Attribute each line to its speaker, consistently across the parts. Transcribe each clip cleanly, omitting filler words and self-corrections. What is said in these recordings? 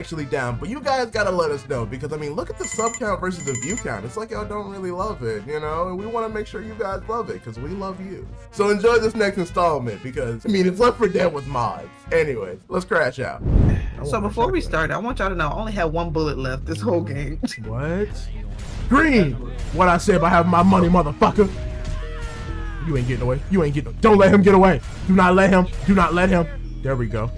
Speaker 1: actually down, but you guys gotta let us know, because I mean, look at the sub count versus the view count. It's like y'all don't really love it, you know, and we want to make sure you guys love it because we love you. So enjoy this next installment, because I mean, it's Left 4 Dead with mods. Anyways, let's crash out.
Speaker 2: So before we start, I want y'all to know I only had 1 bullet left this whole game.
Speaker 1: What? Green! What I say about having my money, motherfucker? You ain't getting away. You ain't getting. Don't let him get away. Do not let him. Do not let him. There we go.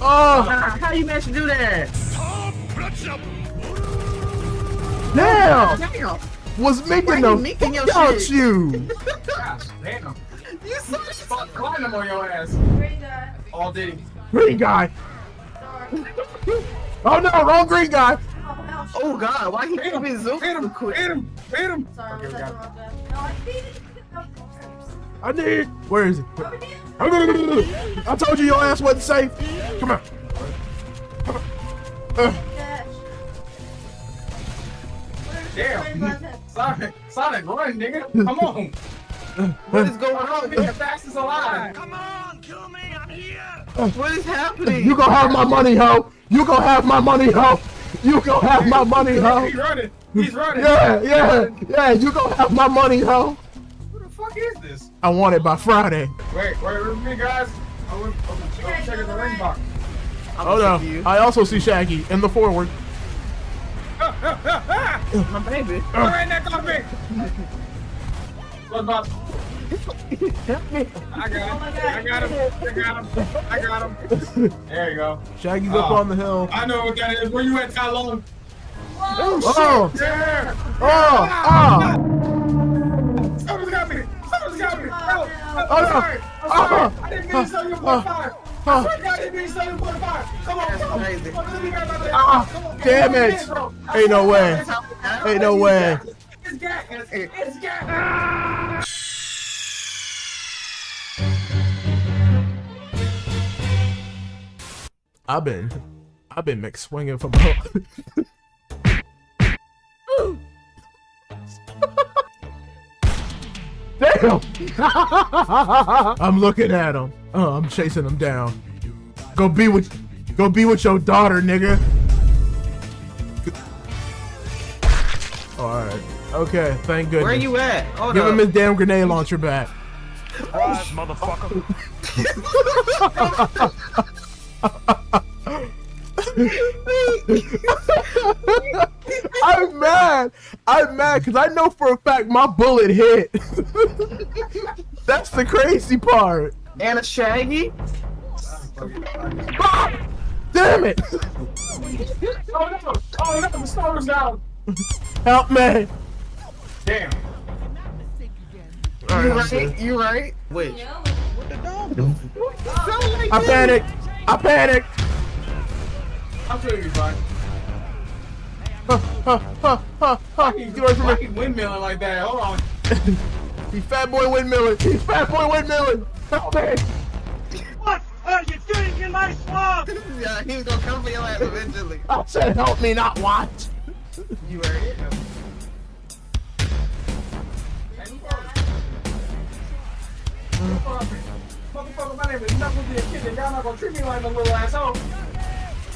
Speaker 1: Oh!
Speaker 2: How you managed to do that?
Speaker 1: Damn!
Speaker 2: Damn!
Speaker 1: Was making
Speaker 2: Why
Speaker 1: a
Speaker 2: you making your
Speaker 1: fuck
Speaker 2: shit?
Speaker 1: you.
Speaker 3: Damn.
Speaker 2: You so
Speaker 3: Fuck climbing on your ass.
Speaker 4: Green guy.
Speaker 3: All did he?
Speaker 1: Green guy.
Speaker 4: Sorry.
Speaker 1: Oh no, wrong green guy.
Speaker 2: Oh God! Why he
Speaker 3: Hit him!
Speaker 2: keep zoom
Speaker 3: Hit him!
Speaker 2: so quick?
Speaker 3: Hit him! Hit him!
Speaker 4: Sorry,
Speaker 3: Okay,
Speaker 4: was
Speaker 3: we
Speaker 4: that
Speaker 3: got
Speaker 4: the wrong guy? No, I beat it.
Speaker 1: I need. Where is it?
Speaker 4: Over here.
Speaker 1: I told you your ass wasn't safe. Come on.
Speaker 4: Dash.
Speaker 3: Damn. Sonic, run, nigga! Come on!
Speaker 2: What is going on?
Speaker 3: Be the fastest alive!
Speaker 5: Come on, kill me, I'm here!
Speaker 2: What is happening?
Speaker 1: You gonna have my money, ho. You gonna have my money, ho. You gonna have my money, ho.
Speaker 3: He's running! He's running!
Speaker 1: Yeah. You gonna have my money, ho.
Speaker 3: Who the fuck is this?
Speaker 1: I want it by Friday.
Speaker 3: Wait with me, guys. I'm checking the ring box.
Speaker 1: Oh no. I also see Shaggy in the forward.
Speaker 2: My baby.
Speaker 3: Right next on me! What about?
Speaker 2: Help me.
Speaker 3: I got him. There you go.
Speaker 1: Shaggy's up on the hill.
Speaker 3: I know what that is. Where you at, Tylone?
Speaker 1: Oh.
Speaker 3: Yeah!
Speaker 1: Oh.
Speaker 3: Someone's got me! Help! I'm
Speaker 1: Oh, no.
Speaker 3: sorry! I didn't mean to sell you 0.5! I swear to God, I didn't mean to sell you 0.5! Come on!
Speaker 2: crazy.
Speaker 3: Come on.
Speaker 1: Damn it. Ain't no way. Ain't no way.
Speaker 3: It's gas! It's gas!
Speaker 1: I've been mixed swinging from home. Damn! I'm looking at him. Oh, I'm chasing him down. Go be with your daughter, nigga. All right. Okay. Thank goodness.
Speaker 2: Where you at? Hold
Speaker 1: Give
Speaker 2: up.
Speaker 1: him his damn grenade launcher back.
Speaker 5: Motherfucker.
Speaker 1: I'm mad because I know for a fact my bullet hit. That's the crazy part.
Speaker 2: And a Shaggy?
Speaker 1: Ah! Damn it!
Speaker 3: Oh no! The starter's down!
Speaker 1: Help me!
Speaker 3: Damn!
Speaker 2: You right? Wait.
Speaker 1: I panicked!
Speaker 3: I'm sure you'll be fine.
Speaker 1: Get away from
Speaker 3: Why
Speaker 1: me!
Speaker 3: keep windmilling like that? Hold on.
Speaker 1: He's fat boy windmilling! Help me!
Speaker 5: What are you doing in my swamp?
Speaker 2: Yeah, he's gonna come for your ass eventually.
Speaker 1: I said help me, not watch!
Speaker 3: You heard it. Motherfucker, my name is Knuckles the Kid, and y'all not gonna treat me like a little asshole.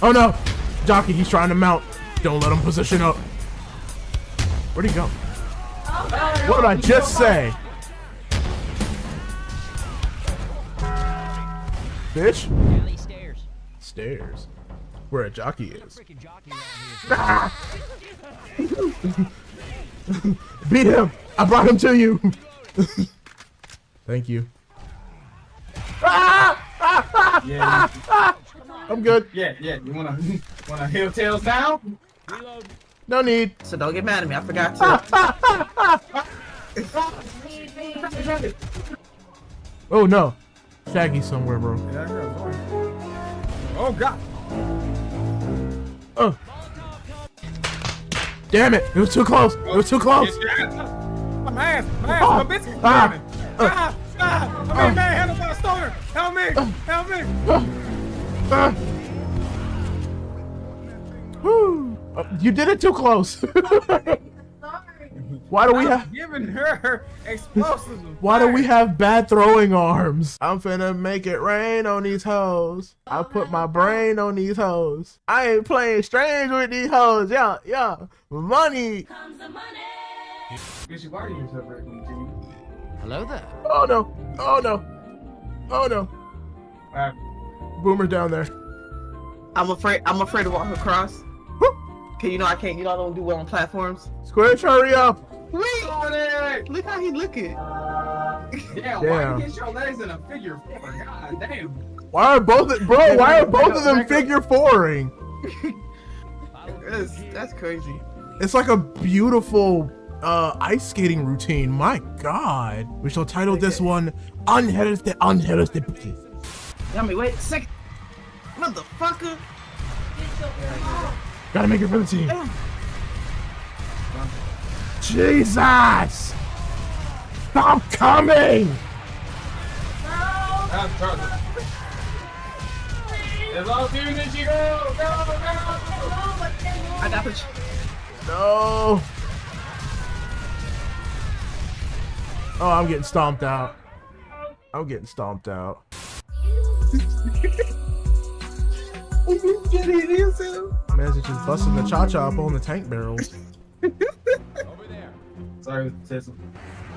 Speaker 1: Oh no! Jockey, he's trying to mount. Don't let him position up. Where'd he go? What did I just say? Bitch? Stairs. Where a jockey is. Ah! Beat him! I brought him to you! Thank you.
Speaker 3: Yeah.
Speaker 1: I'm good.
Speaker 3: Yeah. You wanna heel tails down?
Speaker 1: No need.
Speaker 2: So don't get mad at me. I forgot to.
Speaker 1: Oh no. Shaggy's somewhere, bro.
Speaker 3: Oh God.
Speaker 1: Oh. Damn it. It was too close. My
Speaker 3: ass, my biscuit's burning. I mean, man, handle my stoner. Help me.
Speaker 1: Whew. You did it too close.
Speaker 4: Sorry.
Speaker 1: Why do we have?
Speaker 3: Giving her explosives.
Speaker 1: Why do we have bad throwing arms? I'm finna make it rain on these hoes. I put my brain on these hoes. I ain't playing strange with these hoes. Yeah. Money.
Speaker 3: Bitch, why are you separating me?
Speaker 6: Hello there.
Speaker 1: Oh no. Boomer down there.
Speaker 2: I'm afraid to walk across.
Speaker 1: Whoop.
Speaker 2: Cause you know I can't. You know I don't do well on platforms.
Speaker 1: Squish, hurry up.
Speaker 2: Wait,
Speaker 3: Oh,
Speaker 2: look how he looking.
Speaker 3: damn, why you get your legs in a figure four? God damn.
Speaker 1: Why are both of them figure fouring?
Speaker 2: That's crazy.
Speaker 1: It's like a beautiful ice skating routine. My God. We shall title this one Unhealthy.
Speaker 2: Yummy, wait a second. Motherfucker.
Speaker 1: Gotta make it for the team. Jesus! Stop coming!
Speaker 3: That's trouble. As long as you need you go.
Speaker 2: I got the.
Speaker 1: No. Oh, I'm getting stomped out.
Speaker 2: You get it yourself.
Speaker 1: Man, it's just busting the cha-cha up on the tank barrels.
Speaker 3: Over there. Sorry, Tessa.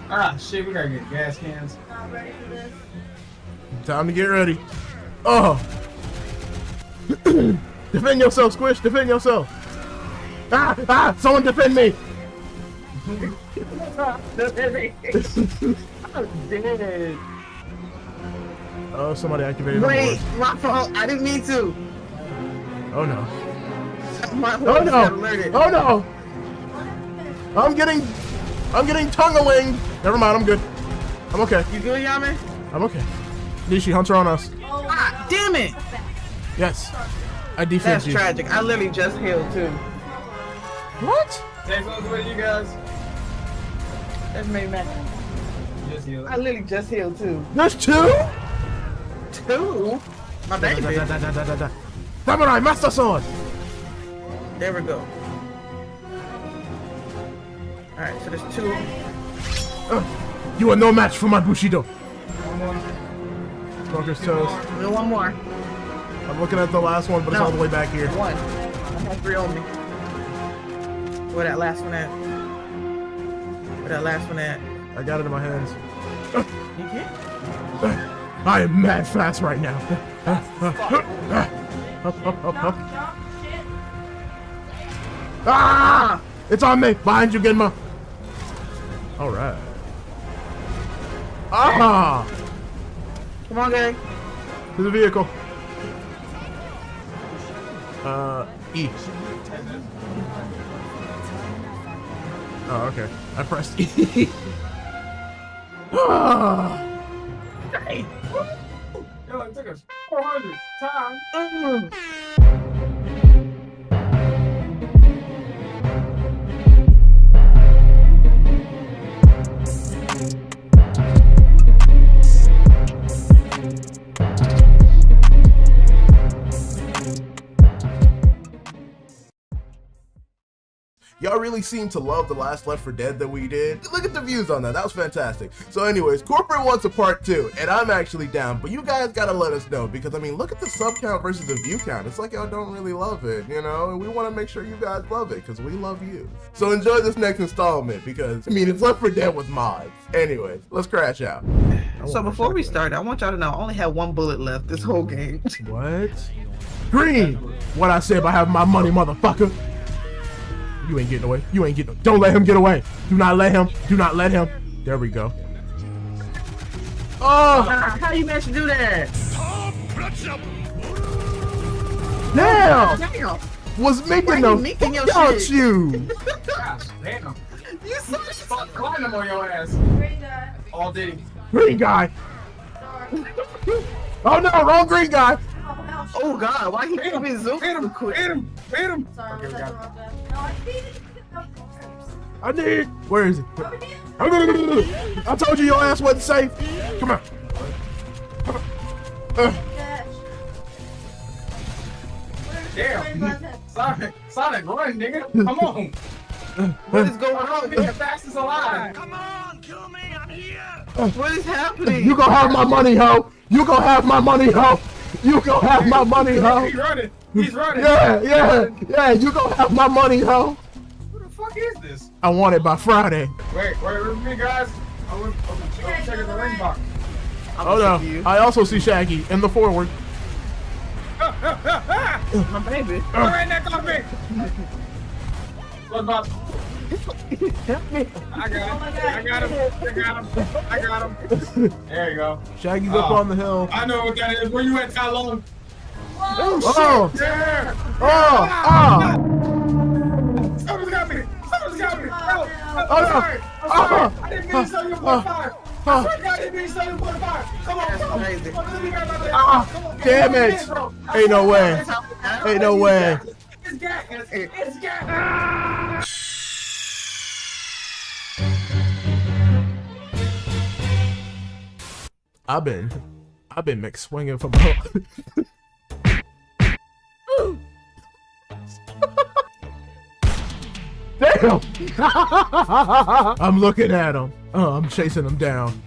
Speaker 3: Ah, shit, we gotta get gas cans.
Speaker 4: Not ready for this.
Speaker 1: Time to get ready. Oh. Defend yourself, Squish. Defend yourself. Someone defend me.
Speaker 2: I'm dead.
Speaker 1: Oh, somebody activated
Speaker 2: Wait,
Speaker 1: the board.
Speaker 2: my fault. I didn't mean to.
Speaker 1: Oh no.
Speaker 2: My
Speaker 1: Oh
Speaker 2: horse got
Speaker 1: no.
Speaker 2: alerted.
Speaker 1: Oh no. I'm getting tongue-a-winged. Never mind, I'm good. I'm okay.
Speaker 2: You good, Yami?
Speaker 1: I'm okay. Nishi, Hunter on us.
Speaker 2: Ah, damn it!
Speaker 1: Yes. I defend
Speaker 2: That's
Speaker 1: you.
Speaker 2: tragic. I literally just healed too.
Speaker 1: What?
Speaker 3: Thanks for the way you guys.
Speaker 2: That's made mad.
Speaker 3: Just heal.
Speaker 2: I literally just healed too.
Speaker 1: There's two?
Speaker 2: Two? My baby.
Speaker 1: Samurai Master Sword.
Speaker 2: There we go. Alright, so there's two.
Speaker 1: You are no match for my Bushido. Smoker's toast.
Speaker 2: There's one more.
Speaker 1: I'm looking at the last one, but it's
Speaker 2: No.
Speaker 1: all the way back here.
Speaker 2: One. I have three on me. Where that last one at? Where that last one at?
Speaker 1: I got it in my hands.
Speaker 2: You can't?
Speaker 1: I am mad fast right now. Up.
Speaker 4: Jump, shit.
Speaker 1: Ah! It's on me. Behind you, Genma. All right. Ah!
Speaker 2: Come on, gang.
Speaker 1: To the vehicle. E. Oh, okay. I pressed E. Ah!
Speaker 2: Hey.
Speaker 3: Yo, it took us 400 times.
Speaker 1: Y'all really seem to love the last Left 4 Dead that we did. Look at the views on that. That was fantastic. So anyways, Corporate wants a part 2, and I'm actually down, but you guys gotta let us know, because I mean, look at the sub count versus the view count. It's like y'all don't really love it, you know? And we wanna make sure you guys love it, because we love you. So enjoy this next installment, because, I mean, it's Left 4 Dead with mods. Anyways, let's crash out.
Speaker 2: So before we start, I want y'all to know I only have one bullet left this whole game.
Speaker 1: What? Green! What I said about having my money, motherfucker. You ain't getting away. You ain't getting. Don't let him get away. Do not let him. Do not let him. There we go. Oh!
Speaker 2: How you managed to do that?
Speaker 1: Damn!
Speaker 2: Damn.
Speaker 1: Was making
Speaker 2: Why
Speaker 1: the
Speaker 2: you making your
Speaker 1: fuck out
Speaker 2: shit?
Speaker 1: you.
Speaker 3: Gosh, damn.
Speaker 2: You so
Speaker 3: Fuck platinum on your ass.
Speaker 4: Green guy.
Speaker 3: All Diddy.
Speaker 1: Green guy.
Speaker 4: Sorry.
Speaker 1: Oh no, wrong green guy.
Speaker 2: Oh god, why he
Speaker 3: Hit him.
Speaker 2: me zoom
Speaker 3: Hit him.
Speaker 2: so quick?
Speaker 3: Hit him. Hit him.
Speaker 4: Sorry,
Speaker 3: Okay, we
Speaker 4: that's
Speaker 3: got
Speaker 4: the wrong guy. No, I see it.
Speaker 1: I need. Where is it? I told you your ass wasn't safe. Come on.
Speaker 3: Damn. Sonic, run, nigga. Come on.
Speaker 2: What is going on?
Speaker 3: Be the fastest alive.
Speaker 5: Come on, kill me, I'm here!
Speaker 2: What is happening?
Speaker 1: You gonna have my money, ho. You gonna have my money, ho. You gonna have my money, ho.
Speaker 3: He's running. He's running.
Speaker 1: Yeah. You gonna have my money, ho.
Speaker 3: Who the fuck is this?
Speaker 1: I want it by Friday.
Speaker 3: Wait with me, guys. I'm checking the ring box.
Speaker 1: Oh no, I also see Shaggy in the forward.
Speaker 2: My baby.
Speaker 3: Right next on me. Look, Bob.
Speaker 2: Help me.
Speaker 3: I got him. There you go.
Speaker 1: Shaggy's up on the hill.
Speaker 3: I know what that is. Where you at, Tylone?
Speaker 1: Oh,
Speaker 3: There.
Speaker 1: oh.
Speaker 3: Someone's got me. Help.
Speaker 1: Oh, no.
Speaker 3: Sorry. I'm sorry. I didn't mean to sell you 1.5. I swear to God, I didn't mean to sell you 1.5. Come on.
Speaker 2: crazy.
Speaker 3: Come on.
Speaker 1: Damn it. Ain't no way. Ain't no way.
Speaker 3: It's gas. It's gas.
Speaker 1: I've been mixed swinging from home. Damn! I'm looking at him. Oh, I'm chasing him down.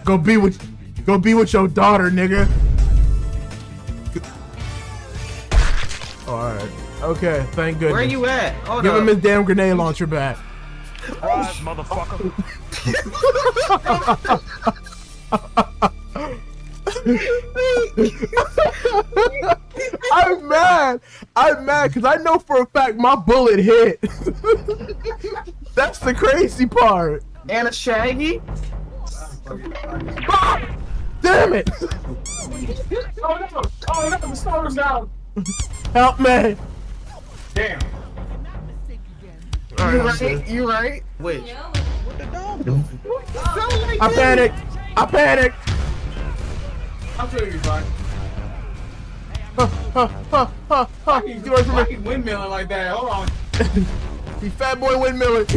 Speaker 1: Go be with your daughter, nigga. All right. Okay. Thank goodness.
Speaker 2: Where you at? Hold
Speaker 1: Give
Speaker 2: up.
Speaker 1: him his damn grenade launcher back.
Speaker 5: Surprise, motherfucker!
Speaker 1: I'm mad because I know for a fact my bullet hit. That's the crazy part.
Speaker 2: And a Shaggy?
Speaker 1: Ah! Damn it!
Speaker 3: Oh no, the storm's down.
Speaker 1: Help me!
Speaker 3: Damn.
Speaker 2: You right? Wait.
Speaker 1: I panicked.
Speaker 3: I'm sure you'll be fine.
Speaker 1: Get away from
Speaker 3: Why
Speaker 1: me.
Speaker 3: keep windmilling like that? Hold on.
Speaker 1: He's fat boy windmilling.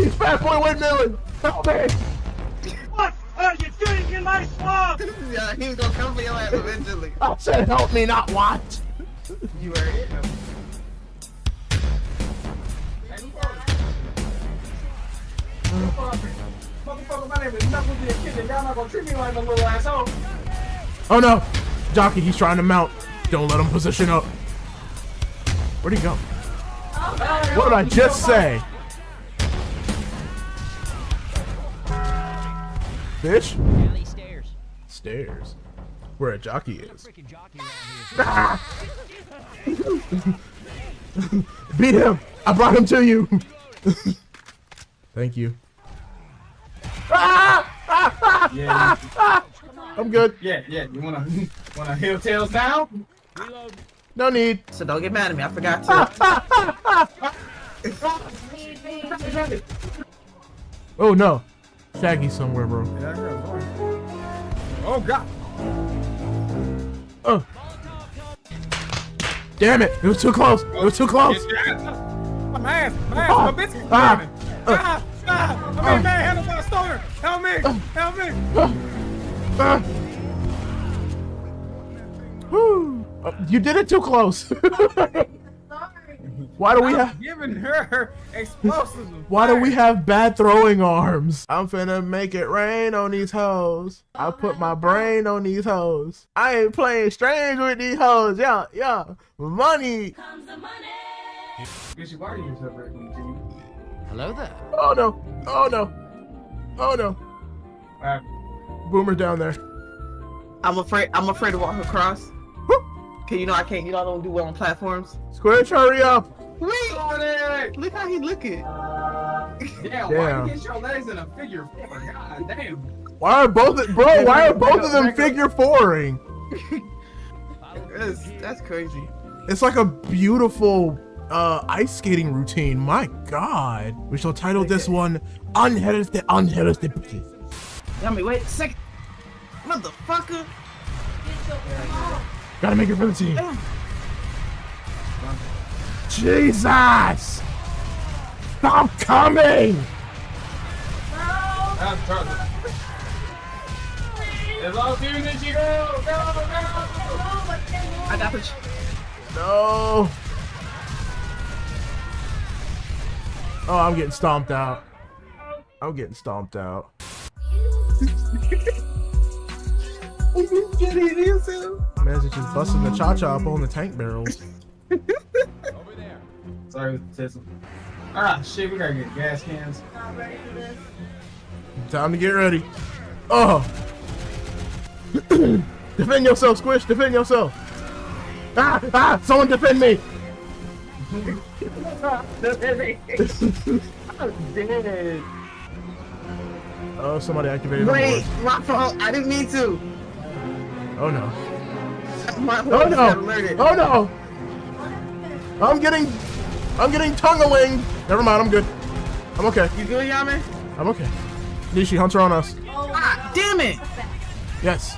Speaker 1: Help me!
Speaker 5: What are you doing in my swamp?
Speaker 2: Yeah, he was gonna come for your ass eventually.
Speaker 1: I said help me, not watch.
Speaker 2: You heard it?
Speaker 3: Motherfucker, my name is Knuckles the Kid, and y'all not gonna treat me like a little asshole.
Speaker 1: Oh no! Jockey, he's trying to mount. Don't let him position up. Where'd he go? What did I just say? Fish? Stairs. Where a jockey is. Ah! Beat him! I brought him to you! Thank you.
Speaker 3: Yeah,
Speaker 1: I'm good.
Speaker 3: yeah. You wanna heel tails down?
Speaker 1: No need.
Speaker 2: So don't get mad at me. I forgot to.
Speaker 1: Oh no. Shaggy's somewhere, bro.
Speaker 3: Oh God.
Speaker 1: Oh. Damn it! It was too close. It was too close.
Speaker 3: My ass, my biscuit. I mean, man, handle my stoner. Help me.
Speaker 1: Whew. You did it too close. Why do we have?
Speaker 3: Giving her explosives.
Speaker 1: Why do we have bad throwing arms? I'm finna make it rain on these hoes. I put my brain on these hoes. I ain't playing strange with these hoes. Yeah. Money.
Speaker 3: Bitch, why are you separating to you?
Speaker 2: Hello there.
Speaker 1: Oh no. Boomer down there.
Speaker 2: I'm afraid to walk across. Cause you know I can't. You know I don't do well on platforms.
Speaker 1: Squish, hurry up.
Speaker 2: Wait. Look how he looking.
Speaker 3: Yeah, why you get your legs in a figure four? God damn.
Speaker 1: Why are both of them figure fouring?
Speaker 2: That's crazy.
Speaker 1: It's like a beautiful ice skating routine. My God. We shall title this one Unhealthy Bitches.
Speaker 2: Tell me, wait a second. Motherfucker.
Speaker 1: Gotta make it for the team. Jesus! Stop coming!
Speaker 3: That's trouble. As long as you need you go.
Speaker 2: I got the.
Speaker 1: No. Oh, I'm getting stomped out. I'm getting stomped out.
Speaker 2: You getting yourself?
Speaker 1: Man's just busting the cha-cha up on the tank barrels.
Speaker 3: Sorry, Tessa. Ah, shit, we gotta get gas cans.
Speaker 4: Not ready for this.
Speaker 1: Time to get ready. Oh! Defend yourself, Squish. Defend yourself. Ah! Ah! Someone defend me!
Speaker 2: I'm dead.
Speaker 1: Oh, somebody activated the
Speaker 2: Wait,
Speaker 1: board.
Speaker 2: my fault. I didn't mean to.
Speaker 1: Oh no.
Speaker 2: My
Speaker 1: Oh
Speaker 2: horse got
Speaker 1: no!
Speaker 2: alerted.
Speaker 1: Oh no! I'm getting tongue-a-winged. Never mind, I'm good. I'm okay.
Speaker 2: You good, Yaman?
Speaker 1: I'm okay. Nishi, Hunter on us.
Speaker 2: Ah, damn it!
Speaker 1: Yes.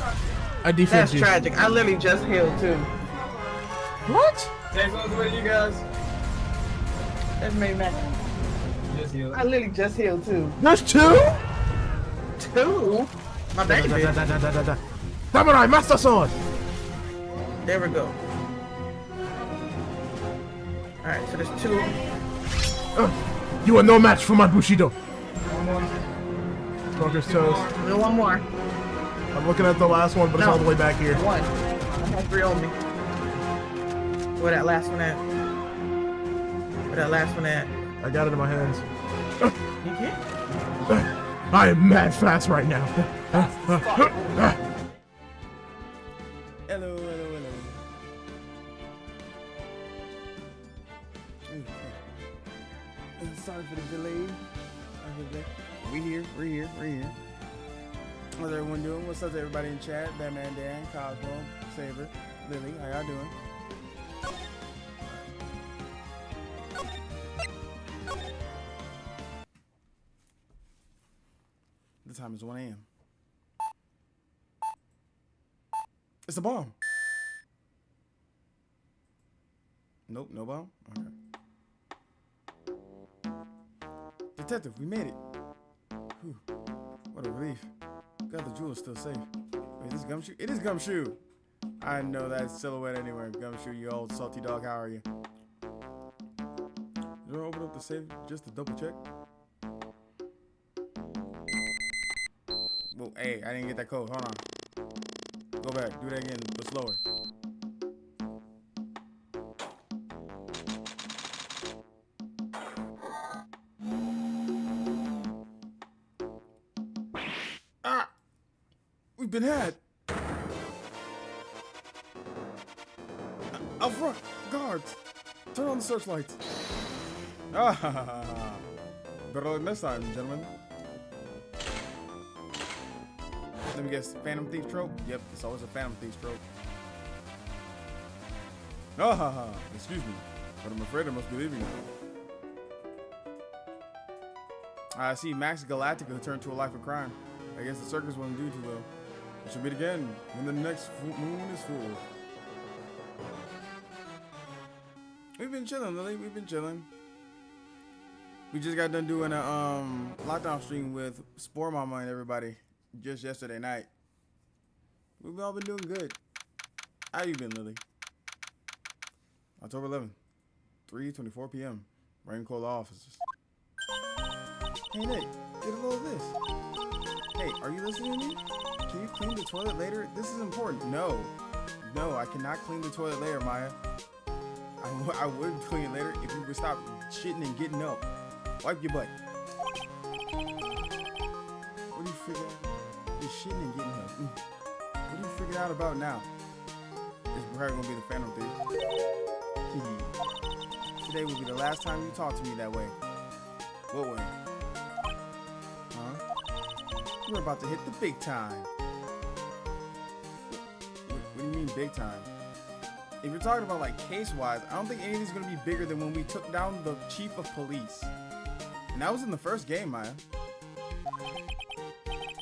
Speaker 1: I defend
Speaker 2: That's
Speaker 1: you.
Speaker 2: tragic. I literally just healed too.
Speaker 1: What?
Speaker 3: Thanks for the way, you guys.
Speaker 2: That's made Mac.
Speaker 3: Just heal.
Speaker 2: I literally just healed too.
Speaker 1: There's two?
Speaker 2: Two? My baby.
Speaker 1: Samurai Master Sword!
Speaker 2: There we go. Alright, so there's two.
Speaker 1: You are no match for my Bushido. Smoker's toes.
Speaker 2: There's one more.
Speaker 1: I'm looking at the last one, but it's
Speaker 2: No.
Speaker 1: all the way back here.
Speaker 2: One. I have three on me. Where that last one at? Where that last one at?
Speaker 1: I got it in my hands.
Speaker 2: You can't?
Speaker 1: I am mad fast right now.
Speaker 6: Hello. Sorry for the delay. We're here. How's everyone doing? What's up to everybody in chat? Batman Dan, Cosmo, Saber, Lily, how y'all doing? The time is 1 a.m. It's a bomb. Nope, no bomb? Okay. Detective, we made it. Whew. What a relief. God, the jewel is still safe. Wait, is this Gumshoe? It is Gumshoe! I know that silhouette anywhere. Gumshoe, you old salty dog, how are you? Did I open up the safe just to double check? Well, hey, I didn't get that code. Hold on. Go back. Do that again, but slower. Ah! We've been had. Out front, guards. Turn on the searchlights. Ah! Better luck next time, gentlemen. Let me guess, Phantom Thief trope? Yep, it's always a Phantom Thief trope. Ah, excuse me, but I'm afraid I must be leaving now. I see Max Galactica turned to a life of crime. I guess the circus wasn't do too well. We shall meet again when the next moon is full. We've been chilling, Lily. We've been chilling. We just got done doing a lockdown stream with Spore Mama and everybody just yesterday night. We've all been doing good. How you been, Lily? October 11th, 3:24 p.m. Rain Cola offices. Hey Nick, get a load of this. Hey, are you listening to me? Can you clean the toilet later? This is important. No, I cannot clean the toilet later, Maya. I would clean it later if you would stop shitting and getting up. Wipe your butt. What do you figure out? You're shitting and getting up. What are you figuring out about now? It's probably gonna be the Phantom Thief. Today will be the last time you talk to me that way. What way? Huh? We're about to hit the big time. What do you mean big time? If you're talking about like case-wise, I don't think anything's gonna be bigger than when we took down the chief of police. And that was in the first game, Maya.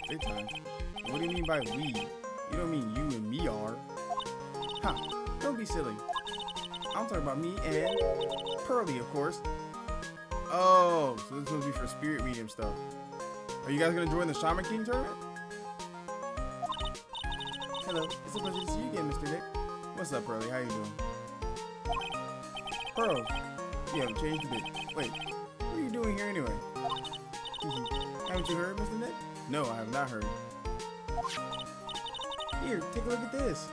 Speaker 6: Big time. What do you mean by we? You don't mean you and me are. Huh, don't be silly. I'm talking about me and Pearly, of course. Oh, so this is gonna be for spirit medium stuff. Are you guys gonna join the Shaman King tournament? Hello, it's a pleasure to see you again, Mr. Nick. What's up, Pearly? How you doing? Pearl, you haven't changed a bit. Wait, What are you doing here anyway? Haven't you heard, Mr. Nick? No, I have not heard. Here, take a look at this.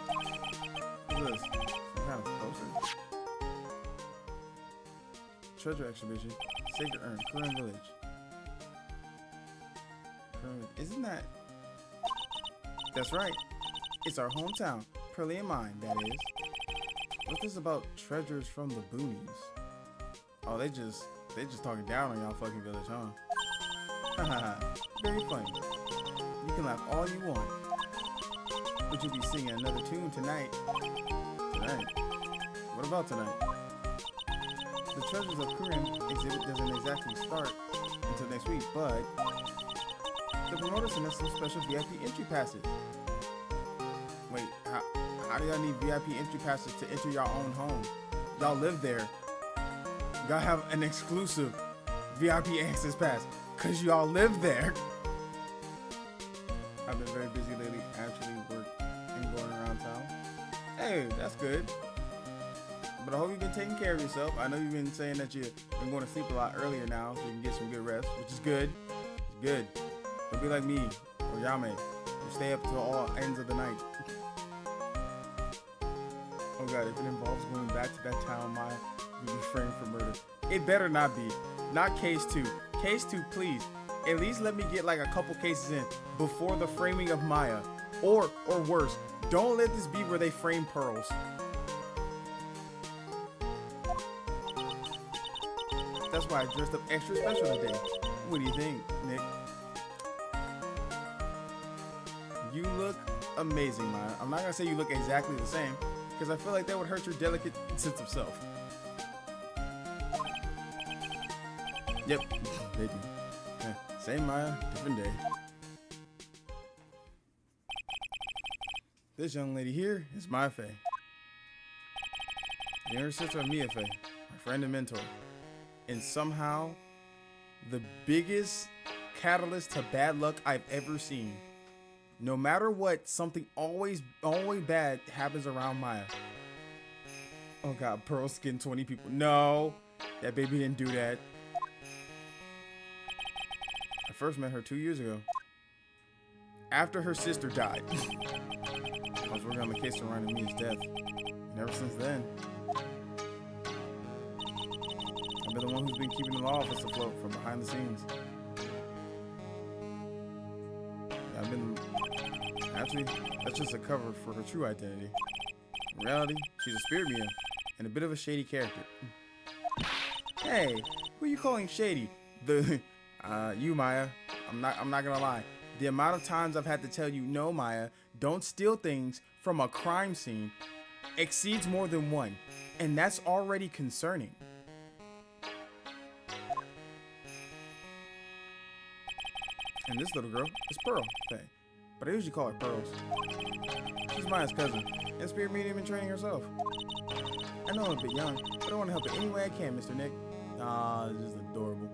Speaker 6: What's this? Some kind of poster? Treasure exhibition. Sacred Urn, Kurin Village. Isn't that... That's right. It's our hometown. Pearly and mine, that is. What's this about treasures from the boonies? Oh, they just talking down on y'all fucking village, huh? Haha, very funny. You can laugh all you want, but you'll be singing another tune tonight. Tonight? What about tonight? The Treasures of Kurin exhibit doesn't exactly start until next week, but the promoter sent us some special VIP entry passes. Wait, how do y'all need VIP entry passes to enter your own home? Y'all live there. Y'all have an exclusive VIP access pass because y'all live there. I've been very busy lately, actually work and going around town. Hey, that's good. But I hope you've been taking care of yourself. I know you've been saying that you've been going to sleep a lot earlier now so you can get some good rest, which is good. It's good. Don't be like me or Yame. You stay up till all ends of the night. Oh god, if it involves going back to that town, Maya will be framed for murder. It better not be. Not case 2. Case 2, please. At least let me get like a couple cases in before the framing of Maya. Or worse, don't let this be where they frame Pearls. That's why I dressed up extra special today. What do you think, Nick? You look amazing, Maya. I'm not gonna say you look exactly the same, because I feel like that would hurt your delicate sense of self. Yep, they do. Same Maya, different day. This young lady here is Maya Faye. The younger sister of Mia Faye, my friend and mentor. And somehow, the biggest catalyst to bad luck I've ever seen. No matter what, something always bad happens around Maya. Oh god, Pearl skinned 20 people. No, that baby didn't do that. I first met her 2 years ago. After her sister died. I was working on the case surrounding Mia's death. And ever since then, I've been the one who's been keeping the law office afloat from behind the scenes. I've been... Actually, that's just a cover for her true identity. In reality, she's a spirit medium and a bit of a shady character. Hey, who are you calling shady? You, Maya. I'm not gonna lie. The amount of times I've had to tell you, no, Maya, don't steal things from a crime scene exceeds more than one. And that's already concerning. And this little girl is Pearl Faye, but I usually call her Pearls. She's Maya's cousin, and spirit medium in training herself. I know I'm a bit young, but I want to help in any way I can, Mr. Nick. Ah, this is adorable.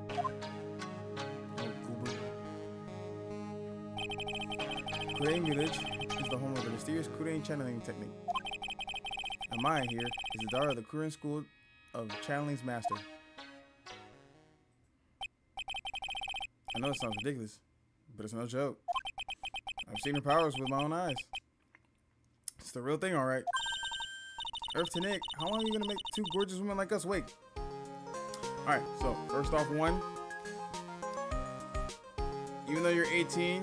Speaker 6: Kurin Village is the home of the mysterious Kurin channeling technique. And Maya here is the daughter of the Kurin School of Channeling's master. I know it sounds ridiculous, but it's no joke. I've seen her powers with my own eyes. It's the real thing, alright. Earth to Nick, how long are you gonna make two gorgeous women like us wait? Alright, so first off, one, even though you're 18,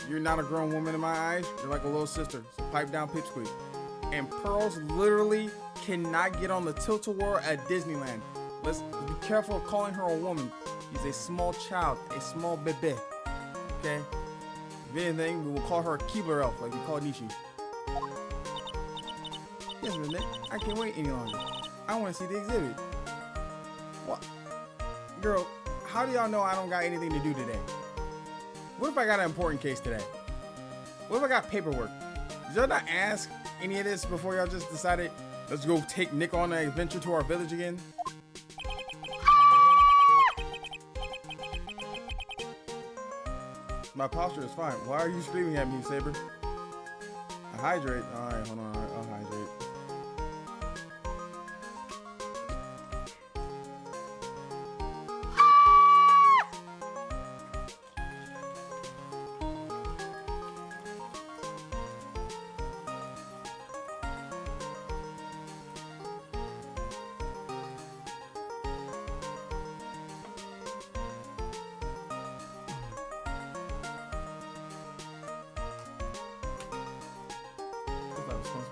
Speaker 6: you're not a grown woman in my eyes. You're like a little sister, so pipe down pipsqueak. And Pearls literally cannot get on the tilt-a-whirl at Disneyland. Let's be careful of calling her a woman. She's a small child, a small bebe. Okay? If anything, we will call her a Keebler elf, like we call Nishi. Yes, Miss Nick, I can't wait any longer. I want to see the exhibit. What? Girl, how do y'all know I don't got anything to do today? What if I got an important case today? What if I got paperwork? Did y'all not ask any of this before y'all just decided, let's go take Nick on an adventure to our village again? My posture is fine. Why are you screaming at me, Saber? I hydrate. Alright, hold on. I'll hydrate.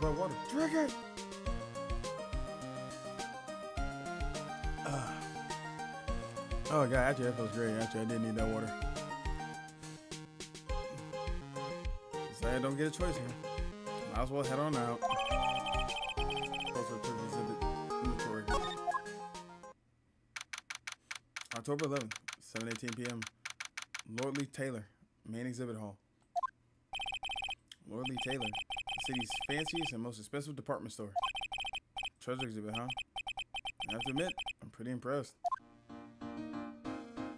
Speaker 6: about water. Drink it. Oh god, actually that feels great. Actually, I didn't need that water. So I don't get a choice here. Might as well head on out. Closer to the inventory. October 11th, 7:18 p.m. Lord Lee Taylor, main exhibit hall. Lord Lee Taylor, the city's fanciest and most expensive department store. Treasure exhibit, huh? I have to admit, I'm pretty impressed.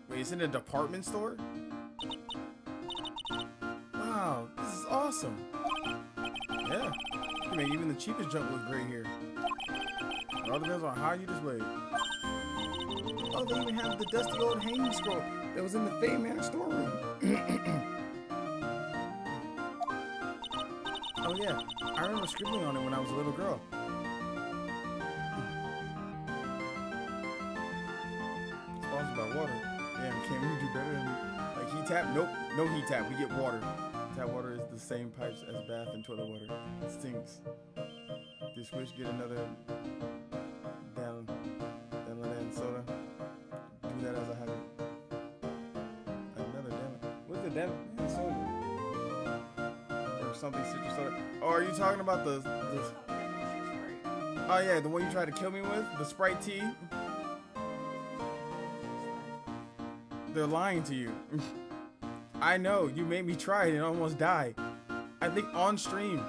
Speaker 6: Wait, it's in a department store? Wow, this is awesome. Yeah, you can make even the cheapest junk look great here. It all depends on how you display it. Oh, they even have the dusty old hanging scroll that was in the Fame Manor storeroom. Oh yeah, I remember scribbling on it when I was a little girl. Sponsored by water. Damn, can't we do better than like heat tap? Nope, no heat tap. We get water. Tap water is the same pipes as bath and toilet water. It stinks. This wish get another down soda. Do that as a habit. Another damn it. What's the damn soda? Or something citrus soda. Oh, are you talking about the oh yeah, the one you tried to kill me with? The Sprite tea? They're lying to you. I know, you made me try it and almost die. I think on stream.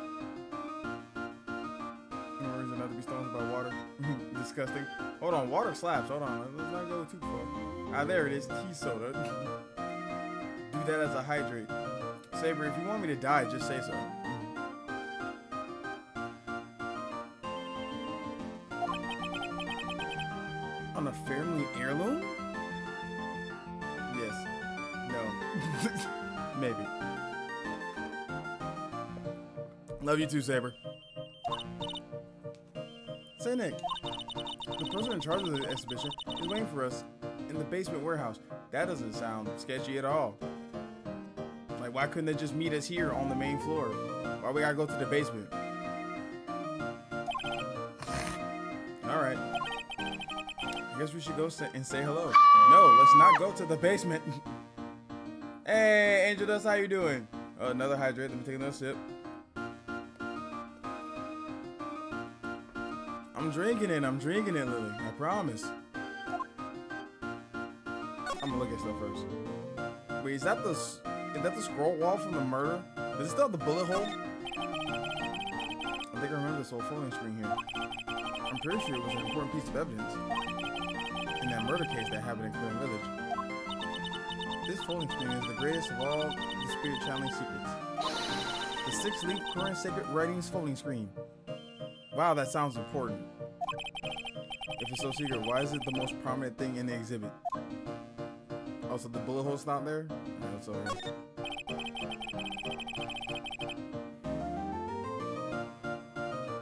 Speaker 6: No reason not to be stoned by water. Disgusting. Hold on, water slaps. Hold on, let's not go too far. Ah, there it is, tea soda. Do that as a hydrate. Saber, if you want me to die, just say so. On a family heirloom? Yes. No. Maybe. Love you too, Saber. Say Nick, the person in charge of the exhibition is waiting for us in the basement warehouse. That doesn't sound sketchy at all. Like, why couldn't they just meet us here on the main floor? Why we gotta go to the basement? Alright. I guess we should go and say hello. No, let's not go to the basement. Hey, Angel Dust, how you doing? Another hydrate. Let me take another sip. I'm drinking it, Lily. I promise. I'm gonna look at stuff first. Wait, is that the scroll wall from the murder? Does it still have the bullet hole? I think I remember this whole folding screen here. I'm pretty sure it was an important piece of evidence in that murder case that happened in Cleveland Village. This folding screen is the greatest of all the spirit channeling secrets. The 6-leaf current sacred writings folding screen. Wow, that sounds important. If it's so secret, why is it the most prominent thing in the exhibit? Oh, so the bullet hole's not there? Oh, that's alright.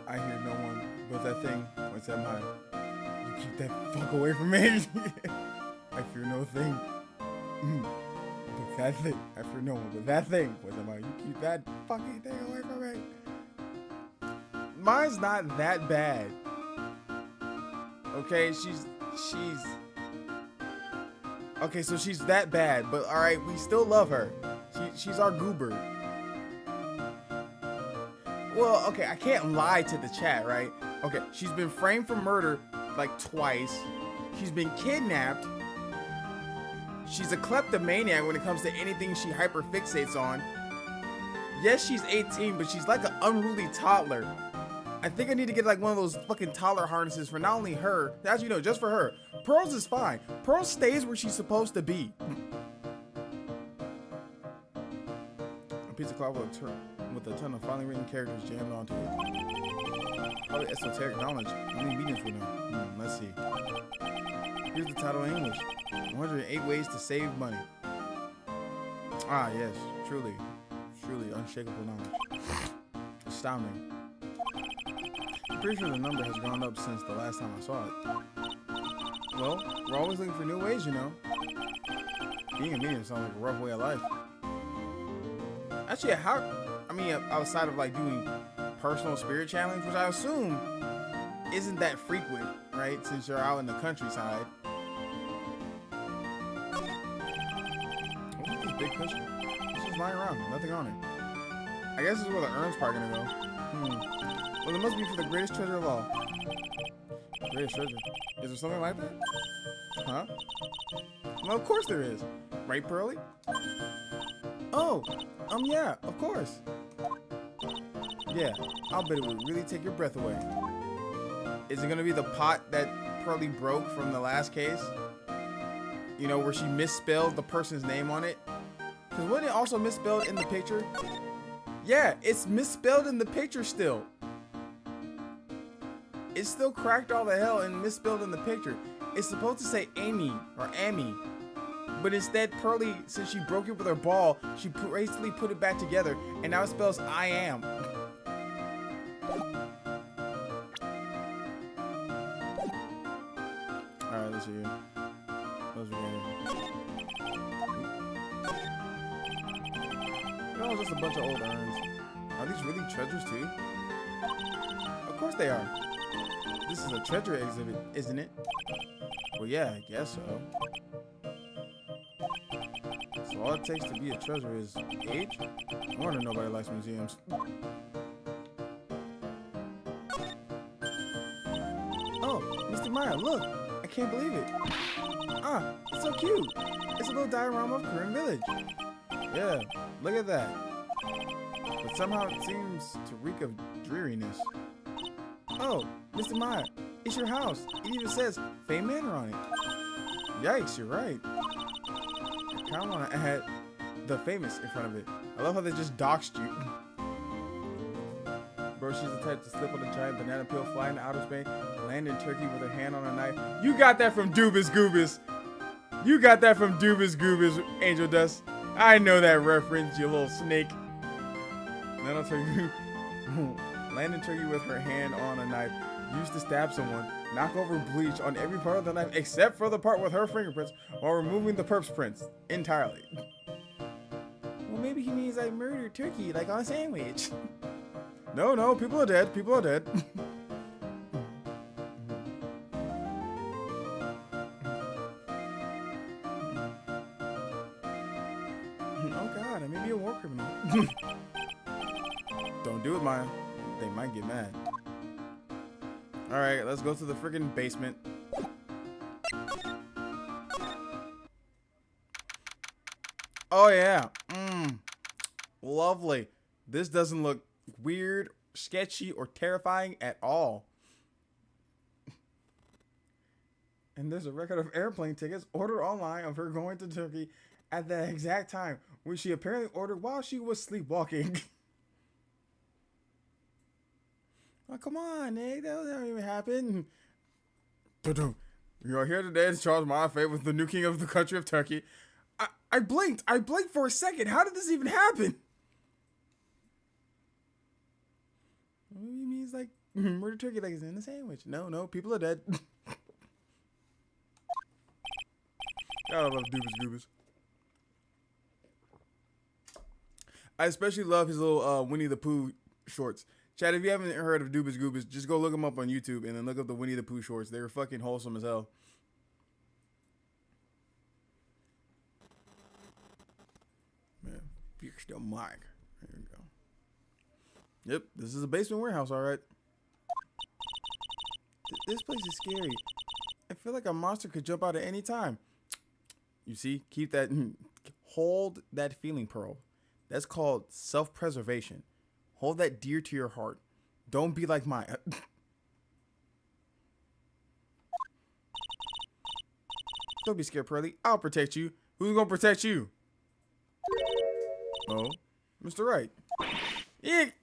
Speaker 6: I hear no one, but that thing points at mine. You keep that fuck away from me. I fear no thing. But that thing, I fear no one, but that thing points at mine. You keep that fucking thing away from me. Mine's not that bad. Okay, she's okay, so she's that bad, but all right, we still love her. She's our goober. Well, okay, I can't lie to the chat, right? Okay, she's been framed for murder like twice. She's been kidnapped. She's a kleptomaniac when it comes to anything she hyperfixates on. Yes, she's 18, but she's like an unruly toddler. I think I need to get like one of those fucking toddler harnesses for not only her, as you know, just for her. Pearls is fine. Pearl stays where she's supposed to be. A piece of cloth with a ton of finely written characters jammed onto it. Probably esoteric knowledge. Only mediums would know. Let's see. Here's the title in English. 108 Ways to Save Money. Ah, yes. Truly unshakable knowledge. Astounding. I'm pretty sure the number has gone up since the last time I saw it. Well, we're always looking for new ways, you know. Being a medium sounds like a rough way of life. Actually, outside of like doing personal spirit challenge, which I assume isn't that frequent, right? Since you're out in the countryside. What's with this big cushion? It's just lying around, nothing on it. I guess this is where the urn's probably gonna go. Well, it must be for the greatest treasure of all. Greatest treasure? Is there something like that? Huh? Well, of course there is. Right, Pearly? Oh, yeah, of course. Yeah, I'll bet it would really take your breath away. Is it gonna be the pot that Pearly broke from the last case? You know, where she misspelled the person's name on it? Because wasn't it also misspelled in the picture? Yeah, it's misspelled in the picture still. It's still cracked all the hell and misspelled in the picture. It's supposed to say Amy or Amy. But instead, Pearly, since she broke it with her ball, she hastily put it back together, and now it spells I am. Alright, let's see here. Those are good. Oh, just a bunch of old urns. Are these really treasures too? Of course they are. This is a treasure exhibit, isn't it? Well, yeah, I guess so. So all it takes to be a treasure is age? I wonder nobody likes museums. Oh, Mr. Maya, look! I can't believe it. Ah, it's so cute. It's a little diorama of Korean village. Yeah, look at that. But somehow it seems to reek of dreariness. Oh, Mr. Maya, it's your house. It even says Fame Manor on it. Yikes, you're right. I kind of want to add the famous in front of it. I love how they just doxed you. Bro, she's the type to slip on a giant banana peel, fly into outer space, land in Turkey with her hand on a knife. You got that from Doobus Goobus. You got that from Doobus Goobus, Angel Dust. I know that reference, you little snake. Land on Turkey. Land in Turkey with her hand on a knife. Used to stab someone. Knock over bleach on every part of the knife except for the part with her fingerprints while removing the perp's prints entirely. Well, maybe he means I murdered Turkey like on a sandwich. No, people are dead. People are dead. Oh God, I may be a war criminal. Don't do it, Maya. They might get mad. Alright, let's go to the friggin' basement. Oh yeah. Lovely. This doesn't look weird, sketchy, or terrifying at all. And there's a record of airplane tickets ordered online of her going to Turkey at the exact time, which she apparently ordered while she was sleepwalking. Oh, come on, Nick. That doesn't even happen. You are here today to charge my fate with the new king of the country of Turkey. I blinked. I blinked for a second. How did this even happen? Maybe he means like murder turkey like it's in the sandwich. No, people are dead. God, I love Doobus Goobus. I especially love his little Winnie the Pooh shorts. Chad, if you haven't heard of Doobus Goobus, just go look him up on YouTube and then look up the Winnie the Pooh shorts. They were fucking wholesome as hell. Man, fix the mic. There we go. Yep, this is a basement warehouse, all right. This place is scary. I feel like a monster could jump out at any time. You see, keep that, hold that feeling, Pearl. That's called self-preservation. Hold that dear to your heart. Don't be like Maya. Don't be scared, Pearly. I'll protect you. Who's gonna protect you? Oh, Mr. Right. Eek!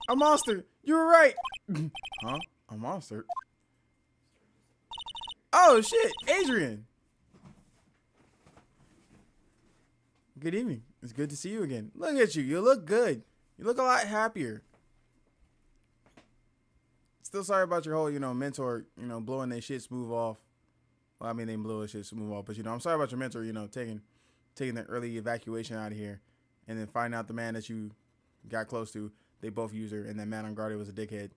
Speaker 6: A monster. You were right. Huh? A monster? Oh shit, Adrian. Good evening. It's good to see you again. Look at you. You look good. You look a lot happier. Still sorry about your whole, mentor, blowing that shit smooth off. Well, I mean, they blew that shit smooth off, but, I'm sorry about your mentor, taking the early evacuation out of here and then finding out the man that you got close to They both used her, and that man on guard was a dickhead.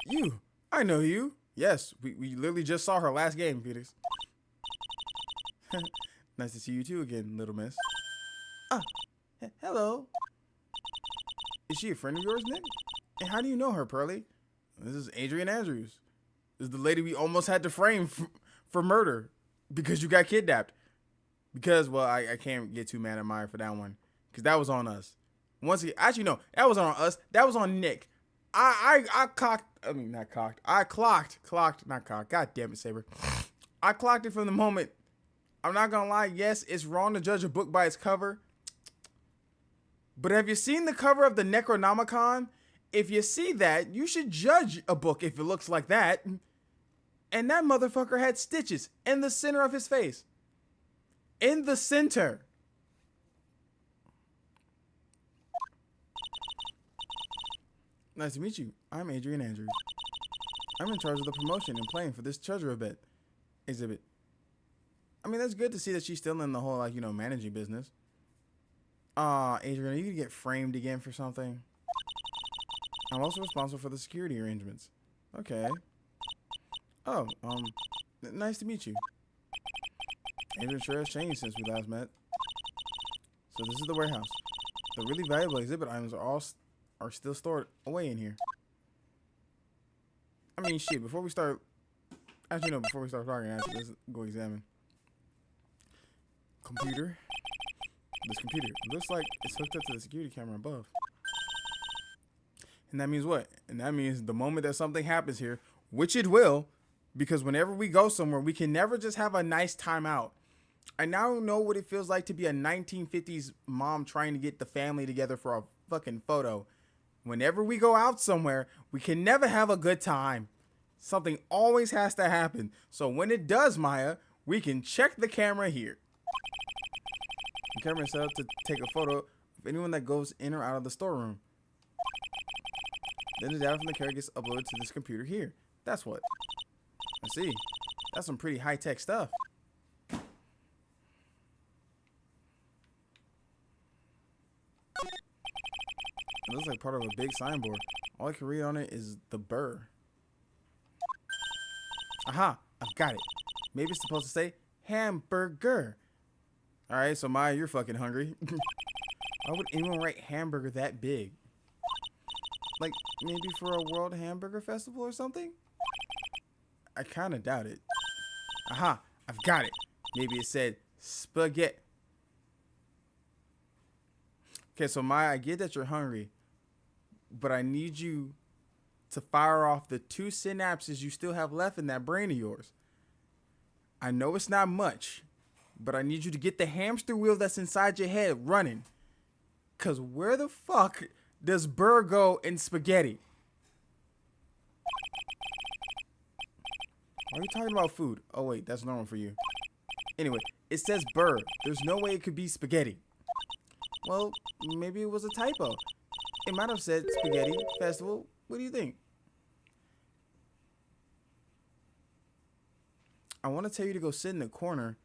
Speaker 6: You. I know you. Yes, we literally just saw her last game, Felix. Nice to see you too again, little miss. Ah, hello. Is she a friend of yours, Nick? And how do you know her, Pearly? This is Adrian Andrews. This is the lady we almost had to frame for murder because you got kidnapped. Because, well, I can't get too mad at Maya for that one because that was on us. Actually, no, that was on us. That was on Nick. I clocked. God damn it, Saber. I clocked it from the moment. I'm not gonna lie. Yes, it's wrong to judge a book by its cover. But have you seen the cover of the Necronomicon? If you see that, you should judge a book if it looks like that. And that motherfucker had stitches in the center of his face. In the center. Nice to meet you. I'm Adrian Andrews. I'm in charge of the promotion and playing for this treasure exhibit. I mean, that's good to see that she's still in the whole, managing business. Adrian, are you gonna get framed again for something? I'm also responsible for the security arrangements. Okay. Oh, nice to meet you. Adrian sure has changed since we last met. So this is the warehouse. The really valuable exhibit items are still stored away in here. I mean, shit, before we start talking, let's go examine. Computer. This computer. It looks like it's hooked up to the security camera above. And that means what? And that means the moment that something happens here, which it will, because whenever we go somewhere, we can never just have a nice time out. I now know what it feels like to be a 1950s mom trying to get the family together for a fucking photo. Whenever we go out somewhere, we can never have a good time. Something always has to happen. So when it does, Maya, we can check the camera here. The camera is set up to take a photo of anyone that goes in or out of the storeroom. Then the data from the camera gets uploaded to this computer here. That's what. I see. That's some pretty high-tech stuff. It looks like part of a big signboard. All I can read on it is the burr. Aha, I've got it. Maybe it's supposed to say hamburger. Alright, so Maya, you're fucking hungry. Why would anyone write hamburger that big? Like, maybe for a World Hamburger Festival or something? I kind of doubt it. Aha, I've got it. Maybe it said spaghetti. Okay, so Maya, I get that you're hungry, but I need you to fire off the 2 synapses you still have left in that brain of yours. I know it's not much, but I need you to get the hamster wheel that's inside your head running. Because where the fuck does burr go in spaghetti? Why are you talking about food? Oh, wait, that's normal for you. Anyway, it says burr. There's no way it could be spaghetti. Well, maybe it was a typo. It might have said spaghetti festival. What do you think? I want to tell you to go sit in the corner,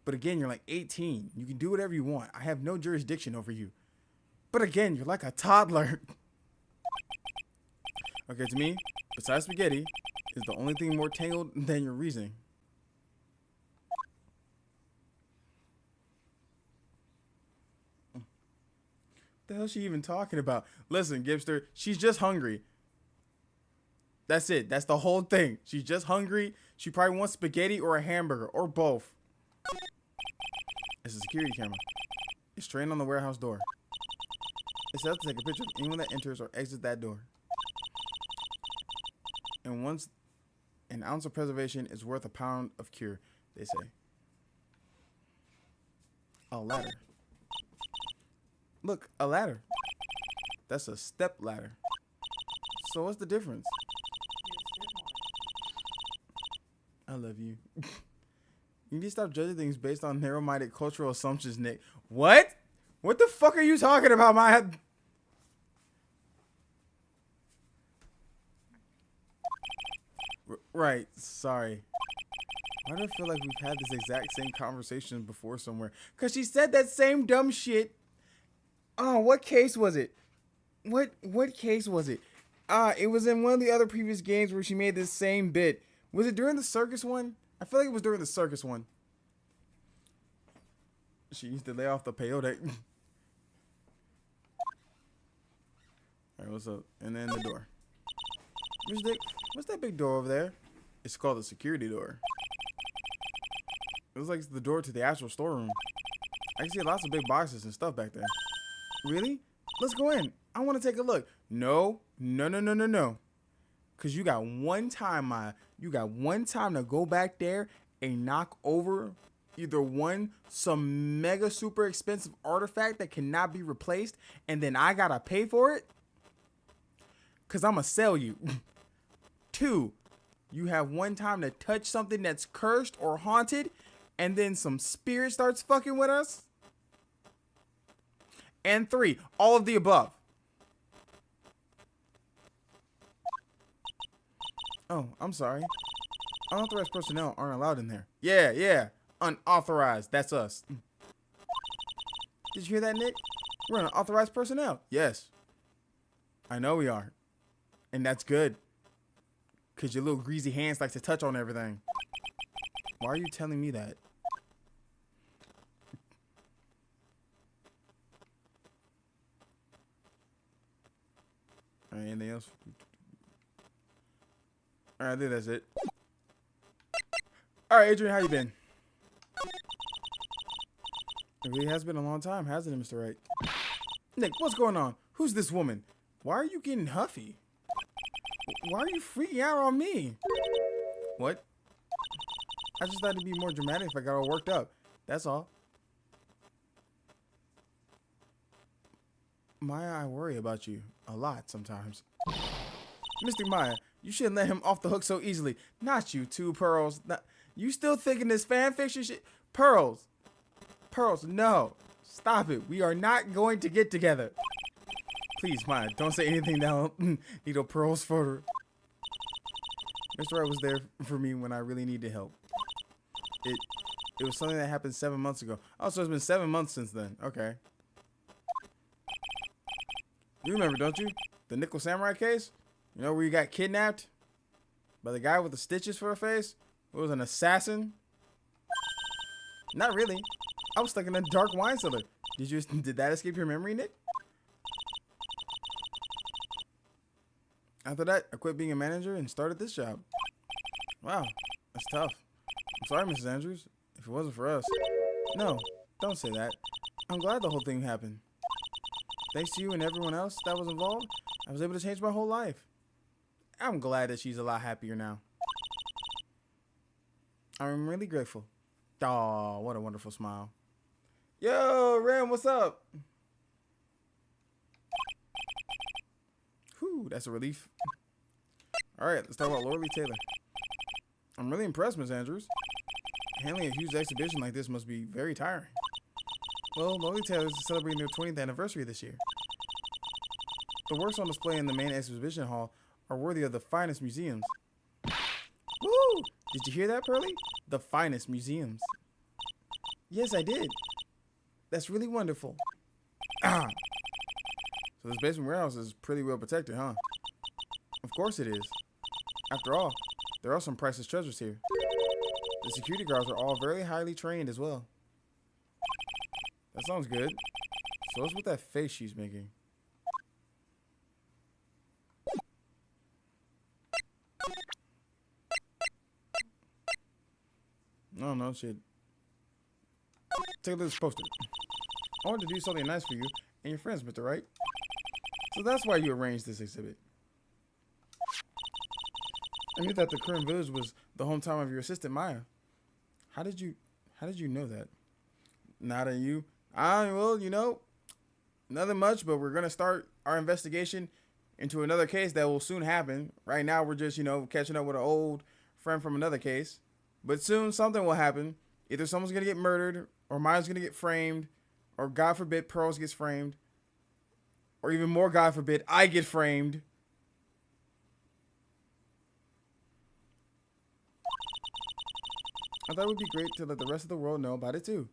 Speaker 6: but again, you're like 18. You can do whatever you want. I have no jurisdiction over you. But again, you're like a toddler. Okay, to me, besides spaghetti, is the only thing more tangled than your reasoning. What the hell is she even talking about? Listen, Gibster, she's just hungry. That's it. That's the whole thing. She's just hungry. She probably wants spaghetti or a hamburger or both. It's a security camera. It's trained on the warehouse door. It's set up to take a picture of anyone that enters or exits that door. And once an ounce of preservation is worth a pound of cure, they say. A ladder. Look, a ladder. That's a step ladder. So what's the difference? I love you. You need to stop judging things based on narrow-minded cultural assumptions, Nick. What? What the fuck are you talking about, my... Right, sorry. Why do I feel like we've had this exact same conversation before somewhere? Because she said that same dumb shit. Oh, what case was it? What case was it? It was in one of the other previous games where she made this same bit. Was it during the circus one? I feel like it was during the circus one. She used to lay off the peyote. Alright, what's up? And then the door. What's that big door over there? It's called the security door. It was like the door to the actual storeroom. I can see lots of big boxes and stuff back there. Really? Let's go in. I want to take a look. No. Because you got one time, Maya. You got one time to go back there and knock over either some mega super expensive artifact that cannot be replaced, and then I got to pay for it. Because I'm going to sell you. 2, you have one time to touch something that's cursed or haunted, and then some spirit starts fucking with us. And 3, all of the above. Oh, I'm sorry. Unauthorized personnel aren't allowed in there. Yeah. Unauthorized. That's us. Did you hear that, Nick? We're unauthorized personnel. Yes. I know we are. And that's good. Because your little greasy hands like to touch on everything. Why are you telling me that? Alright, anything else? Alright, I think that's it. Alright, Adrian, how you been? It really has been a long time, hasn't it, Mr. Wright? Nick, what's going on? Who's this woman? Why are you getting huffy? Why are you freaking out on me? What? I just thought it'd be more dramatic if I got all worked up. That's all. Maya, I worry about you a lot sometimes. Mr. Maya, you shouldn't let him off the hook so easily. Not you too, Pearls. You still thinking this fan fiction shit? Pearls, no. Stop it. We are not going to get together. Please, Maya, don't say anything that'll need a Pearls photo. Mr. Wright was there for me when I really needed help. It was something that happened 7 months ago. Oh, so it's been 7 months since then. Okay. You remember, don't you? The Nickel Samurai case? You know, where you got kidnapped by the guy with the stitches for a face? Who was an assassin? Not really. I was stuck in a dark wine cellar. Did that escape your memory, Nick? After that, I quit being a manager and started this job. Wow, that's tough. I'm sorry, Mrs. Andrews, if it wasn't for us. No, don't say that. I'm glad the whole thing happened. Thanks to you and everyone else that was involved, I was able to change my whole life. I'm glad that she's a lot happier now. I'm really grateful. Aw, what a wonderful smile. Yo, Ram, what's up? Whew, that's a relief. All right, let's talk about Lorelei Taylor. I'm really impressed, Miss Andrews. Handling a huge exhibition like this must be very tiring. Well, Lorelei Taylor is celebrating their 20th anniversary this year. The works on display in the main exhibition hall are worthy of the finest museums. Woo! Did you hear that, Pearlie? The finest museums. Yes, I did. That's really wonderful. So this basement warehouse is pretty well protected, huh? Of course it is. After all, there are some priceless treasures here. The security guards are all very highly trained as well. That sounds good. So what's with that face she's making? No, shit. Take a look at this poster. I wanted to do something nice for you and your friends, Mr. Wright. So that's why you arranged this exhibit. I knew that the current village was the hometown of your assistant, Maya. How did you know that? Not on you. Well, you know, nothing much, but we're going to start our investigation into another case that will soon happen. Right now, we're just, catching up with an old friend from another case. But soon, something will happen. Either someone's going to get murdered, or Maya's going to get framed, or God forbid, Pearls gets framed. Or even more, God forbid, I get framed. I thought it would be great to let the rest of the world know about it too.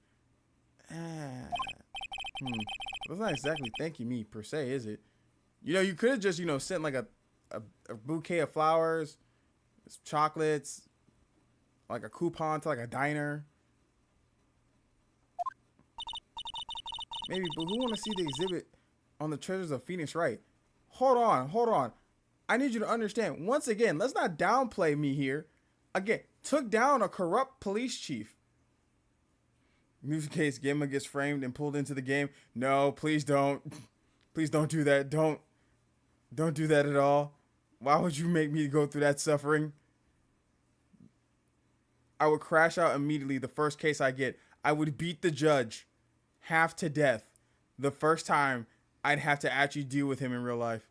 Speaker 6: That's not exactly thanking me per se, is it? You know, you could have just, you know, sent like a bouquet of flowers, chocolates, like a coupon to like a diner. Maybe, but who want to see the exhibit on the treasures of Phoenix Wright? Hold on. I need you to understand. Once again, let's not downplay me here. Again, took down a corrupt police chief. Music case Gamma gets framed and pulled into the game. No, please don't. Please don't do that. Don't do that at all. Why would you make me go through that suffering? I would crash out immediately the first case I get. I would beat the judge half to death the first time I'd have to actually deal with him in real life.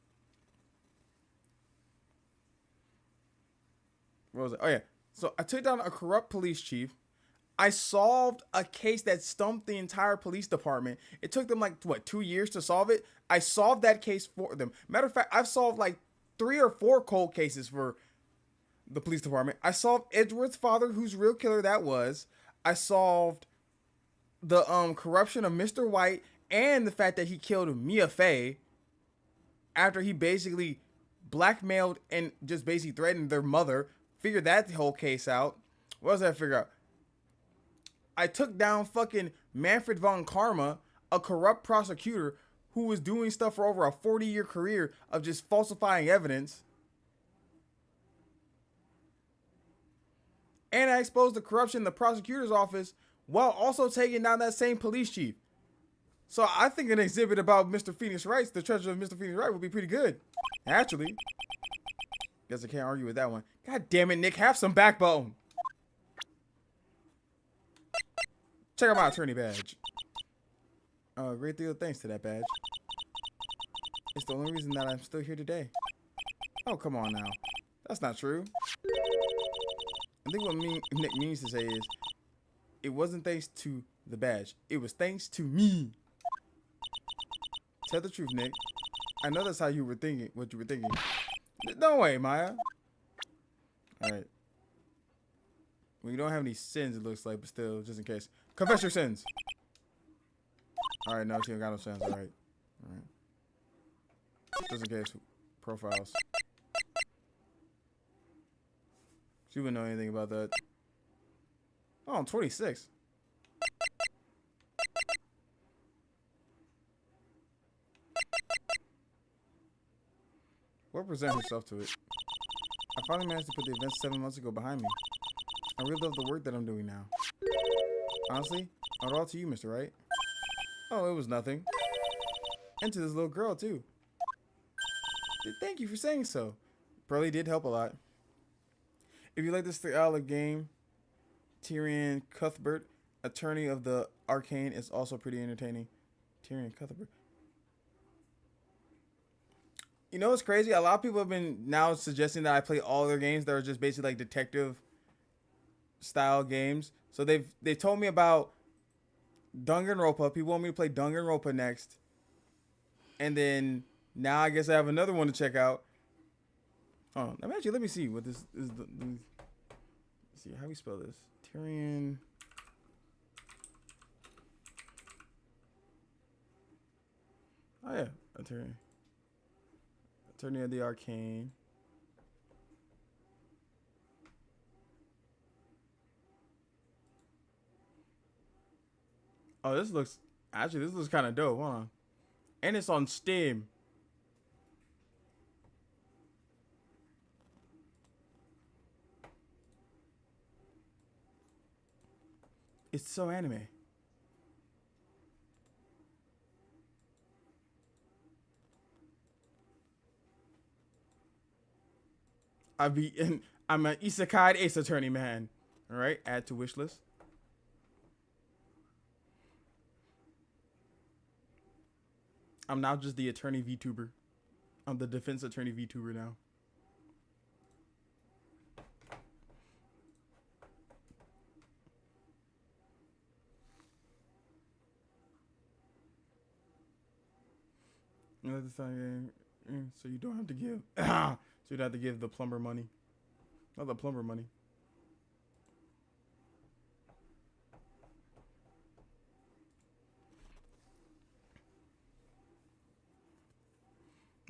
Speaker 6: What was it? Oh, yeah. So I took down a corrupt police chief. I solved a case that stumped the entire police department. It took them like, 2 years to solve it? I solved that case for them. Matter of fact, I've solved like 3 or 4 cold cases for the police department. I solved Edward's father, whose real killer that was. I solved the corruption of Mr. White and the fact that he killed Mia Fey after he basically blackmailed and just basically threatened their mother. Figured that whole case out. What else did I figure out? I took down fucking Manfred von Karma, a corrupt prosecutor who was doing stuff for over a 40-year career of just falsifying evidence. And I exposed the corruption in the prosecutor's office while also taking down that same police chief. So I think an exhibit about Mr. Phoenix Wright, the treasure of Mr. Phoenix Wright, would be pretty good. Actually. Guess I can't argue with that one. God damn it, Nick. Have some backbone. Check out my attorney badge. Great deal of thanks to that badge. It's the only reason that I'm still here today. Oh, come on now. That's not true. I think what Nick means to say is, it wasn't thanks to the badge. It was thanks to me. Tell the truth, Nick. I know that's how you were thinking, what you were thinking. No way, Maya. Alright. Well, you don't have any sins, it looks like, but still, just in case. Confess your sins. Alright, no, she ain't got no sins. Alright. Alright. Just in case. Profiles. She wouldn't know anything about that. Oh, I'm 26. What present herself to it? I finally managed to put the events 7 months ago behind me. I really love the work that I'm doing now. Honestly, I owe it all to you, Mr. Wright. Oh, it was nothing. And to this little girl, too. Thank you for saying so. Probably did help a lot. If you like this style of game, Tyrion Cuthbert, attorney of the Arcane, is also pretty entertaining. Tyrion Cuthbert. You know what's crazy? A lot of people have been now suggesting that I play all their games that are just basically like detective style games. So they've told me about Danganronpa. People want me to play Danganronpa next. And then now I guess I have another one to check out. Oh, actually, let me see what this is. Let's see how we spell this. Tyrion. Oh yeah, attorney. Attorney of the Arcane. Oh, this looks kind of dope. Hold on. And it's on Steam. It's so anime. I'm an isekai ace attorney man. All right, add to wish list. I'm now just the attorney VTuber. I'm the defense attorney VTuber now. You know, this time, so you don't have to give. So you don't have to give the plumber money. Not the plumber money.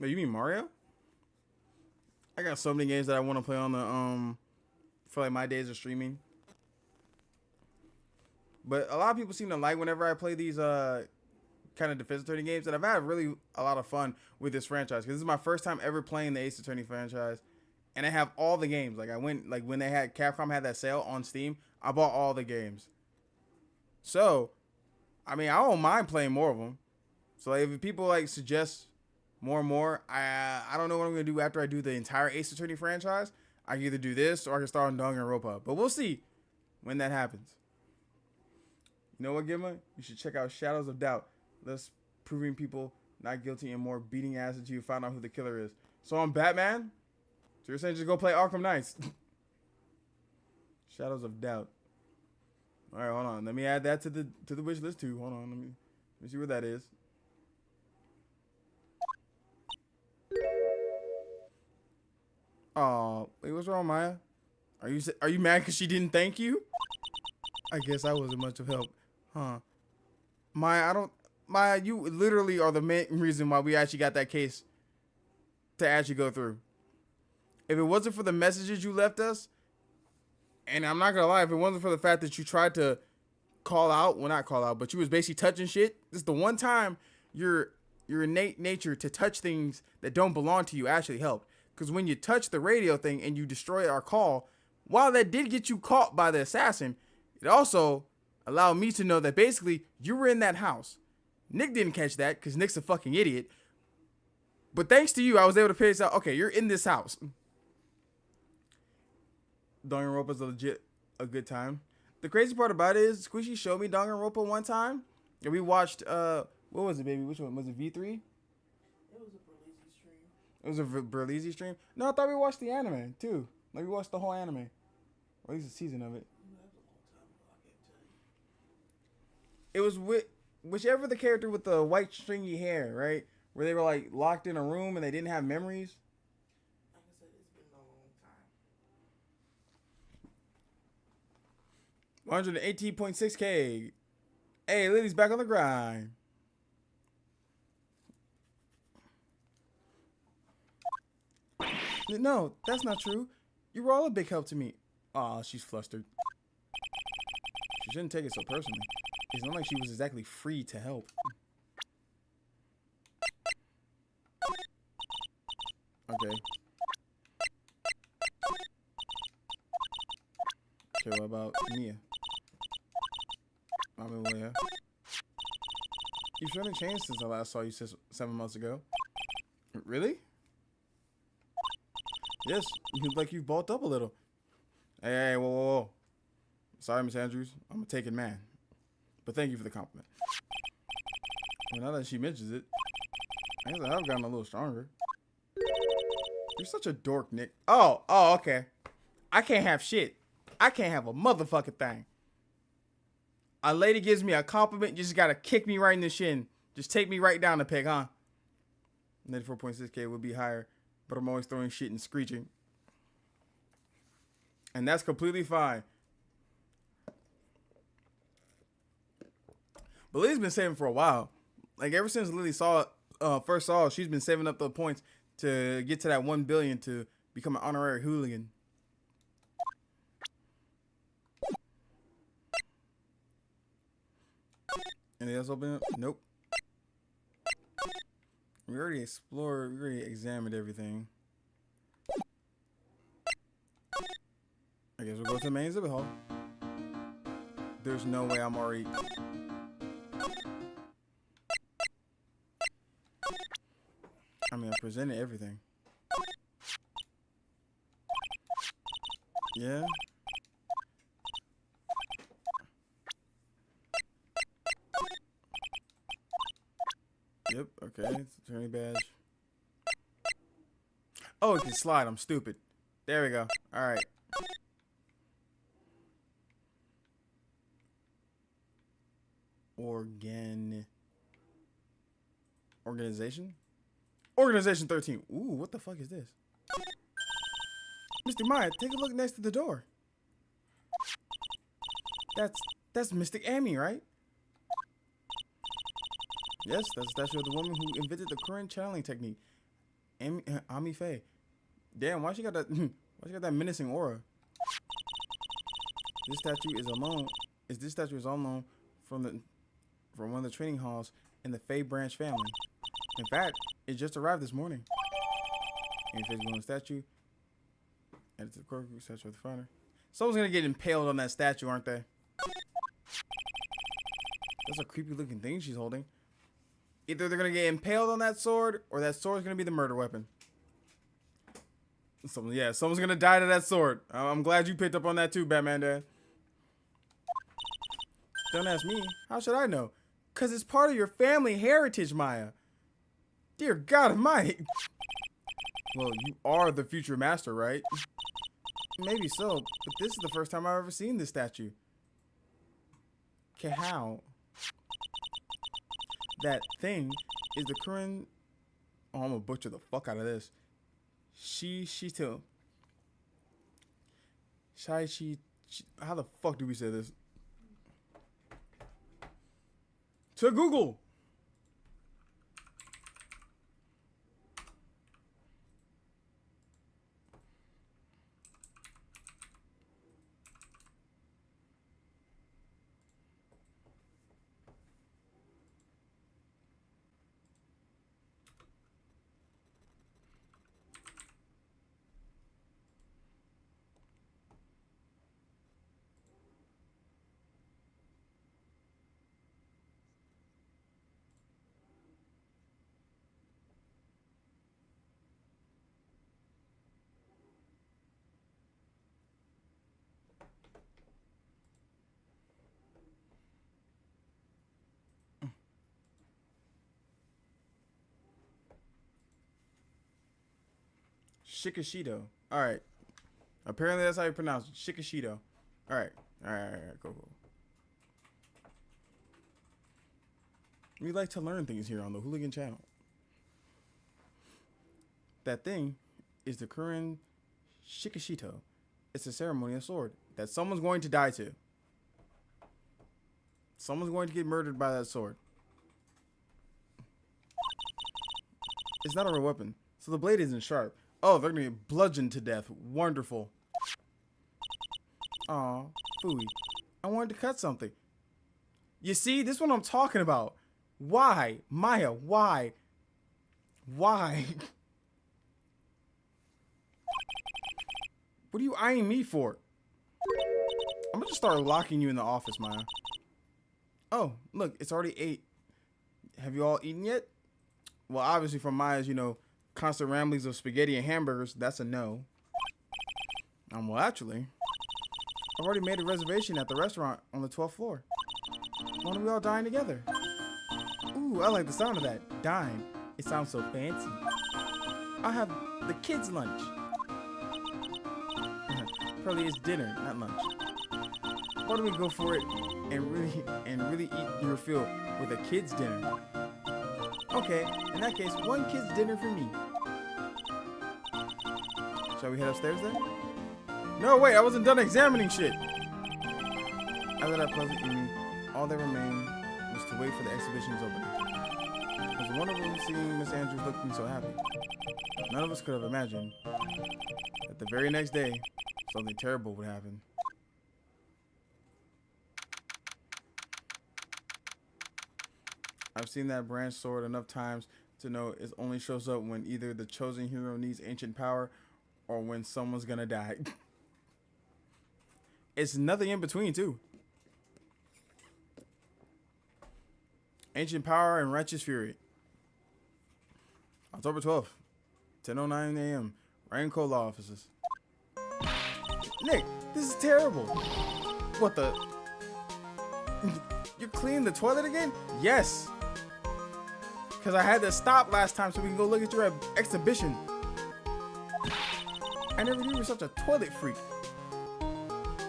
Speaker 6: Wait, you mean Mario? I got so many games that I want to play on the for like my days of streaming. But a lot of people seem to like whenever I play these kind of defense attorney games, and I've had really a lot of fun with this franchise because this is my first time ever playing the Ace Attorney franchise, and I have all the games. Like I went like when Capcom had that sale on Steam, I bought all the games. So, I mean, I don't mind playing more of them. So like, if people like suggest more and more, I don't know what I'm gonna do after I do the entire Ace Attorney franchise. I can either do this or I can start on Danganronpa, but we'll see when that happens. You know what, Gimma? You should check out Shadows of Doubt. Less proving people not guilty and more beating ass until you find out who the killer is. So I'm Batman? So you're saying just go play Arkham Knights? Shadows of Doubt. Alright, hold on. Let me add that to the wish list too. Hold on, let me see what that is. Oh, wait, what's wrong, Maya? Are you mad because she didn't thank you? I guess I wasn't much of help, huh? Maya, you literally are the main reason why we actually got that case to actually go through. If it wasn't for the messages you left us, and I'm not gonna lie, if it wasn't for the fact that you tried to call out, well, not call out, but you was basically touching shit. This is the one time your innate nature to touch things that don't belong to you actually helped. Because when you touch the radio thing and you destroy our call, while that did get you caught by the assassin, it also allowed me to know that basically you were in that house. Nick didn't catch that because Nick's a fucking idiot. But thanks to you, I was able to figure this out. Okay, you're in this house. Danganronpa's a good time. The crazy part about it is Squishy showed me Danganronpa one time. And we watched, what was it, baby? Which one? Was it V3? It was a Berlizzi stream? No, I thought we watched the anime, too. Like, we watched the whole anime. Or at least a season of it. It was with whichever the character with the white stringy hair, right? Where they were, like, locked in a room and they didn't have memories.
Speaker 2: Like I said, it's been a long time.
Speaker 6: 118.6K. Hey, Lily's back on the grind. No, that's not true. You were all a big help to me. Aw, she's flustered. She shouldn't take it so personally. It's not like she was exactly free to help. Okay. Okay, what about Mia? I mean, well, yeah. You've surely changed since I last saw you 7 months ago. Really? Yes, you look like you've bulked up a little. Hey, whoa. Sorry, Miss Andrews. I'm a taken man. But thank you for the compliment. Well, now that she mentions it, I guess I have gotten a little stronger. You're such a dork, Nick. Oh, okay. I can't have shit. I can't have a motherfucking thing. A lady gives me a compliment, you just gotta kick me right in the shin. Just take me right down the peg, huh? 94.6K would be higher, but I'm always throwing shit and screeching. And that's completely fine. But Lily's been saving for a while. Like, ever since Lily first saw it, she's been saving up the points to get to that 1 billion to become an honorary hooligan. Anything else open up? Nope. We already examined everything. I guess we'll go to the main exhibit hall. There's no way I'm already... I mean, I presented everything. Yeah. Yep, okay. It's attorney badge. Oh, it can slide. I'm stupid. There we go. All right. Organization? Organization 13. Ooh, what the fuck is this? Mr. Maya, take a look next to the door. That's Mystic Amy, right? Yes, that's the statue of the woman who invented the current channeling technique. Ami Faye. Damn, why she got that? Why she got that menacing aura? This statue is alone. This statue is on loan from one of the training halls in the Faye branch family. In fact, it just arrived this morning. Ami Faye's one statue. Added to the core group statue of the founder. Someone's gonna get impaled on that statue, aren't they? That's a creepy looking thing she's holding. Either they're gonna get impaled on that sword, or that sword's gonna be the murder weapon. Someone's gonna die to that sword. I'm glad you picked up on that too, Batman Dad. Don't ask me. How should I know? Cause it's part of your family heritage, Maya. Dear God Almighty. Well, you are the future master, right? Maybe so, but this is the first time I've ever seen this statue. Okay, how? That thing is the current. Oh, I'm gonna butcher the fuck out of this. How the fuck do we say this? To Google. Shikishido. Alright. Apparently that's how you pronounce it. Shikishido. Alright. Alright. Cool. We like to learn things here on the Hooligan channel. That thing is the Kurin Shikishito. It's a ceremonial sword that someone's going to die to. Someone's going to get murdered by that sword. It's not a real weapon, so the blade isn't sharp. Oh, they're gonna get bludgeoned to death. Wonderful. Aw, Fooey. I wanted to cut something. You see, this is what I'm talking about. Why? Maya, why? Why? What are you eyeing me for? I'm gonna just start locking you in the office, Maya. Oh, look, it's already 8. Have you all eaten yet? Well, obviously from Maya's, constant ramblings of spaghetti and hamburgers, that's a no. Well, actually, I've already made a reservation at the restaurant on the 12th floor. Why don't we all dine together? Ooh, I like the sound of that. Dine. It sounds so fancy. I'll have the kids' lunch. Probably it's dinner, not lunch. Why don't we go for it and really eat your fill with a kids' dinner? Okay, in that case, one kid's dinner for me. Shall we head upstairs then? No, wait, I wasn't done examining shit. After that pleasant evening, all that remained was to wait for the exhibition's opening. It was wonderful seeing Miss Andrews looking so happy. None of us could have imagined that the very next day, something terrible would happen. I've seen that branch sword enough times to know it only shows up when either the chosen hero needs ancient power or when someone's gonna die. It's nothing in between, too. Ancient power and righteous fury. October 12th, 10:09 a.m. Raincoat Law Offices. Nick, this is terrible. What the? You're cleaning the toilet again? Yes. Because I had to stop last time so we can go look at your exhibition. I never knew you were such a toilet freak.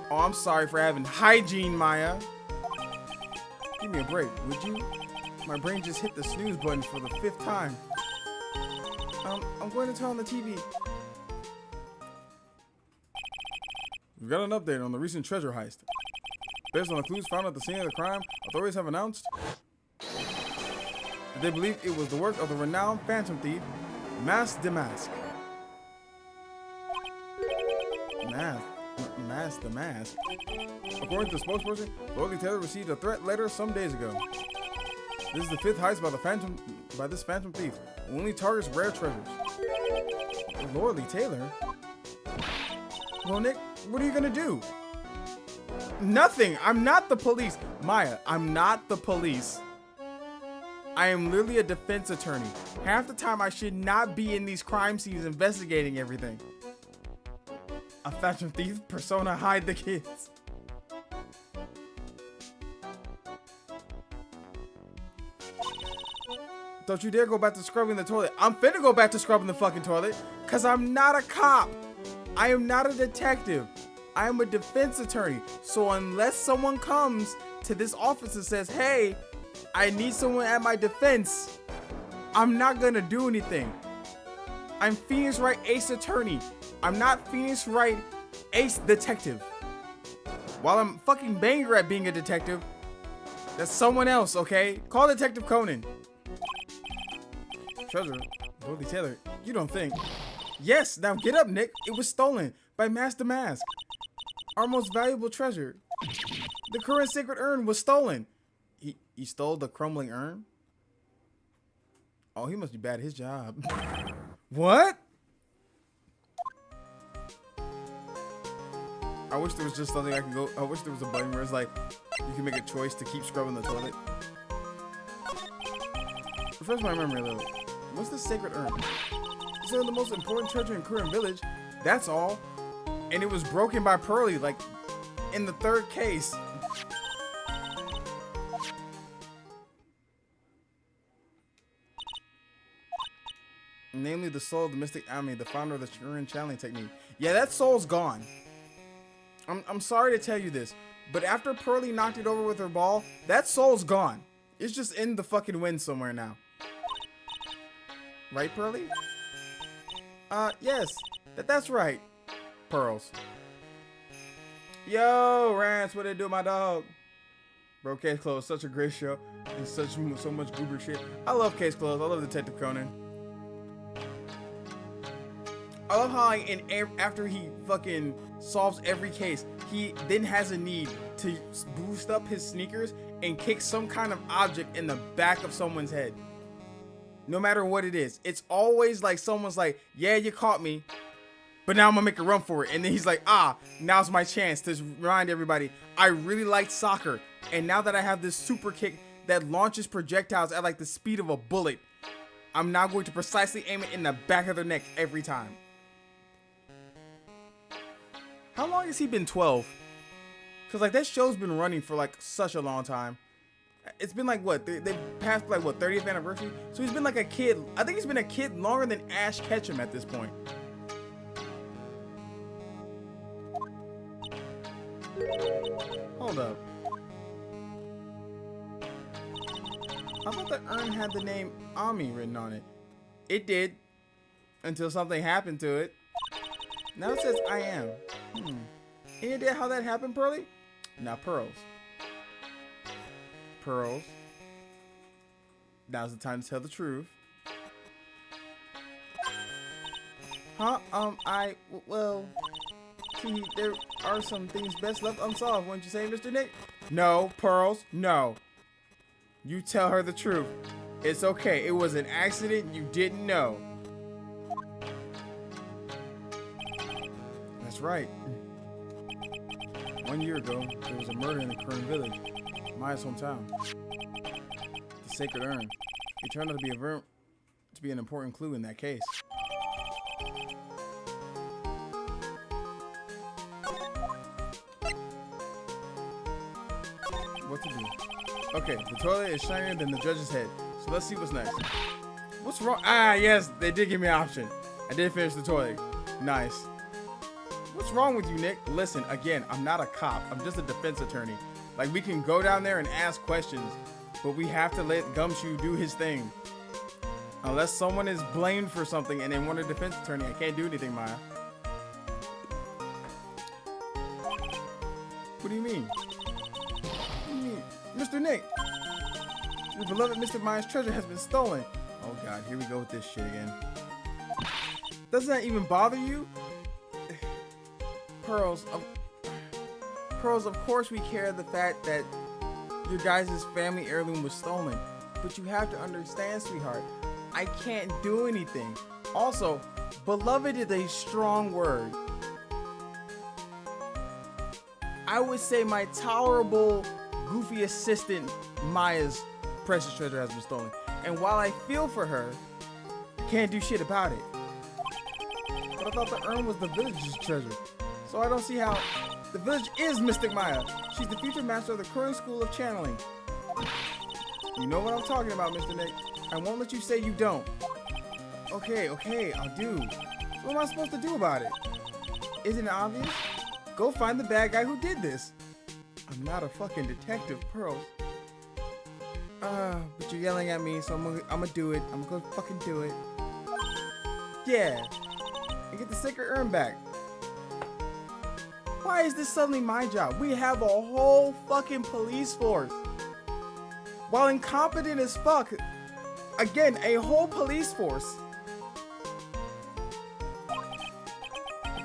Speaker 6: Oh, I'm sorry for having hygiene, Maya. Give me a break, would you? My brain just hit the snooze button for the 5th time. I'm going to turn on the TV. We've got an update on the recent treasure heist. Based on the clues found at the scene of the crime, authorities have announced that they believe it was the work of the renowned phantom thief, Mask the mask. Mask the mask. According to the spokesperson, Lordy Taylor received a threat letter some days ago. This is the 5th heist by this phantom thief, who only targets rare treasures. Lordy Taylor? Well, Nick, what are you gonna do? Nothing. I'm not the police. Maya, I'm not the police. I am literally a defense attorney. Half the time I should not be in these crime scenes investigating everything. A phantom thief persona hide the kids. Don't you dare go back to scrubbing the toilet. I'm finna go back to scrubbing the fucking toilet because I'm not a cop. I am not a detective. I am a defense attorney. So unless someone comes to this office and says, hey, I need someone at my defense, I'm not gonna do anything. I'm Phoenix Wright Ace Attorney. I'm not Phoenix Wright Ace Detective. While I'm fucking banger at being a detective, that's someone else, okay? Call Detective Conan. Treasure? Lordy Taylor, you don't think? Yes, now get up, Nick. It was stolen by Master Mask. Our most valuable treasure. The current sacred urn was stolen. He stole the crumbling urn? Oh, he must be bad at his job. What? I wish there was just something I can go. I wish there was a button where it's like you can make a choice to keep scrubbing the toilet. Refresh my memory a little. What's the sacred urn? It's one of the most important treasure in Kurin Village. That's all. And it was broken by Pearly, like in the 3rd case. Namely, the soul of the Mystic Ami, the founder of the Kurin channeling technique. Yeah, that soul's gone. I'm sorry to tell you this, but after Pearly knocked it over with her ball, that soul's gone. It's just in the fucking wind somewhere now. Right, Pearly? Yes. That's right. Pearls. Yo, Rance, what they do, my dog? Bro, Case Closed, such a great show. And so much goober shit. I love Case Closed. I love Detective Conan. I love how after he fucking solves every case, he then has a need to boost up his sneakers and kick some kind of object in the back of someone's head. No matter what it is. It's always like someone's like, yeah, you caught me, but now I'm gonna make a run for it. And then he's like, now's my chance to remind everybody, I really liked soccer. And now that I have this super kick that launches projectiles at like the speed of a bullet, I'm now going to precisely aim it in the back of their neck every time. How long has he been 12? Because like that show's been running for like such a long time. It's been like what? They passed like what, 30th anniversary? So he's been like a kid. I think he's been a kid longer than Ash Ketchum at this point. Hold up. I thought the urn had the name Ami written on it. It did. Until something happened to it. Now it says I am. Any idea how that happened, Pearly? Now Pearls. Pearls. Now's the time to tell the truth. Huh? Well, see, there are some things best left unsolved, wouldn't you say, Mr. Nick? No, Pearls, no. You tell her the truth. It's okay. It was an accident. You didn't know. That's right. 1 year ago, there was a murder in the Kurin Village, Maya's hometown. The sacred urn. It turned out to be an important clue in that case. What to do? Okay, the toilet is shinier than the judge's head, so let's see what's next. What's wrong? Yes, they did give me an option. I did finish the toilet. Nice. What's wrong with you, Nick? Listen, again, I'm not a cop. I'm just a defense attorney. Like, we can go down there and ask questions, but we have to let Gumshoe do his thing. Unless someone is blamed for something and they want a defense attorney, I can't do anything, Maya. What do you mean? What do you mean? Mr. Nick! Your beloved Mr. Maya's treasure has been stolen. Oh god, here we go with this shit again. Doesn't that even bother you? Pearls, of course we care the fact that your guys' family heirloom was stolen. But you have to understand, sweetheart, I can't do anything. Also, beloved is a strong word. I would say my tolerable, goofy assistant, Maya's precious treasure has been stolen. And while I feel for her, I can't do shit about it. But I thought the urn was the village's treasure. So I don't see how the village is Mystic Maya. She's the future master of the current school of channeling. You know what I'm talking about, Mr. Nick. I won't let you say you don't. Okay, I'll do. So what am I supposed to do about it? Isn't it obvious? Go find the bad guy who did this. I'm not a fucking detective, Pearls. But you're yelling at me, so I'm gonna do it. I'm gonna fucking do it. Yeah. And get the sacred urn back. Why is this suddenly my job? We have a whole fucking police force. While incompetent as fuck, again, a whole police force.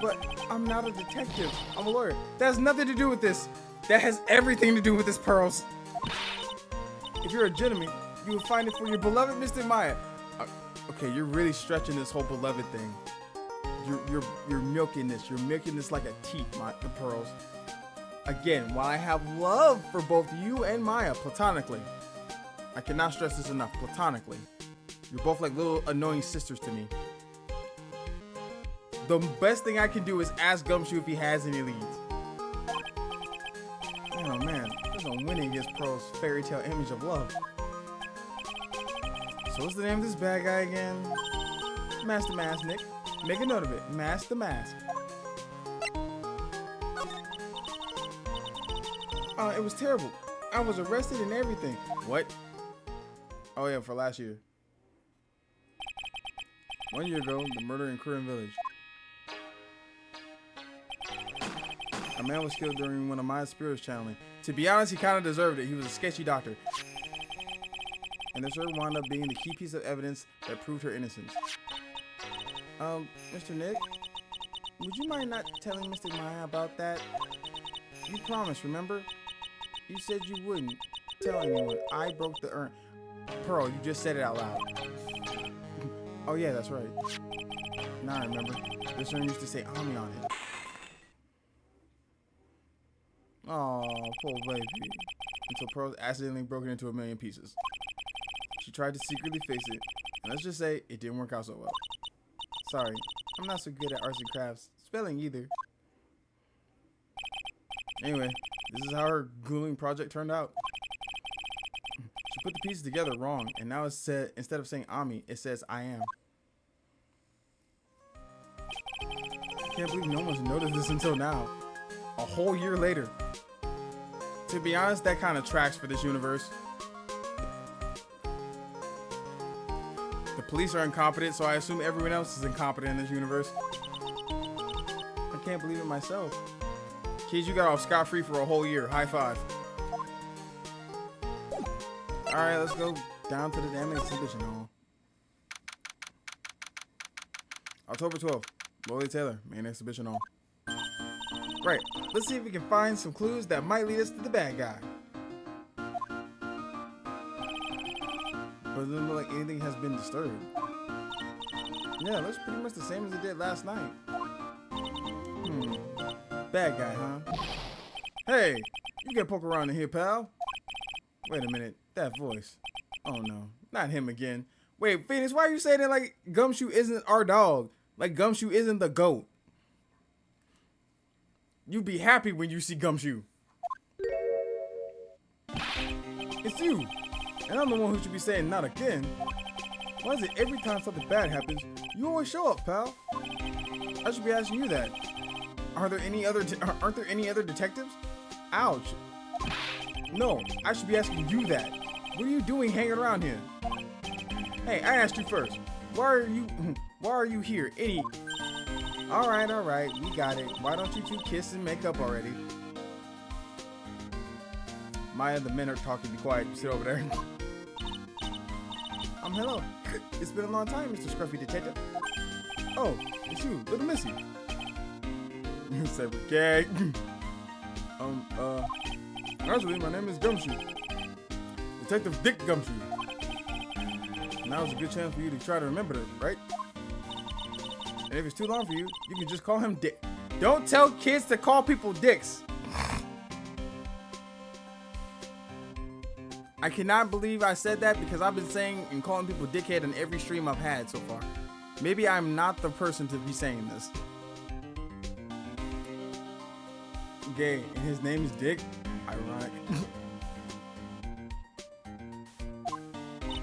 Speaker 6: But I'm not a detective. I'm a lawyer. That has nothing to do with this. That has everything to do with this, Pearls. If you're a gentleman, you will find it for your beloved Mr. Maya. Okay, you're really stretching this whole beloved thing. You're milking this. You're milking this like a teat, the Pearls. Again, while I have love for both you and Maya, platonically, I cannot stress this enough, platonically. You're both like little annoying sisters to me. The best thing I can do is ask Gumshoe if he has any leads. Oh man, there's no winning against Pearl's fairy tale image of love. So what's the name of this bad guy again? Master Mask, Nick. Make a note of it. Master Mask. It was terrible. I was arrested and everything. What? Oh yeah, for last year. 1 year ago, the murder in Korean village. A man was killed during one of my spirits channeling. To be honest, he kind of deserved it. He was a sketchy doctor. And this wound up being the key piece of evidence that proved her innocence. Mr. Nick, would you mind not telling Mr. Maya about that? You promised, remember? You said you wouldn't tell anyone. I broke the urn. Pearl, you just said it out loud. Oh yeah, that's right. Now I remember. This urn used to say Ami on it. Oh, poor baby. Until Pearl accidentally broke it into a million pieces. She tried to secretly face it, and let's just say it didn't work out so well. Sorry, I'm not so good at arts and crafts. Spelling either. Anyway, this is how her gluing project turned out. She put the pieces together wrong, and now it said, instead of saying Ami, it says I am. I can't believe no one's noticed this until now. A whole year later. To be honest, that kind of tracks for this universe. The police are incompetent, so I assume everyone else is incompetent in this universe. I can't believe it myself. Kids, you got off scot-free for a whole year. High five. Alright, let's go down to the damn exhibition hall. October 12th. Lloyd Taylor, main exhibition hall. Right, let's see if we can find some clues that might lead us to the bad guy. But it doesn't look like anything has been disturbed. Yeah, it looks pretty much the same as it did last night. Bad guy, huh? Hey, you can poke around in here, pal. Wait a minute, that voice. Oh no, not him again. Wait, Phoenix, why are you saying that like Gumshoe isn't our dog? Like Gumshoe isn't the GOAT? You'd be happy when you see Gumshoe. It's you. And I'm the one who should be saying not again. Why is it every time something bad happens, you always show up, pal? I should be asking you that. Aren't there any other detectives? Ouch. No, I should be asking you that. What are you doing hanging around here? Hey, I asked you first. Why are you here? All right, we got it. Why don't you two kiss and make up already? Maya, the men are talking. Be quiet. You sit over there. Hello. It's been a long time, Mr. Scruffy Detective. Oh, it's you, little Missy. Separate gag. Actually, my name is Gumshoe. Detective Dick Gumshoe. Now's a good chance for you to try to remember it, right? And if it's too long for you, you can just call him Dick. Don't tell kids to call people dicks. I cannot believe I said that because I've been saying and calling people dickhead in every stream I've had so far. Maybe I'm not the person to be saying this. Gay, and his name is Dick. Ironic.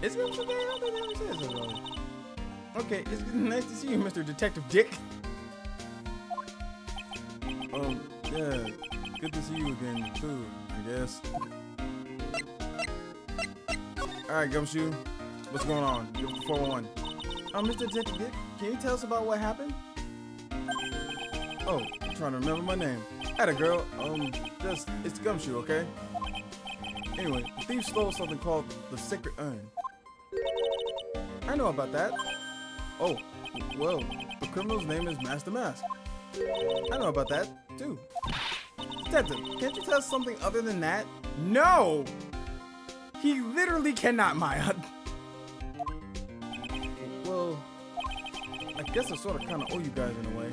Speaker 6: It's gonna be gay. I don't think they ever said so, really. Okay, it's nice to see you, Mr. Detective Dick. Yeah, good to see you again, too, I guess. Alright, Gumshoe, what's going on? Give us the 411. Mr. Detective Dick, can you tell us about what happened? Oh, I'm trying to remember my name. Atta girl, it's Gumshoe, okay? Anyway, the thief stole something called the Sacred Urn. I know about that. Oh, well, the criminal's name is Master Mask. I know about that, too. Detective, can't you tell us something other than that? No! He literally cannot, Maya. Well, I guess I sort of kind of owe you guys in a way.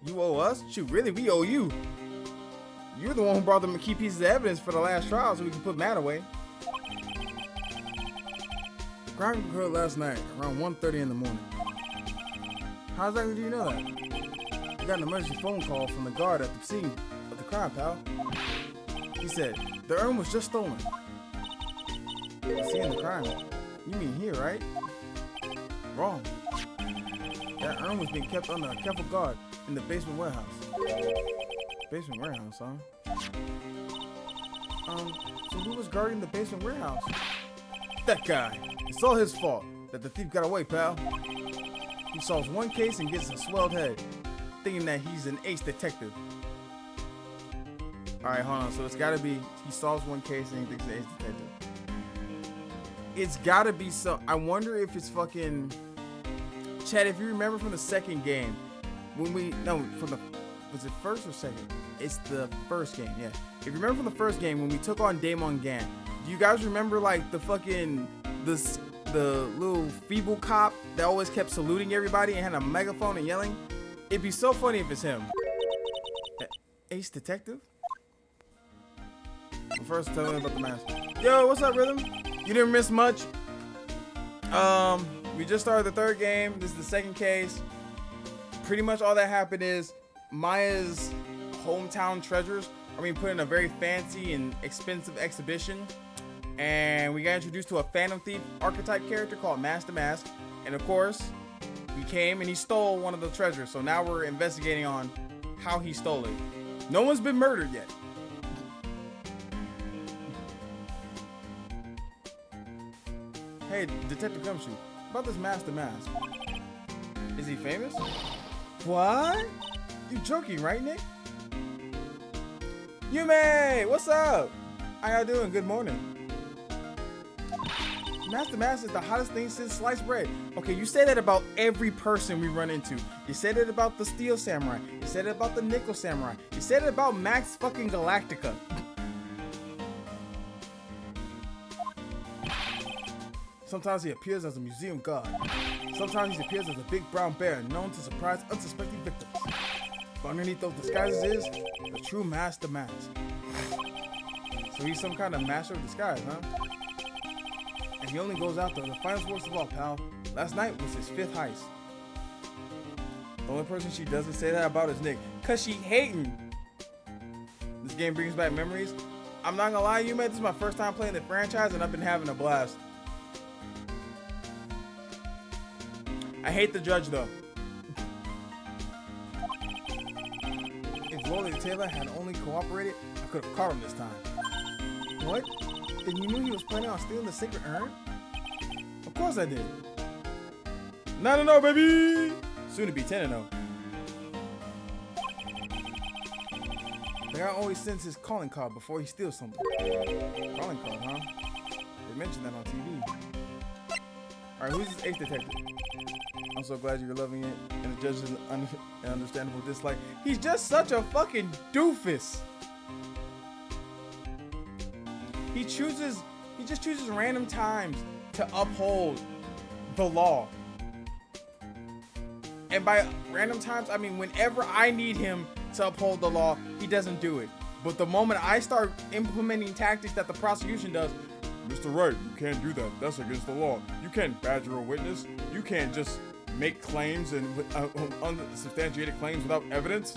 Speaker 6: You owe us? Shoot, really, we owe you. You're the one who brought them the key pieces of evidence for the last trial so we can put Matt away. The crime occurred last night, around 1:30 in the morning. How exactly do you know that? We got an emergency phone call from the guard at the scene of the crime, pal. He said, the urn was just stolen. Seeing the crime? You mean here, right? Wrong. That urn was being kept under a careful guard in the basement warehouse. Basement warehouse, huh? So who was guarding the basement warehouse? That guy. It's all his fault that the thief got away, pal. He solves one case and gets a swelled head, thinking that he's an ace detective. Alright, hold on. So it's gotta be, he solves one case and he thinks he's an ace detective. It's gotta be so. I wonder if it's fucking. Chad, if you remember from the second game, when we. No, from the. Was it first or second? It's the first game, yeah. If you remember from the first game, when we took on Damon Gann, do you guys remember, like, the fucking. The little feeble cop that always kept saluting everybody and had a megaphone and yelling? It'd be so funny if it's him. Ace Detective? Well, first, tell me about the mask. Yo, what's up, Rhythm? You didn't miss much. We just started the third game. This is the second case. Pretty much all that happened is Maya's hometown treasures are being put in a very fancy and expensive exhibition. And we got introduced to a Phantom Thief archetype character called Master Mask. And of course, he came and he stole one of the treasures. So now we're investigating on how he stole it. No one's been murdered yet. Hey, Detective Gumshoe, about this Master Mask. Is he famous? What? You joking, right, Nick? Yume, what's up? How y'all doing? Good morning. Master Mask is the hottest thing since sliced bread. Okay, you say that about every person we run into. You said it about the Steel Samurai. You said it about the Nickel Samurai. You said it about Max fucking Galactica. Sometimes he appears as a museum god. Sometimes he appears as a big brown bear known to surprise unsuspecting victims. But underneath those disguises is the true Master Mask. So he's some kind of master of disguise, huh? And he only goes after the finest works of all, pal. Last night was his 5th heist. The only person she doesn't say that about is Nick, cause she hating. This game brings back memories. I'm not gonna lie to you, man, this is my first time playing the franchise and I've been having a blast. I hate the judge though. If Lolly Taylor had only cooperated, I could have caught him this time. What? Then you knew he was planning on stealing the sacred urn? Of course I did. 9-0, baby! Soon to be 10-0. The guy always sends his calling card before he steals something. Calling card, huh? They mentioned that on TV. Alright, who's this 8th detective? I'm so glad you're loving it, and the judge is an understandable dislike. He's just such a fucking doofus. He just chooses random times to uphold the law. And by random times, I mean whenever I need him to uphold the law, he doesn't do it. But the moment I start implementing tactics that the prosecution does, Mr. Wright, you can't do that. That's against the law. You can't badger a witness. You can't just make claims and unsubstantiated claims without evidence.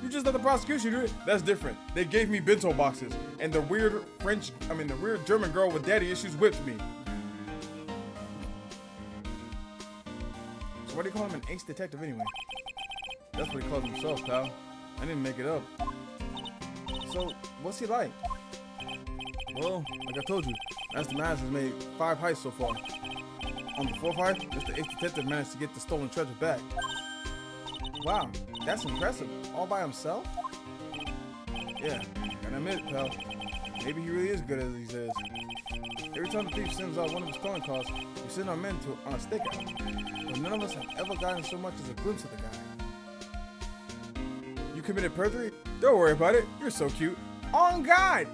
Speaker 6: You just let the prosecution do it. That's different. They gave me bento boxes, and the weird German girl with daddy issues whipped me. So why do you call him an ace detective anyway? That's what he calls himself, pal. I didn't make it up. So, what's he like? Well, like I told you, Master Maz has made 5 heists so far. On the 4th heist, Mr. Ace Detective managed to get the stolen treasure back. Wow, that's impressive. All by himself? Yeah, gotta admit, pal. Maybe he really is good as he says. Every time the thief sends out one of his calling calls, we send our men on a stick out. But none of us have ever gotten so much as a glimpse of the guy. You committed perjury? Don't worry about it. You're so cute. On God!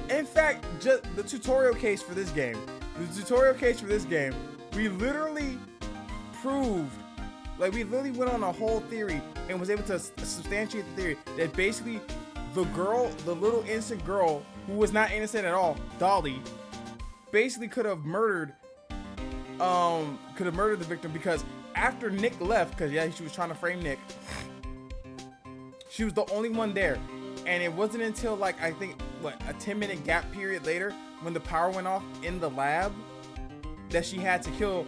Speaker 6: In fact, just the tutorial case for this game, we literally proved, like we literally went on a whole theory and was able to substantiate the theory that basically the little innocent girl who was not innocent at all, Dolly, basically could have murdered the victim because after Nick left, because yeah, she was trying to frame Nick, she was the only one there. And it wasn't until like, I think, what, a 10-minute gap period later when the power went off in the lab that she had to kill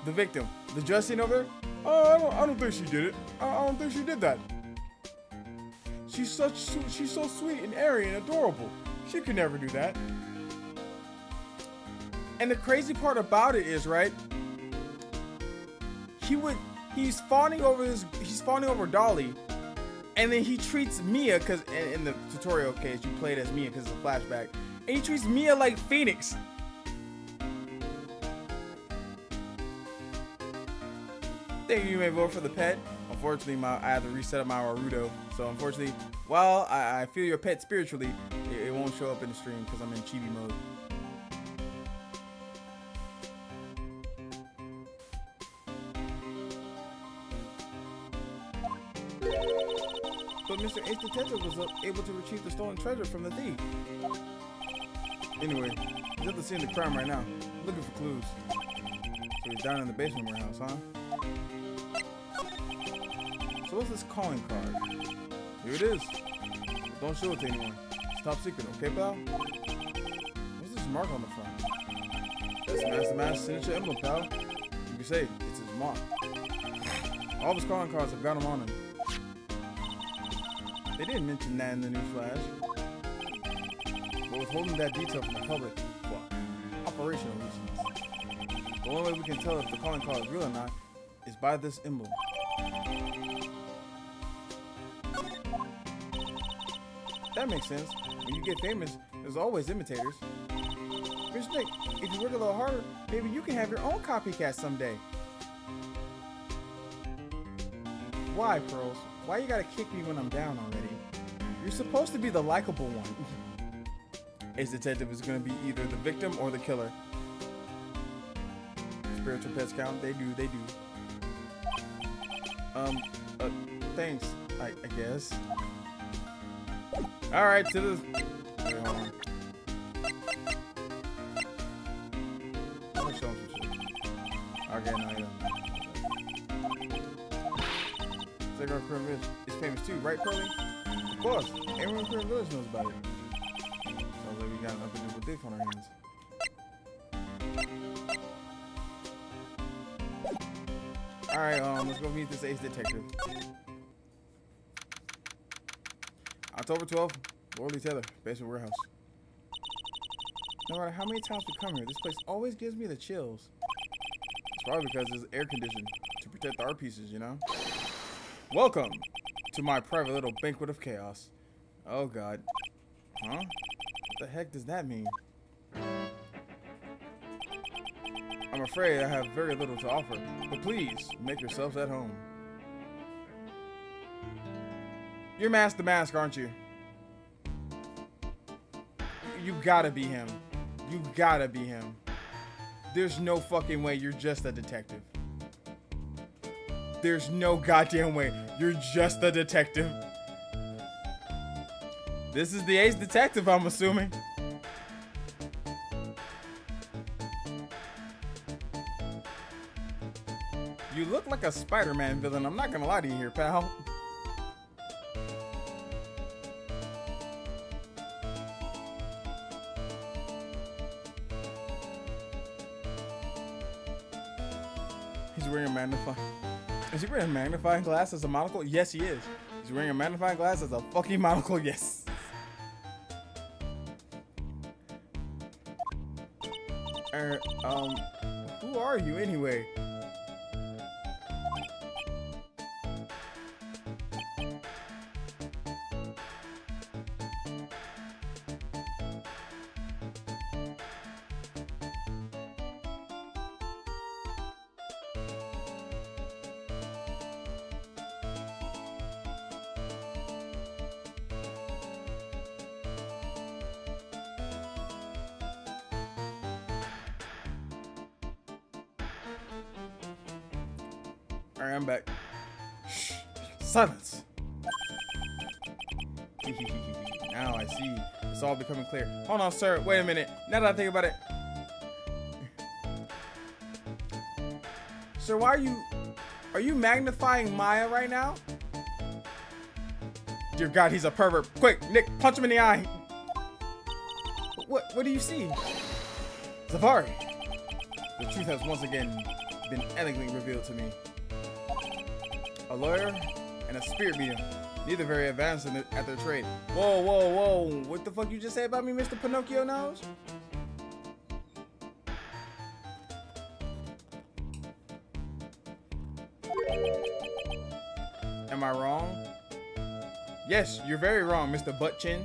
Speaker 6: the victim. The judge sitting over there, oh, I don't think she did it. I don't think she did that. She's so sweet and airy and adorable. She could never do that. And the crazy part about it is, right, he's fawning over Dolly. And then he treats Mia, because in the tutorial case, you played as Mia because it's a flashback. And he treats Mia like Phoenix. Think you may vote for the pet? Unfortunately, I have to reset up my Naruto. So unfortunately, while I feel your pet spiritually, it won't show up in the stream because I'm in chibi mode. But Mr. Ace Detective was able to retrieve the stolen treasure from the thief. Anyway, he's at the scene of the crime right now, looking for clues. So he's down in the basement warehouse, huh? So what's this calling card? Here it is. But don't show it to anyone. It's top secret, okay, pal? What's this mark on the front? That's Master Maz signature emblem, pal. You can say it's his mark. All of his calling cards have got him on them. They didn't mention that in the news flash. But withholding that detail from the public for operational reasons. The only way we can tell if the calling card is real or not is by this emblem. That makes sense. When you get famous, there's always imitators. Mr. Nick, if you work a little harder, maybe you can have your own copycat someday. Why, Pearls? Why you gotta kick me when I'm down already? You're supposed to be the likable one. Ace Detective is gonna be either the victim or the killer. Spiritual pets count? They do. Thanks, I guess. Alright, to the... Wait, hold on. I'm gonna show him some shit. Okay, no, yeah. Cigar Current Village is famous too, right, Pearly? Of course, everyone in Current Village knows about it. Sounds like we got an unbelievable dick on our hands. Alright, let's go meet this Ace Detective. October 12th, Worley Taylor, basement warehouse. No matter how many times we come here, this place always gives me the chills. It's probably because it's air conditioned to protect the art pieces, you know? Welcome to my private little banquet of chaos. Oh god. Huh? What the heck does that mean? I'm I'm afraid I have very little to offer, but please make yourselves at home. You're Mask the Mask, aren't you? You gotta be him. You gotta be him. There's no fucking way you're just a detective. There's no goddamn way you're just a detective. This is the Ace Detective, I'm assuming. You look like a Spider-Man villain. I'm not gonna lie to you here, pal. He's wearing a magnifying... Is he wearing a magnifying glass as a monocle? Yes, he is. He's wearing a magnifying glass as a fucking monocle. Yes. Who are you anyway? Alright, I'm back. Shh. Silence. Now I see. It's all becoming clear. Hold on, sir. Wait a minute. Now that I think about it. Sir, why are you magnifying Maya right now? Dear God, he's a pervert. Quick, Nick, punch him in the eye. What do you see? Safari. The truth has once again been elegantly revealed to me. A lawyer and a spirit medium, neither very advanced at their trade. Whoa, whoa, whoa. What the fuck you just say about me, Mr. Pinocchio Nose? Am I wrong? Yes, you're very wrong, Mr. Butt Chin.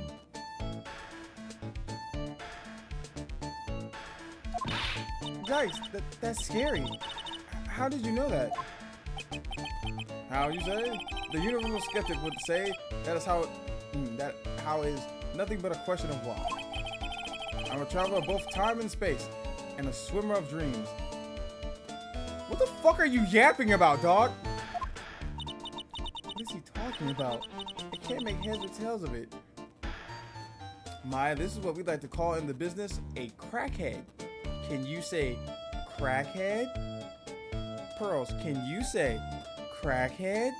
Speaker 6: Guys, that's scary. How did you know that? How you say? The universal skeptic would say that is how is nothing but a question of why. I'm a traveler of both time and space, and a swimmer of dreams. What the fuck are you yapping about, dog? What is he talking about? I can't make heads or tails of it. Maya, this is what we like to call in the business a crackhead. Can you say crackhead? Pearls, can you say crackhead?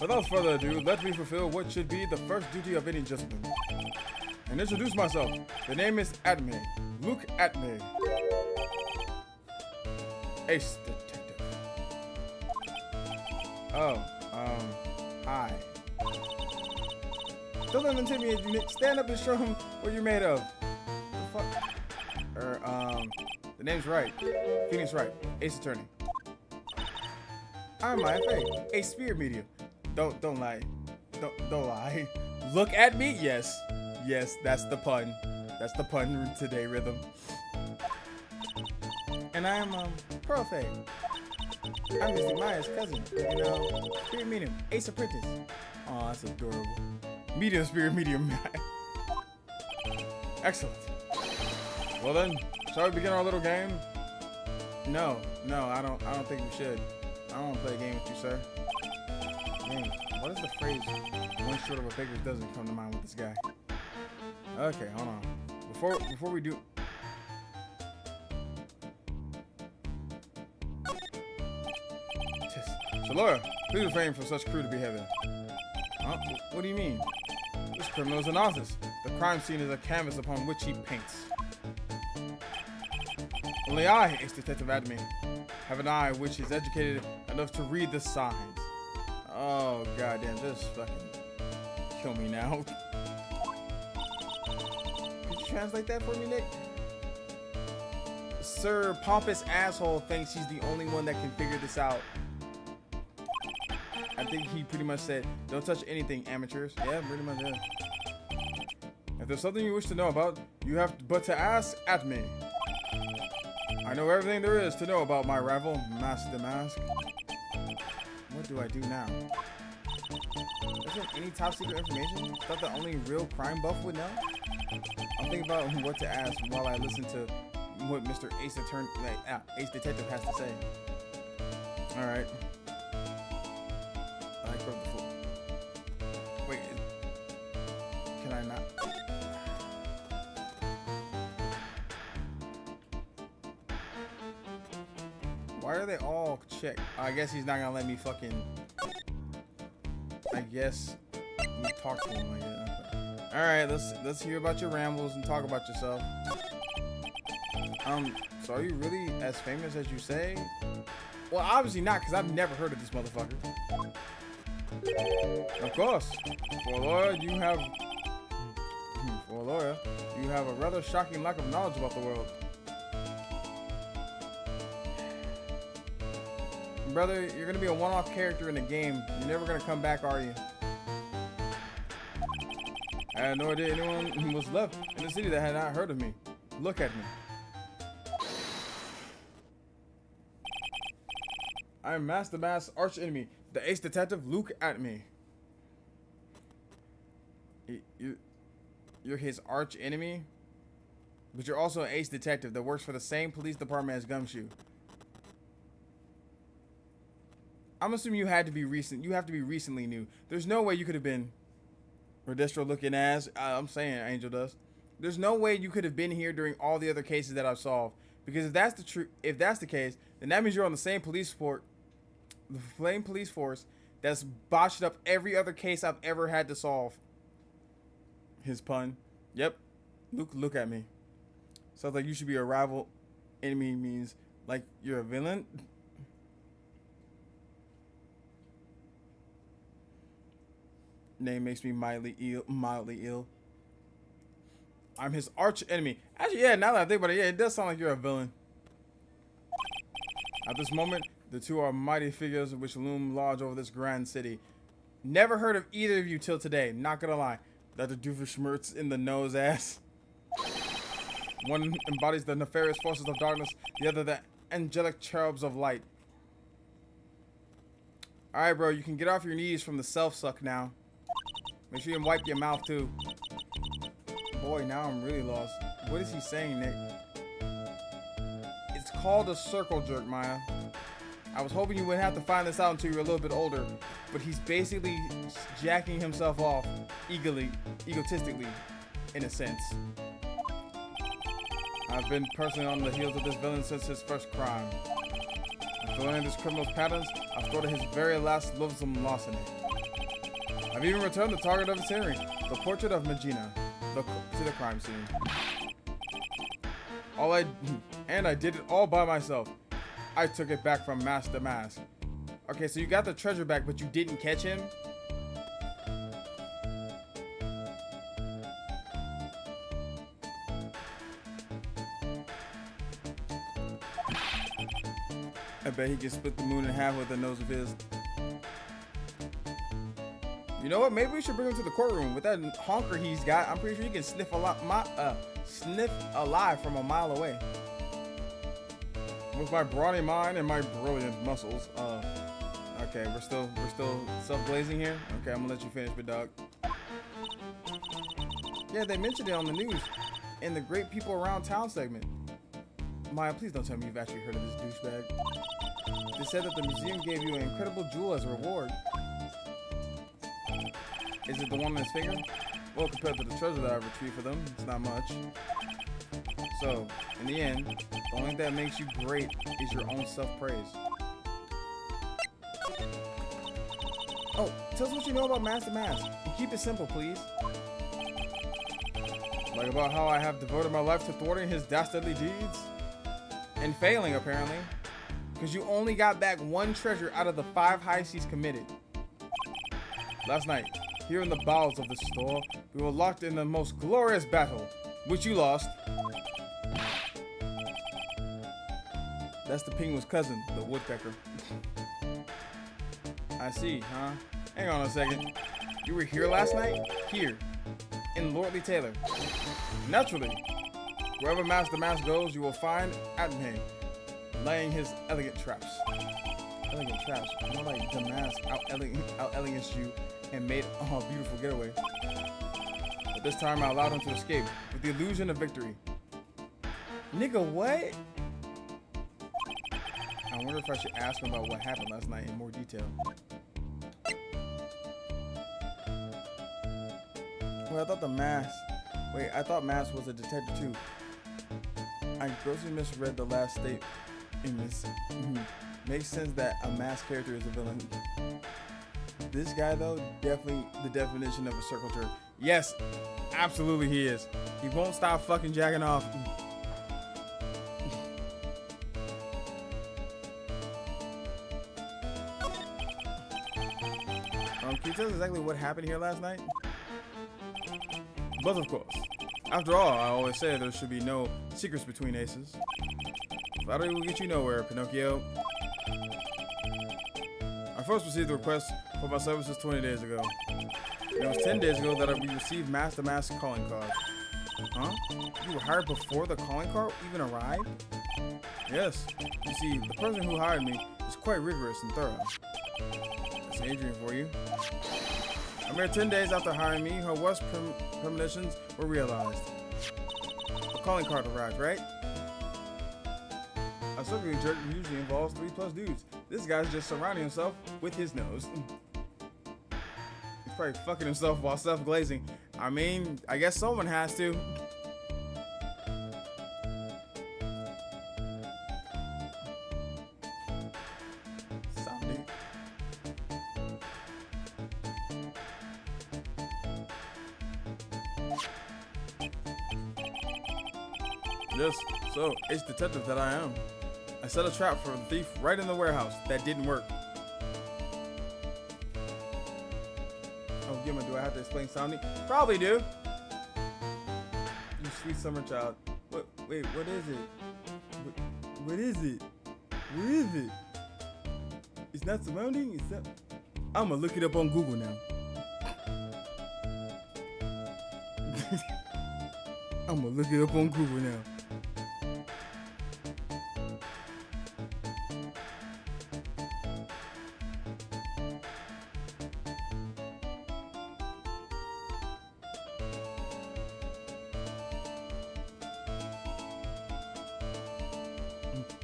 Speaker 6: Without further ado, let me fulfill what should be the first duty of any gentleman. And introduce myself. The name is Atme. Luke Atme. Ace Detective. Oh, hi. Don't let them intimidate you, Nick. Stand up and show them what you're made of. The fuck? The name's right. Phoenix Wright, Ace Attorney. I'm Maya Faye, a spirit medium. Don't lie. Don't lie. Look at me. Yes, that's the pun. That's the pun today, Rhythm. And I'm Pearl Faye. I'm Mr. Maya's cousin. And spirit medium, Ace Apprentice. Oh, that's adorable. Medium spirit medium. Excellent. Well then, shall we begin our little game? No, I don't think we should. I don't want to play a game with you, sir. Dang, what is the phrase, one short of a baker's doesn't come to mind with this guy? Okay, hold on. Before we do... So Laura, please refrain from such crude behavior. Huh? What do you mean? This criminal is an artist. The crime scene is a canvas upon which he paints. Only I, Ace Detective Admin, have an eye which is educated enough to read the signs. Oh, goddamn, just fucking kill me now. Could you translate that for me, Nick? Sir Pompous Asshole thinks he's the only one that can figure this out. I think he pretty much said, don't touch anything, amateurs. Yeah, pretty much, yeah. If there's something you wish to know about, you have but to ask at me. I know everything there is to know about my rival, Master Mask. What do I do now? Isn't any top secret information stuff that only real crime buff would know? I'm thinking about what to ask while I listen to what Mr. Ace Detective has to say. Alright. I broke the foot. Wait. Can I not? Why are they all checked? I guess he's not gonna let me fucking. I guess we talk to him. I guess. All right, let's hear about your rambles and talk about yourself. So are you really as famous as you say? Well, obviously not, because I've never heard of this motherfucker. Of course, for a lawyer, you have a rather shocking lack of knowledge about the world. Brother, you're gonna be a one-off character in the game. You're never gonna come back, are you? I had no idea anyone was left in the city that had not heard of me. Look at me. I am Master Mask's arch enemy, the Ace Detective. Look at me. You're his arch enemy, but you're also an Ace Detective that works for the same police department as Gumshoe. I'm assuming you had to be recent. You have to be recently new. There's no way you could have been Redistro looking ass. I'm saying Angel Dust. There's no way you could have been here during all the other cases that I've solved. Because if that's the case, then that means you're on the same police force that's botched up every other case I've ever had to solve. His pun. Yep. Look at me. Sounds like you should be a rival. Enemy means like you're a villain. Name makes me mildly ill. I'm his arch enemy. Actually, yeah, now that I think about it, yeah, it does sound like you're a villain. At this moment, the two are mighty figures which loom large over this grand city. Never heard of either of you till today, not gonna lie. Dr. Doofenshmirtz in the nose ass. One embodies the nefarious forces of darkness, the other the angelic cherubs of light. Alright, bro, you can get off your knees from the self-suck now. Make sure you wipe your mouth too. Boy, now I'm really lost. What is he saying, Nick? It's called a circle jerk, Maya. I was hoping you wouldn't have to find this out until you were a little bit older, but he's basically jacking himself off egotistically, in a sense. I've been personally on the heels of this villain since his first crime. After learning this criminal's patterns, I've thought of his very last loathsome larceny. I've even returned the target of his hearing, the portrait of Magina, to the crime scene. I did it all by myself. I took it back from Master Mask. Okay, so you got the treasure back, but you didn't catch him? I bet he can split the moon in half with the nose of his. You know what? Maybe we should bring him to the courtroom. With that honker he's got, I'm pretty sure he can sniff alive from a mile away. With my brawny mind and my brilliant muscles. Okay, we're still self-glazing here. Okay, I'm gonna let you finish, big dog. Yeah, they mentioned it on the news in the Great People Around Town segment. Maya, please don't tell me you've actually heard of this douchebag. They said that the museum gave you an incredible jewel as a reward. Is it the one on his finger? Well, compared to the treasure that I retrieved for them, it's not much. So, in the end, the only thing that makes you great is your own self-praise. Oh, tell us what you know about Master Mask. And keep it simple, please. Like about how I have devoted my life to thwarting his dastardly deeds? And failing, apparently. Because you only got back one treasure out of the 5 heists he's committed. Last night, here in the bowels of the store, we were locked in the most glorious battle, which you lost. That's the penguin's cousin, the woodpecker. I see, huh? Hang on a second. You were here last night? Here, in Lordly Taylor. Naturally, wherever Master Mask goes, you will find Attenham. laying his elegant traps. Elegant traps. More like the mask out elegance you and made a beautiful getaway. But this time I allowed him to escape with the illusion of victory. Nigga, what? I wonder if I should ask him about what happened last night in more detail. Well, I thought Mask was a detective too. I grossly misread the last state in this. Makes sense that a masked character is a villain. This guy though, definitely the definition of a circle jerk. Yes, absolutely he is. He won't stop fucking jacking off. Can you tell us exactly what happened here last night? But of course, after all, I always say there should be no secrets between aces. Flattery will get you nowhere, Pinocchio. I first received the request for my services 20 days ago. It was 10 days ago that we received Master Mask calling card. Huh? You were hired before the calling card even arrived? Yes. You see, the person who hired me is quite rigorous and thorough. That's Adrian for you. A mere 10 days after hiring me, her worst premonitions were realized. The calling card arrived, right? A circular jerk usually involves 3+ dudes. This guy's just surrounding himself with his nose. He's probably fucking himself while self-glazing. I mean, I guess someone has to. Sounding. Yes, so it's detective that I am. I set a trap for the thief right in the warehouse. That didn't work. Oh, Gimma, do I have to explain sounding? Probably do. You sweet summer child. What? Wait, what is it? What is it? Where is it? It's not surrounding? It's not... I'm gonna look it up on Google now. I'm gonna look it up on Google now.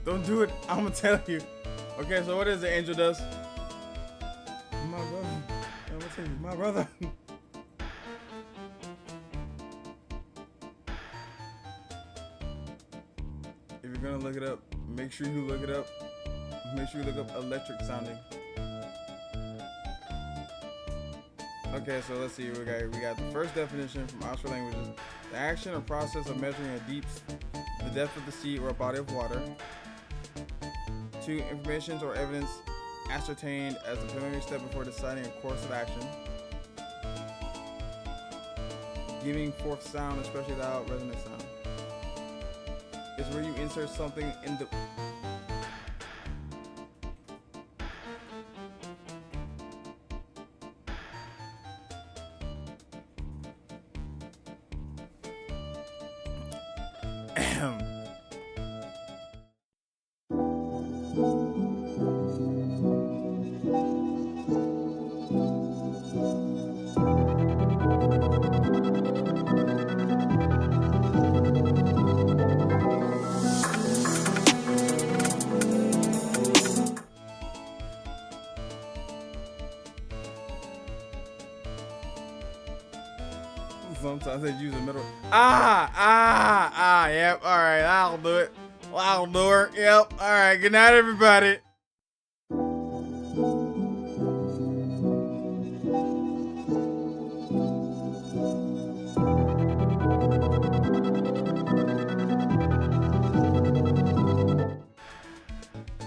Speaker 6: Don't do it. I'm gonna tell you. Okay, so what is it Angel does? My brother. I'm gonna tell you. My brother. If you're gonna look it up, make sure you look it up. Make sure you look up electric sounding. Okay, so let's see. We got the first definition from Oxford Languages: the action or process of measuring the depth of the sea or a body of water. 2. Information or evidence ascertained as the preliminary step before deciding a course of action. Giving forth sound, especially loud resonant sound. Is where you insert something in the... Sometimes they use a middle. Yep. All right, I'll do it. I'll do it. Yep. All right. Good night, everybody.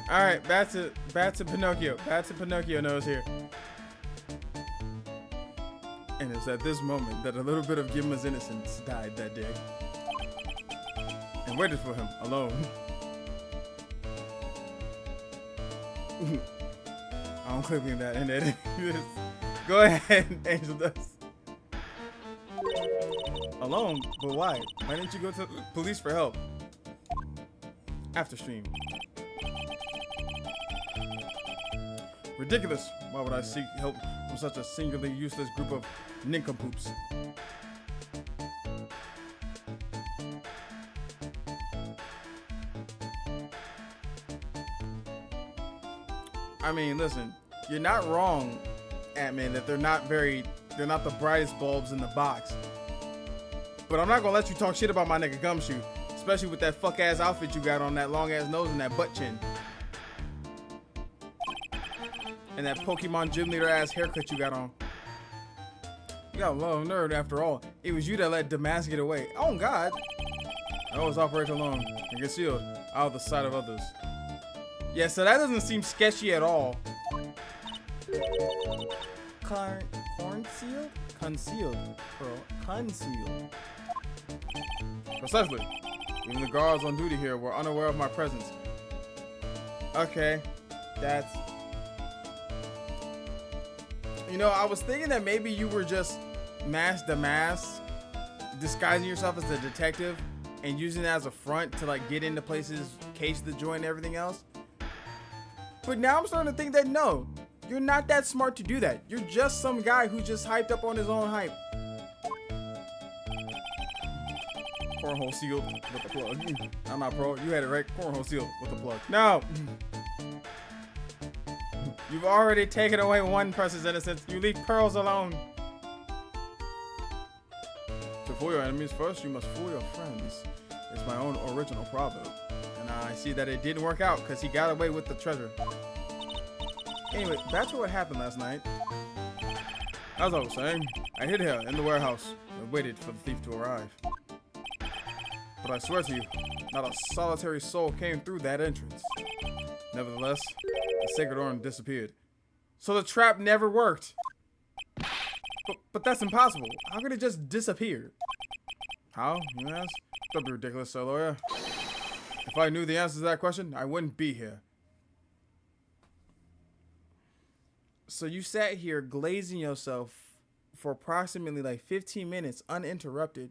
Speaker 6: All right, back to Pinocchio. Back to Pinocchio nose here. And it's at this moment that a little bit of Gimma's innocence died that day. And waited for him, alone. I'm clipping that and editing this. Go ahead, Angel Dust. Alone? But why? Why didn't you go to police for help? After stream. Ridiculous. Why would I seek help from such a singularly useless group of nincompoops? I mean, listen, you're not wrong, Ant-Man, that they're not the brightest bulbs in the box. But I'm not gonna let you talk shit about my nigga Gumshoe, especially with that fuck ass outfit you got on, that long ass nose and that butt chin. And that Pokemon gym leader ass haircut you got on. You got a low nerd after all. It was you that let Damask get away. Oh God. I always operate alone and concealed out of the sight of others. Yeah, so that doesn't seem sketchy at all. Concealed? Concealed, Pearl. Concealed. Precisely. Even the guards on duty here were unaware of my presence. Okay. That's... You know, I was thinking that maybe you were just Damask, disguising yourself as a detective and using it as a front to like get into places, case the joint and everything else. But now I'm starting to think that no, you're not that smart to do that. You're just some guy who just hyped up on his own hype. Cornhole sealed with the plug. I'm not pro. You had it right. Cornhole sealed with the plug. No. You've already taken away one person's innocence. You leave pearls alone. To fool your enemies first, you must fool your friends. It's my own original proverb. And I see that it didn't work out because he got away with the treasure. Anyway, back to what happened last night. As I was saying, I hid here in the warehouse and waited for the thief to arrive. But I swear to you, not a solitary soul came through that entrance. Nevertheless, the sacred urn disappeared. So the trap never worked. But that's impossible. How could it just disappear? How, you ask? Don't be ridiculous, sir lawyer. If I knew the answer to that question, I wouldn't be here. So you sat here glazing yourself for approximately like 15 minutes uninterrupted.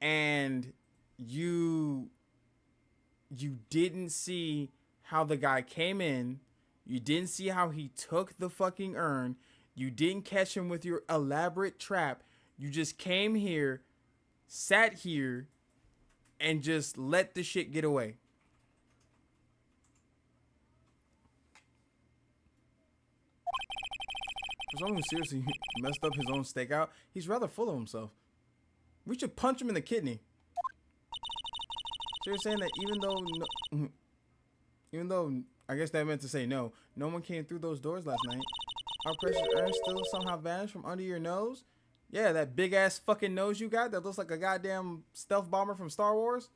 Speaker 6: And you didn't see how the guy came in. You didn't see how he took the fucking urn. You didn't catch him with your elaborate trap. You just came here, sat here, and just let the shit get away. For someone who seriously messed up his own stakeout, he's rather full of himself. We should punch him in the kidney. So you're saying that even though I guess that meant to say no one came through those doors last night. Our precious urn still somehow vanished from under your nose? Yeah, that big ass fucking nose you got that looks like a goddamn stealth bomber from Star Wars?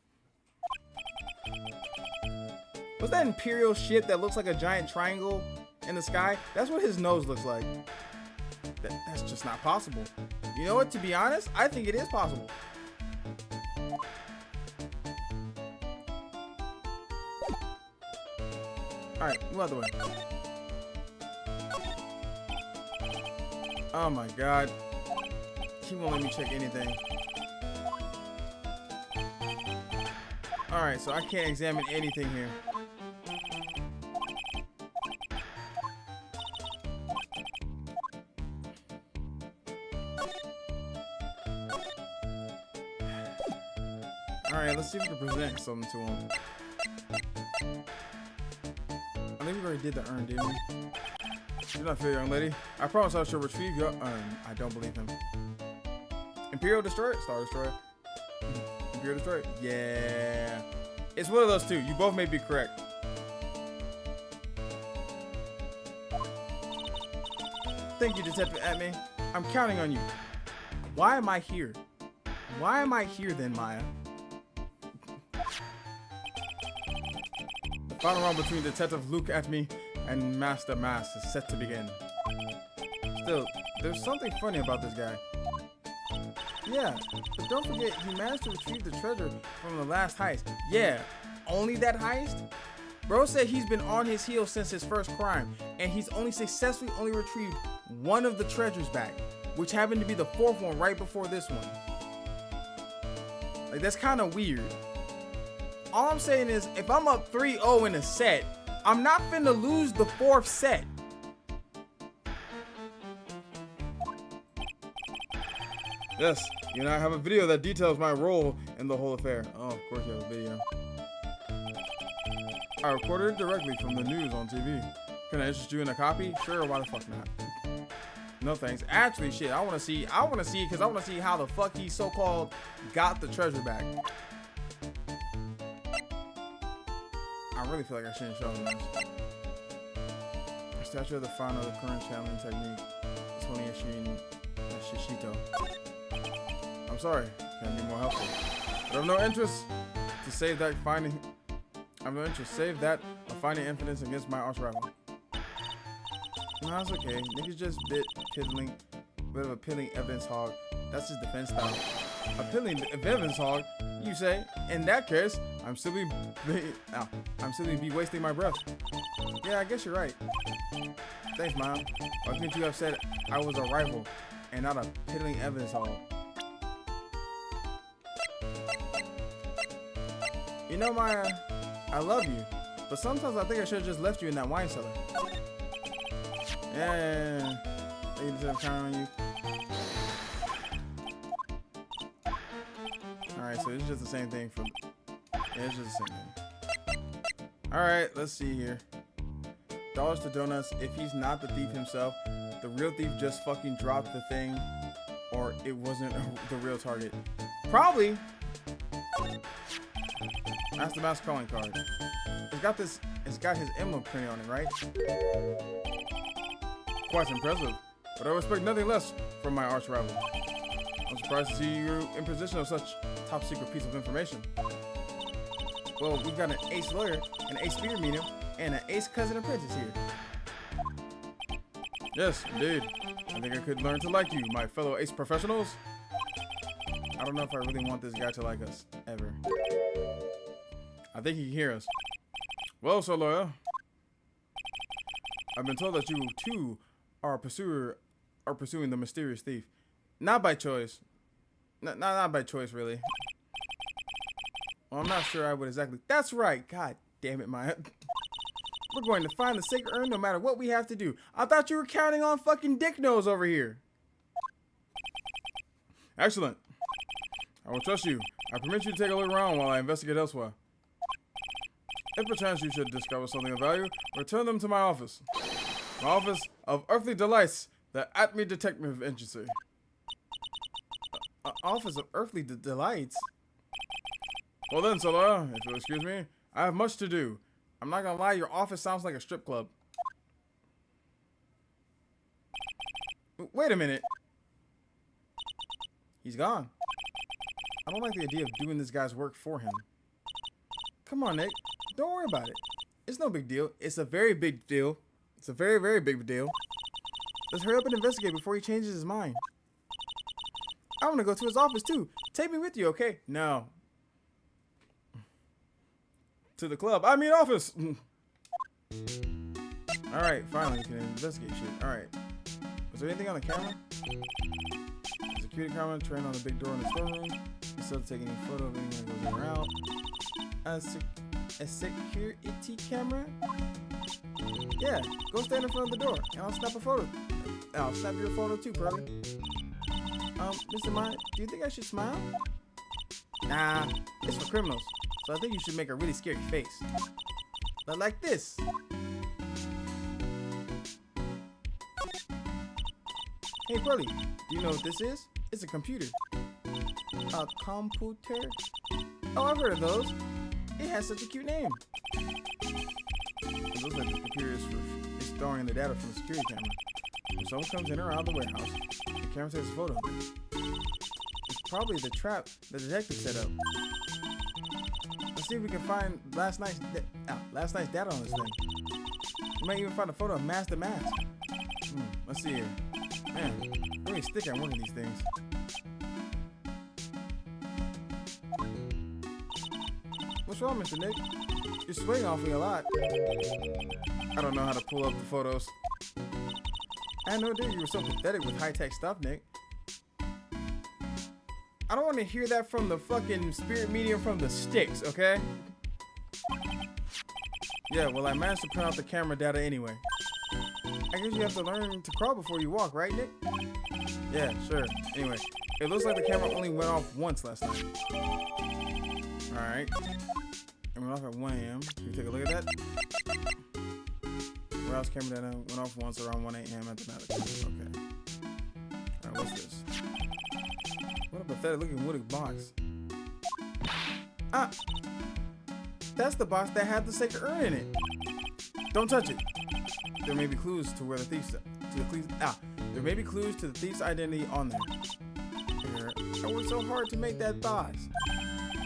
Speaker 6: What's that Imperial ship that looks like a giant triangle in the sky? That's what his nose looks like. That's just not possible. You know what? To be honest, I think it is possible. Alright, move out the way. Oh my god. He won't let me check anything. Alright, so I can't examine anything here. Alright, let's see if we can present something to him. I think we already did the urn, didn't we? Do not fear, young lady. I promise I shall retrieve your urn. I don't believe him. Imperial Destroyer? Star Destroyer? Imperial Destroyer? Yeah. It's one of those two. You both may be correct. Thank you, Detective Atman. I'm counting on you. Why am I here? Why am I here then, Maya? The final round between Detective Luke Atme and Master Mass is set to begin. Still, there's something funny about this guy. Yeah, but don't forget, he managed to retrieve the treasure from the last heist. Yeah, only that heist? Bro said he's been on his heels since his first crime, and he's only successfully retrieved one of the treasures back, which happened to be the fourth one right before this one. Like, that's kind of weird. All I'm saying is, if I'm up 3-0 in a set, I'm not finna lose the 4th set. Yes, you and I have a video that details my role in the whole affair. Oh, of course you have a video. I recorded it directly from the news on TV. Can I interest you in a copy? Sure, why the fuck not? No thanks. Actually, shit, I wanna see, because I wanna see how the fuck he so-called got the treasure back. I really feel like I shouldn't show him this. A statue of the founder of the current channeling technique, Tony Shishito. I'm sorry, can't be more helpful. But I've no interest to save that finding. I've no interest save that of finding evidence against my arch rival. No, it's okay. Niggas just bit of a pilling evidence hog. That's his defense style. A pilling evidence hog, you say? In that case, I'm still be wasting my breath. Yeah, I guess you're right. Thanks, Mom. Why couldn't you have said I was a rival and not a piddling evidence hog? You know, Maya, I love you, but sometimes I think I should have just left you in that wine cellar. Yeah. They just counting on you. Alright, so it's just the same thing from. Yeah, it's just the same thing. Alright, let's see here. Dollars to donuts. If he's not the thief himself, the real thief just fucking dropped the thing, or it wasn't the real target. Probably. That's the mouse calling card. It's got his emblem printed on it, right? Quite impressive, but I expect nothing less from my arch rival. I'm surprised to see you in possession of such top secret piece of information. Well, we've got an ace lawyer, an ace spear medium, and an ace cousin apprentice here. Yes, indeed. I think I could learn to like you, my fellow ace professionals. I don't know if I really want this guy to like us, ever. I think he can hear us. Well, sir lawyer, I've been told that you too are pursuing the mysterious thief. Not by choice. Not by choice, really. Well, I'm not sure I would exactly. That's right. God damn it, Maya. We're going to find the sacred urn no matter what we have to do. I thought you were counting on fucking Dick Nose over here. Excellent. I will trust you. I permit you to take a look around while I investigate elsewhere. If perchance you should discover something of value, return them to my office. My office of Earthly Delights, the Atme Detective Agency. Office of Earthly Delights? Well then, Solara, if you'll excuse me, I have much to do. I'm not gonna lie, your office sounds like a strip club. Wait a minute. He's gone. I don't like the idea of doing this guy's work for him. Come on, Nick. Don't worry about it. It's no big deal. It's a very big deal. It's a very, very big deal. Let's hurry up and investigate before he changes his mind. I want to go to his office too. Take me with you, okay? No. To the club. I mean office. Alright, finally you can investigate shit. Alright. Was there anything on the camera? Security camera trained on the big door in the storeroom. Instead of taking any photo of anyone who goes in or out. A security camera? Yeah, go stand in front of the door and I'll snap a photo. I'll snap your photo too, probably. Mr. Mine, do you think I should smile? Nah, it's for criminals. So I think you should make a really scary face. But like this. Hey, Pearly, do you know what this is? It's a computer. A computer? Oh, I've heard of those. It has such a cute name. It looks like the computer is storing the data from the security camera. When someone comes in or out of the warehouse, the camera takes a photo of them. It's probably the trap the detective set up. Let's see if we can find last night's data on this thing. We might even find a photo of Master Mask. Let's see here. Man, I'm really sticky on one of these things. What's wrong, Mr. Nick? You're sweating awfully a lot. I don't know how to pull up the photos. I had no idea you were so pathetic with high-tech stuff, Nick. I don't want to hear that from the fucking spirit medium from the sticks, okay? Yeah, well, I managed to print out the camera data anyway. I guess you have to learn to crawl before you walk, right, Nick? Yeah, sure. Anyway, it looks like the camera only went off once last night. Alright. It went off at 1 a.m. Can you take a look at that? Warehouse camera data went off once around 1 a.m. at the night. Okay. Alright, what's this? What a pathetic looking wooden box. Ah! That's the box that had the sacred urn in it. Don't touch it. There may be clues to where the thief's there may be clues to the thief's identity on there. Here, I worked so hard to make that box.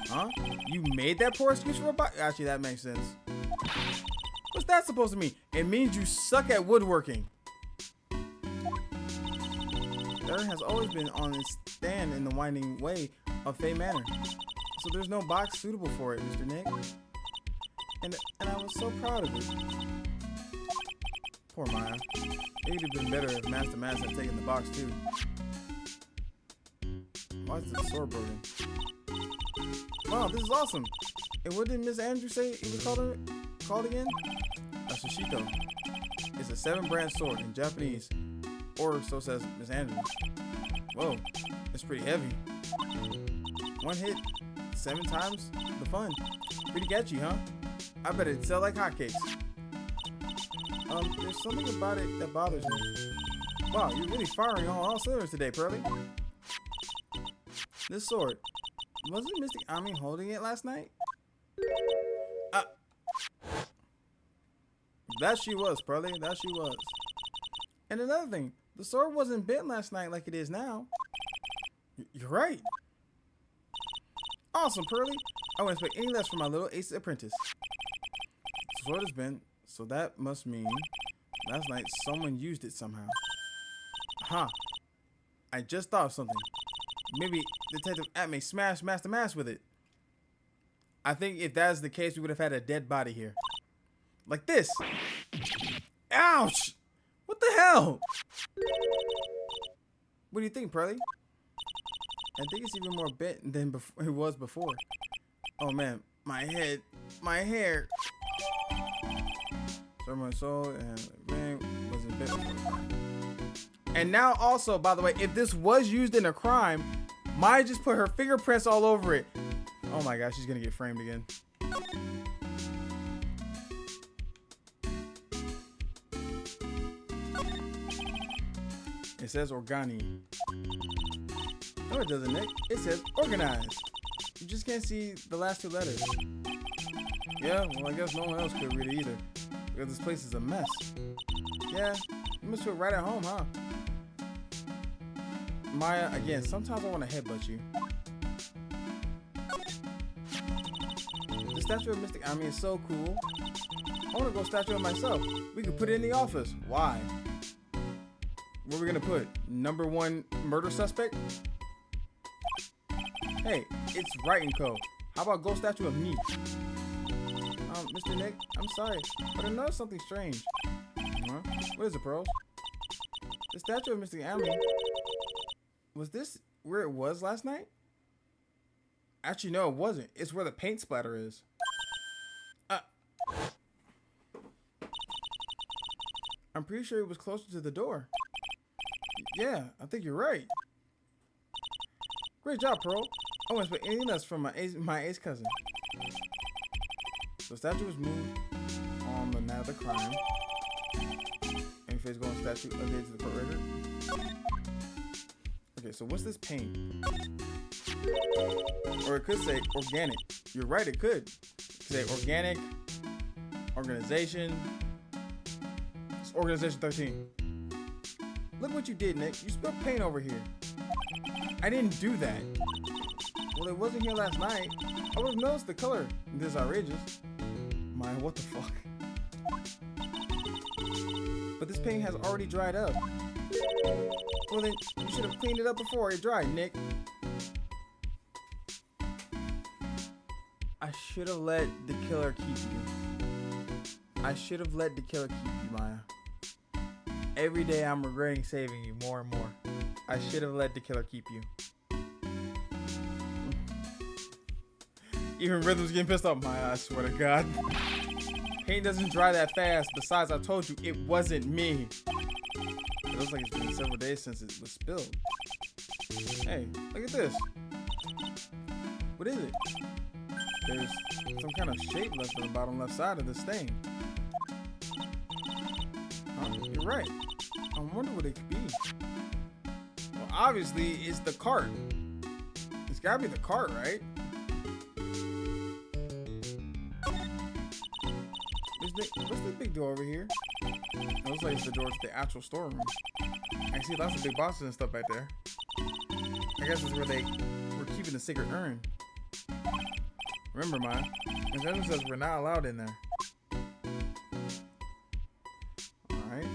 Speaker 6: Huh? You made that poor excuse for a box? Actually, that makes sense. What's that supposed to mean? It means you suck at woodworking. The urn has always been on its stand in the winding way of Fay Manor, so there's no box suitable for it, Mr. Nick. And I was so proud of it. Poor Maya. It would have been better if Master Mass had taken the box too. Why is the sword broken? Wow, this is awesome. And what did Miss Andrews say it was called again? A Shishito. It's a 7-branch sword in Japanese. Or so says Miss Andrews. Whoa, it's pretty heavy. One hit, 7 times the fun. Pretty catchy, huh? I bet it'd sell like hotcakes. There's something about it that bothers me. Wow, you're really firing on all cylinders today, Pearly. This sword, wasn't Mystic Ami holding it last night? That she was, Pearly, that she was. And another thing, the sword wasn't bent last night like it is now. You're right. Awesome, Pearly. I wouldn't expect any less from my little ace apprentice. The sword is bent, so that must mean last night someone used it somehow. Huh. I just thought of something. Maybe Detective Atme smashed Master Mass with it. I think if that's the case, we would have had a dead body here. Like this. Ouch! What the hell? What do you think, Pearly? I think it's even more bent than it was before. Oh man, my head, my hair. My soul and man wasn't bent before. And now also, by the way, if this was used in a crime, Maya just put her fingerprints all over it. Oh my gosh, she's gonna get framed again. It says organi. No, it doesn't, Nick. It says organized. You just can't see the last 2 letters. Yeah, well, I guess no one else could read it either. Because this place is a mess. Yeah, you must feel right at home, huh? Maya, again, sometimes I want to headbutt you. The statue of Mystic Ami is so cool. I want to go statue of myself. We could put it in the office. Why? What are we gonna put? #1 murder suspect? Hey, it's right and co. How about go statue of me? Mr. Nick, I'm sorry, but I noticed something strange. Huh? What is it, Pearls? The statue of Mystic Ami. Was this where it was last night? Actually, no, it wasn't. It's where the paint splatter is. I'm pretty sure it was closer to the door. Yeah, I think you're right. Great job, Pearl. I won't expect anything less from my ace cousin. The statue was moved on the night of the crime. Any face going statue updated to the court record. Okay, so what's this paint? Or it could say organic. You're right, it could. It could say organic, organization. It's organization 13. Look what you did, Nick. You spilled paint over here. I didn't do that. Well, it wasn't here last night. I would have noticed the color. This is outrageous. My, what the fuck? But this paint has already dried up. Well then, you should have cleaned it up before it dried, Nick. I should have let the killer keep you. I should have let the killer keep you, Maya. Every day I'm regretting saving you more and more. I should have let the killer keep you. Even Rhythm's getting pissed off. Maya, I swear to God. Paint doesn't dry that fast. Besides, I told you it wasn't me. It looks like it's been several days since it was spilled. Hey, look at this. What is it? There's some kind of shape left on the bottom left side of this stain. You're right. I wonder what it could be. Well, obviously, it's the cart. It's gotta be the cart, right? What's the big door over here? It looks like it's the door to the actual storeroom. I see lots of big boxes and stuff back there. I guess it's where they were keeping the sacred urn. Remember, man, the says we're not allowed in there. Alright.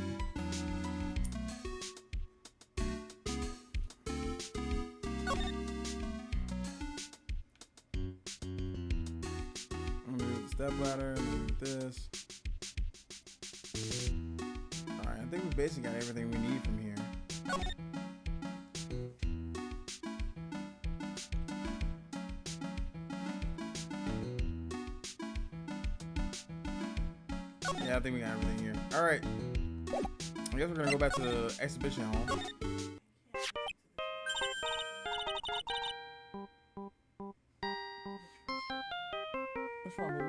Speaker 6: I'm gonna do the step ladder, this. Alright, I think we basically got everything we need from here. Yeah, I think we got everything here. Alright. I guess we're gonna go back to the exhibition hall. What's wrong, baby?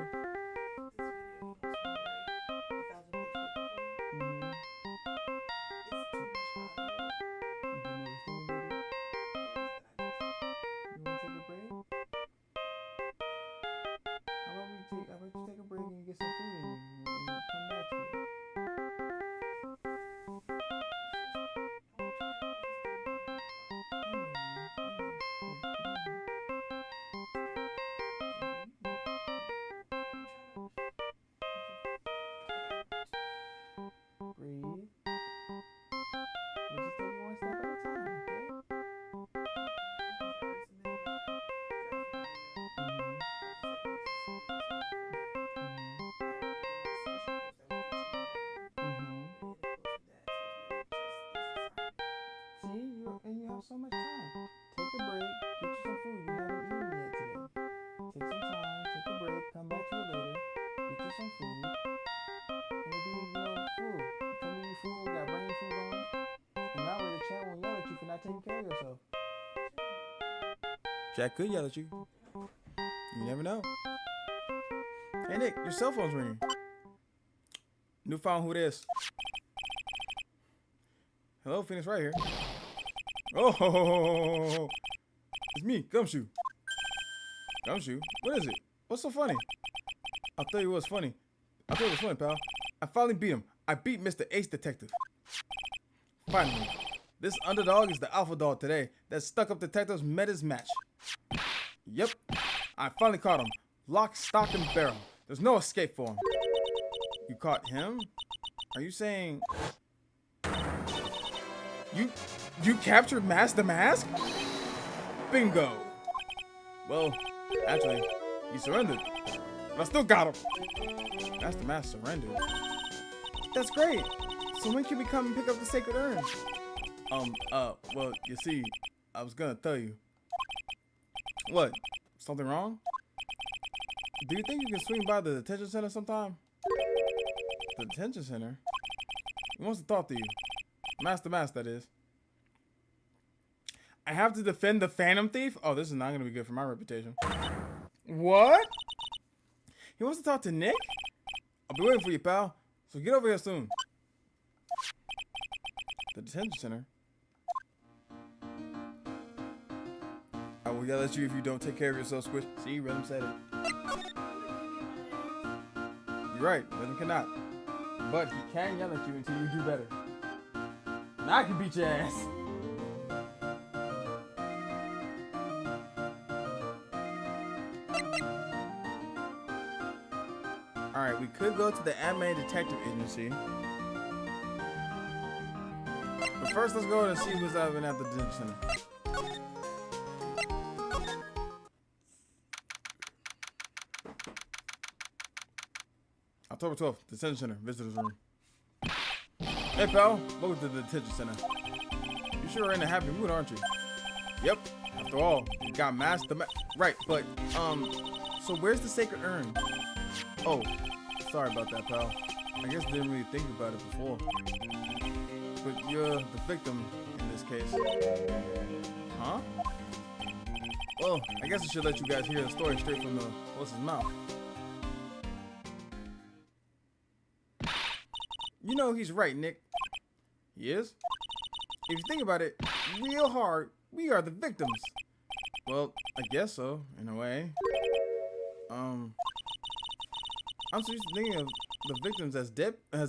Speaker 6: So much time. Take a break, get you some food. You haven't eaten yet today. Take some time, take a break, come back to it later, get you some food. And it'll be, food. Come eat your food, got brand new food on. And that way the chat won't yell at you for not taking care of yourself. Chat could yell at you. You never know. Hey Nick, your cell phone's ringing. New phone, who this? Hello, Phoenix right here. Oh, it's me, Gumshoe. Gumshoe? What is it? What's so funny? I'll tell you what's funny. I'll tell you what's funny, pal. I finally beat him. I beat Mr. Ace Detective. Finally. This underdog is the alpha dog today that stuck up detectives met his match. Yep. I finally caught him. Lock, stock, and barrel. There's no escape for him. You caught him? Are you saying... You captured Master Mask? Bingo. Well, actually, he surrendered. But I still got him. Master Mask surrendered. That's great. So when can we come and pick up the sacred urn? Well, you see, I was gonna tell you. What? Something wrong? Do you think you can swing by the detention center sometime? The detention center? He wants to talk to you. Master Mask, that is. I have to defend the Phantom Thief? Oh, this is not going to be good for my reputation. What? He wants to talk to Nick? I'll be waiting for you, pal. So get over here soon. The detention center? I will yell at you if you don't take care of yourself, Squish. See, Rhythm said it. You're right, Rhythm cannot. But he can yell at you until you do better. Now I can beat your ass. Alright, we could go to the Anime Detective Agency. But first, let's go and see who's even at the detention center. October 12th, detention center, visitors room. Hey pal, welcome to the detention center. You sure are in a happy mood, aren't you? Yep. After all, you got masked. Right, but so where's the sacred urn? Oh, Sorry about that, pal. I guess I didn't really think about it before. But you're the victim in this case. Huh? Well, I guess I should let you guys hear the story straight from the horse's mouth. You know he's right, Nick. He is? If you think about it real hard, we are the victims. Well, I guess so, in a way. I'm so used to thinking of the victims as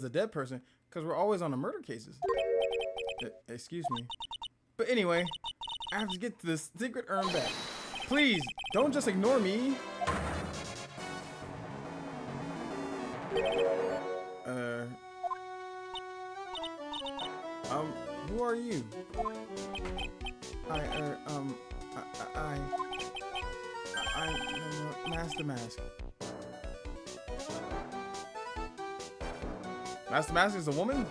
Speaker 6: a dead person because we're always on the murder cases. Excuse me. But anyway, I have to get to this secret urn back. Please, don't just ignore me. Who are you? I'm Master Mask. Master Mask is a woman?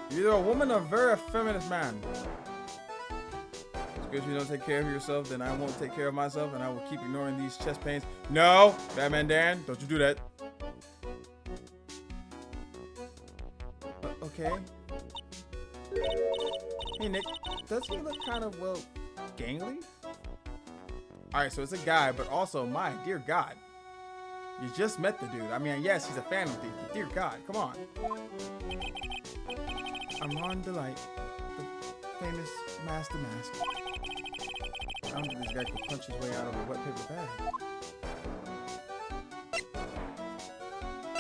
Speaker 6: You're either a woman or a very feminist man. It's because you don't take care of yourself, then I won't take care of myself, and I will keep ignoring these chest pains. No! Batman Dan, don't you do that. Okay. Hey, Nick, does he look kind of, well, gangly? Alright, so it's a guy, but also, my dear God. You just met the dude. I mean, yes, he's a Phantom Thief, but dear God, come on. I'm Ron Delight, the famous Master Mask. I don't think this guy could punch his way out of a wet paper bag.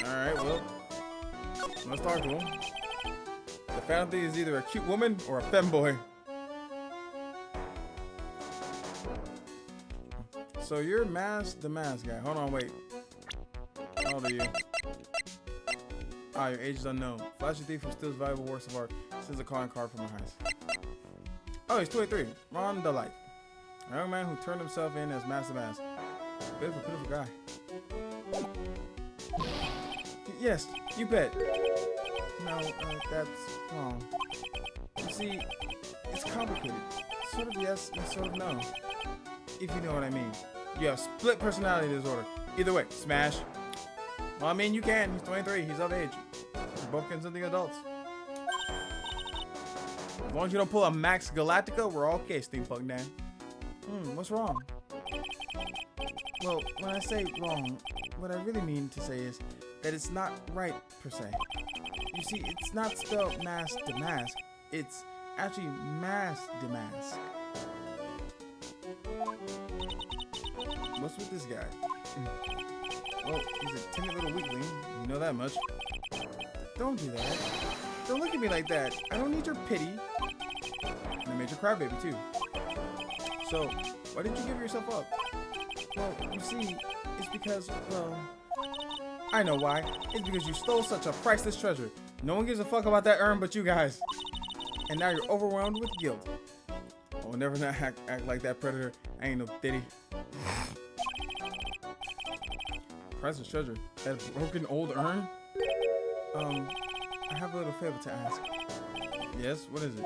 Speaker 6: Alright, well, let's talk to him. The Phantom Thief is either a cute woman or a femboy. So you're the mask guy. Hold on, wait. How old are you? Ah, your age is unknown. Flashy thief who steals valuable works of art. Sends a calling card from a heist. Oh, he's 23. Ron Delight. A young man who turned himself in as Master Mask. Bit of a pitiful guy. Yes, you bet. No, that's wrong. You see, it's complicated. Sort of yes and sort of no. If you know what I mean. You have split personality disorder. Either way, smash. Well, I mean, you can. He's 23. He's of age. You're both consenting adults. As long as you don't pull a Max Galactica, we're all okay, Steampunk Dan. What's wrong? Well, when I say wrong, what I really mean to say is that it's not right, per se. You see, it's not spelled mask to mask. It's actually mask to mask. What's with this guy? Well, he's a timid little weakling. You know that much. Don't do that. Don't look at me like that. I don't need your pity. And I made you cry, baby, too. So, why did you give yourself up? Well, you see, it's because, well, I know why. It's because you stole such a priceless treasure. No one gives a fuck about that urn but you guys. And now you're overwhelmed with guilt. I will never not act like that predator. I ain't no ditty. Priceless treasure. That broken old urn? I have a little favor to ask. Yes, what is it?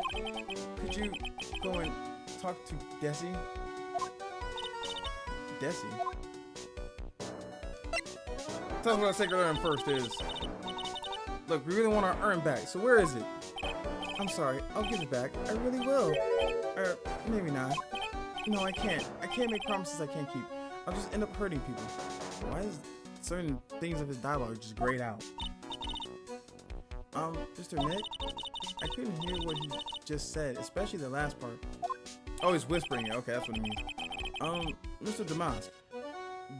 Speaker 6: Could you go and talk to Desi? Desi? Tell us what our sacred urn first is. Look, we really want our urn back, so where is it? I'm sorry, I'll give it back. I really will. Or maybe not. No, I can't. I can't make promises I can't keep. I'll just end up hurting people. Why is certain things of his dialogue just grayed out? Mr. Nick? I couldn't hear what he just said, especially the last part. Oh, he's whispering it. Okay, that's what it means. Mr. Damask,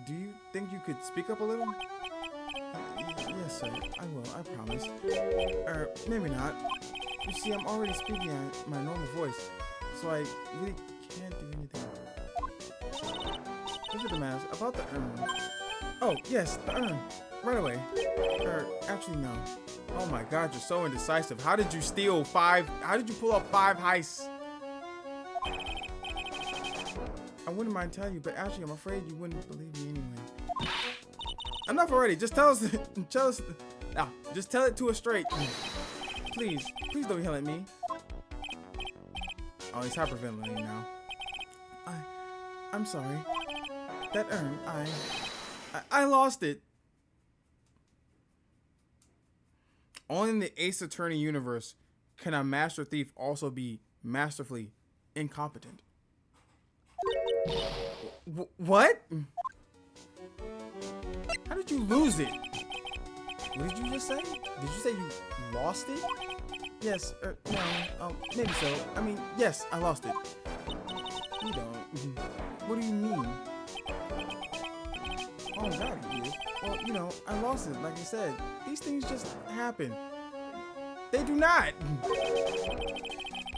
Speaker 6: do you think you could speak up a little? Yes, sir. I will. I promise. Or maybe not. You see, I'm already speaking at my normal voice, so I really can't do anything. Mr. Damask, about the urn. Oh, yes, the urn. Right away. Or, actually, no. Oh my God, you're so indecisive. How did you steal 5? How did you pull up 5 heists? I wouldn't mind telling you, but actually, I'm afraid you wouldn't believe me anyway. Enough already. Just tell us. Just tell it to us straight. Please don't yell at me. Oh, he's hyperventilating now. I'm sorry. That urn, I lost it. Only in the Ace Attorney universe can a master thief also be masterfully incompetent. What? How did you lose it? What did you just say? Did you say you lost it? Yes, no, maybe so. I mean, yes, I lost it. You don't. What do you mean? Oh, God, you did. Well, you know, I lost it, like I said. These things just happen. They do not.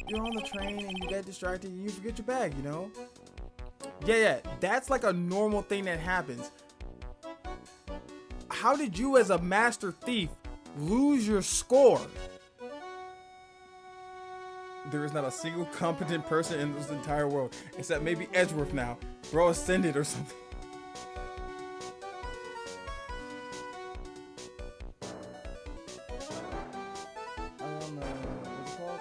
Speaker 6: You're on the train and you get distracted and you forget your bag, you know? Yeah, that's like a normal thing that happens. How did you as a master thief lose your score? There is not a single competent person in this entire world, except maybe Edgeworth now. Bro ascended or something. What's it called?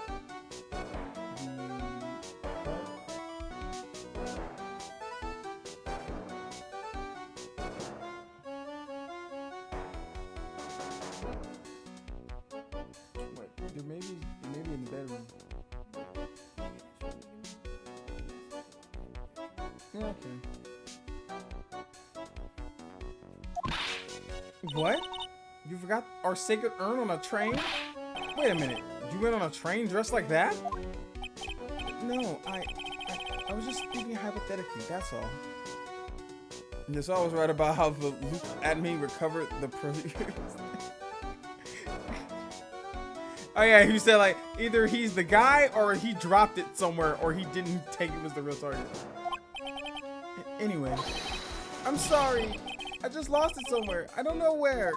Speaker 6: Wait, there may be in the bedroom. Yeah, okay. What? You forgot our sacred urn on a train? Wait a minute. You went on a train dressed like that? No, I was just speaking hypothetically, that's all. Yes, I was right about how the Luke admin recovered the Oh yeah, he said like either he's the guy or he dropped it somewhere or he didn't take it was the real target. Anyway, I'm sorry. I just lost it somewhere. I don't know where.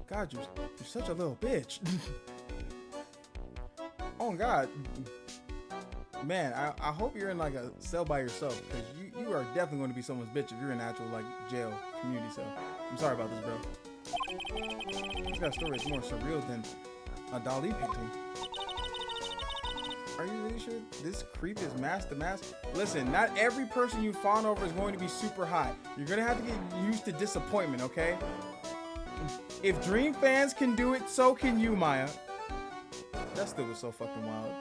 Speaker 6: God, you're such a little bitch. Oh God. Man, I hope you're in like a cell by yourself because you are definitely going to be someone's bitch if you're in actual like jail community cell. I'm sorry about this, bro. This guy's story is more surreal than a Dali painting. Are you really sure this creep is masked to mask? Listen, not every person you fawn over is going to be super hot. You're going to have to get used to disappointment, okay? If Dream fans can do it, so can you, Maya. That still was so fucking wild.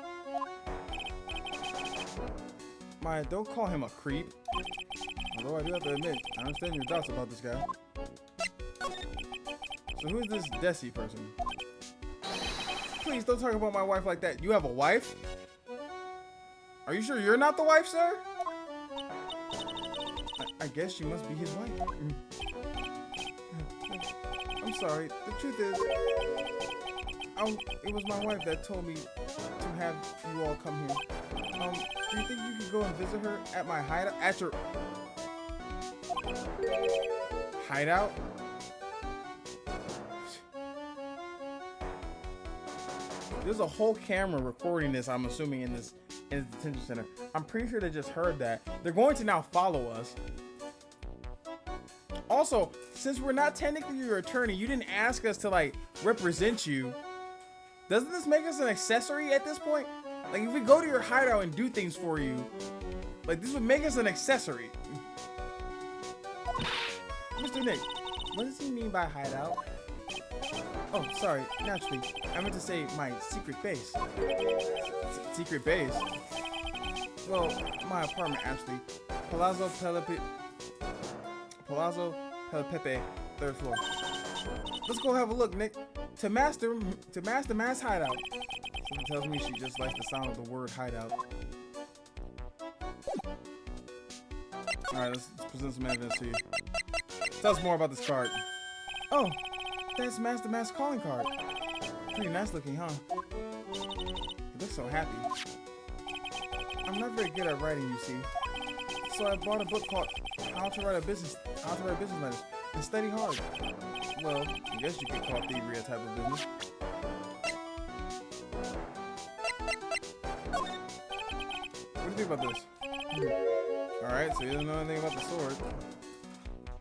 Speaker 6: Maya, don't call him a creep. Although I do have to admit, I understand your doubts about this guy. So who is this Desi person? Please don't talk about my wife like that. You have a wife? Are you sure you're not the wife, sir? I guess you must be his wife. I'm sorry. The truth is, it was my wife that told me to have you all come here. Do you think you could go and visit her at my hideout? At your hideout? There's a whole camera recording this, I'm assuming, in this detention center. I'm pretty sure they just heard that. They're going to now follow us. Also, since we're not technically your attorney, you didn't ask us to like represent you. Doesn't this make us an accessory at this point? Like if we go to your hideout and do things for you, like this would make us an accessory. Mr. Nick, what does he mean by hideout? Oh, sorry, naturally. I meant to say my secret base. Secret base? Well, my apartment actually. Palazzo Pelepepe, 3rd floor. Let's go have a look, Nick. To master mass hideout. Someone tells me she just likes the sound of the word hideout. Alright, let's present some evidence to you. Tell us more about this card. Oh, that's Master Mass calling card. Pretty nice looking, huh? He looks so happy. I'm not very good at writing, you see. So I bought a book called How to Write Business Letters and Study Hard. Well, I guess you could call thievery a type of business. What do you think about this? Alright, so you don't know anything about the sword.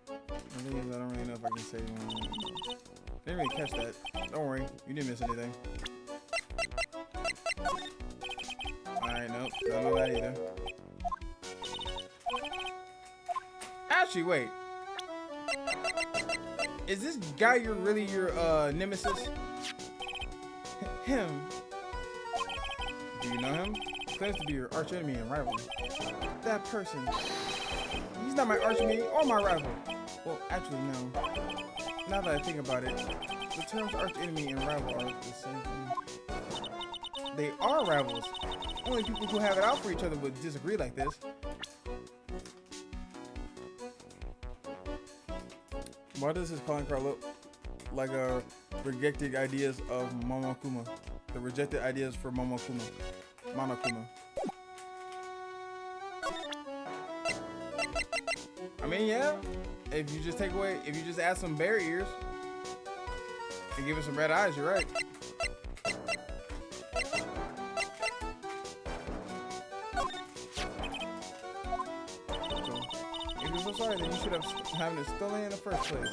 Speaker 6: I don't really know if I can say didn't really catch that. Don't worry, you didn't miss anything. Alright, nope, don't know that either. Actually, wait. Is this guy really your nemesis? Him. Do you know him? He claims to be your arch enemy and rival. That person. He's not my arch enemy or my rival. Well, actually, no. Now that I think about it, the terms arch enemy and rival are the same thing. They are rivals. Only people who have it out for each other would disagree like this. Why does his calling card look like a rejected ideas of Monokuma? The rejected ideas for Monokuma. I mean, yeah. If you just add some bear ears and give it some red eyes, you're right. If you're so sorry, then you should have having it stolen in the first place.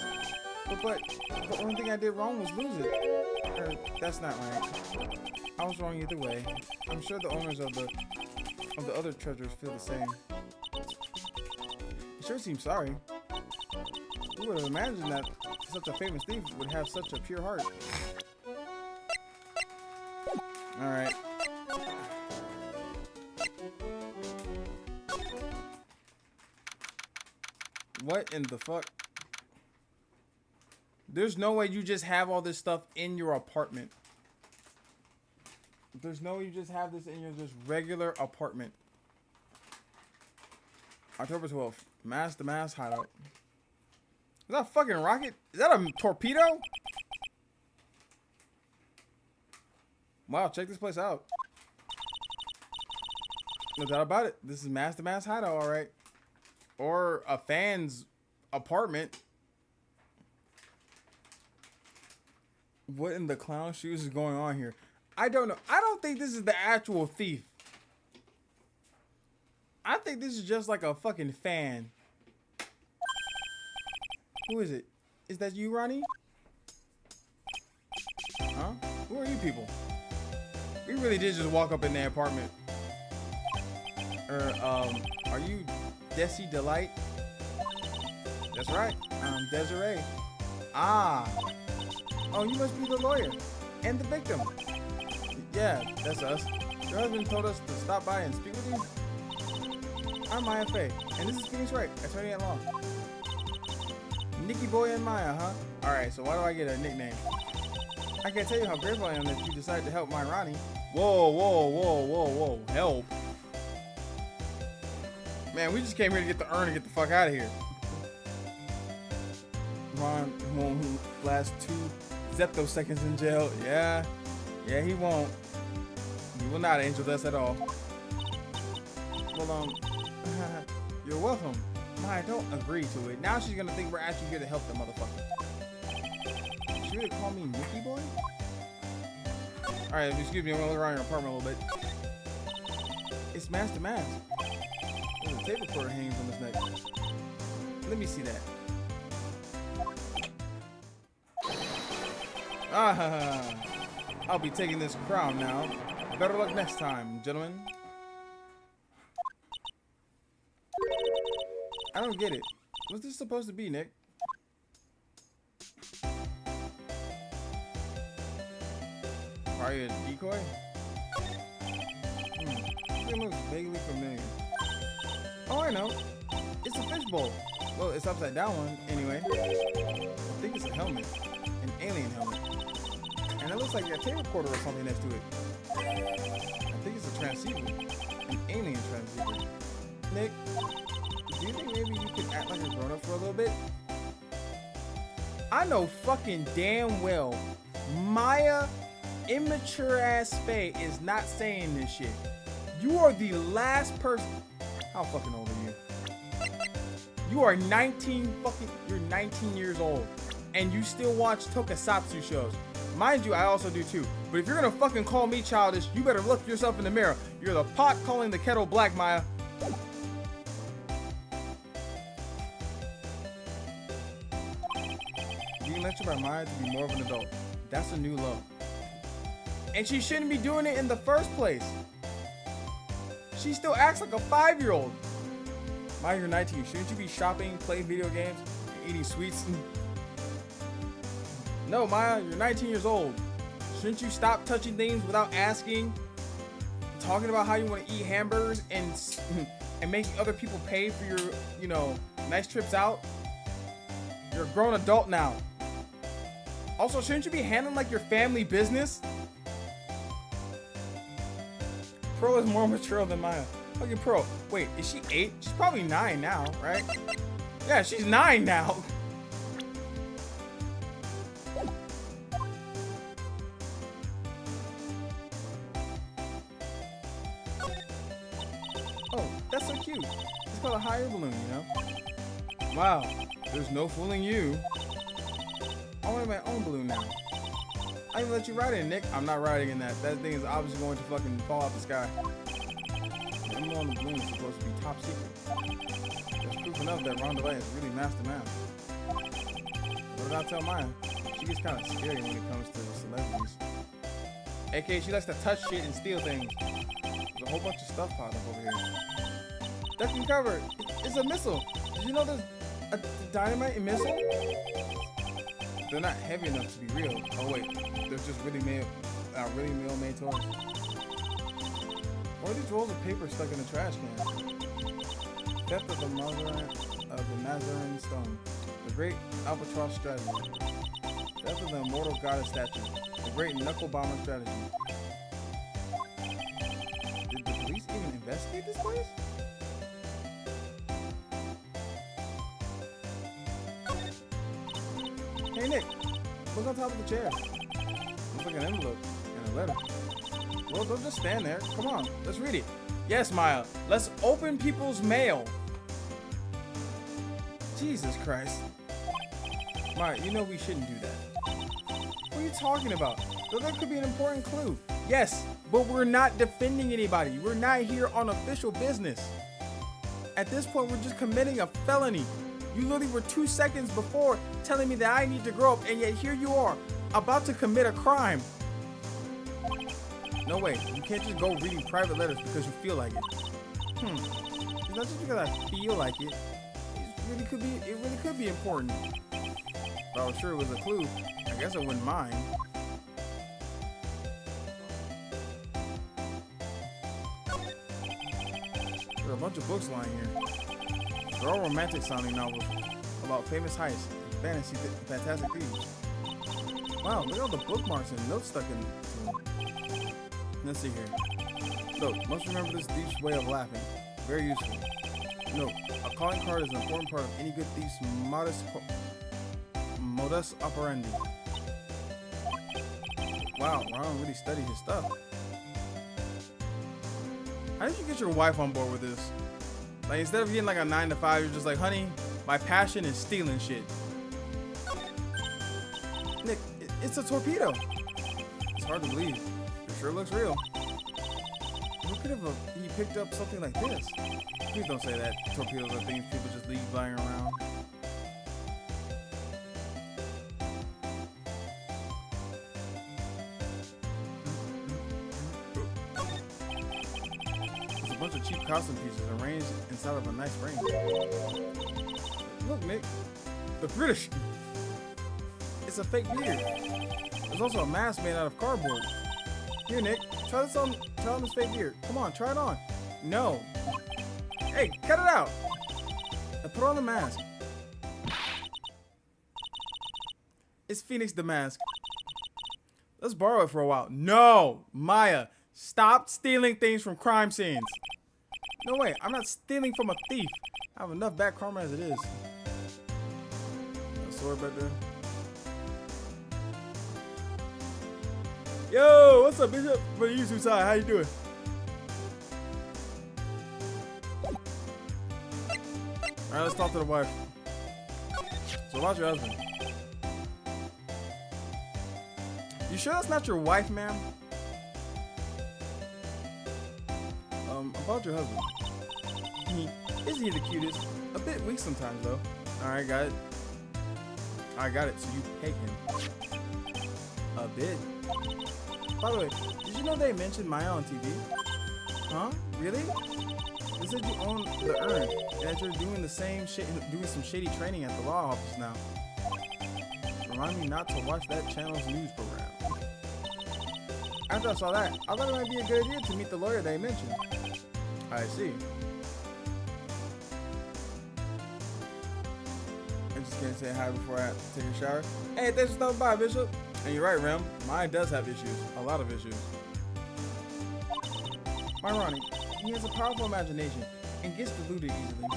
Speaker 6: But the only thing I did wrong was lose it. That's not right. I was wrong either way. I'm sure the owners of the other treasures feel the same. It sure seems sorry. Who would have imagined that such a famous thief would have such a pure heart? Alright. What in the fuck? There's no way you just have all this stuff in your apartment. There's no way you just have this in your just regular apartment. October 12th. Mass to mass hideout. Is that a fucking rocket? Is that a torpedo? Wow, check this place out. No doubt about it. This is mass to mass hideout, alright. Or a fan's apartment. What in the clown shoes is going on here? I don't know. I don't think this is the actual thief. I think this is just like a fucking fan. Who is it? Is that you, Ronnie? Huh? Who are you people? We really did just walk up in their apartment. Are you Desi Delight? That's right. Desiree. Ah. Oh, you must be the lawyer and the victim. Yeah, that's us. Your husband told us to stop by and speak with you. I'm Maya Faye, and this is Phoenix Wright, attorney at law. Nikki Boy and Maya, huh? Alright, so why do I get a nickname? I can't tell you how grateful I am that you decided to help my Ronnie. Whoa, whoa, whoa, whoa, whoa. Help. Man, we just came here to get the urn and get the fuck out of here. Ron won't last 2 zeptoseconds in jail. Yeah, he won't. He will not angel dust at all. Well, you're welcome. I don't agree to it. Now she's gonna think we're actually here to help the motherfucker. She really call me Nicky Boy? Alright, excuse me, I'm gonna look around your apartment a little bit. It's mass to mass. There's a tape recorder hanging from his neck. Let me see that. Ah, I'll be taking this crown now. Better luck next time, gentlemen. I don't get it. What's this supposed to be, Nick? Probably a decoy? It looks vaguely familiar. Oh, I know. It's a fishbowl. Well, it's upside down one, anyway. I think it's a helmet. An alien helmet. And it looks like a tape recorder or something next to it. I think it's a transceiver. An alien transceiver. Nick, do you think maybe you could act like a grown-up for a little bit? I know fucking damn well Maya immature-ass Faye is not saying this shit. You are the last person. How fucking old are you? You are 19 you're 19 years old. And you still watch tokusatsu shows. Mind you, I also do too. But if you're gonna fucking call me childish, you better look yourself in the mirror. You're the pot calling the kettle black, Maya. Being lectured by Maya to be more of an adult. That's a new low. And she shouldn't be doing it in the first place. She still acts like a 5-year-old. Maya, you're 19. Shouldn't you be shopping, playing video games, and eating sweets?
Speaker 3: No, Maya, you're 19 years old. Shouldn't you stop touching things without asking? Talking about how you want to eat hamburgers and making other people pay for your, you know, nice trips out? You're a grown adult now. Also, shouldn't you be handling like your family business? Pro is more mature than Maya. Fucking Pro. Wait, is she 8? She's probably 9 now, right? Yeah, she's 9 now. Oh, that's so cute. It's called a higher balloon, you know? Wow, there's no fooling you. I want my own balloon now. I even let you ride it, Nick. I'm not riding in that. That thing is obviously going to fucking fall out the sky. I'm on the balloon is supposed to be top secret. There's proof enough that Rondelay is really master man. What did I tell Maya? She gets kind of scary when it comes to celebrities. AKA, she likes to touch shit and steal things. There's a whole bunch of stuff piled up over here. Duck and cover. It's a missile. Did you know there's a dynamite and missile? They're not heavy enough to be real. Oh wait, they're just really male-made toys. What are these rolls of paper stuck in the trash can? Theft of the Mazarin Stone. The Great Albatross Strategy. Theft of the Immortal Goddess Statue. The Great Knuckle Bomber Strategy. Did the police even investigate this place? Hey Nick, look on top of the chair. Looks like an envelope and a letter. Well, don't just stand there. Come on, let's read it. Yes, Maya, let's open people's mail. Jesus Christ. Maya, you know we shouldn't do that. What are you talking about? That could be an important clue. Yes, but we're not defending anybody. We're not here on official business. At this point, we're just committing a felony. You literally were 2 seconds before telling me that I need to grow up, and yet here you are, about to commit a crime. No way, you can't just go reading private letters because you feel like it. It's not just because I feel like it. It really could be important. If I was sure it was a clue, I guess I wouldn't mind. There are a bunch of books lying here. They're all romantic sounding novels about famous heists and fantastic thieves. Wow, look at all the bookmarks and notes stuck in them. Let's see here. So, must remember this thief's way of laughing. Very useful. Note, a calling card is an important part of any good thief's modus operandi. Wow, Ron really studied his stuff. How did you get your wife on board with this? Like, instead of getting like a 9 to 5, you're just like, honey, my passion is stealing shit. Nick, it's a torpedo. It's hard to believe. It sure looks real. Who could have he picked up something like this? Please don't say that. Torpedoes are things people just leave lying around. There's a bunch of cheap costume pieces arranged inside of a nice frame. Look, Nick. The British. It's a fake beard. There's also a mask made out of cardboard. Here, Nick. Try this on this fake beard. Come on, try it on. No. Hey, cut it out. Now put on the mask. It's Phoenix the Mask. Let's borrow it for a while. No, Maya, stop stealing things from crime scenes. No way, I'm not stealing from a thief. I have enough bad karma as it is. A sword right there. Yo, what's up, Bishop? From the YouTube side, how you doing? All right, let's talk to the wife. So about your husband. You sure that's not your wife, ma'am? About your husband. Isn't he the cutest? A bit weak sometimes, though. All right, got it. I got it. So you peg him. A bit. By the way, did you know they mentioned Maya on TV? Huh? Really? They said you own the urn and that you're doing the same shit, doing some shady training at the law office now. remind me not to watch that channel's news program. After I saw that, I thought it might be a good idea to meet the lawyer they mentioned. I see. I'm just gonna say hi before I take a shower. Hey, thanks for stopping by, Bishop. And you're right, Rem. Mine does have issues. A lot of issues. My Ronnie, he has a powerful imagination and gets deluded easily.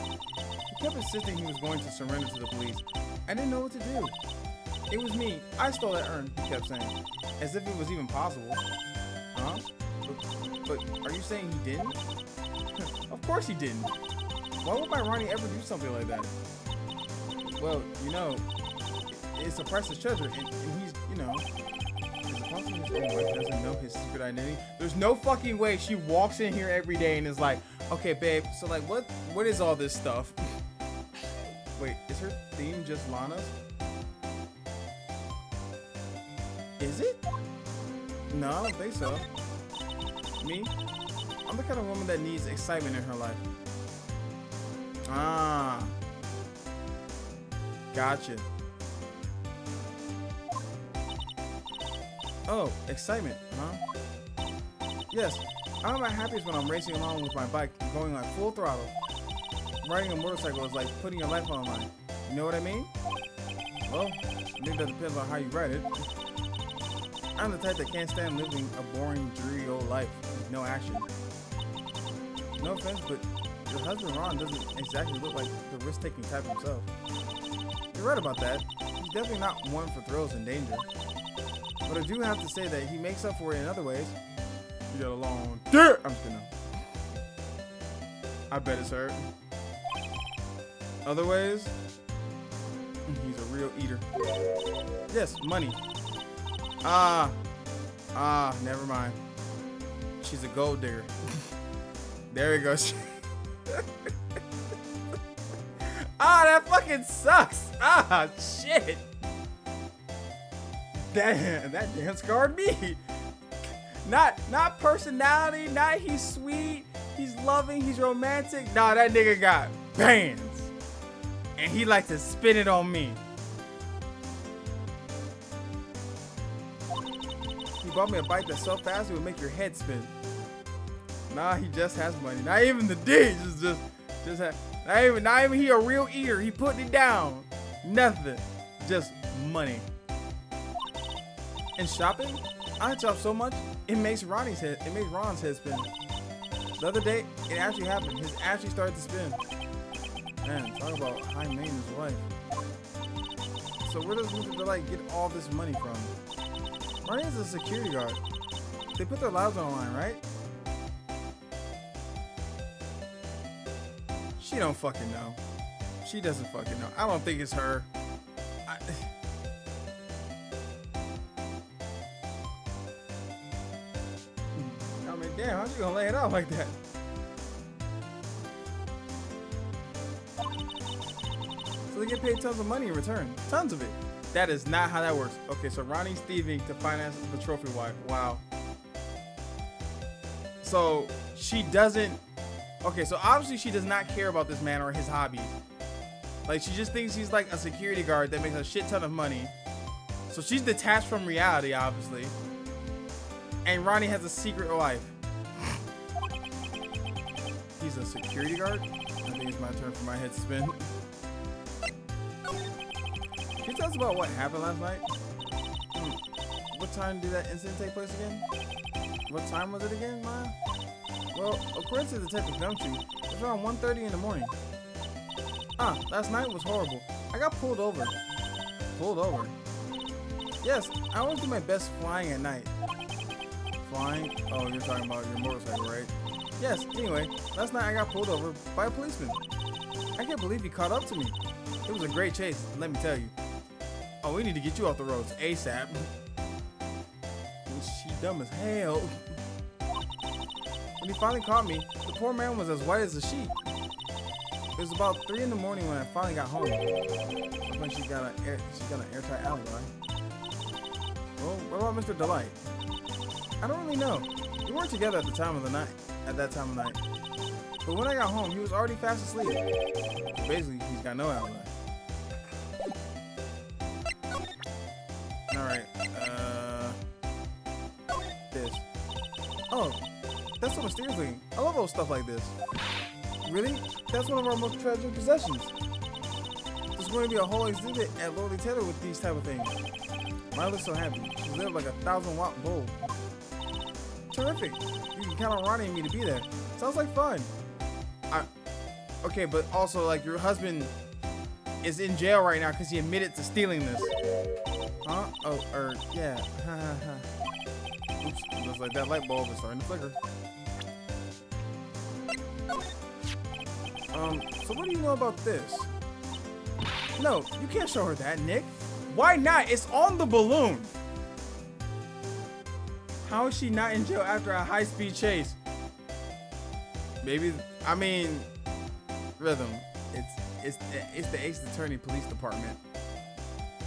Speaker 3: He kept insisting he was going to surrender to the police. I didn't know what to do. It was me. I stole that urn, he kept saying. As if it was even possible. Huh? But are you saying he didn't? Of course he didn't. Why would my Ronnie ever do something like that? Well, you know, it's a priceless treasure, and he's, you know, is it possible his own wife doesn't know his secret identity? There's no fucking way she walks in here every day and is like, okay, babe, so like, what is all this stuff? Wait, is her theme just Lana's? Is it? No, I don't think so. Me? I'm the kind of woman that needs excitement in her life. Ah. Gotcha. Oh, excitement, huh? Yes, I'm at my happiest when I'm racing along with my bike, going on full throttle. Riding a motorcycle is like putting your life on the line. You know what I mean? Well, maybe that depends on how you ride it. I'm the type that can't stand living a boring, dreary old life with no action. No offense, but your husband Ron doesn't exactly look like the risk-taking type himself. You're right about that. He's definitely not one for thrills and danger. But I do have to say that he makes up for it in other ways. You got a long dirt. I'm just kidding. I bet it's hurt. Other ways, he's a real eater. Yes, money. Never mind. She's a gold digger. There he goes. That fucking sucks. Shit. That damn scarred me. Not personality, not he's sweet, he's loving, he's romantic. Nah, that nigga got bands. And he likes to spin it on me. He bought me a bike that's so fast it would make your head spin. Nah, he just has money. Not even the D, just have, not even he a real eater. He putting it down. Nothing. Just money. And shopping? I shop so much, it makes Ron's head spin. The other day, it actually happened. His actually started to spin. Man, talk about high maintenance life. So where does Mr. Delight get all this money from? Ronnie is a security guard. They put their lives on the line, right? She don't fucking know. She doesn't fucking know. I don't think it's her. I mean, damn, how's she gonna lay it out like that? So they get paid tons of money in return. Tons of it. That is not how that works. Okay, so Ronnie's thieving to finance the trophy wife. Wow. So she doesn't. Okay, so obviously she does not care about this man or his hobbies. Like, she just thinks he's like a security guard that makes a shit ton of money. So she's detached from reality, obviously. And Ronnie has a secret life. He's a security guard? I think it's my turn for my head to spin. Can you tell us about what happened last night? What time did that incident take place again? What time was it again, Maya? Well, according to Detective Gumshoe, it was around 1:30 in the morning. Last night was horrible. I got pulled over. Pulled over? Yes, I always do my best flying at night. Flying? Oh, you're talking about your motorcycle, right? Yes, anyway, last night I got pulled over by a policeman. I can't believe he caught up to me. It was a great chase, let me tell you. Oh, we need to get you off the roads ASAP. She dumb as hell. When he finally caught me, the poor man was as white as a sheet. It was about 3 in the morning when I finally got home. When she got an airtight alibi. Well, what about Mr. Delight? I don't really know. We weren't together at that time of night. But when I got home, he was already fast asleep. Basically, he's got no alibi. Alright, this. Oh, that's so mysterious looking. I love old stuff like this. Really? That's one of our most treasured possessions. There's going to be a whole exhibit at Lord Taylor with these type of things. Miley's so happy. She lit like a 1,000-watt bulb. Terrific. You can count on Ronnie and me to be there. Sounds like fun. Okay, but also, like, your husband is in jail right now because he admitted to stealing this. Huh? Oh, yeah. Oops, looks like that light bulb is starting to flicker. So what do you know about this? No, you can't show her that, Nick. Why not? It's on the balloon. How is she not in jail after a high-speed chase? Maybe, I mean, Rhythm. It's the Ace Attorney Police Department.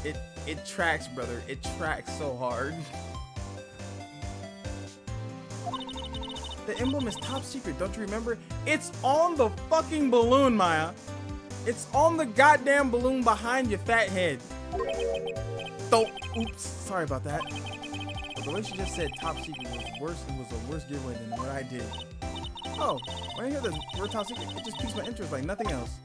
Speaker 3: It tracks, brother. It tracks so hard. The emblem is top secret. Don't you remember? It's on the fucking balloon, Maya. It's on the goddamn balloon behind your fat head. Don't. Oops. Sorry about that. But the way she just said top secret was worse. It was a worse giveaway than what I did. Oh, when I hear the word top secret, it just piques my interest like nothing else.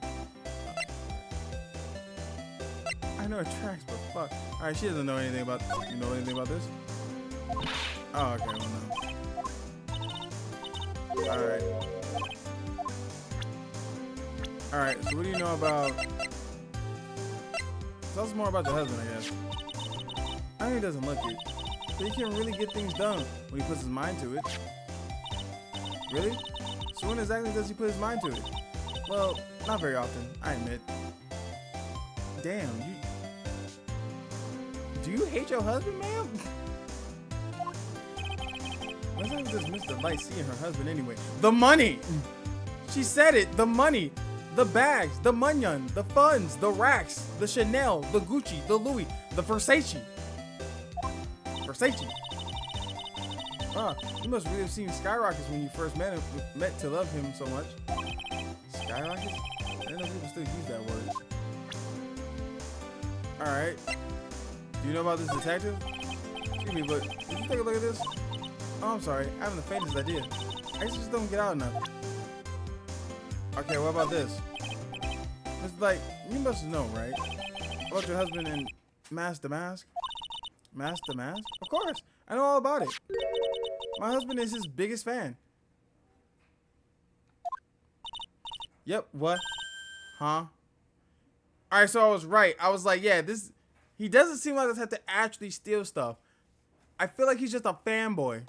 Speaker 3: I know it tracks, but fuck. All right, she doesn't know anything about. You know anything about this? Oh, okay. Well, no. All right. All right. So what do you know about? Tell us more about your husband, I guess. I know he doesn't look it, but he can really get things done when he puts his mind to it. Really? So when exactly does he put his mind to it? Well, not very often, I admit. Damn, do you hate your husband, ma'am? Why doesn't just Mr. Light seeing her husband anyway? The money! She said it, the money! The bags, the Munyon, the funds, the racks, the Chanel, the Gucci, the Louis, the Versace. Versace. Ah, you must really have seen skyrockets when you first met to love him so much. Skyrockets? I didn't know people still use that word. Alright. Do you know about this detective? Excuse me, but did you take a look at this? Oh, I'm sorry. I haven't the faintest idea. I just don't get out enough. Okay, what about this? It's like, you must know, right? About your husband and Mask the Mask? Mask the Mask? Of course. I know all about it. My husband is his biggest fan. Yep, what? Huh? Alright, so I was right. I was like, yeah, he doesn't seem like this have to actually steal stuff. I feel like he's just a fanboy.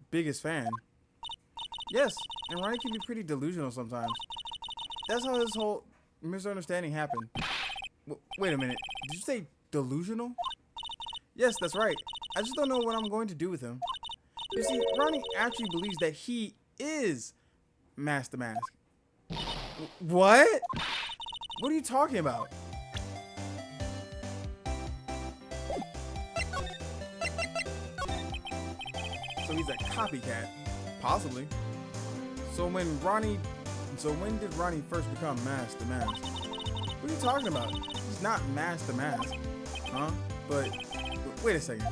Speaker 3: Biggest fan. Yes, and Ronnie can be pretty delusional sometimes. That's how this whole misunderstanding happened. Wait a minute. Did you say delusional? Yes, that's right. I just don't know what I'm going to do with him. You see, Ronnie actually believes that he is Mask the Mask. What? What are you talking about? So he's a copycat. Possibly. So when did Ronnie first become Mask the Mask? What are you talking about? He's not Mask the Mask. Huh? But wait a second.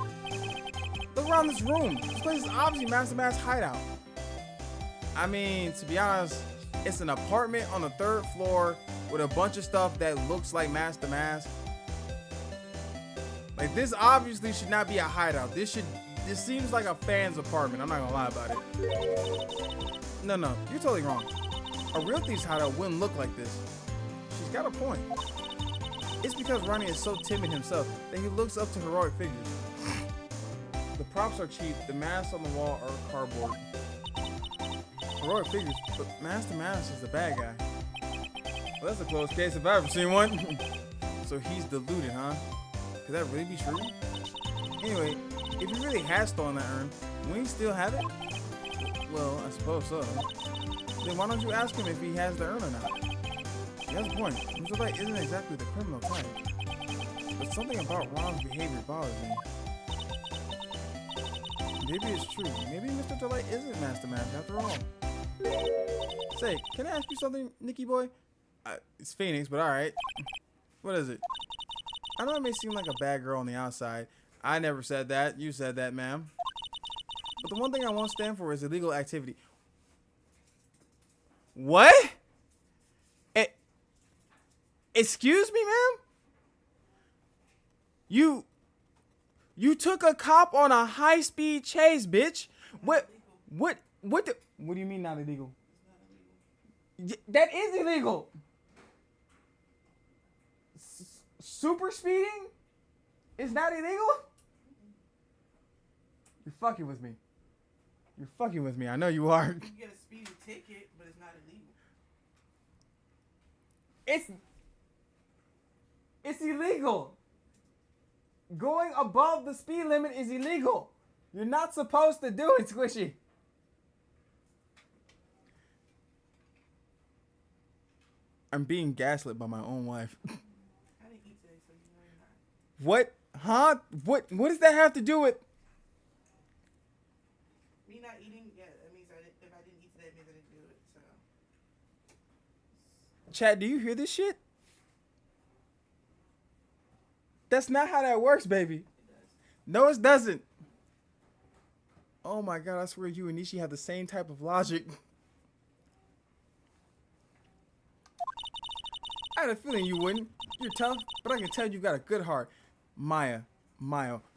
Speaker 3: Look around this room. This place is obviously Mask the Mask hideout. I mean, to be honest, it's an apartment on the 3rd floor with a bunch of stuff that looks like Mask the Mask. Like, this obviously should not be a hideout. This seems like a fan's apartment. I'm not gonna lie about it. No, you're totally wrong. A real thief's hideout wouldn't look like this. She's got a point. It's because Ronnie is so timid himself that he looks up to heroic figures. The props are cheap. The masks on the wall are cardboard. Heroic figures, but Mask the Mask is the bad guy. Well, that's a close case if I've ever seen one. So he's deluded, huh? Could that really be true? Anyway, if he really has stolen that urn, will he still have it? Well, I suppose so. Then why don't you ask him if he has the urn or not? He has a point. Mr. Light isn't exactly the criminal type. But something about Ron's behavior bothers me. Maybe it's true. Maybe Mr. Delight isn't Mask the Mask after all. Say, can I ask you something, Nicky boy? It's Phoenix, but alright. What is it? I know I may seem like a bad girl on the outside. I never said that. You said that, ma'am. But the one thing I won't stand for is illegal activity. What? Excuse me, ma'am? You took a cop on a high-speed chase, bitch. What do you mean not illegal? That is illegal. Super speeding is not illegal? You're fucking with me. You're fucking with me. I know you are.
Speaker 2: You get a speeding ticket, but it's not illegal.
Speaker 3: It's illegal. Going above the speed limit is illegal. You're not supposed to do it, Squishy. I'm being gaslit by my own wife.
Speaker 2: I didn't eat today, so you know you're not.
Speaker 3: What? Huh? What does that have to do with?
Speaker 2: Me not eating, yeah, that means if I didn't eat today, it means I didn't do it, so.
Speaker 3: Chad, do you hear this shit? That's not how that works, baby.
Speaker 2: It does.
Speaker 3: No, it doesn't. Oh my god, I swear you and Nishi have the same type of logic. I had a feeling you wouldn't. You're tough, but I can tell you got a good heart. Maya,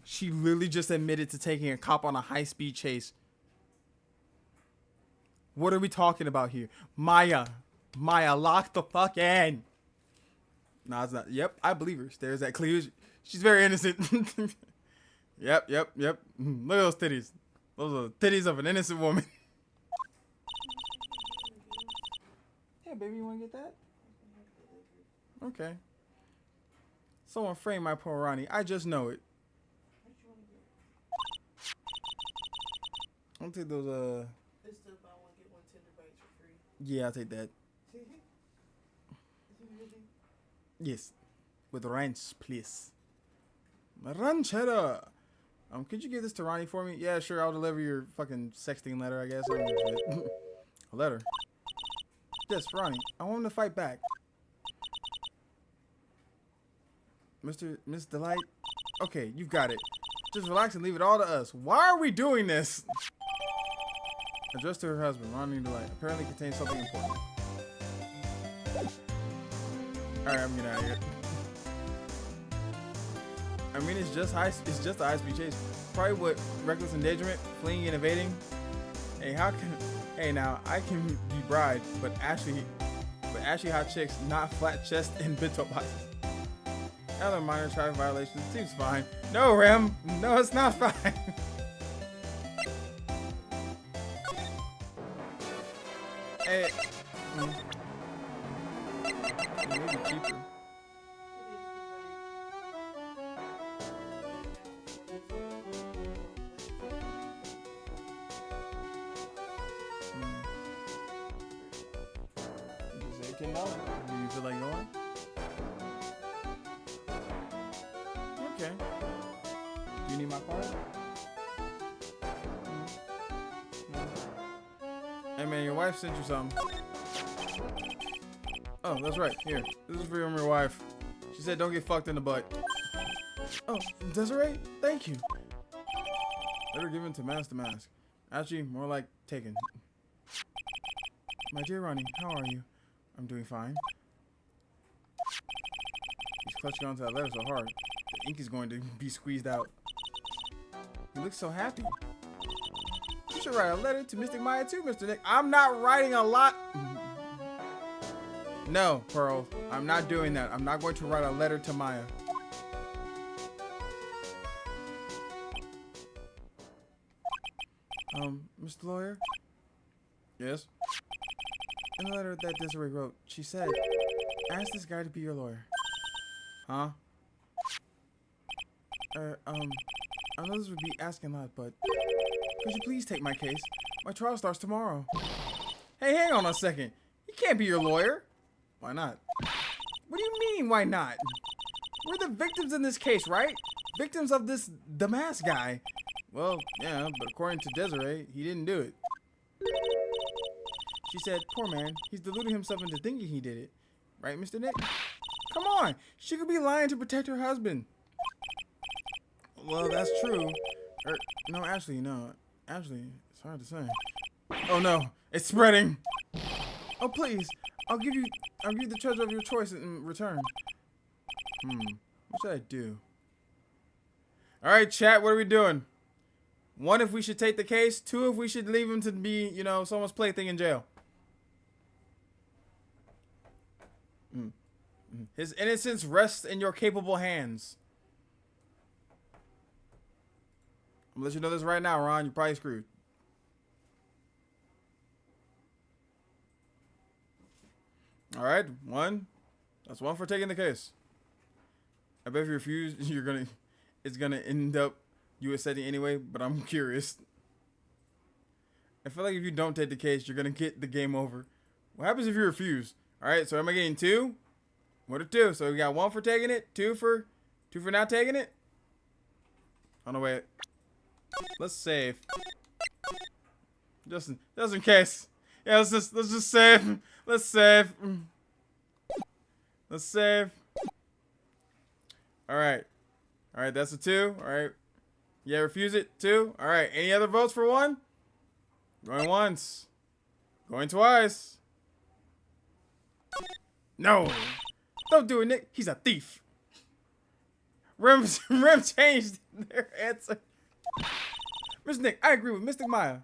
Speaker 3: she literally just admitted to taking a cop on a high-speed chase. What are we talking about here? Maya, lock the fuck in. No, it's not. Yep, I believe her. There's that cleavage. She's very innocent. Yep. Look at those titties. Those are the titties of an innocent woman. Yeah, baby, you want to get that? Okay. Someone frame my poor Ronnie. I just know it. I'll take those,
Speaker 2: This stuff, I want to get 1 tender bites for free.
Speaker 3: Yeah, I'll take that. Yes. With ranch, please. Ranchera. Could you give this to Ronnie for me? Yeah, sure. I'll deliver your fucking sexting letter, I guess. I don't give a shit. A letter. Yes, Ronnie. I want him to fight back. Miss Delight. Okay, you've got it. Just relax and leave it all to us. Why are we doing this? Addressed to her husband, Ronnie Delight. Apparently contains something important. Alright, I'm getting out of here. I mean, it's just a high-speed chase. Probably what reckless endangerment, fleeing and evading. Hey, now I can be bride, but Ashley hot chicks, not flat chest and bento boxes. Other minor traffic violations seems fine. No, Rem, no, it's not fine. Hey, maybe cheaper. Do you feel like going? Okay. Do you need my card? Hey man, your wife sent you something. Oh, that's right. Here. This is for your wife. She said don't get fucked in the butt. Oh, Desiree? Thank you. Letter given to mask. Actually, more like taken. My dear Ronnie, how are you? I'm doing fine. He's clutching onto that letter so hard. The ink is going to be squeezed out. He looks so happy. You should write a letter to Mystic Maya too, Mr. Nick. I'm not writing a lot. No, Pearl. I'm not doing that. I'm not going to write a letter to Maya. Mr. Lawyer? Yes? In the letter that Desiree wrote, she said, ask this guy to be your lawyer. Huh? I know this would be asking a lot, but could you please take my case? My trial starts tomorrow. Hey, hang on a second. He can't be your lawyer. Why not? What do you mean, why not? We're the victims in this case, right? Victims of the mask guy. Well, yeah, but according to Desiree, he didn't do it. She said, poor man, he's deluding himself into thinking he did it. Right, Mr. Nick? Come on. She could be lying to protect her husband. Well, that's true. No, actually, no. Actually, it's hard to say. Oh no, it's spreading. Oh please, I'll give you the treasure of your choice in return. What should I do? All right, chat. What are we doing? 1, if we should take the case. 2, if we should leave him to be, you know, someone's plaything in jail. His innocence rests in your capable hands. I'm gonna let you know this right now, Ron. You're probably screwed. All right, 1. That's 1 for taking the case. I bet if you refuse, it's gonna end up you ascending anyway. But I'm curious. I feel like if you don't take the case, you're gonna get the game over. What happens if you refuse? All right, so am I getting 2? 1 or 2? So we got 1 for taking it, 2 for not taking it. Oh no, wait. Let's save. Just in case. Yeah, let's just save. Let's save. Let's save. All right, that's a 2. All right. Yeah, refuse it. 2. All right. Any other votes for 1? Going once. Going twice. No. Don't do it, Nick. He's a thief. Rem changed their answer. Mr. Nick, I agree with Mystic Maya.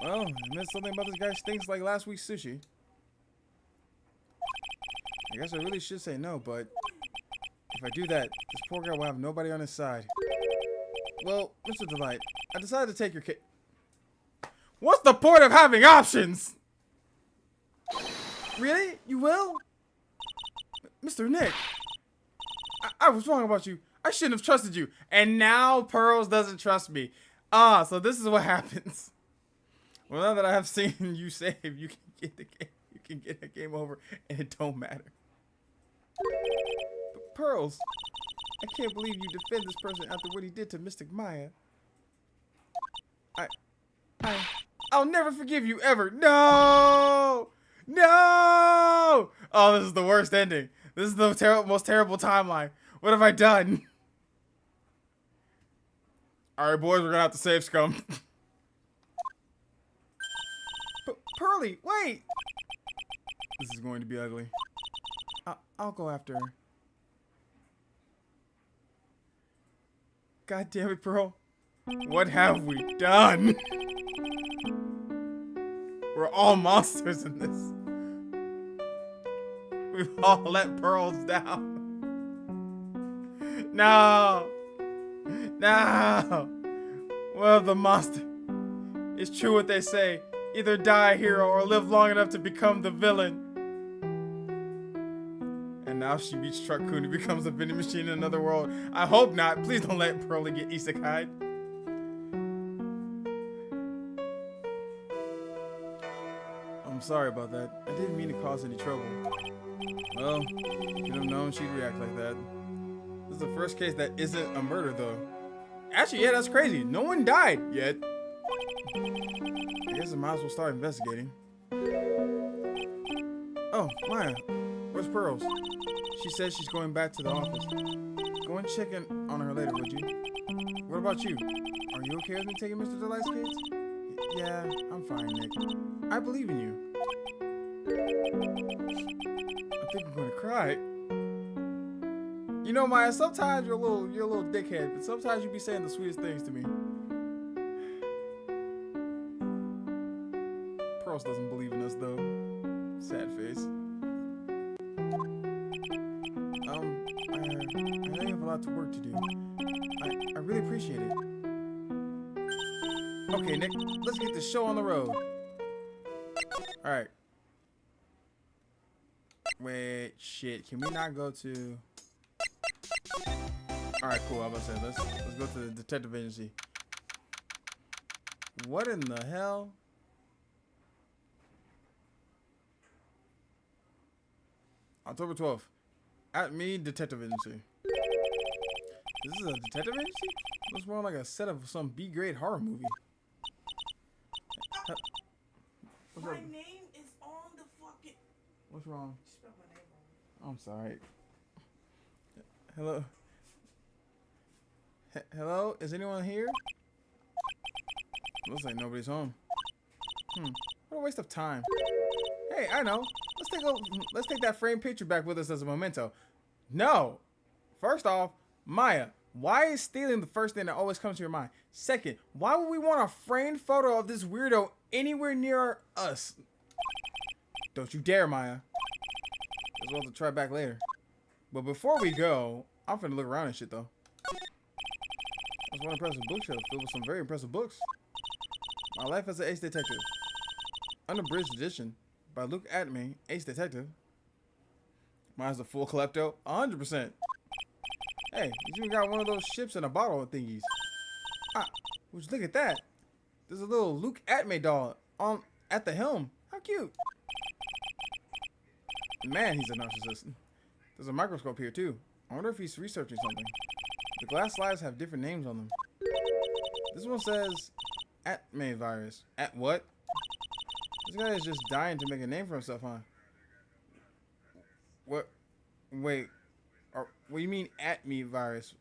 Speaker 3: Well, I missed something about this guy stinks like last week's sushi. I guess I really should say no, but if I do that, this poor guy will have nobody on his side. Well, Mr. Delight, I decided to take your case. What's the point of having options? Really? You will? Mr. Nick, I was wrong about you. I shouldn't have trusted you. And now Pearls doesn't trust me. So this is what happens. Well, now that I have seen you save, you can get the game. You can get the game over, and it don't matter. But Pearls, I can't believe you defend this person after what he did to Mystic Maya. I'll never forgive you ever. No! No! Oh, this is the worst ending. This is the most terrible timeline. What have I done? All right, boys, we're gonna have to save Scum. Pearly, wait! This is going to be ugly. I'll go after her. God damn it, Pearl. What have we done? We're all monsters in this. We've all let Pearls down. No! No! Well, the monster. It's true what they say. Either die a hero or live long enough to become the villain. And now she beats Truck-kun and becomes a vending machine in another world. I hope not. Please don't let Pearly get isekai'd. I'm sorry about that. I didn't mean to cause any trouble. Well, you'd have known she'd react like that. This is the first case that isn't a murder, though. Actually, yeah, that's crazy. No one died yet. I guess I might as well start investigating. Oh, Maya, where's Pearls? She says she's going back to the office. Go and check in on her later, would you? What about you? Are you okay with me taking Mr. Delight's case? Yeah, I'm fine, Nick. I believe in you. I think I'm gonna cry. You know, Maya, sometimes you're a little dickhead, but sometimes you be saying the sweetest things to me. Pearls doesn't believe in us, though. Sad face. I know you have a lot of work to do. I really appreciate it. Okay, Nick, let's get this show on the road. All right. Wait, shit. Can we not go to? All right, cool. I was about to say let's go to the detective agency. What in the hell? October 12th. At me, detective agency. This is a detective agency? Looks more like a set of some B-grade horror movie.
Speaker 2: My name is on the fucking.
Speaker 3: What's wrong?
Speaker 2: You spelled my name wrong.
Speaker 3: I'm sorry. Hello? Hello? Is anyone here? Looks like nobody's home. What a waste of time. Hey, I know. Let's take that framed picture back with us as a memento. No. First off, Maya, why is stealing the first thing that always comes to your mind? Second, why would we want a framed photo of this weirdo anywhere near us? Don't you dare, Maya. As well to try back later. But before we go, I'm finna look around and shit though. That's one impressive bookshelf filled with some very impressive books. My Life as an Ace Detective. Unabridged edition by Luke Atme, Ace Detective. Mine's a full klepto, 100%. Hey, you even got one of those ships in a bottle thingies. Would you look at that? There's a little Luke Atme doll at the helm. How cute. Man, he's a narcissist. There's a microscope here too. I wonder if he's researching something. The glass slides have different names on them. This one says Atme virus. At what? This guy is just dying to make a name for himself, huh? What? Wait. What do you mean Atme virus?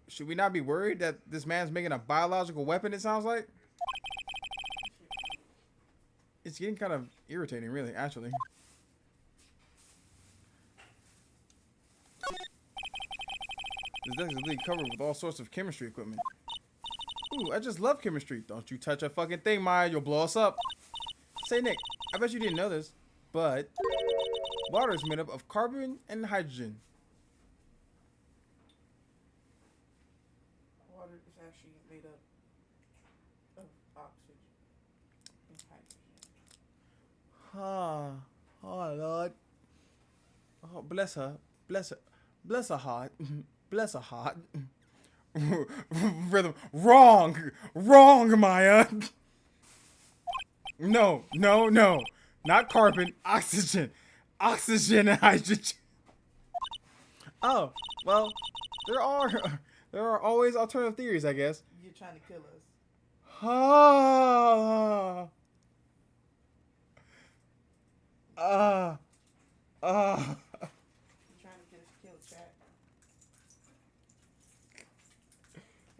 Speaker 3: Should we not be worried that this man's making a biological weapon, it sounds like? It's getting kind of irritating, really, actually. This desk is really covered with all sorts of chemistry equipment. Ooh, I just love chemistry. Don't you touch a fucking thing, Maya. You'll blow us up. Say, Nick, I bet you didn't know this, but water is made up of carbon and hydrogen.
Speaker 2: Water is actually made up of oxygen and hydrogen.
Speaker 3: Oh, Lord. Oh, bless her. Bless her. Bless her heart. Bless her heart. Rhythm. Wrong, Maya. No. Not carbon. Oxygen and hydrogen. Oh, well, there are always alternative theories, I guess.
Speaker 2: You're trying to kill us. You're trying to get us killed, chat.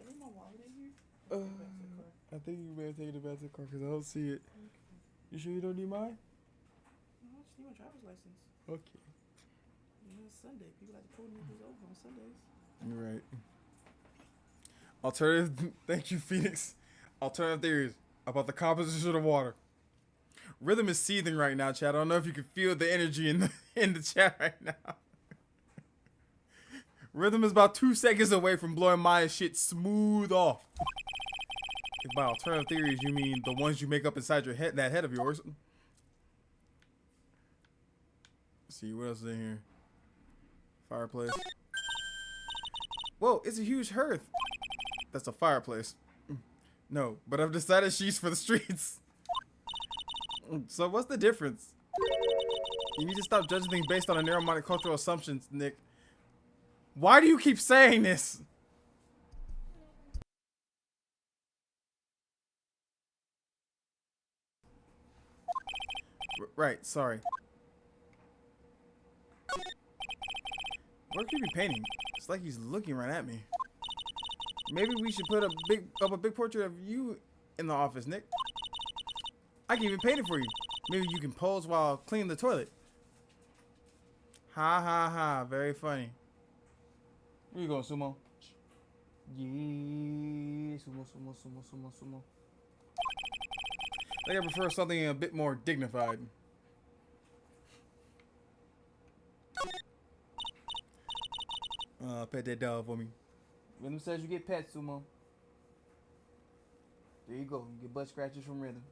Speaker 2: Is my wallet in here?
Speaker 3: I think you better take it back to the car because I don't see it.
Speaker 2: Okay.
Speaker 3: You sure you don't need mine?
Speaker 2: No, I just need my driver's license.
Speaker 3: Okay.
Speaker 2: You know, it's Sunday. People like to pull niggas over on Sundays.
Speaker 3: You're right. Alternative. Thank you, Phoenix. Alternative theories about the composition of water. Rhythm is seething right now, chat. I don't know if you can feel the energy in the chat right now. Rhythm is about 2 seconds away from blowing my shit smooth off. If by alternative theories you mean the ones you make up inside your head, that head of yours. Let's see what else is in here. Fireplace. Whoa, it's a huge hearth. That's a fireplace. No, but I've decided she's for the streets. So what's the difference? You need to stop judging things based on a narrow-minded cultural assumptions, Nick. Why do you keep saying this? Right, sorry. What could you be painting? It's like he's looking right at me. Maybe we should put a big portrait of you in the office, Nick. I can even paint it for you. Maybe you can pose while cleaning the toilet. Ha ha ha, very funny. Where you going, Sumo? Yeah, Sumo. I think I prefer something a bit more dignified. Pet that dog for me. Rhythm says you get pets, Sumo. There you go. You get butt scratches from Rhythm.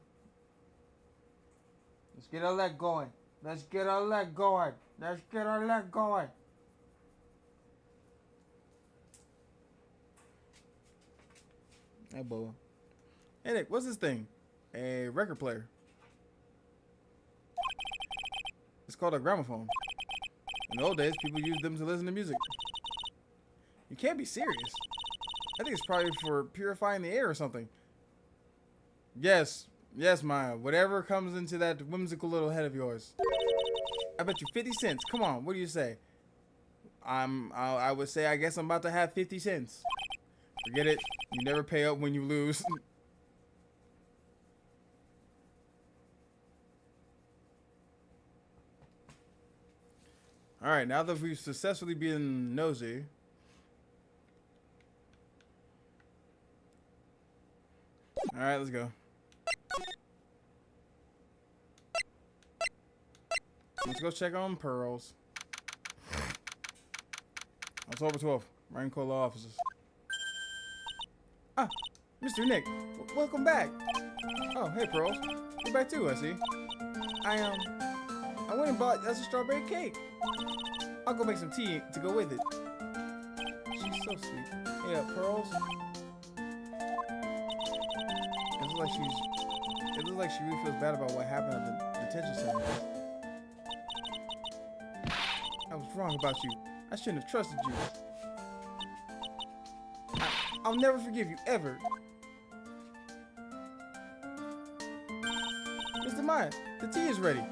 Speaker 3: Let's get our leg going. Let's get our leg going. Let's get our leg going. Hey, Boa. Hey, Nick, what's this thing? A record player. It's called a gramophone. In the old days, people used them to listen to music. You can't be serious. I think it's probably for purifying the air or something. Yes, Maya. Whatever comes into that whimsical little head of yours. I bet you 50 cents. Come on, what do you say? I would say I guess I'm about to have 50 cents. Forget it. You never pay up when you lose. All right, now that we've successfully been nosy, all right, let's go. Let's go check on Pearls. October 12th, Marine Corps law officers. Ah, Mr. Nick, welcome back. Oh, hey Pearls, you're back too, I see. I went and bought us a strawberry cake. I'll go make some tea to go with it. She's so sweet. Yeah, Pearls. It looks like she really feels bad about what happened at the detention center. I was wrong about you. I shouldn't have trusted you. I'll never forgive you, ever. Mr. Maya, the tea is ready.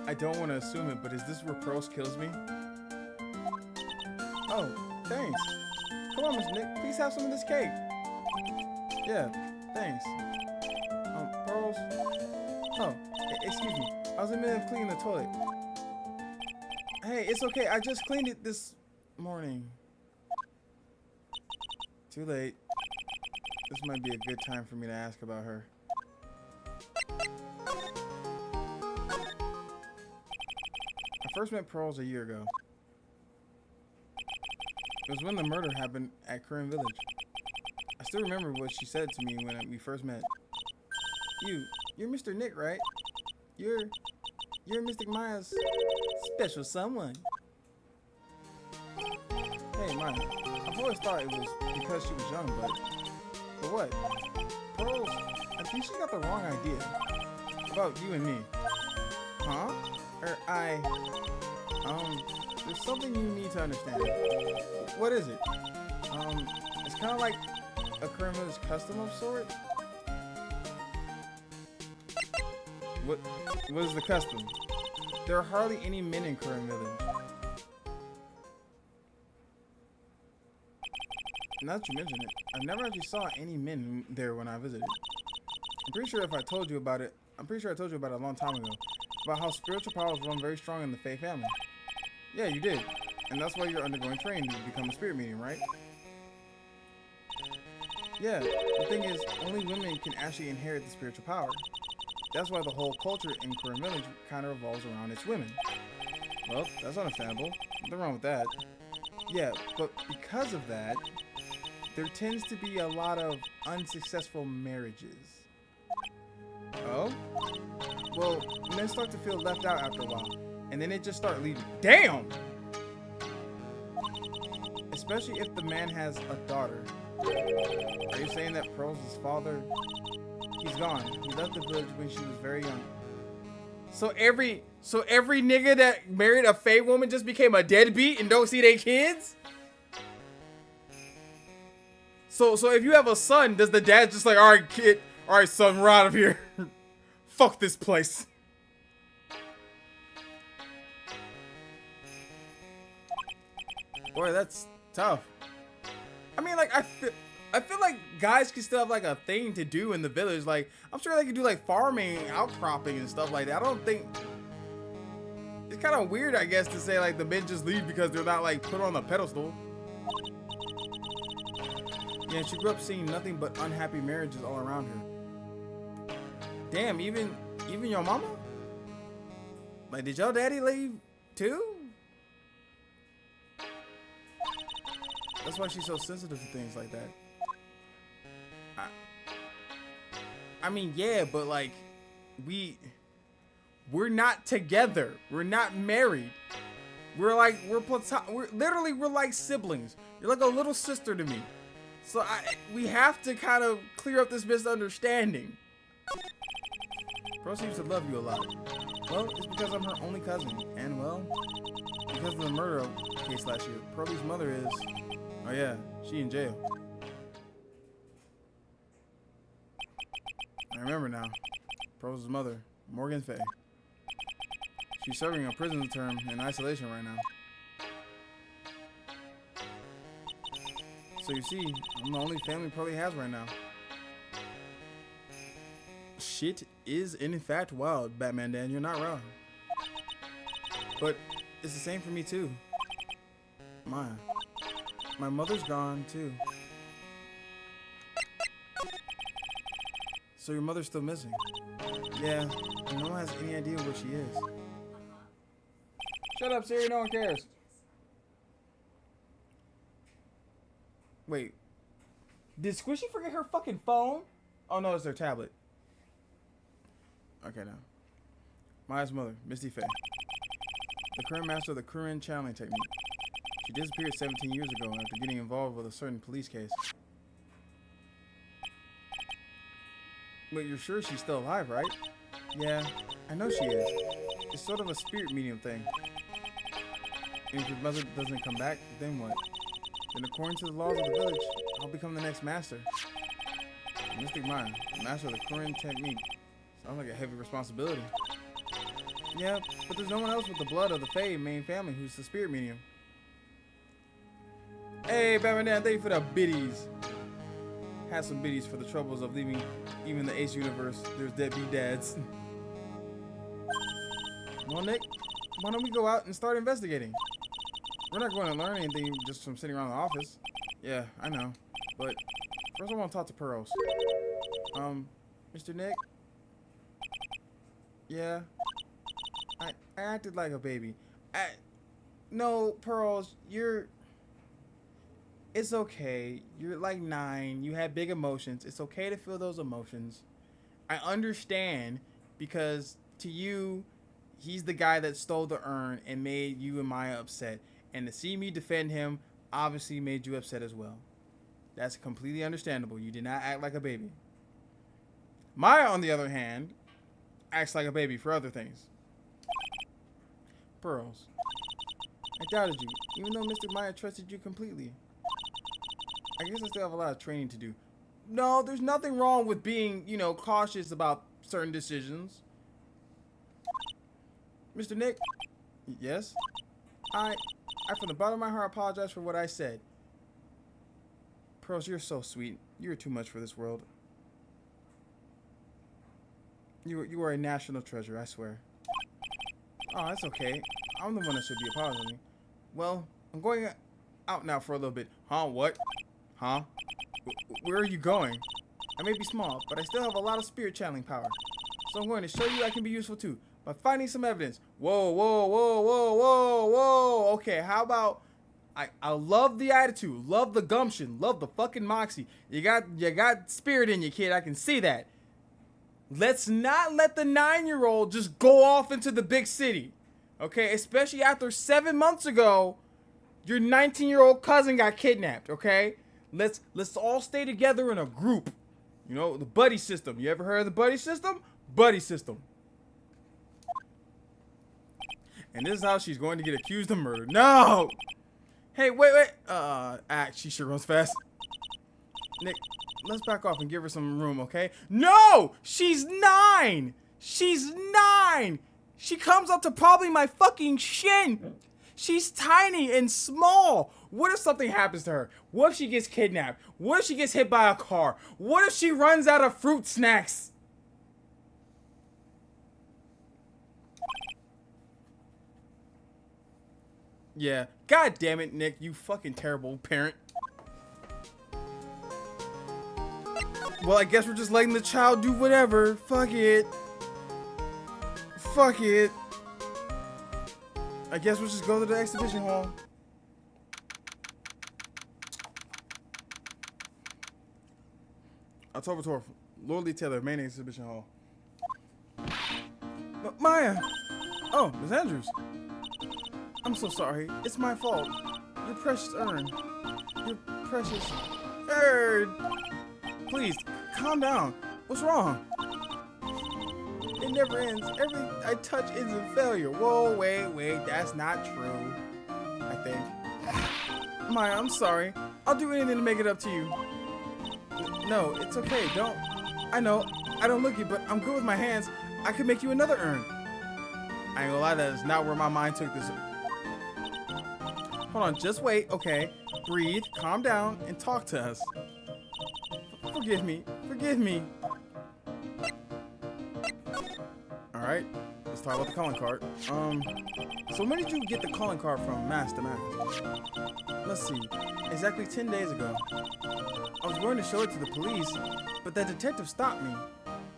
Speaker 3: I don't want to assume it, but is this where Pearls kills me? Oh, thanks. Come on, Mr. Nick. Please have some of this cake. Yeah, thanks. Pearls? Oh, excuse me. I was in the middle of cleaning the toilet. Hey, it's okay. I just cleaned it this morning. Too late. This might be a good time for me to ask about her. I first met Pearls a year ago. It was when the murder happened at Korean Village. I still remember what she said to me when we first met. You're Mr. Nick, right? You're Mystic Maya's special someone. Hey, Maya. I've always thought it was because she was young, but what? Pearls, I think she got the wrong idea about you and me. Huh? There's something you need to understand. What is it? It's kind of like a Korean Village custom of sort. What is the custom? There are hardly any men in Korean Village. Now that you mention it, I never actually saw any men there when I visited. I'm pretty sure I told you about it a long time ago. About how spiritual powers run very strong in the Fae family. Yeah, you did. And that's why you're undergoing training to become a spirit medium, right? Yeah, the thing is, only women can actually inherit the spiritual power. That's why the whole culture in Korean Village kind of revolves around its women. Well, that's understandable. Nothing wrong with that. Yeah, but because of that, there tends to be a lot of unsuccessful marriages. Oh? Well, men start to feel left out after a while, and then they just start leaving. Damn! Especially if the man has a daughter. Are you saying that Pearls' father, he's gone? He left the village when she was very young. So every nigga that married a Fae woman just became a deadbeat and don't see their kids? So if you have a son, does the dad just like, all right, kid, all right, son, we're out of here. Fuck this place. Boy, that's tough. I mean, like, I feel like guys can still have like a thing to do in the village. Like, I'm sure they can do like farming, outcropping, and stuff like that. I don't think it's kind of weird, I guess, to say like the men just leave because they're not like put on a pedestal. Yeah, she grew up seeing nothing but unhappy marriages all around her. Damn, even your mama? Like, did your daddy leave too? That's why she's so sensitive to things like that. I mean, yeah, but like, we're not together. We're not married. We're like siblings. You're like a little sister to me. So we have to kind of clear up this misunderstanding. Pearl seems to love you a lot. Well, it's because I'm her only cousin. And well, because of the murder case last year, Pearlie's mother is... Oh yeah, she in jail. I remember now. Pearl's mother, Morgan Faye. She's serving a prison term in isolation right now. So you see, I'm the only family Pearlie has right now. Shit is in fact wild, Batman Dan. You're not wrong. But it's the same for me too. My mother's gone too. So your mother's still missing? Yeah, and no one has any idea where she is. Shut up, Siri. No one cares. Wait. Did Squishy forget her fucking phone? Oh no, it's their tablet. Okay, now. Maya's mother, Misty Faye. The current master of the Kurin channeling technique. She disappeared 17 years ago after getting involved with a certain police case. But you're sure she's still alive, right? Yeah, I know she is. It's sort of a spirit medium thing. And if your mother doesn't come back, then what? Then according to the laws of the village, I'll become the next master. Mystic Maya, the master of the Kurin technique. Sounds like a heavy responsibility. Yeah, but there's no one else with the blood of the Fae main family who's the spirit medium. Hey, Batman Dan, thank you for the biddies. Had some biddies for the troubles of leaving even the Ace universe. There's deadbeat dads. Well, Nick, why don't we go out and start investigating? We're not going to learn anything just from sitting around the office. Yeah, I know. But first I want to talk to Pearls. Mr. Nick? Yeah? I acted like a baby. No, Pearls, it's okay. You're like 9. You had big emotions. It's okay to feel those emotions. I understand because to you, he's the guy that stole the urn and made you and Maya upset. And to see me defend him obviously made you upset as well. That's completely understandable. You did not act like a baby. Maya, on the other hand, acts like a baby for other things. Pearls, I doubted you, even though Mr. Maya trusted you completely. I guess I still have a lot of training to do. No, there's nothing wrong with being, cautious about certain decisions. Mr. Nick? Yes? I from the bottom of my heart apologize for what I said. Pearls, you're so sweet. You're too much for this world. You are a national treasure, I swear. Oh, that's okay. I'm the one that should be apologizing. Well, I'm going out now for a little bit. Huh? What? Huh? Where are you going? I may be small, but I still have a lot of spirit channeling power. So I'm going to show you I can be useful too, by finding some evidence. Whoa, whoa, whoa, whoa, whoa, whoa. Okay, how about... I love the attitude, love the gumption, love the fucking moxie. You got spirit in you, kid. I can see that. Let's not let the 9-year-old just go off into the big city. Okay, especially after 7 months ago, your 19-year-old cousin got kidnapped, okay? Let's all stay together in a group. You know, the buddy system. You ever heard of the buddy system? Buddy system. And this is how she's going to get accused of murder. No! Hey, wait. She sure runs fast. Nick, let's back off and give her some room, okay? No! She's 9! She's 9! She comes up to probably my fucking shin. She's tiny and small. What if something happens to her? What if she gets kidnapped? What if she gets hit by a car? What if she runs out of fruit snacks? Yeah. God damn it, Nick. You fucking terrible parent. Well, I guess we're just letting the child do whatever. Fuck it. Fuck it. I guess we'll just go to the exhibition hall. October 12th, Lord Lee Taylor, main exhibition hall. Maya! Oh, Miss Andrews. I'm so sorry. It's my fault. Your precious urn. Your precious urn. Please, calm down. What's wrong? It never ends. Everything I touch ends in failure. Whoa, wait. That's not true. I think. Maya, I'm sorry. I'll do anything to make it up to you. No, it's okay. I know. I don't look it, but I'm good with my hands. I could make you another urn. I ain't gonna lie, that is not where my mind took this. Hold on, just wait, okay? Breathe, calm down, and talk to us. Forgive me, forgive me. Alright, let's talk about the calling card. So when did you get the calling card from Mass to Mass? Let's see, exactly 10 days ago. I was going to show it to the police, but that detective stopped me.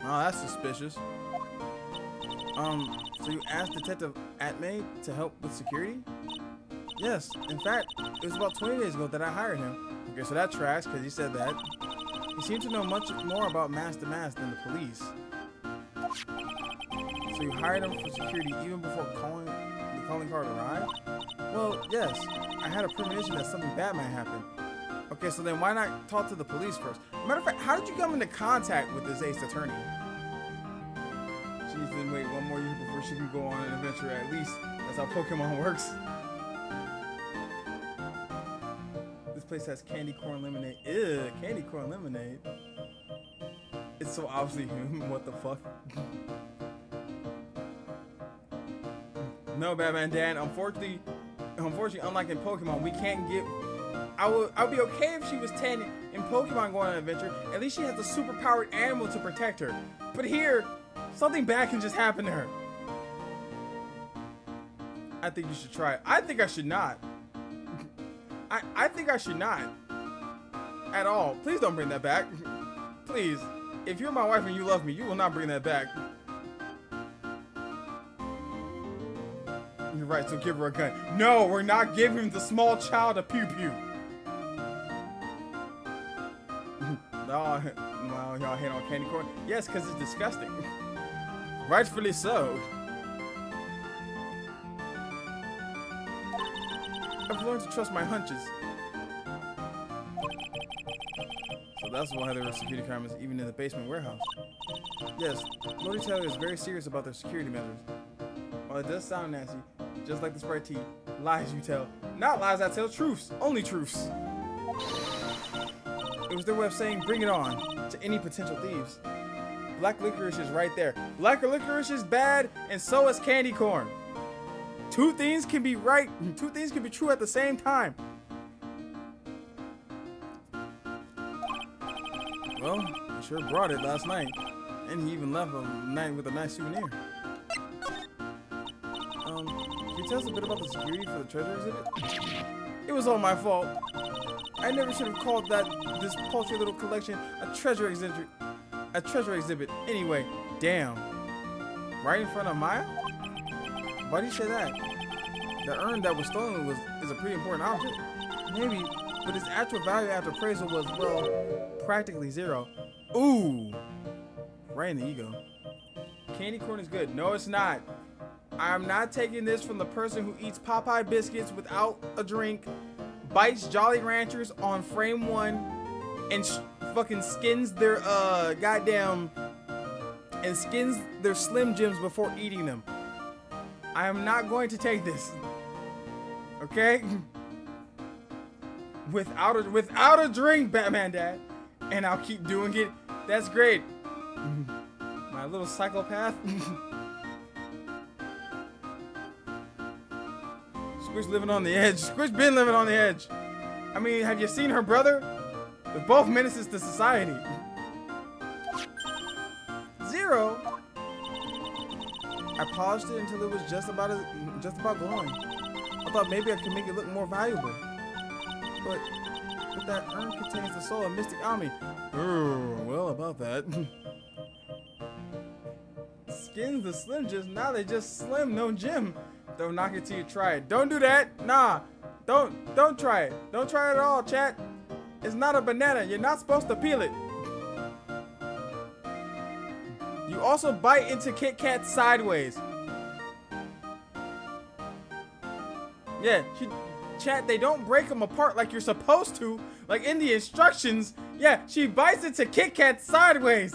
Speaker 3: Oh, that's suspicious. So you asked Detective Atmay to help with security? Yes, in fact, it was about 20 days ago that I hired him. Okay, so that tracks, because he said that. He seemed to know much more about Mass to Mass than the police. So you hired him for security even before the calling card arrived? Well, yes. I had a premonition that something bad might happen. Okay, so then why not talk to the police first? Matter of fact, how did you come into contact with this ace attorney? She needs to wait 1 more year before she can go on an adventure, at least. That's how Pokemon works. This place has candy corn lemonade. Ew, candy corn lemonade. It's so obviously human. What the fuck? No, Batman Dan. Unfortunately, unlike in Pokemon, we can't get. I'd be okay if she was 10 in Pokemon going on an adventure. At least she has a super powered animal to protect her. But here, something bad can just happen to her. I think you should try it. I think I should not. I think I should not. At all. Please don't bring that back. Please. If you're my wife and you love me, you will not bring that back. You're right, so give her a gun. No, we're not giving the small child a pew-pew. Oh, well, y'all hate on candy corn? Yes, because it's disgusting. Rightfully so. I've learned to trust my hunches. So that's why there were security cameras even in the basement warehouse. Yes, Lodi Taylor is very serious about their security measures. While it does sound nasty, just like the Sprite tea, lies you tell. Not lies I tell, truths. Only truths. It was their way of saying, bring it on, to any potential thieves. Black licorice is right there. Black licorice is bad, and so is candy corn. Two things can be right, two things can be true at the same time. Well, he sure brought it last night. And he even left a night with a nice souvenir. Can you tell us a bit about the security for the treasure exhibit? It was all my fault. I never should have called this paltry little collection a treasure exhibit. Anyway, damn. Right in front of Maya? Why do you say that? The urn that was stolen is a pretty important object. Maybe, but its actual value after appraisal was, well, practically zero. Ooh. Right in the ego. Candy corn is good. No, it's not. I'm not taking this from the person who eats Popeye biscuits without a drink, bites Jolly Ranchers on frame 1, and fucking skins their skins their Slim Jims before eating them. I am not going to take this. Okay? Without a drink, Batman Dad. And I'll keep doing it. That's great. My little psychopath. Squish living on the edge. Squish been living on the edge. I mean, have you seen her brother? They're both menaces to society. Zero. I polished it until it was just about glowing. I thought maybe I could make it look more valuable. But that urn contains the soul of Mystic Ami. Well, about that. Skins the Slim Jims, now they just slim, no Jim. Don't knock it till you try it. Don't do that. Nah. Don't try it. Don't try it at all, chat. It's not a banana. You're not supposed to peel it. You also bite into Kit Kats sideways. Yeah, chat, they don't break them apart like you're supposed to. Like in the instructions. Yeah, she bites into Kit Kat sideways.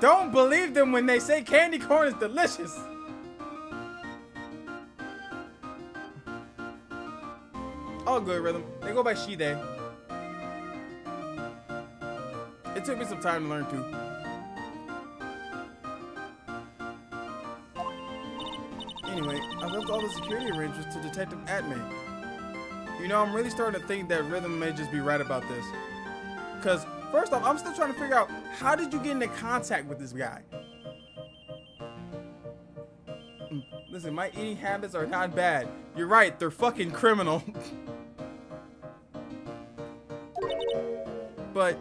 Speaker 3: Don't believe them when they say candy corn is delicious. All good, Rhythm. They go by she, they. It took me some time to learn too. Anyway, I left all the security arrangements to Detective Atme. You know, I'm really starting to think that Rhythm may just be right about this. Because, first off, I'm still trying to figure out, how did you get into contact with this guy? Listen, my eating habits are not bad. You're right, they're fucking criminal. But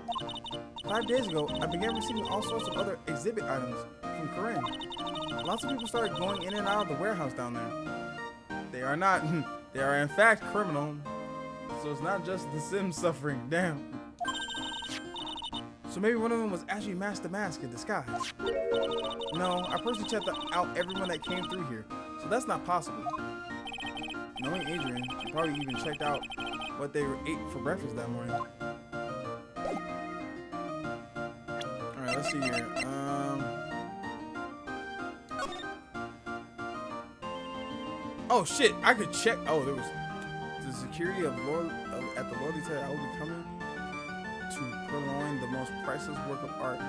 Speaker 3: 5 days ago, I began receiving all sorts of other exhibit items from Corinne. Lots of people started going in and out of the warehouse down there. They are not, they are in fact criminal. So it's not just the Sims suffering, damn. So maybe one of them was actually Master Mask in disguise. No, I personally checked out everyone that came through here, so that's not possible. Knowing Adrian, she probably even checked out what they ate for breakfast that morning. Alright, let's see here. Oh shit, I could check. Oh, there was the security of at the Lord Lieutenant. I will be coming to purloin the most priceless work of art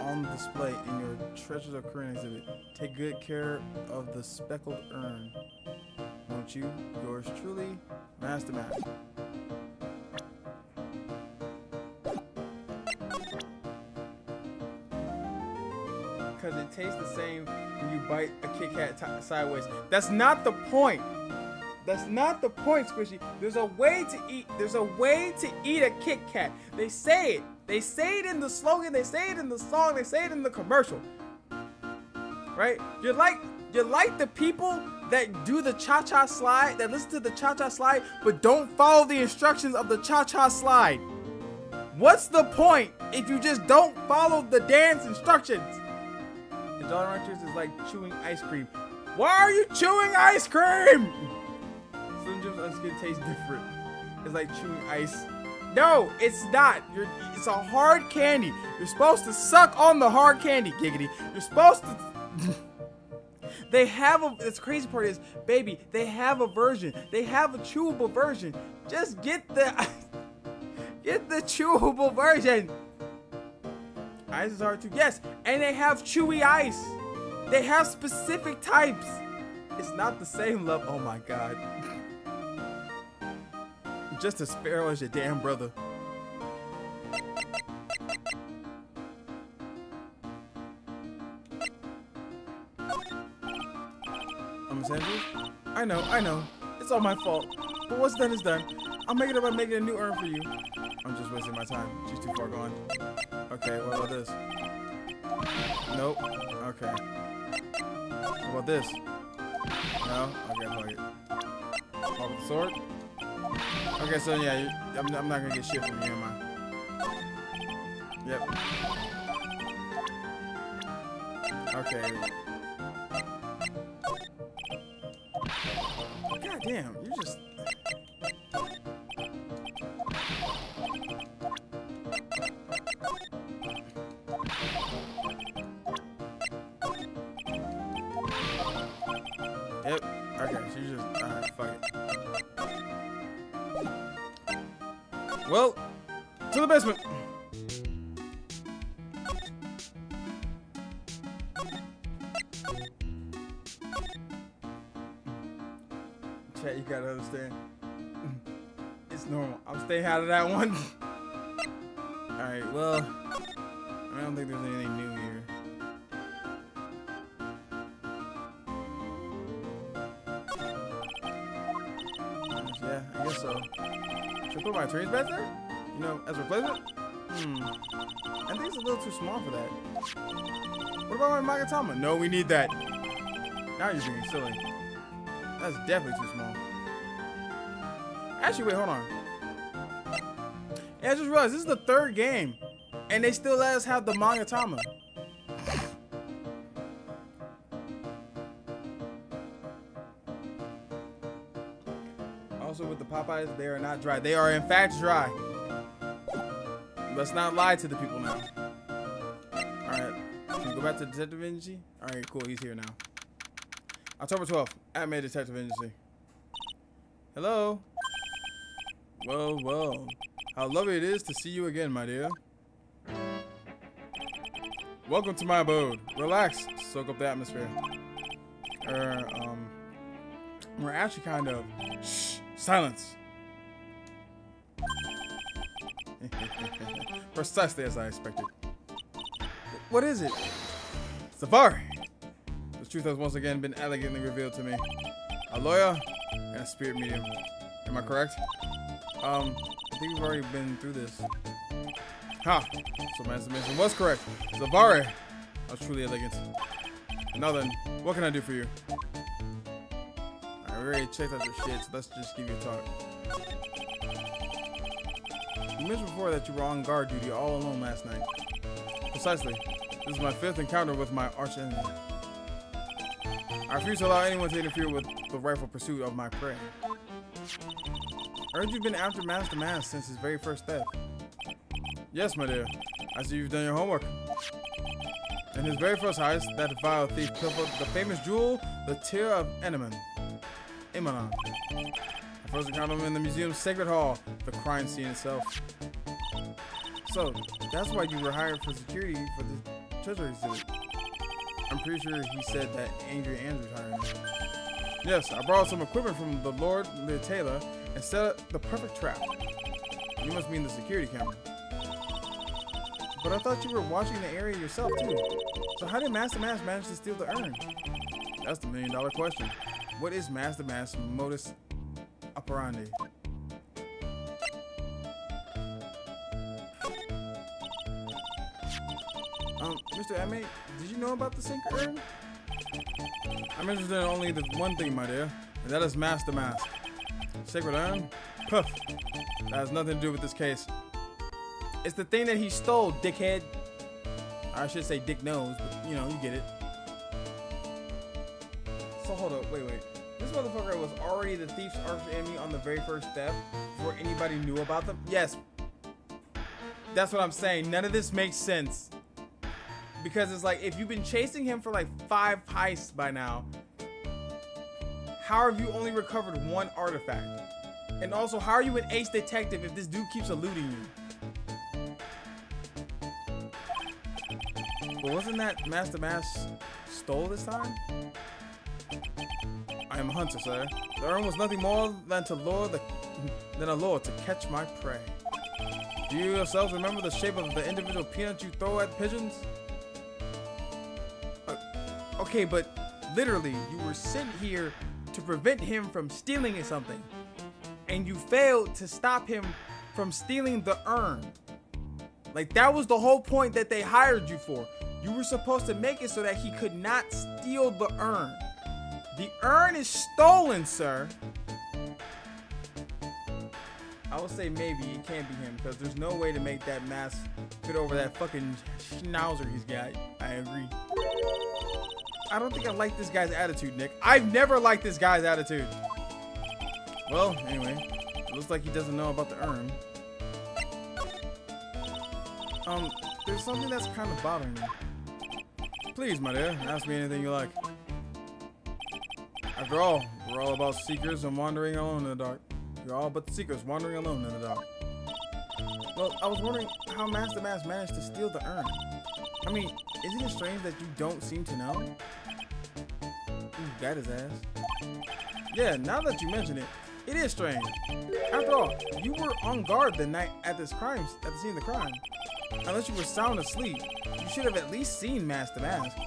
Speaker 3: on display in your Treasures of Corinne exhibit. Take good care of the speckled urn, won't you? Yours truly, Master Mask. Because it tastes the same when you bite a Kit Kat sideways. That's not the point. That's not the point, Squishy. There's a way to eat. There's a way to eat a Kit Kat. They say it. They say it in the slogan. They say it in the song. They say it in the commercial. Right? You're like the people that do the cha-cha slide, that listen to the cha-cha slide, but don't follow the instructions of the cha-cha slide. What's the point if you just don't follow the dance instructions? The Jolly Ranchers is like chewing ice cream. Why are you chewing ice cream? Slim Jim's ice cream tastes different. It's like chewing ice. No, it's not. It's a hard candy. You're supposed to suck on the hard candy, giggity. You're supposed to. They have a. The crazy part is, baby, they have a version. They have a chewable version. Just get the chewable version. Ice is hard too. Yes, and they have chewy ice. They have specific types. It's not the same love. Oh my god. Just as feral as your damn brother. I'm Sanders. I know. It's all my fault. But what's done is done. I'll make it up by making a new urn for you. I'm just wasting my time. She's too far gone. Okay, what about this? Nope. Okay. What about this? No? Okay, fuck it. What with the sword? Okay, so yeah, I'm not gonna get shit from you, am I? Yep. Okay. God damn, you're just. Yep. Okay, so you just. Alright, fuck it. Well, to the basement. Chat, you gotta understand. It's normal. I'm staying out of that one. Alright, well, I don't think there's anything new here. Yeah, I guess so. Should I put my trains back there? You know, as a replacement? I think it's a little too small for that. What about my Magatama? No, we need that. Now you're being silly. That's definitely too small. Actually, wait, hold on. Yeah, I just realized this is the 3rd game, and they still let us have the Magatama. Also, with the Popeyes, they are not dry. They are, in fact, dry. Let's not lie to the people now. Alright. Can we go back to Detective Agency? Alright, cool. He's here now. October 12th. Atme Detective Agency. Hello? Well. How lovely it is to see you again, my dear. Welcome to my abode. Relax. Soak up the atmosphere. we're actually kind of, shh, silence. Precisely as I expected. What is it? Safari. The truth has once again been elegantly revealed to me. A lawyer and a spirit medium. Am I correct? I think we've already been through this. Ha! So Master Mason was correct. Safari. I was truly elegant. Now then, what can I do for you? I already checked out your shit, so let's just give you a talk. You mentioned before that you were on guard duty all alone last night. Precisely. This is my 5th encounter with my arch enemy. I refuse to allow anyone to interfere with the rightful pursuit of my prey. I heard you've been after Master Mask since his very first theft. Yes, my dear. I see you've done your homework. In his very first heist, that vile thief pilfered the famous jewel, the Tear of Enemon. Imonon. I first encountered him in the museum's sacred hall, the crime scene itself. So, that's why you were hired for security for the treasury exhibit. I'm pretty sure he said that Angry Andrews hired him. Yes, I borrowed some equipment from the Lord Le Taylor and set up the perfect trap. You must mean the security camera. But I thought you were watching the area yourself too. So how did Master Mask manage to steal the urn? That's the $1,000,000 question. What is Master Mask's modus operandi? Mr. Ame, did you know about the sinker urn? I'm interested in only the one thing, my dear, and that is Master Mask. Sacred urn? Puff. That has nothing to do with this case. It's the thing that he stole, dickhead. I should say dick nose, but you know, you get it. So hold up, wait. This motherfucker was already the thief's arch enemy on the very first theft before anybody knew about them? Yes. That's what I'm saying. None of this makes sense. Because it's like, if you've been chasing him for like 5 heists by now, how have you only recovered 1 artifact? And also, how are you an ace detective if this dude keeps eluding you? But wasn't that Master Mask stole this time? I am a hunter, sir. The urn was nothing more than a lure to catch my prey. Do you yourselves remember the shape of the individual peanuts you throw at pigeons? Okay, but literally, you were sent here to prevent him from stealing something, and you failed to stop him from stealing the urn. Like, that was the whole point that they hired you for. You were supposed to make it so that he could not steal the urn. The urn is stolen, sir. I would say maybe it can't be him, because there's no way to make that mask fit over that fucking schnauzer he's got. I agree. I don't think I like this guy's attitude, Nick. I've never liked this guy's attitude. Well, anyway, it looks like he doesn't know about the urn. There's something that's kind of bothering me. Please, my dear, ask me anything you like. After all, we're all about seekers and wandering alone in the dark. You're all but the seekers wandering alone in the dark. Well, I was wondering how Master Mask managed to steal the urn. I mean, isn't it strange that you don't seem to know? Ooh, got his ass. Yeah, now that you mention it, it is strange. After all, you were on guard the night at the scene of the crime. Unless you were sound asleep, you should have at least seen Master Mask.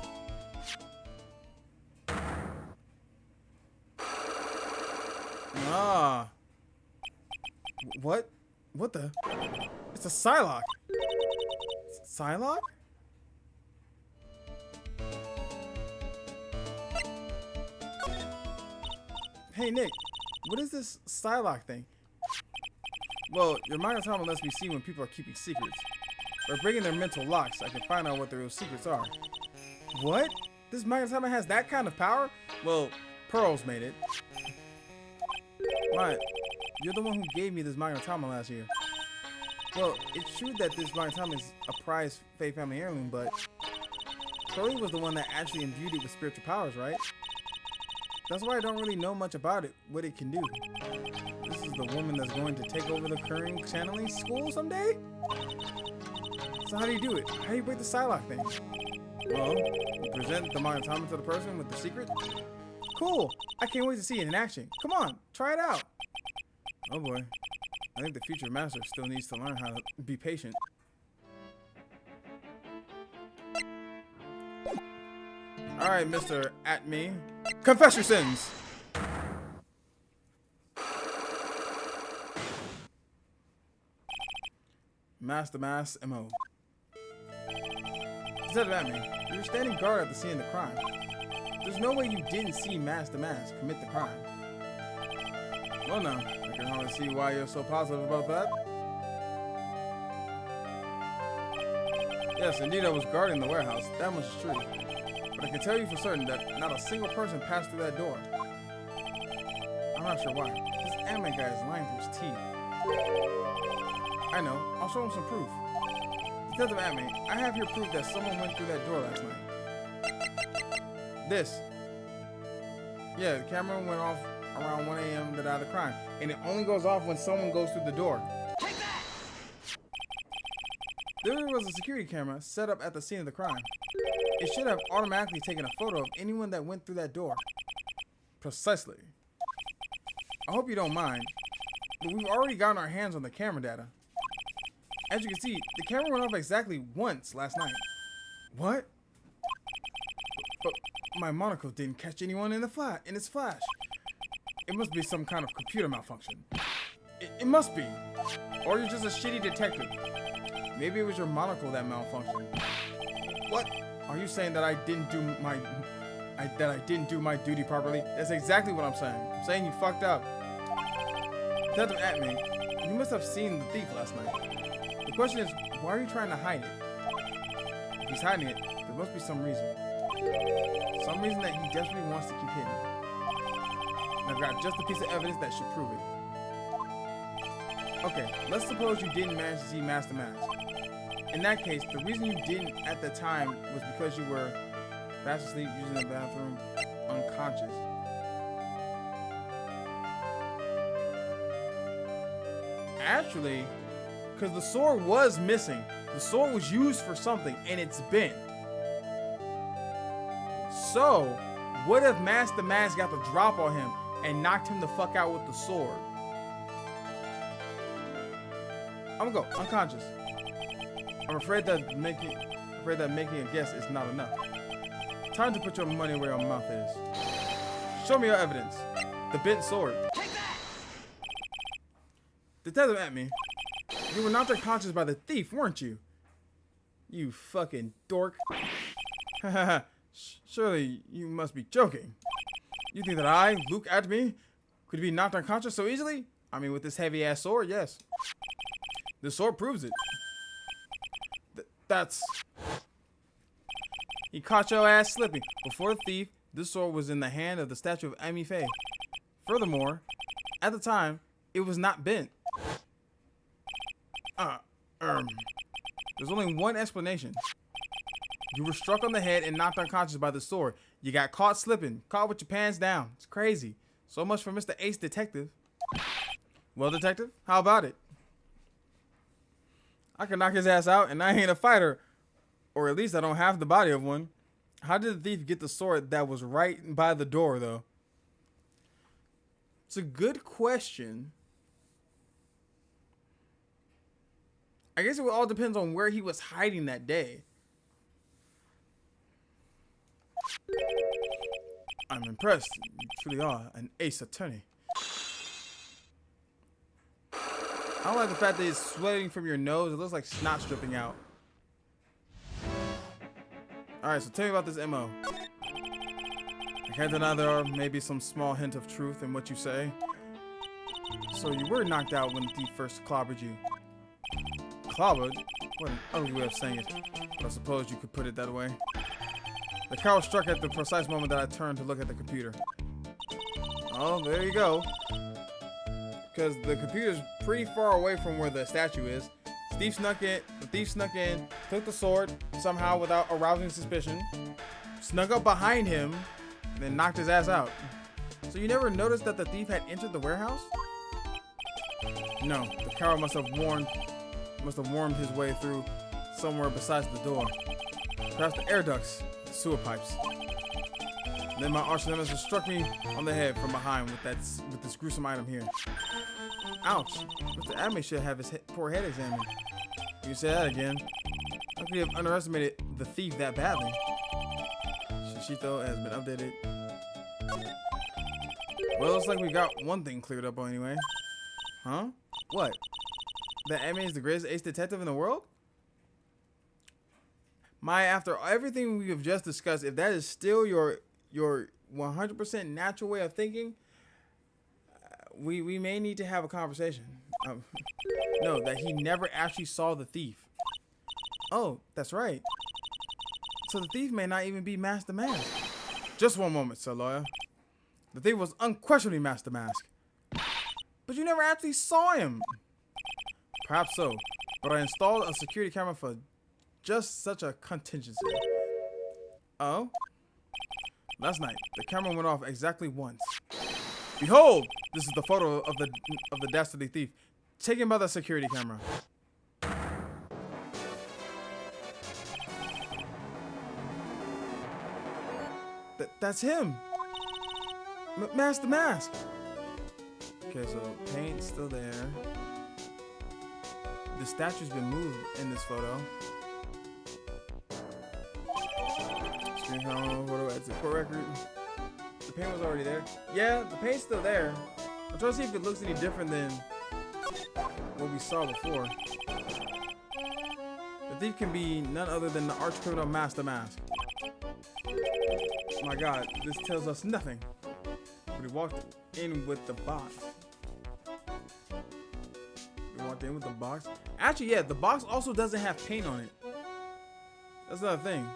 Speaker 3: Ah. What? What the? It's a Psylocke. Psylocke? Hey Nick, what is this Psylocke thing? Well, your Magatama lets me see when people are keeping secrets. By breaking their mental locks, I can find out what their real secrets are. What? This Magatama has that kind of power? Well, Pearls made it. Right, you're the one who gave me this Magatama last year. Well, it's true that this Magatama is a prized Fae family heirloom, but Pearlie was the one that actually imbued it with spiritual powers, right? That's why I don't really know much about it, what it can do. This is the woman that's going to take over the current channeling school someday? So how do you do it? How do you break the Psylocke thing? Well, you present the Magatama to the person with the secret, Cool. I can't wait to see it in action. Come on, try it out. Oh boy. I think the future master still needs to learn how to be patient. Alright, Mr. At Me. Confess your sins! Master Mass MO. Detective At Me, you were standing guard at the scene of the crime. There's no way you didn't see Master Mass commit the crime. Well, no. I can hardly see why you're so positive about that. Yes, indeed I was guarding the warehouse. That much is true. But I can tell you for certain that not a single person passed through that door. I'm not sure why. This anime guy is lying through his teeth. I know. I'll show him some proof. Detective At Me, I have here proof that someone went through that door last night. This. Yeah, the camera went off around 1 a.m. the night of the crime, and it only goes off when someone goes through the door. Take that! There was a security camera set up at the scene of the crime. It should have automatically taken a photo of anyone that went through that door. Precisely. I hope you don't mind, but we've already gotten our hands on the camera data. As you can see, the camera went off exactly once last night. What? But my monocle didn't catch anyone in its flash. It must be some kind of computer malfunction. It must be. Or you're just a shitty detective. Maybe it was your monocle that malfunctioned. What? Are you saying that I didn't do my duty properly? That's exactly what I'm saying. I'm saying you fucked up. Detective At Me, you must have seen the thief last night. The question is, why are you trying to hide it? If he's hiding it, there must be some reason. Some reason that he desperately wants to keep hidden. And I've got just a piece of evidence that should prove it. Okay, let's suppose you didn't manage to see Master Mass. In that case, the reason you didn't at the time was because you were fast asleep using the bathroom, unconscious. Actually, because the sword was missing. The sword was used for something, and it's bent. So, what if Master Mass got the drop on him and knocked him the fuck out with the sword? I'm gonna go unconscious. I'm afraid that making a guess is not enough. Time to put your money where your mouth is. Show me your evidence. The bent sword. Detective At Me, you were knocked unconscious by the thief, weren't you? You fucking dork. Surely you must be joking. You think that I, Luke At Me, could be knocked unconscious so easily? I mean, with this heavy ass sword, yes. The sword proves it. That's... He caught your ass slipping. Before the thief, this sword was in the hand of the statue of Amy Faye. Furthermore, at the time, it was not bent. There's only one explanation. You were struck on the head and knocked unconscious by the sword. You got caught slipping, caught with your pants down. It's crazy. So much for Mr. Ace Detective. Well, Detective, how about it? I can knock his ass out and I ain't a fighter. Or at least I don't have the body of one. How did the thief get the sword that was right by the door, though? It's a good question. I guess it all depends on where he was hiding that day. I'm impressed. You truly are an ace attorney. I don't like the fact that it's sweating from your nose. It looks like snot's dripping out. Alright, so tell me about this MO. I can't deny there are maybe some small hint of truth in what you say. So you were knocked out when the thief first clobbered you. Clobbered? What an ugly way of saying it. But I suppose you could put it that way. The car was struck at the precise moment that I turned to look at the computer. Oh, there you go. Because the computer's pretty far away from where the statue is. The thief snuck in, took the sword, somehow without arousing suspicion, snuck up behind him, and then knocked his ass out. So you never noticed that the thief had entered the warehouse? No, the coward must have wormed his way through somewhere besides the door. Perhaps the air ducts, the sewer pipes. Then my arch nemesis struck me on the head from behind with this gruesome item here. Ouch! Mr. Adme should have his poor head examined. You say that again. How could you have underestimated the thief that badly? Shishito has been updated. Well, looks like we got one thing cleared up anyway. Huh? What? That Adme is the greatest ace detective in the world? Maya, after everything we have just discussed, if that is still your 100% natural way of thinking, we may need to have a conversation. No, that he never actually saw the thief. Oh, that's right. So the thief may not even be Master Mask. Just one moment, Sir Lawyer. The thief was unquestionably Master Mask. But you never actually saw him. Perhaps so, but I installed a security camera for just such a contingency. Oh? Last night, the camera went off exactly once. Behold! This is the photo of the dastardly thief, taken by the security camera. That's him! Master Mask! Okay, so paint's still there. The statue's been moved in this photo. Screen camera, photo, exit, court record. The paint was already there. Yeah, the paint's still there. I'm trying to see if it looks any different than what we saw before. The thief can be none other than the arch criminal Master Mask. My God, this tells us nothing. But he walked in with the box. We walked in with the box. Actually, yeah, the box also doesn't have paint on it. That's another thing.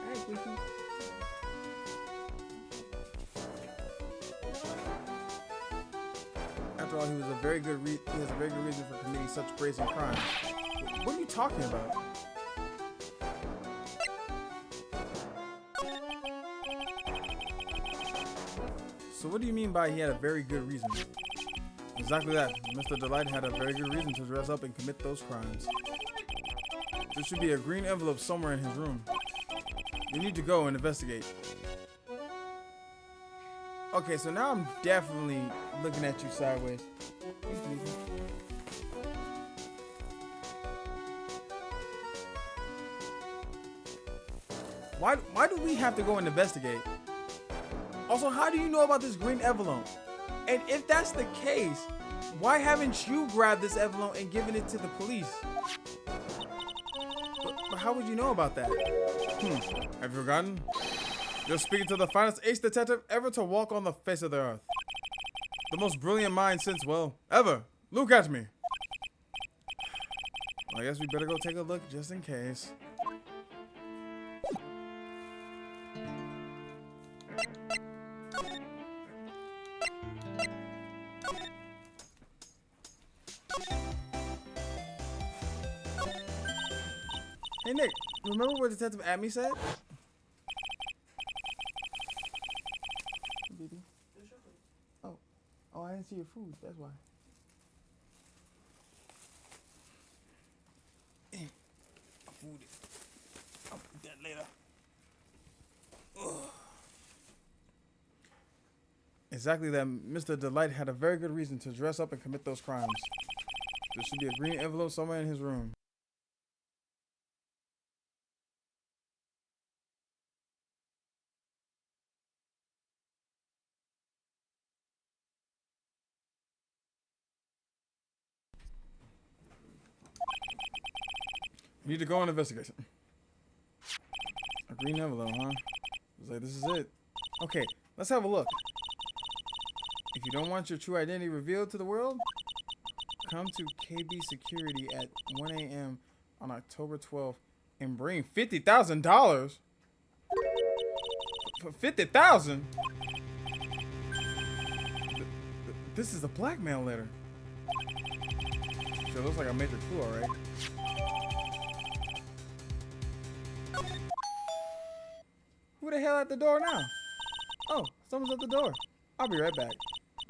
Speaker 3: Hey, Quickie. After all, he has a very good reason for committing such brazen crimes. What are you talking about? So what do you mean by he had a very good reason? Exactly that. Mr. Delight had a very good reason to dress up and commit those crimes. There should be a green envelope somewhere in his room. You need to go and investigate. Okay, so now I'm definitely looking at you sideways. Why do we have to go and investigate? Also, how do you know about this green envelope? And if that's the case, why haven't you grabbed this envelope and given it to the police? But how would you know about that? Have you forgotten? You're speaking to the finest ace detective ever to walk on the face of the earth. The most brilliant mind since, well, ever. Look at me. Well, I guess we better go take a look just in case. Hey Nick, remember what Detective Adme said? Baby. Oh, I didn't see your food. That's why. Food. I'll eat that later. Ugh. Exactly that. Mr. Delight had a very good reason to dress up and commit those crimes. There should be a green envelope somewhere in his room. You need to go on investigation. A green envelope, huh? It's like, this is it. Okay, let's have a look. If you don't want your true identity revealed to the world, come to KB Security at 1 a.m. on October 12th and bring $50,000. For $50,000? This is a blackmail letter. So it looks like a major clue, alright? Who the hell at the door now? Oh, someone's at the door. I'll be right back.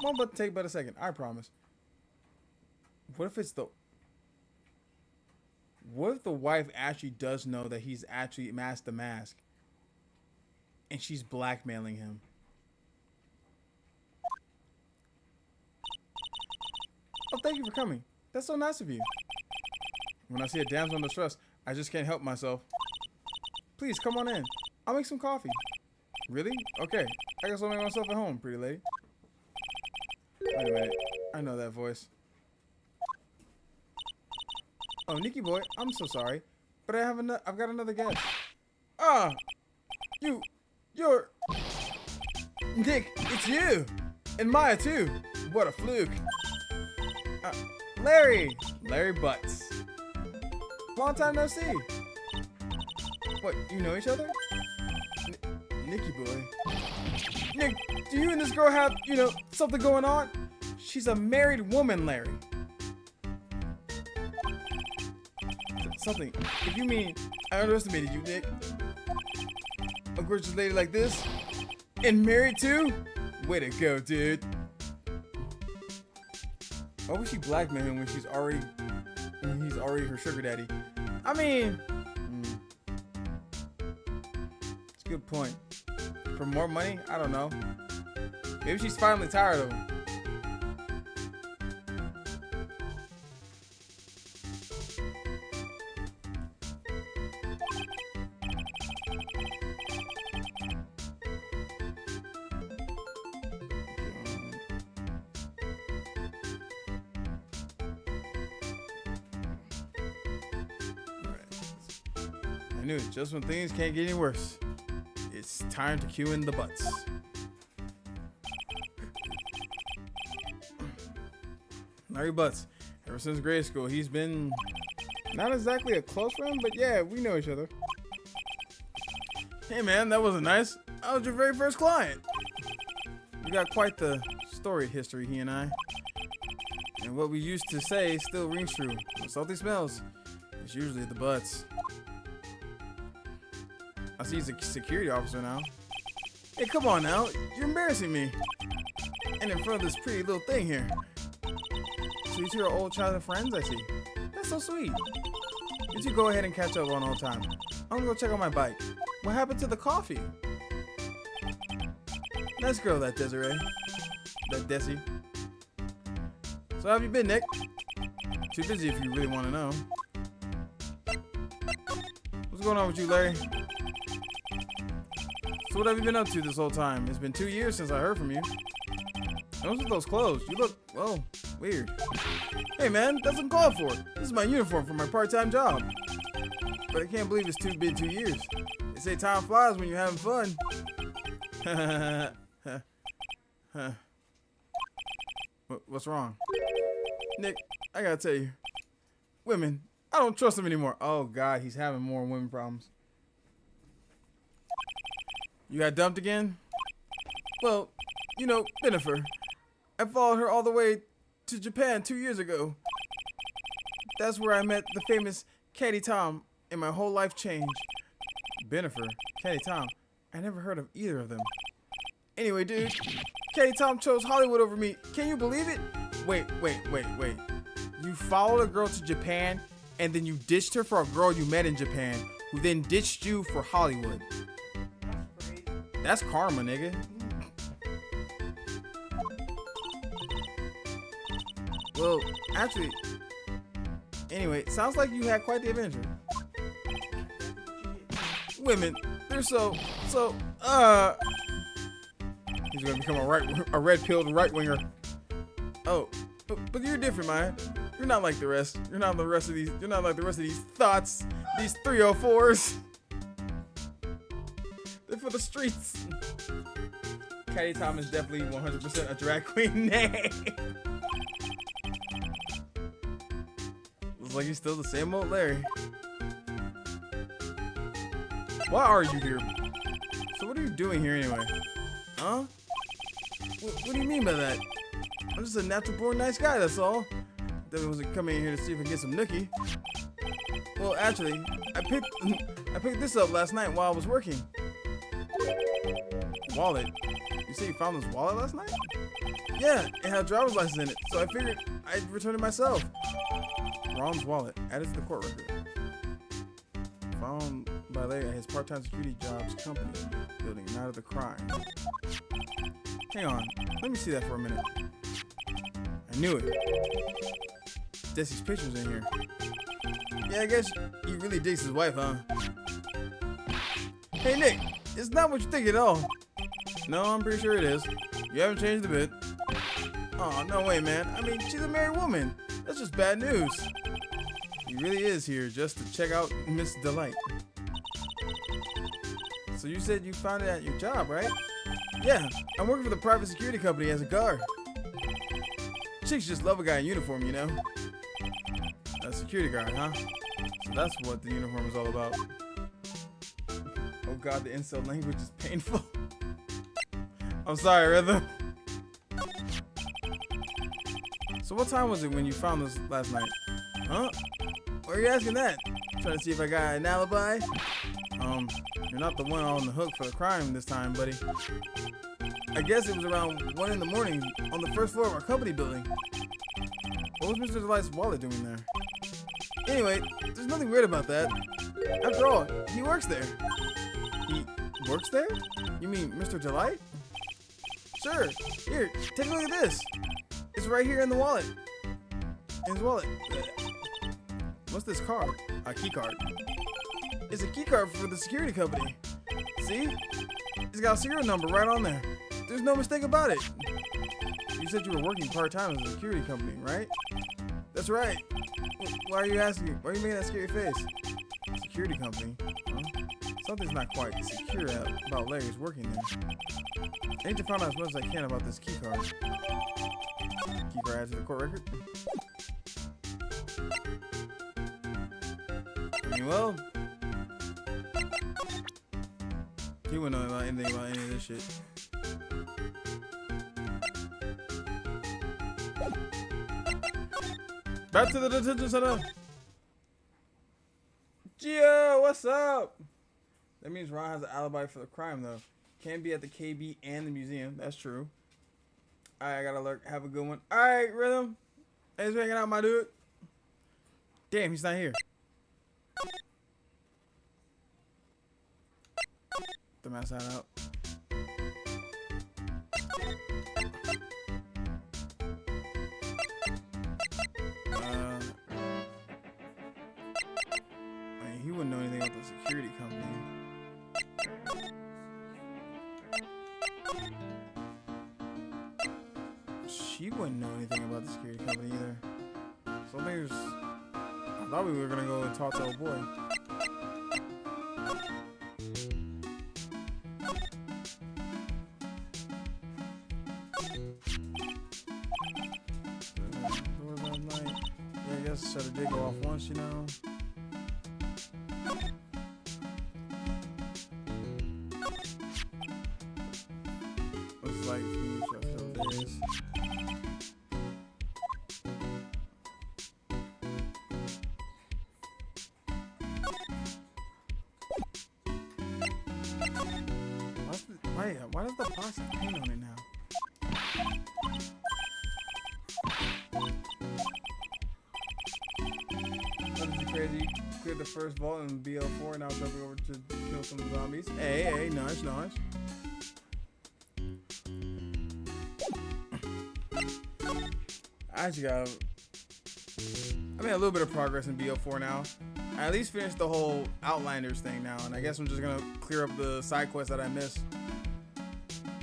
Speaker 3: Won't but take but a second, I promise. What if it's the... What if the wife actually does know that he's actually masked the mask? And she's blackmailing him. Oh, thank you for coming. That's so nice of you. When I see a damsel in distress, I just can't help myself. Please, come on in. I'll make some coffee. Really? Okay. I guess I'll make myself at home, pretty lady. Wait a minute. I know that voice. Oh, Nikki boy, I'm so sorry. But I've got another guest. Ah! You're... Nick, it's you! And Maya, too. What a fluke. Larry Butts. Long time no see. What, you know each other? Nicky boy. Nick, do you and this girl have, something going on? She's a married woman, Larry. Something. If you mean I underestimated you, Nick. A gorgeous lady like this? And married too? Way to go, dude. Why would she blackmail him when he's already her sugar daddy? I mean, it's a good point. For more money? I don't know. Maybe she's finally tired of him. I knew it. Just when things can't get any worse, it's time to cue in the butts. Larry Butts. Ever since grade school, he's been not exactly a close friend, but yeah, we know each other. Hey man, that wasn't nice. I was your very first client. We got quite the storied history, he and I. And what we used to say still rings true. When salty smells, it's usually the butts. I see he's a security officer now. Hey, come on now. You're embarrassing me. And in front of this pretty little thing here. So you two are old childhood friends, I see. That's so sweet. You two go ahead and catch up on old time. I'm gonna go check on my bike. What happened to the coffee? Nice girl, that Desiree. That Desi. So how have you been, Nick? Too busy if you really want to know. What's going on with you, Larry? So what have you been up to this whole time? It's been 2 years since I heard from you. And what's with those clothes? You look, well, weird. Hey man, that's uncalled for. This is my uniform for my part-time job. But I can't believe it's been 2 years. They say time flies when you're having fun. What's wrong? Nick, I gotta tell you. Women, I don't trust them anymore. Oh God, he's having more women problems. You got dumped again? Well, Jennifer. I followed her all the way to Japan 2 years ago. That's where I met the famous Caddy Tom, and my whole life changed. Benifer, Caddy Tom. I never heard of either of them. Anyway, dude, Caddy Tom chose Hollywood over me. Can you believe it? Wait. You followed a girl to Japan, and then you ditched her for a girl you met in Japan, who then ditched you for Hollywood. That's karma, nigga. Well, actually, anyway, sounds like you had quite the adventure. Women, they're so, he's gonna become a red-pilled right-winger. Oh, but you're different, man. You're not like the rest. You're not like the rest of these thoughts, these 304s. They're for the streets. Caddy Tom is definitely 100% a drag queen name. Looks like he's still the same old Larry. Why are you here? So what are you doing here anyway? Huh? What do you mean by that? I'm just a natural born nice guy, that's all. Definitely wasn't coming in here to see if I can get some nookie. Well, actually, I picked this up last night while I was working. Wallet? You say you found this wallet last night? Yeah, it had a driver's license in it, so I figured I'd return it myself. Rom's wallet. Added to the court record. Found by later at his part-time security jobs company building night of the crime. Hang on. Let me see that for a minute. I knew it. Jesse's picture's in here. Yeah, I guess he really digs his wife, huh? Hey, Nick. It's not what you think at all. No, I'm pretty sure it is. You haven't changed a bit. Oh, no way, man. I mean, she's a married woman. That's just bad news. He really is here just to check out Miss Delight. So you said you found it at your job, right? Yeah, I'm working for the private security company as a guard. Chicks just love a guy in uniform, you know? A security guard, huh? So that's what the uniform is all about. Oh god, the incel language is painful. I'm sorry, Rhythm. So what time was it when you found this last night? Huh? Why are you asking that? Trying to see if I got an alibi? You're not the one on the hook for the crime this time, buddy. I guess it was around 1 in the morning on the first floor of our company building. What was Mr. Delight's wallet doing there? Anyway, there's nothing weird about that. After all, he works there. He works there? You mean Mr. Delight? Sure. Here, take a look at this. It's right here in the wallet. In his wallet. What's this card? A key card. It's a key card for the security company. See? It's got a serial number right on there. There's no mistake about it. You said you were working part-time at a security company, right? That's right. Why are you asking? Why are you making that scary face? Security company? Huh? Something's not quite secure about Larry's working there. I need to find out as much as I can about this key card. Key card added to the court record. I mean, well, he wouldn't know about anything about any of this shit. Back to the detention center. Gio, what's up? That means Ron has an alibi for the crime, though. Can't be at the KB and the museum. That's true. All right, I gotta lurk. Have a good one. All right, Rhythm. Thanks for hanging out, my dude. Damn, he's not here. The mouse side out. I mean, he wouldn't know anything about the security company. She wouldn't know anything about the security company either. So there's. I thought we were gonna go and talk to old boy. Yeah, I guess shut a dig off once, you know. Looks like we shut those days. Why does the box have paint on it now? Nothing too crazy. Cleared the first vault in BL4, now jumping over to kill some zombies. Hey, nice. I actually got I made a little bit of progress in BL4 now. I at least finished the whole Outlanders thing now, and I guess I'm just gonna clear up the side quests that I missed.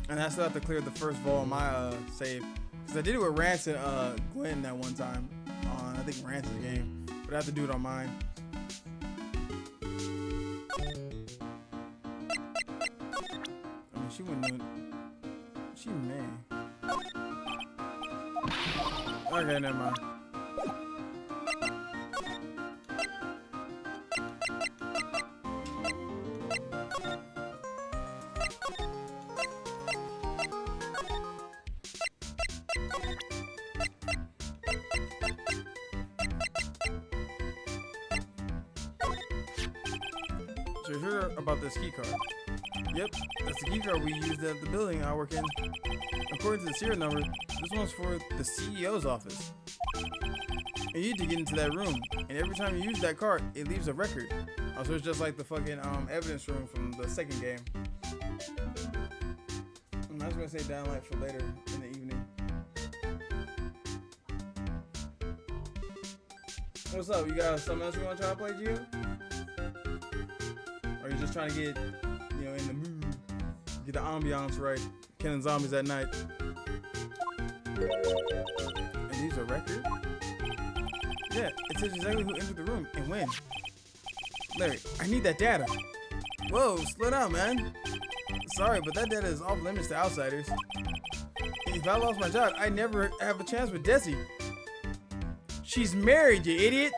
Speaker 3: And I still have to clear the first vault on my save. Because I did it with Rance and Gwen that one time on, I think, Rance's game. But I have to do it on mine. I mean, she wouldn't do it. She may. Okay, never mind. So you heard about this key card? Yep, that's the key card we used at the building I work in. According to the serial number, this one's for the CEO's office. And you need to get into that room, and every time you use that card, it leaves a record. Oh, so it's just like the fucking evidence room from the second game. I was gonna say downlight for later in the evening. What's up? You got something else you want to try to play, Gio? Or are you just trying to get, you know, in the mood, get the ambiance right, killing zombies at night? And these are records? Yeah, it says exactly who entered the room and when. Larry, I need that data. Whoa, slow down, man. Sorry, but that data is off limits to outsiders. If I lost my job, I'd never have a chance with Desi. She's married, you idiot.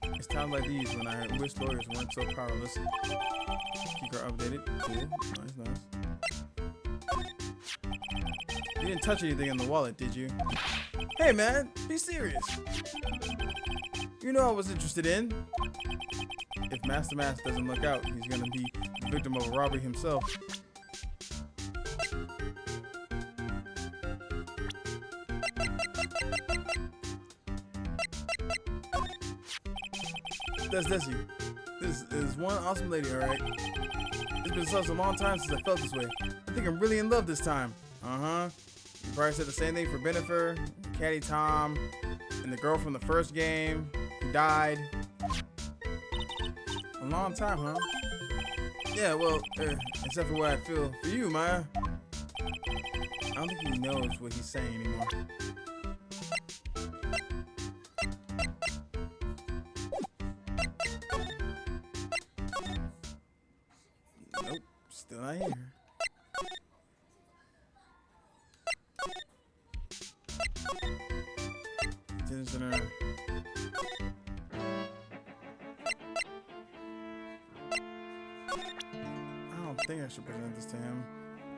Speaker 3: It's times like these when I wish lawyers weren't so powerless. Keep her updated. Cool. Nice. You didn't touch anything in the wallet, did you? Hey, man, be serious. You know I was interested in. If Master Mask doesn't look out, he's gonna be the victim of a robbery himself. That's Desi. This is one awesome lady, alright? It's been such a long time since I felt this way. I think I'm really in love this time. Uh-huh. You probably said the same thing for Bennifer, Caddy Tom, and the girl from the first game who died. A long time, huh? Yeah, well, except for what I feel for you, Maya. I don't think he knows what he's saying anymore. Nope, still not here. Detention center. I don't think I should present this to him.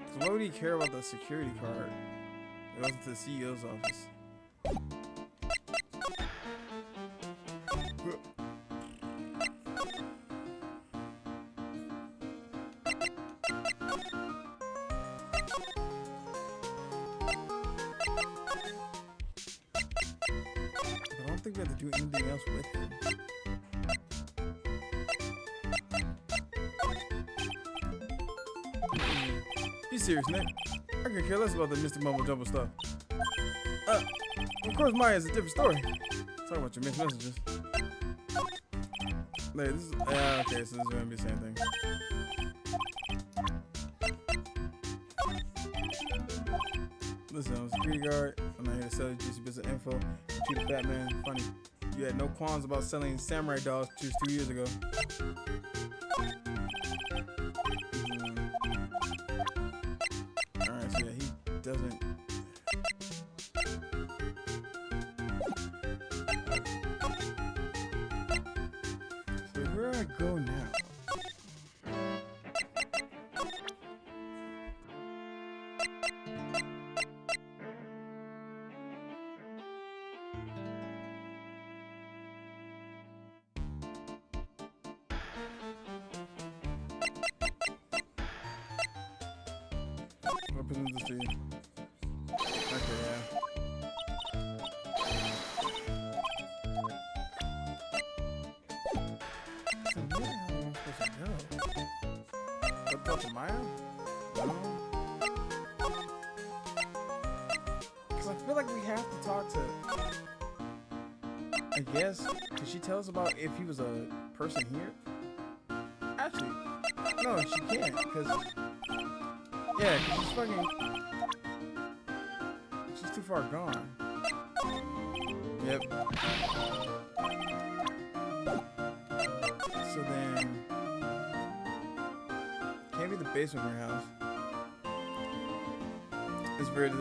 Speaker 3: Because why would he care about the security card? It goes to the CEO's office. I don't think we have to do anything else with him. Be serious, Nick. I could care less about the Mr. Mumble Jumble stuff. Of course, Maya is a different story. Talk about your mixed messages. Wait, this is okay, so this is gonna be the same thing. Listen, I'm a security guard. I'm not here to sell you juicy bits of info. You the fat man. Funny. You had no qualms about selling samurai dolls just 2 years ago. Alright, so yeah, he doesn't. So where do I go now? I'll present this to you. Okay, yeah. So where the hell am I supposed to go? Up to Maya? No. Because I feel like we have to talk to... I guess. Could she tell us about if he was a person here? Actually, no, she can't. Because... Yeah, cause she's fucking... She's too far gone. Yep. So then... Can't be the basement of your house.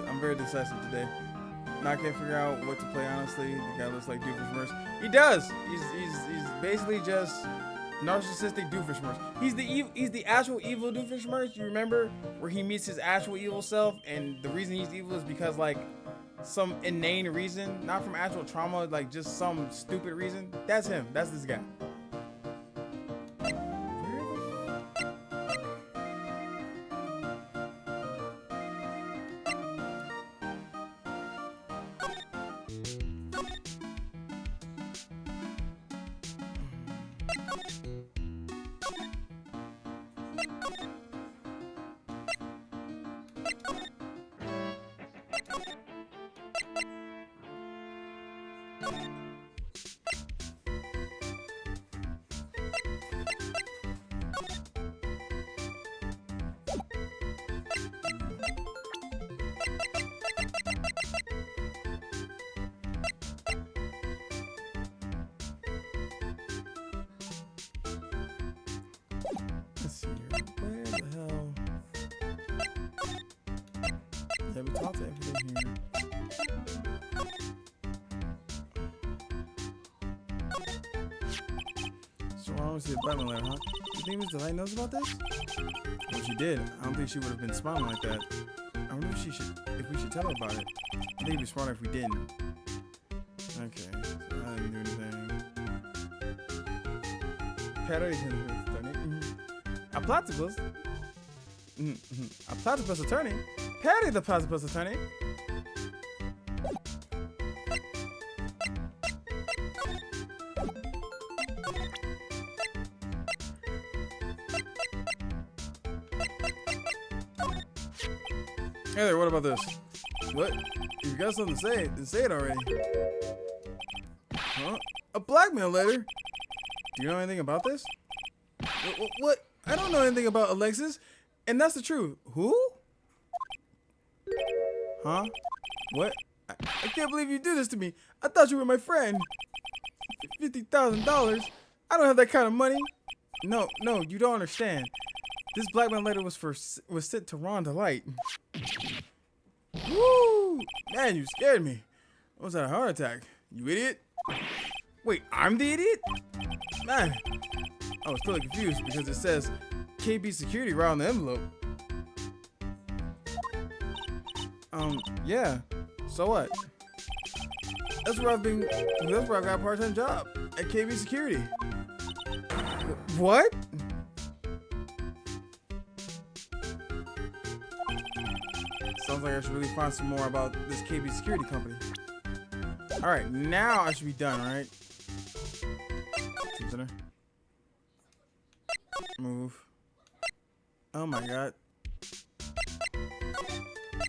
Speaker 3: I'm very decisive today. Now I can't figure out what to play, honestly. The guy looks like Doofenshmirtz. He does! He's basically just... narcissistic Doofenshmirtz. He's the actual evil Doofenshmirtz. You remember where he meets his actual evil self, and the reason he's evil is because like some inane reason, not from actual trauma, like just some stupid reason. That's him. That's this guy. So why don't we see a Batman letter, huh? You think Miss Delight knows about this? Well, she did. I don't think she would have been smiling like that. I wonder if we should tell her about it. I think it'd be smarter if we didn't. Okay, so I didn't do anything. Patty a platypus? A platypus attorney? Patty the platypus attorney? Hey there, what about this? What? If you got something to say, then say it already. Huh? A blackmail letter? Do you know anything about this? What? I don't know anything about Alexis, and that's the truth. Who? Huh? What? I can't believe you do this to me. I thought you were my friend. $50,000? I don't have that kind of money. No, you don't understand. This blackmail letter was sent to Ron Delight. Woo! Man, you scared me. I was at a heart attack. You idiot. Wait, I'm the idiot? Man, I was totally confused because it says KB Security right on the envelope. Yeah. So what? That's where I got a part-time job at KB Security. What? Sounds like I should really find some more about this KB Security company. All right, now I should be done, right? Team center. Move. Oh my god.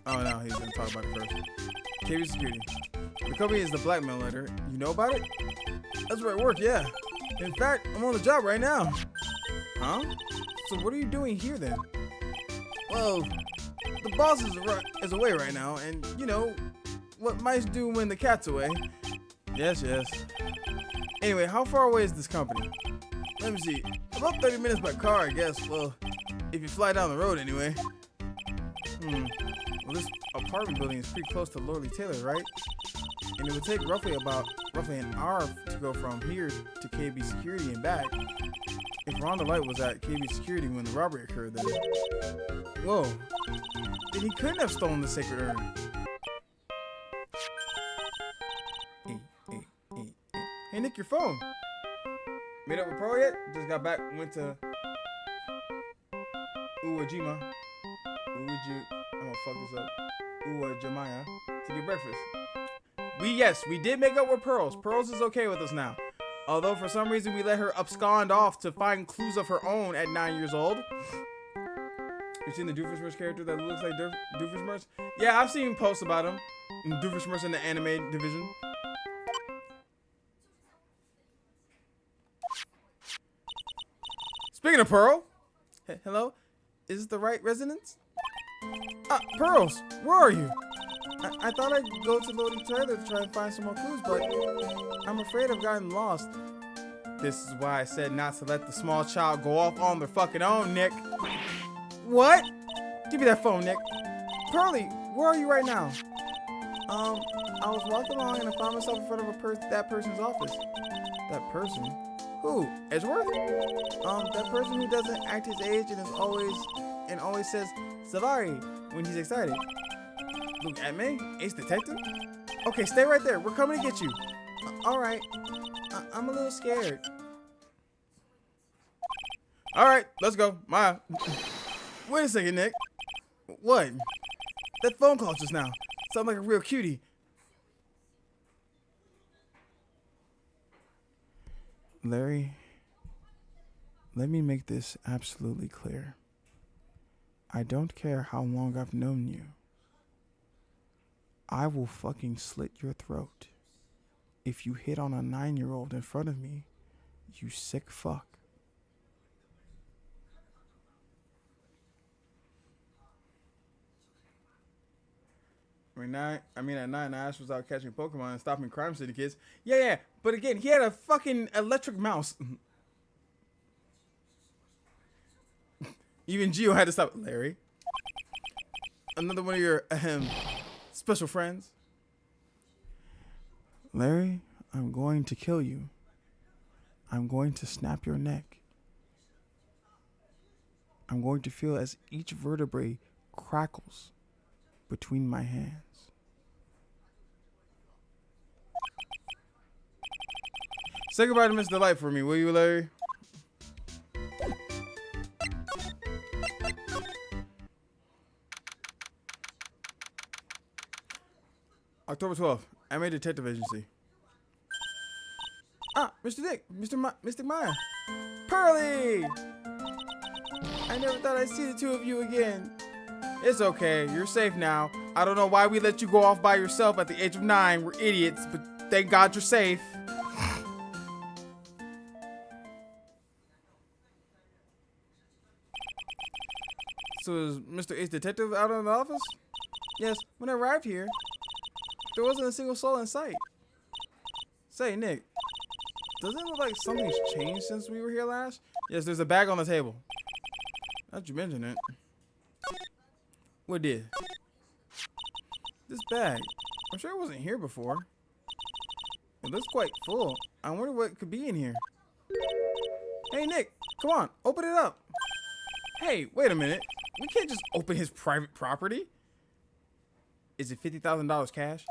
Speaker 3: Oh no, he's gonna talk about it first. KB Security. The company is the blackmail letter. You know about it? That's where I work, yeah. In fact, I'm on the job right now. Huh? So what are you doing here then? Well, the boss is away right now, and you know what mice do when the cat's away. Yes. Anyway, how far away is this company? Let me see. About 30 minutes by car, I guess. Well, if you fly down the road anyway. Well, this apartment building is pretty close to Lorley Taylor, right? And it would take roughly an hour to go from here to KB Security and back. If Ron Delight was at KB Security when the robbery occurred, then whoa, then he couldn't have stolen the sacred urn. Hey Nick, your phone. Made up with Pearl yet? Just got back, went to Uwajima. I'm gonna fuck this up. Uwajimaya to get breakfast. We did make up with Pearls. Pearls is okay with us now. Although for some reason we let her abscond off to find clues of her own at 9 years old. You seen the Doofenshmirtz character that looks like Doofenshmirtz? Yeah, I've seen posts about him. Doofenshmirtz in the anime division. Speaking of Pearl, hello, is this the right residence? Pearls, where are you? I thought I'd go to Lorley Taylor to try and find some more clues, but I'm afraid I've gotten lost. This is why I said not to let the small child go off on their fucking own, Nick. What? Give me that phone, Nick. Pearly, where are you right now? I was walking along and I found myself in front of that person's office. That person? Who? Edgeworth? That person who doesn't act his age and always says Savari when he's excited. Look at me, Ace Detective? Okay, stay right there. We're coming to get you. Alright. I'm a little scared. Alright, let's go. Maya. Wait a second, Nick. What? That phone call just now. Sound like a real cutie. Larry, let me make this absolutely clear. I don't care how long I've known you. I will fucking slit your throat if you hit on a 9-year-old in front of me, you sick fuck. At 9, Ash was out catching Pokemon and stopping crime syndicates. Yeah, but again, he had a fucking electric mouse. Even Geo had to stop. Larry, another one of your special friends. Larry, I'm going to kill you. I'm going to snap your neck. I'm going to feel as each vertebrae crackles between my hands. Say goodbye to Miss Delight for me, will you, Larry? October 12th, Anime Detective Agency. Ah, Mr. Dick, Mr. Maya. Pearly! I never thought I'd see the two of you again. It's okay, you're safe now. I don't know why we let you go off by yourself at the age of 9. We're idiots, but thank God you're safe. So is Mr. Ace Detective out of the office? Yes, when I arrived here, there wasn't a single soul in sight. Say, Nick, doesn't it look like something's changed since we were here last? Yes, there's a bag on the table. Now that you mention it. What did? This bag. I'm sure it wasn't here before. It looks quite full. I wonder what could be in here. Hey, Nick, come on, open it up. Hey, wait a minute. We can't just open his private property. Is it $50,000 cash?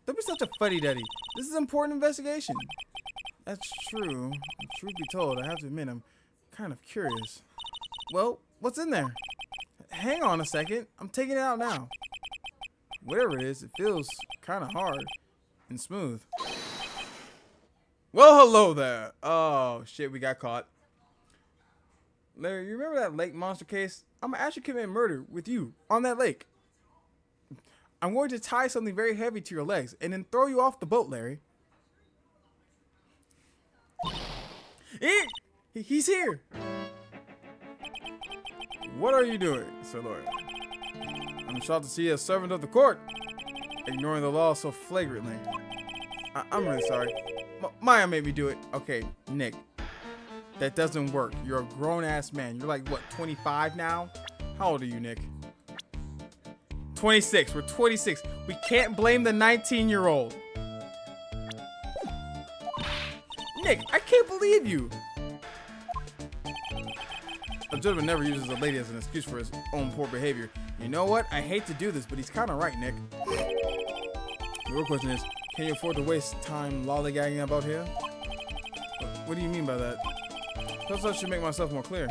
Speaker 3: Don't be such a fuddy-duddy. This is an important investigation. That's true. Truth be told, I have to admit I'm kind of curious. Well, what's in there? Hang on a second. I'm taking it out now. Whatever it is, it feels kind of hard and smooth. Well, hello there. Oh, shit, we got caught. Larry, you remember that lake monster case? I'm gonna actually commit murder with you on that lake. I'm going to tie something very heavy to your legs and then throw you off the boat, Larry. He's here. What are you doing, Sir Lawyer? I'm shocked to see a servant of the court ignoring the law so flagrantly. I'm really sorry. Maya made me do it. Okay, Nick. That doesn't work. You're a grown-ass man. You're like, what, 25 now? How old are you, Nick? 26. We're 26. We can't blame the 19-year-old. Nick, I can't believe you. A gentleman never uses a lady as an excuse for his own poor behavior. You know what? I hate to do this, but he's kind of right, Nick. The real question is, can you afford to waste time lollygagging about here? What do you mean by that? Perhaps I should make myself more clear.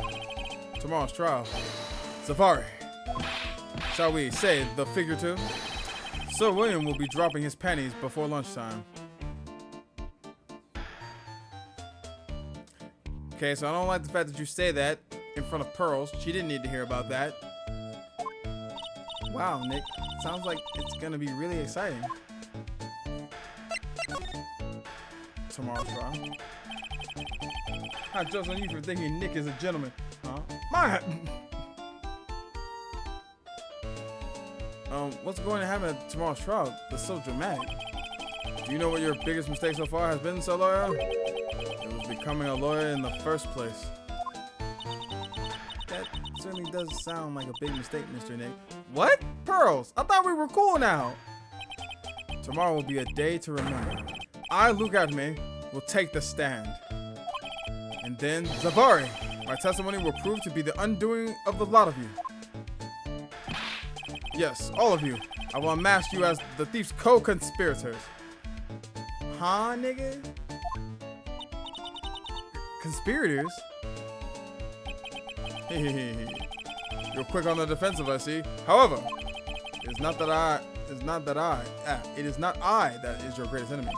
Speaker 3: Tomorrow's trial. Safari. Shall we say the figurative? Sir William will be dropping his pennies before lunchtime. Okay, so I don't like the fact that you say that in front of Pearls. She didn't need to hear about that. Wow, Nick. Sounds like it's gonna be really exciting. Tomorrow's trial. I judge on you for thinking Nick is a gentleman. Huh? My. What's going to happen at tomorrow's trial? That's so dramatic. Do you know what your biggest mistake so far has been, Sir Lawyer? It was becoming a lawyer in the first place. That certainly does sound like a big mistake, Mr. Nick. What? Pearls? I thought we were cool now. Tomorrow will be a day to remember. I, Luke Acme, will take the stand. And then, Zavari, my testimony will prove to be the undoing of the lot of you. Yes, all of you. I will unmask you as the thief's co-conspirators. Huh, nigga? Conspirators? You're quick on the defensive, I see. However, it is not I that is your greatest enemy.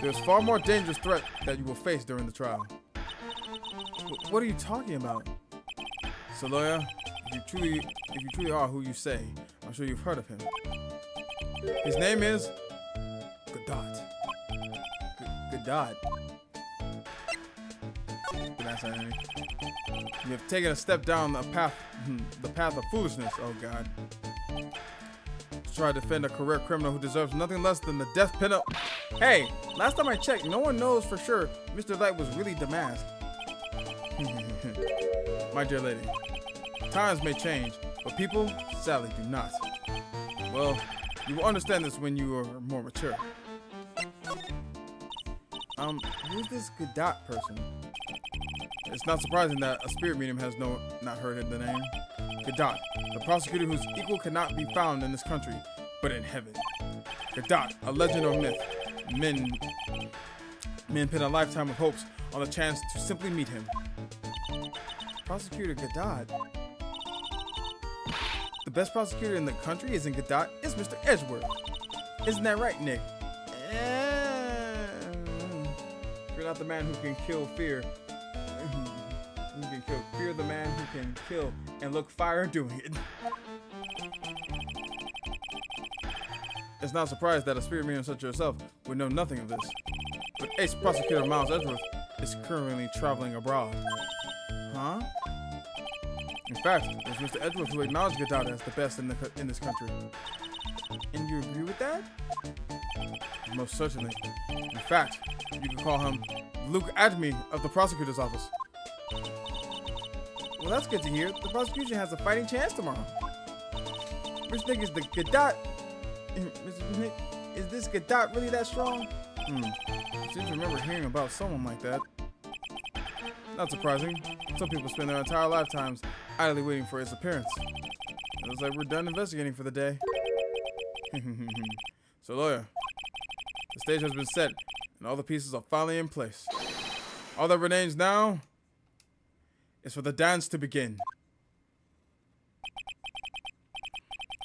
Speaker 3: There's far more dangerous threat that you will face during the trial. What are you talking about? So, lawyer, if you truly are who you say, I'm sure you've heard of him. His name is Godot. Godot. Good answer, enemy. You have taken a step down the path of foolishness. Oh God. To try to defend a career criminal who deserves nothing less than the death penalty. Hey, last time I checked, no one knows for sure Mr. Light was really demasked. My dear lady, times may change, but people sadly do not. Well, you will understand this when you are more mature. Who's this Godot person? It's not surprising that a spirit medium has not heard the name. Godot, the prosecutor whose equal cannot be found in this country, but in heaven. Godot, a legend or myth. Men pin a lifetime of hopes on the chance to simply meet him. Prosecutor Godot. The best prosecutor in the country isn't Godot, it's Mr. Edgeworth. Isn't that right, Nick? You're not the man who can kill fear. Fear the man who can kill and look fire doing it. It's not surprised that a spirit medium such as yourself would know nothing of this. But Ace Prosecutor Miles Edgeworth is currently traveling abroad. Huh? In fact, it was Mr. Edgeworth who acknowledged Godot as the best in this country. And you agree with that? Most certainly. In fact, you could call him Luke Adme of the prosecutor's office. Well, that's good to hear. The prosecution has a fighting chance tomorrow. Which Nick is the Godot? Mr. Nick, is this Godot really that strong? I seem to remember hearing about someone like that. Not surprising. Some people spend their entire lifetimes idly waiting for his appearance. It looks like we're done investigating for the day. So, lawyer, the stage has been set, and all the pieces are finally in place. All that remains now is for the dance to begin.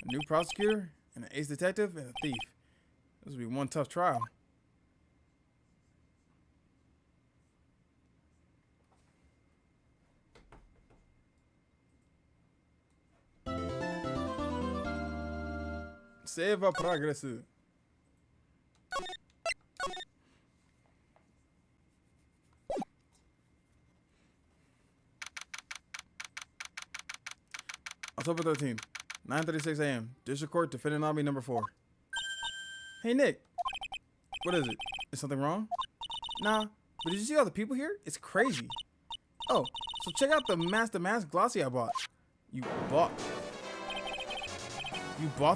Speaker 3: A new prosecutor, and an ace detective, and a thief. This will be one tough trial. Save a progress. October 13th, 9:36 a.m. District Court, Defendant Lobby number 4. Hey, Nick. What is it? Is something wrong? Nah, but did you see all the people here? It's crazy. Oh, so check out the Master Mask Glossy I bought. You bought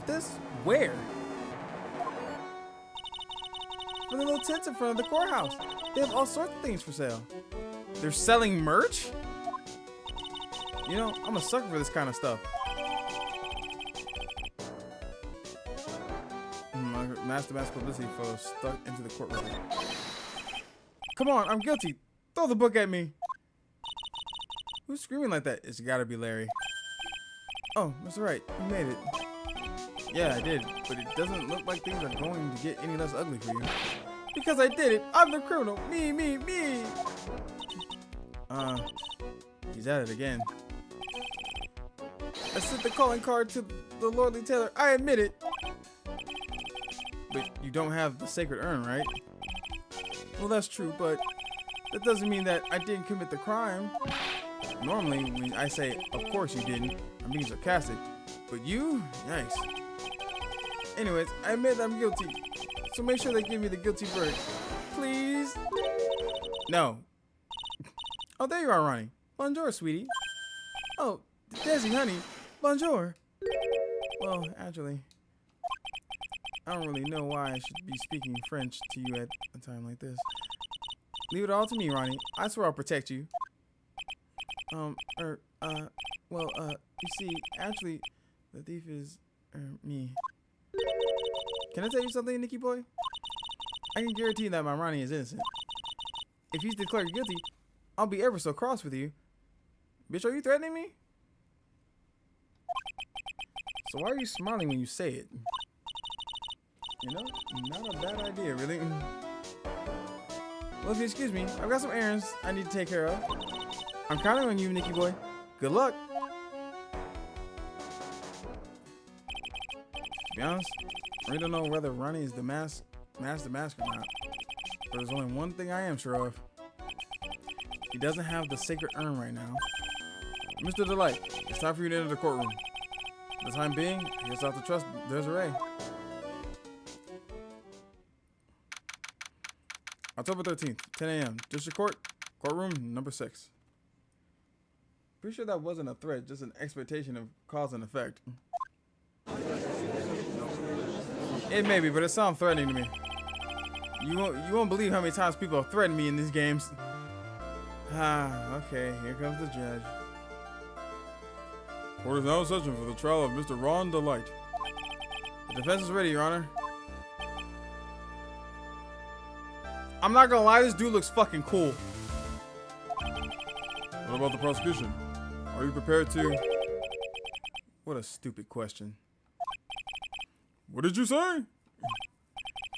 Speaker 3: this? Where? From the little tents in front of the courthouse. They have all sorts of things for sale. They're selling merch? You know, I'm a sucker for this kind of stuff. Master Mask publicity photo stuck into the court record. Come on, I'm guilty. Throw the book at me. Who's screaming like that? It's gotta be Larry. Oh, that's right. You made it. Yeah, I did, but it doesn't look like things are going to get any less ugly for you. Because I did it. I'm the criminal. Me. He's at it again. I sent the calling card to the Lordly Tailor. I admit it. But you don't have the sacred urn, right? Well, that's true, but that doesn't mean that I didn't commit the crime. Normally, when I say, of course you didn't, I'm being sarcastic. But you? Nice. Anyways, I admit I'm guilty. So make sure they give me the guilty verdict. Please? No. Oh, there you are, Ronnie. Bonjour, sweetie. Oh, Desi, honey. Bonjour. Well, actually, I don't really know why I should be speaking French to you at a time like this. Leave it all to me, Ronnie. I swear I'll protect you. You see, actually, the thief is, me. Can I tell you something, Nicky boy? I can guarantee that my Ronnie is innocent. If he's declared guilty, I'll be ever so cross with you. Bitch, are you threatening me? So why are you smiling when you say it? You know, not a bad idea, really. Well, if you excuse me, I've got some errands I need to take care of. I'm counting on you, Nicky boy. Good luck. To be honest, I really don't know whether Ronnie is the Master Mask or not. But there's only one thing I am sure of. He doesn't have the sacred urn right now. Mr. Delight, it's time for you to enter the courtroom. For the time being, I guess I'll have to trust Desiree. October 13th, 10 a.m. District Court, courtroom number 6. Pretty sure that wasn't a threat, just an expectation of cause and effect. It may be, but it sounds threatening to me. You won't believe how many times people have threatened me in these games. Okay, here comes the judge.
Speaker 6: Court is now in session for the trial of Mr. Ron Delight.
Speaker 3: The defense is ready, Your Honor. I'm not gonna lie, this dude looks fucking cool.
Speaker 6: What about the prosecution? Are you prepared to...
Speaker 3: What a stupid question.
Speaker 6: What did you say?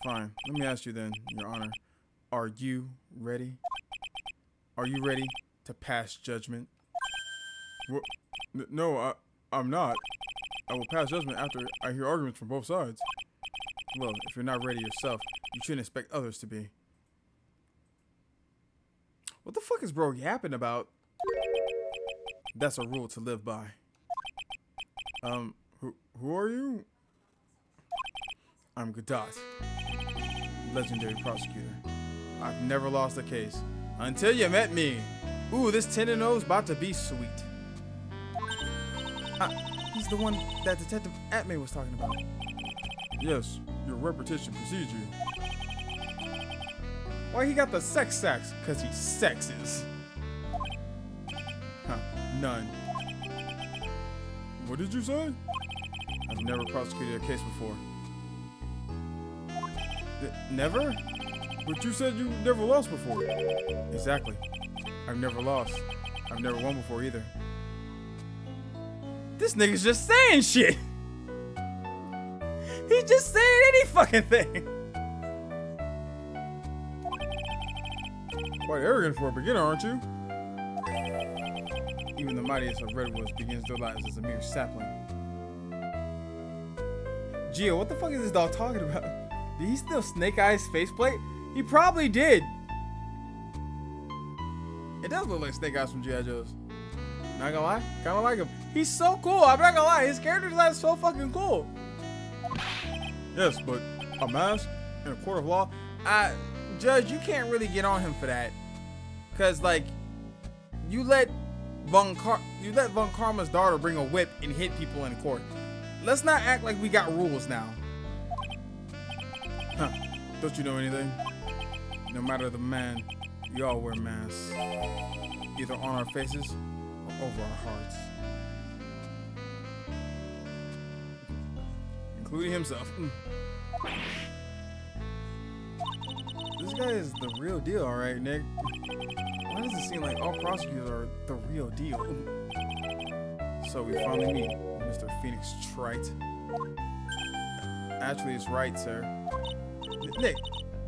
Speaker 3: Fine, let me ask you then, Your Honor. Are you ready? Are you ready to pass judgment?
Speaker 6: What? No, I'm not. I will pass judgment after I hear arguments from both sides.
Speaker 3: Well, if you're not ready yourself, you shouldn't expect others to be. What the fuck is bro yapping about? That's a rule to live by.
Speaker 6: Who are you?
Speaker 3: I'm Godot, legendary prosecutor. I've never lost a case until you met me. Ooh, this 10-0 is about to be sweet. He's the one that Detective Atme was talking about.
Speaker 6: Yes, your reputation precedes you.
Speaker 3: Why he got the sex sacks? Cause he sexes. None.
Speaker 6: What did you say?
Speaker 3: I've never prosecuted a case before. Never?
Speaker 6: But you said you never lost before.
Speaker 3: Exactly. I've never lost. I've never won before either. This nigga's just saying shit. He's just saying any fucking thing.
Speaker 6: Quite arrogant for a beginner, aren't you?
Speaker 3: Even the mightiest of redwoods begins their lives as a mere sapling. Gio, what the fuck is this dog talking about? Did he steal Snake Eyes' faceplate? He probably did. It does look like Snake Eyes from G.I. Joe's. Not gonna lie, kinda like him. He's so cool, I'm not gonna lie, his character design is so fucking cool.
Speaker 6: Yes, but a mask in a court of law?
Speaker 3: Judge, you can't really get on him for that. Cause like, you let Von Karma's daughter bring a whip and hit people in court. Let's not act like we got rules now.
Speaker 6: Huh. Don't you know anything?
Speaker 3: No matter the man, we all wear masks. Either on our faces or over our hearts. Including himself. This guy is the real deal, alright, Nick? Why does it seem like all prosecutors are the real deal? So we finally meet Mr. Phoenix Trite. Actually, it's right, sir. Nick,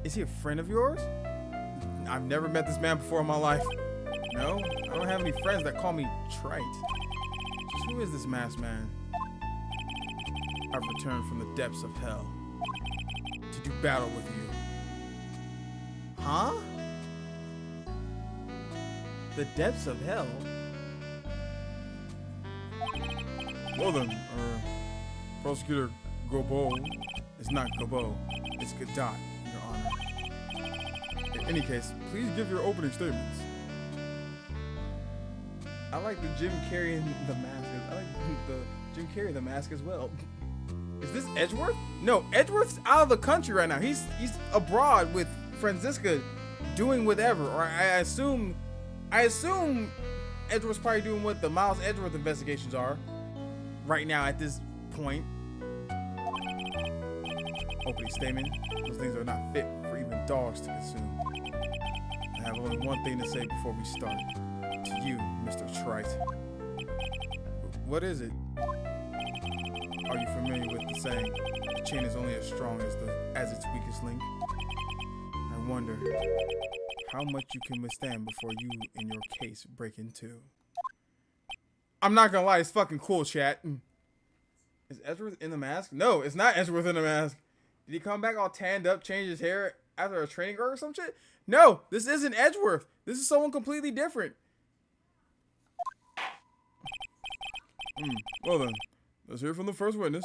Speaker 3: is he a friend of yours? I've never met this man before in my life. No, I don't have any friends that call me Trite. Just who is this masked man? I've returned from the depths of hell to do battle with you. Huh? The depths of hell?
Speaker 6: Well then, Prosecutor Gobo.
Speaker 3: It's not Gobo, it's Godot, Your Honor.
Speaker 6: In any case, please give your opening statements.
Speaker 3: I like the Jim Carrey and the mask. I like the Jim Carrey the mask as well. Is this Edgeworth? No, Edgeworth's out of the country right now. He's abroad with Franziska doing whatever. Or I assume Edgeworth's probably doing what the Miles Edgeworth investigations are right now at this point. Opening statement. Those things are not fit for even dogs to consume. I have only one thing to say before we start. To you, Mr. Trite. What is it? Are you familiar with the saying, the chain is only as strong as its weakest link? I wonder how much you can withstand before you and your case break in two. I'm not gonna lie, it's fucking cool, chat. Is Edgeworth in the mask? No, it's not Edgeworth in the mask. Did he come back all tanned up, change his hair after a training arc or some shit? No, this isn't Edgeworth. This is someone completely different.
Speaker 6: Well then, let's hear from the first witness.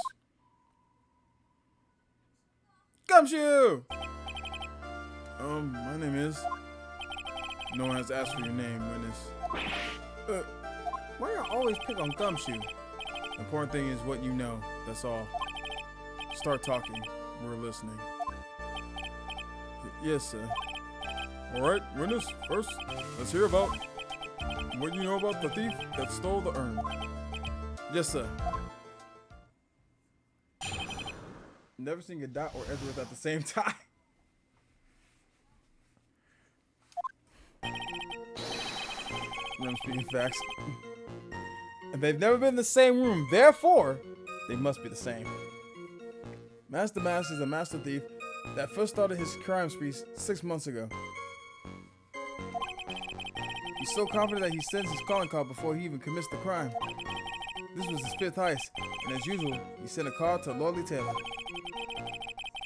Speaker 3: Gumshoe!
Speaker 6: My name is... No one has asked for your name, witness.
Speaker 3: Why do you always pick on Gumshoe? The important thing is what you know, that's all. Start talking, we're listening. Yes, sir. Alright, witness, first, let's hear about what you know about the thief that stole the urn. Yes, sir. Never seen Godot or Edward at the same time. I'm speaking facts. And they've never been in the same room, therefore, they must be the same. Master Mask is a master thief that first started his crime spree 6 months ago. He's so confident that he sends his calling card before he even commits the crime. This was his 5th heist, and as usual, he sent a card to Lordly Taylor.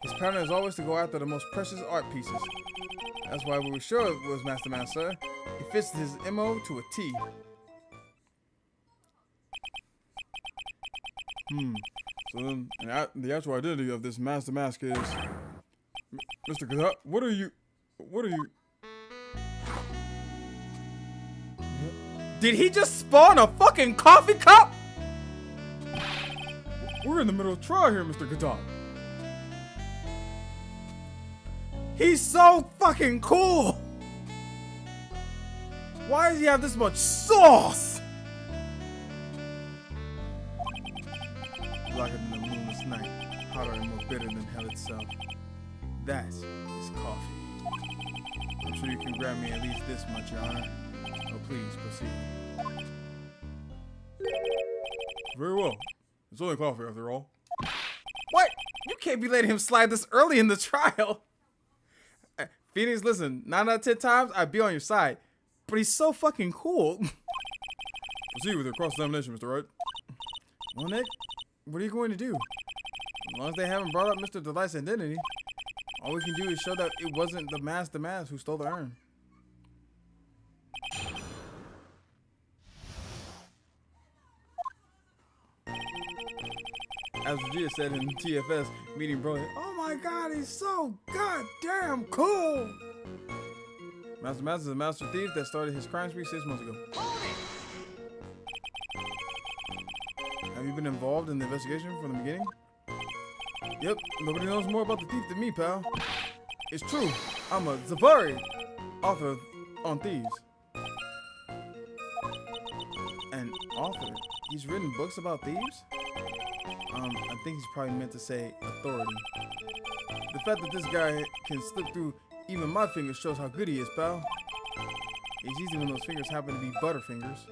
Speaker 3: His pattern is always to go after the most precious art pieces. That's why we were sure it was Master Mask, sir. It fits his MO to a T. So then, the actual identity of this Master Mask is... Mr. Godot, what are you... Did he just spawn a fucking coffee cup? We're in the middle of trial here, Mr. Godot. He's so fucking cool! Why does he have this much sauce? Blacker than the moonless night, hotter and more bitter than hell itself. That is coffee. I'm sure you can grant me at least this much, Your Honor. Oh, please proceed. Very well. It's only coffee after all. What? You can't be letting him slide this early in the trial. Phoenix, listen, 9 out of 10 times, I'd be on your side. But he's so fucking cool. Proceed with your cross-examination, Mr. Wright. Well, Nick, what are you going to do? As long as they haven't brought up Mr. Delight's identity, all we can do is show that it wasn't the Mask who stole the urn. As Vegeta said in TFS meeting Broly, oh my god, he's so goddamn cool! Master Mask is a master thief that started his crime spree 6 months ago. Have you been involved in the investigation from the beginning? Yep, nobody knows more about the thief than me, pal. It's true, I'm a Zavari, author on thieves. An author? He's written books about thieves? I think he's probably meant to say authority. The fact that this guy can slip through even my fingers shows how good he is, pal. It's easy when those fingers happen to be butterfingers.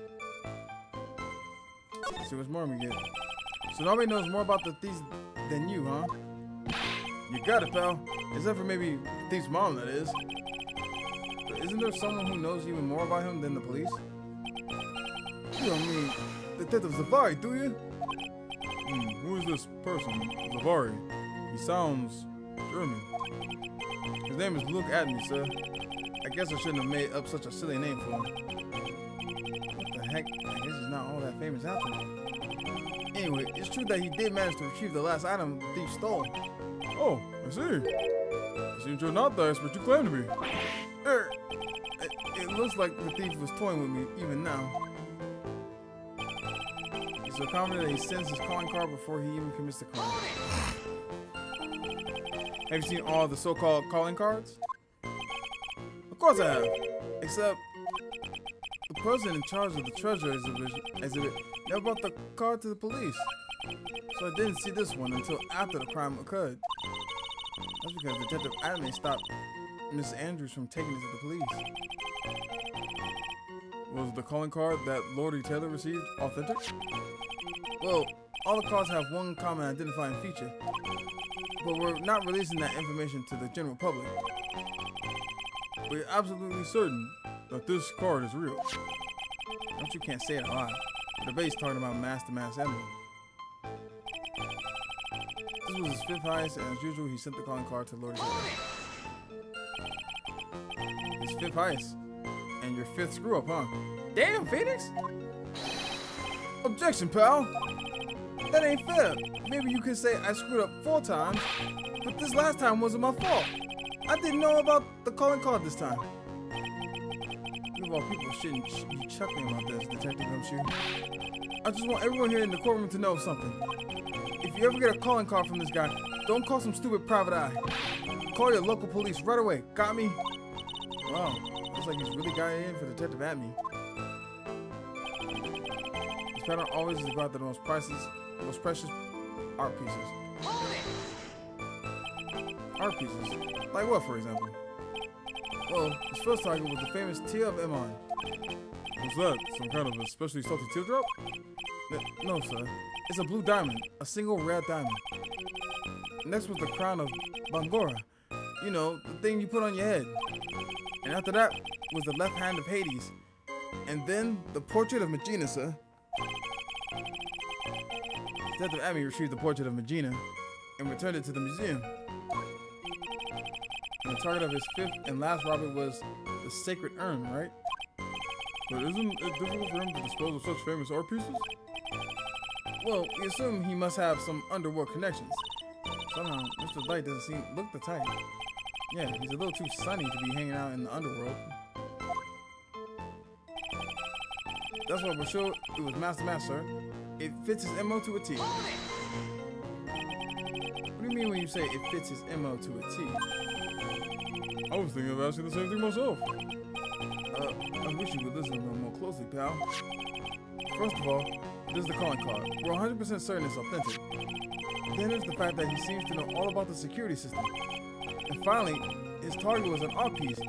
Speaker 3: Let's see what's more we get. So nobody knows more about the thieves than you, huh? You got it, pal. Except for maybe the thief's mom, that is. But isn't there someone who knows even more about him than the police? You don't mean Detective Zavari, do you? Who is this person, Zavari? He sounds German. His name is Look At Me, sir. I guess I shouldn't have made up such a silly name for him. What the heck? I guess he's not all that famous after all. Anyway, it's true that he did manage to retrieve the last item the thief stole. Oh, I see. You seem to not the expert you claim to be. It looks like the thief was toying with me even now. He's so confident that he sends his calling card before he even commits the crime. Have you seen all the so-called calling cards? Of course I have. Except the person in charge of the treasure exhibit never brought the card to the police. So I didn't see this one until after the crime occurred. That's because Detective Adley stopped Miss Andrews from taking it to the police. Was the calling card that Lordy Taylor received authentic? Well, all the cards have one common identifying feature, but we're not releasing that information to the general public. We're absolutely certain that this card is real. Don't you can't say it a lot. The debate's talking about Master Mask Emblem. This was his 5th heist, and as usual, he sent the calling card to Lordy Taylor. His 5th heist, and your 5th screw-up, huh? Damn, Phoenix! Objection, pal! That ain't fair. Maybe you could say I screwed up 4 times, but this last time wasn't my fault. I didn't know about the calling card this time. You of all people shouldn't be chuckling about this, Detective Gumshoe. I just want everyone here in the courtroom to know something. If you ever get a calling card from this guy, Don't call some stupid private eye. Call your local police right away. Got me? Wow, looks like he's really got in for Detective Atme. His pattern always is to go after the most precious art pieces. Art pieces? Like what, for example? Well, his first target was the famous Tear of Iman. What's that? Some kind of a specially salty teardrop? No, sir. It's a blue diamond. A single rare diamond. Next was the crown of Bangora. You know, the thing you put on your head. And after that was the left hand of Hades. And then the portrait of Megina, sir. Detective Atme retrieved the portrait of Megina and returned it to the museum. And the target of his fifth and last robbery was the sacred urn, right? But isn't it difficult for him to dispose of such famous art pieces? Well, we assume he must have some underworld connections. Somehow, Mr. Light doesn't look the type. Yeah, he's a little too sunny to be hanging out in the underworld. That's why we're sure it was Master Mask, sir. It fits his MO to a T. What do you mean when you say it fits his MO to a T? I was thinking of asking the same thing myself. I wish you would listen a little more closely, pal. First of all, this is the calling card. We're 100% certain it's authentic. Then there's the fact that he seems to know all about the security system. And finally, his target was an art piece.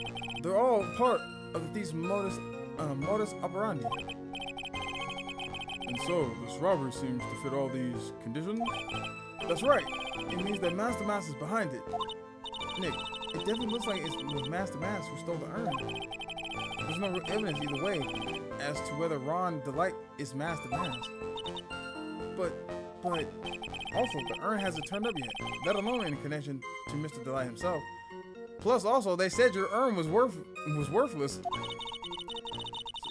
Speaker 3: They're all part of the thief's modus operandi. And so, this robbery seems to fit all these conditions? That's right. It means that Master Mask is behind it. Nick, it definitely looks like it was Master Mask who stole the urn. There's no real evidence either way as to whether Ron Delight is Master Mask. But also the urn hasn't turned up yet, let alone in connection to Mr. Delight himself. Plus, also they said your urn was worthless. So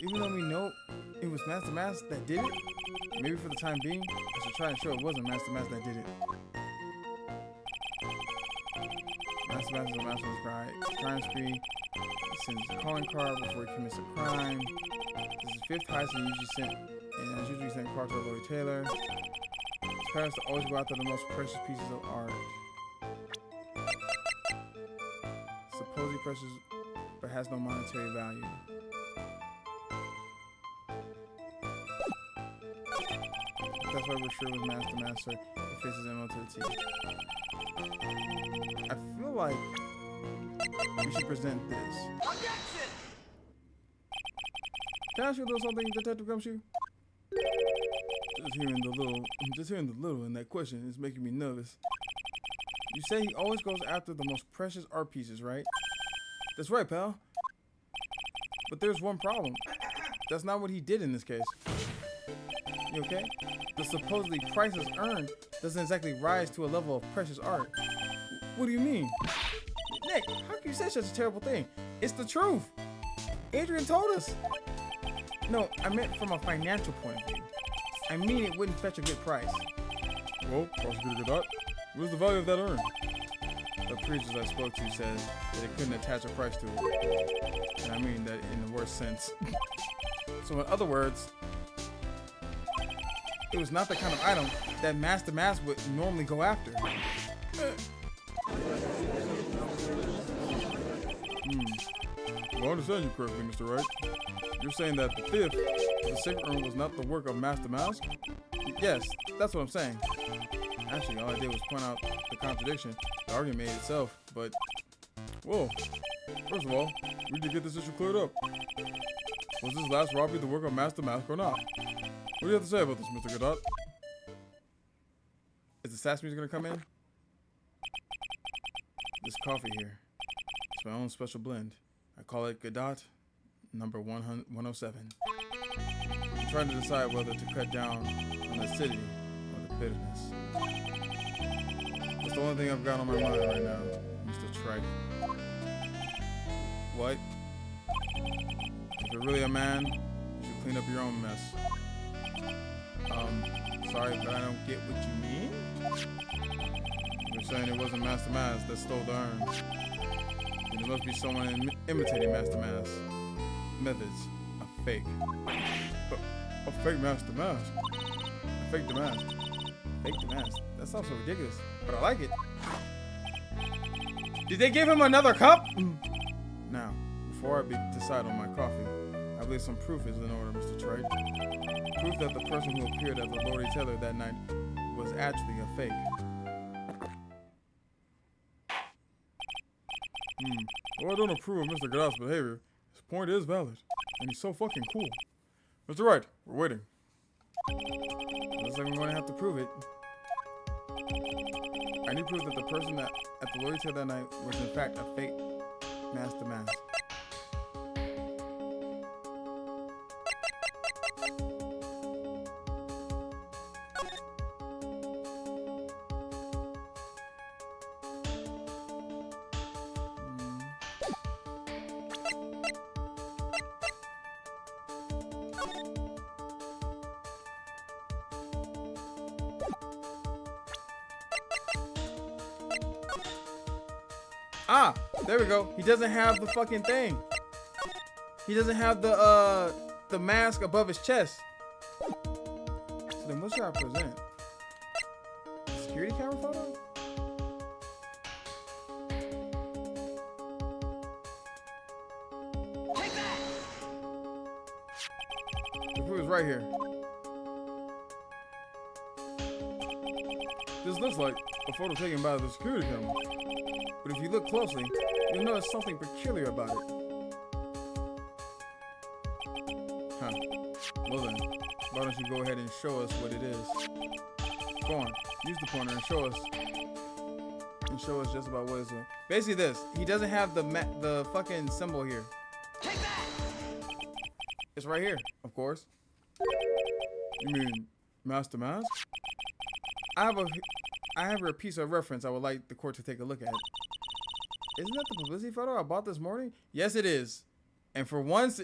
Speaker 3: even though we know it was Master Mask that did it, maybe for the time being, I should try and show it wasn't Master Mask that did it. Master Mask is a master of crime spree. He sends a calling card before he commits a crime. This is fifth heist he usually sent a card to Lori Taylor. His parents to always go after the most precious pieces of art. Supposedly precious, but has no monetary value. That's why we're sure it was Master Master. It fits his MO to the T. I feel like we should present this. Can I ask you a little something, Detective Gumshoe? Just hearing the little in that question is making me nervous. You say he always goes after the most precious art pieces, right? That's right, pal. But there's one problem. That's not what he did in this case. You okay? The supposedly priceless urn doesn't exactly rise to a level of precious art. What do you mean? Nick, how can you say such a terrible thing? It's the truth. Adrian told us. No, I meant from a financial point of view. I mean it wouldn't fetch a good price.
Speaker 6: Well, Prosecutor Godot, what's the value of that urn?
Speaker 3: The priest I spoke to said that it couldn't attach a price to it. And I mean that in the worst sense. So in other words, it was not the kind of item that Master Mask would normally go after.
Speaker 6: If I understand you correctly, Mr. Wright, you're saying that the fifth, the sacred urn, was not the work of Master Mask?
Speaker 3: Yes, that's what I'm saying. Actually, all I did was point out the contradiction. The argument made itself, but...
Speaker 6: Well, first of all, we need to get this issue cleared up. Was this last robbery the work of Master Mask or not? What do you have to say about this, Mr. Godot?
Speaker 3: Is the sass music gonna come in? This coffee here. It's my own special blend. I call it Godot number 107. I'm trying to decide whether to cut down on the acidity or the bitterness. That's the only thing I've got on my mind right now, Mr. Trike. What? If you're really a man, you should clean up your own mess. Sorry, but I don't get what you mean? You're saying it wasn't Master Mask that stole the urn. Then it must be someone imitating Master Mask. Methods. A fake.
Speaker 6: A fake Master Mask?
Speaker 3: A fake the mask. Fake the mask. That sounds so ridiculous, but I like it. Did they give him another cup? Now, before I decide on my coffee, I believe some proof is in order, Mr. Trite. Proof that the person who appeared as the Lord Taylor that night was actually a fake. Well, I don't approve of Mr. Goddard's behavior. His point is valid, and he's so fucking cool. Mr. Wright, we're waiting. Looks like I'm going to have to prove it. I need proof that the person that at the Lord Taylor that night was in fact a fake master mask. Ah, there we go. He doesn't have the fucking thing. He doesn't have the mask above his chest. So then what should I present? Security camera photo?
Speaker 5: Take that!
Speaker 3: The proof is right here. This looks like a photo taken by the security camera. But if you look closely, you'll notice something peculiar about it. Huh. Well then, why don't you go ahead and show us what it is? Go on, use the pointer and show us. And show us just about what it's doing. Basically this, he doesn't have the fucking symbol here.
Speaker 5: Take that!
Speaker 3: It's right here, of course. You mean Master Mask? I have a piece of reference I would like the court to take a look at. Isn't that the publicity photo I bought this morning? Yes, it is. And for once,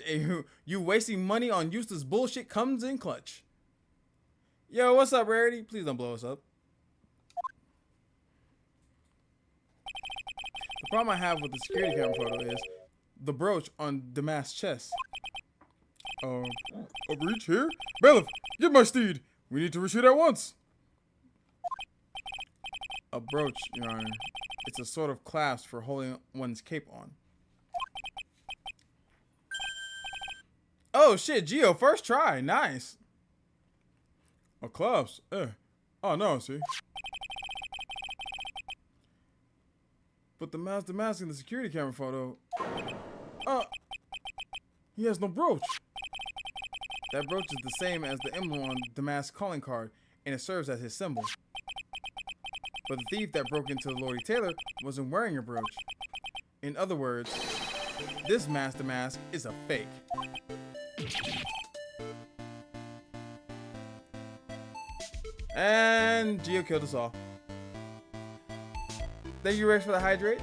Speaker 3: you wasting money on useless bullshit comes in clutch. Yo, what's up, Rarity? Please don't blow us up. The problem I have with the security camera photo is the brooch on the mask's chest. A breach here? Bailiff, get my steed. We need to retreat at once. A brooch, Your Honor. It's a sort of clasp for holding one's cape on. Oh shit, Geo, first try. Nice. A clasp? Oh no, see. But the mask in the security camera photo. He has no brooch. That brooch is the same as the emblem on the mask's calling card, and it serves as his symbol. But the thief that broke into the Lord Taylor wasn't wearing a brooch. In other words, this master mask is a fake. And Geo killed us all. Thank you, Rex, for the hydrate.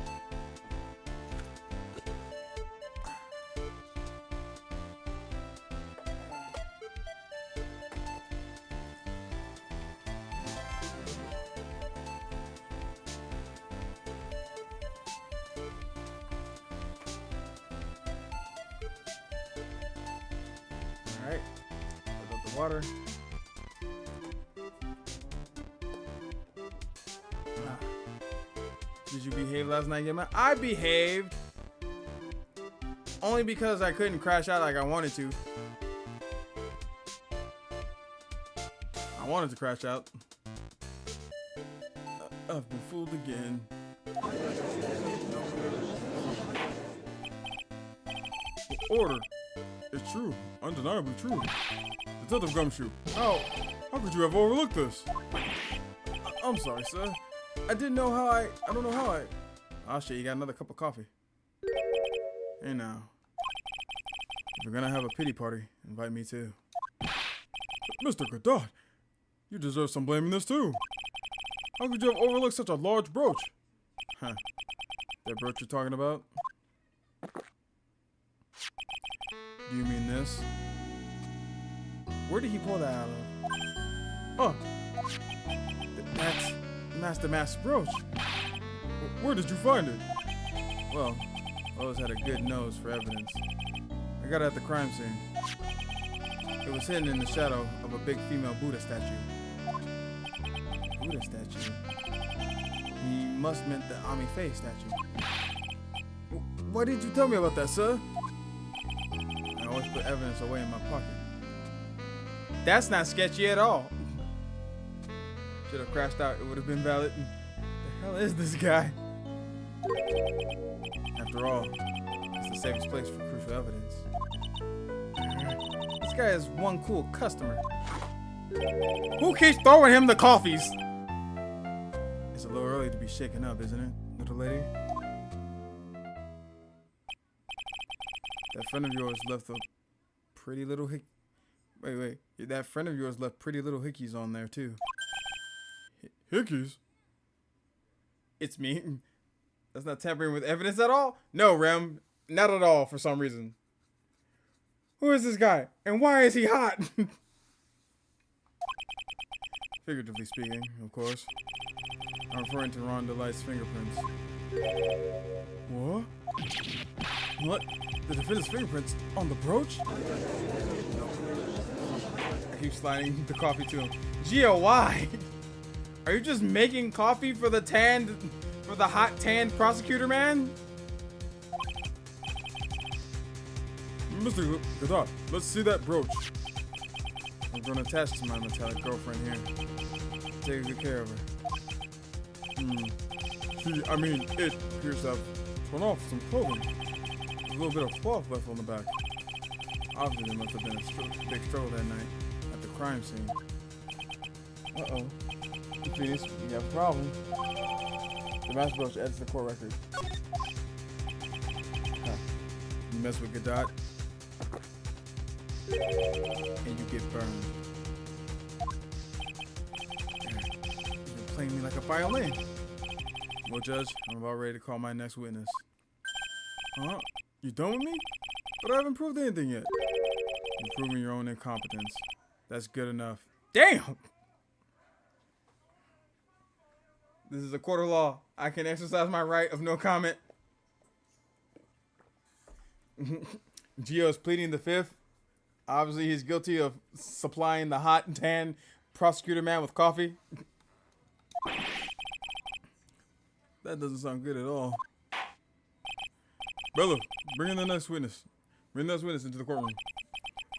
Speaker 3: Alright, put up the water. Did you behave last night, Gemma? I behaved. Only because I couldn't crash out like I wanted to. I wanted to crash out. I've been fooled again. Order. It's true. Undeniably true. Detective Gumshoe. Oh, how could you have overlooked this? I'm sorry, sir. I don't know how I... Oh shit, you got another cup of coffee. Hey now. If you're gonna have a pity party, invite me too. Mr. Godot, you deserve some blame in this too. How could you have overlooked such a large brooch? Huh. That brooch you're talking about? Do you mean this? Where did he pull that out of? Oh! That's Master Mask's brooch. Where did you find it? Well, I always had a good nose for evidence. I got it at the crime scene. It was hidden in the shadow of a big female Buddha statue. Buddha statue. He must meant the Ami Faye statue. Why did you tell me about that, sir? I always put evidence away in my pocket. That's not sketchy at all. Should have crashed out. It would have been valid. The hell is this guy? After all, it's the safest place for crucial evidence. This guy is one cool customer. Who keeps throwing him the coffees? It's a little early to be shaken up, isn't it, little lady? That friend of yours left a pretty little hick. Wait. That friend of yours left pretty little hickeys on there, too. Hickeys? It's me. That's not tampering with evidence at all? No, Rem. Not at all, for some reason. Who is this guy? And why is he hot? Figuratively speaking, of course. I'm referring to Ron Delight's fingerprints. What? What? The defendant's fingerprints on the brooch? I keep sliding the coffee to him. Gio, why? Are you just making coffee for the hot tanned prosecutor man? Mr. Godot, let's see that brooch. I'm gonna attach to my metallic girlfriend here. Take good care of her. It appears to have torn off some clothing. There's a little bit of cloth left on the back. Obviously, there must have been a big struggle that night at the crime scene. Uh-oh. Phoenix, you have a problem. The master brooch adds to the court record. Huh. You mess with Godot, and you get burned. You've been playing me like a violin. Well, Judge, I'm about ready to call my next witness. Huh? You done with me? But I haven't proved anything yet. You're proving your own incompetence. That's good enough. Damn! This is a court of law. I can exercise my right of no comment. Gio's pleading the fifth. Obviously, he's guilty of supplying the hot and tan prosecutor man with coffee. That doesn't sound good at all. Bella, bring in the next witness. Bring the next witness into the courtroom.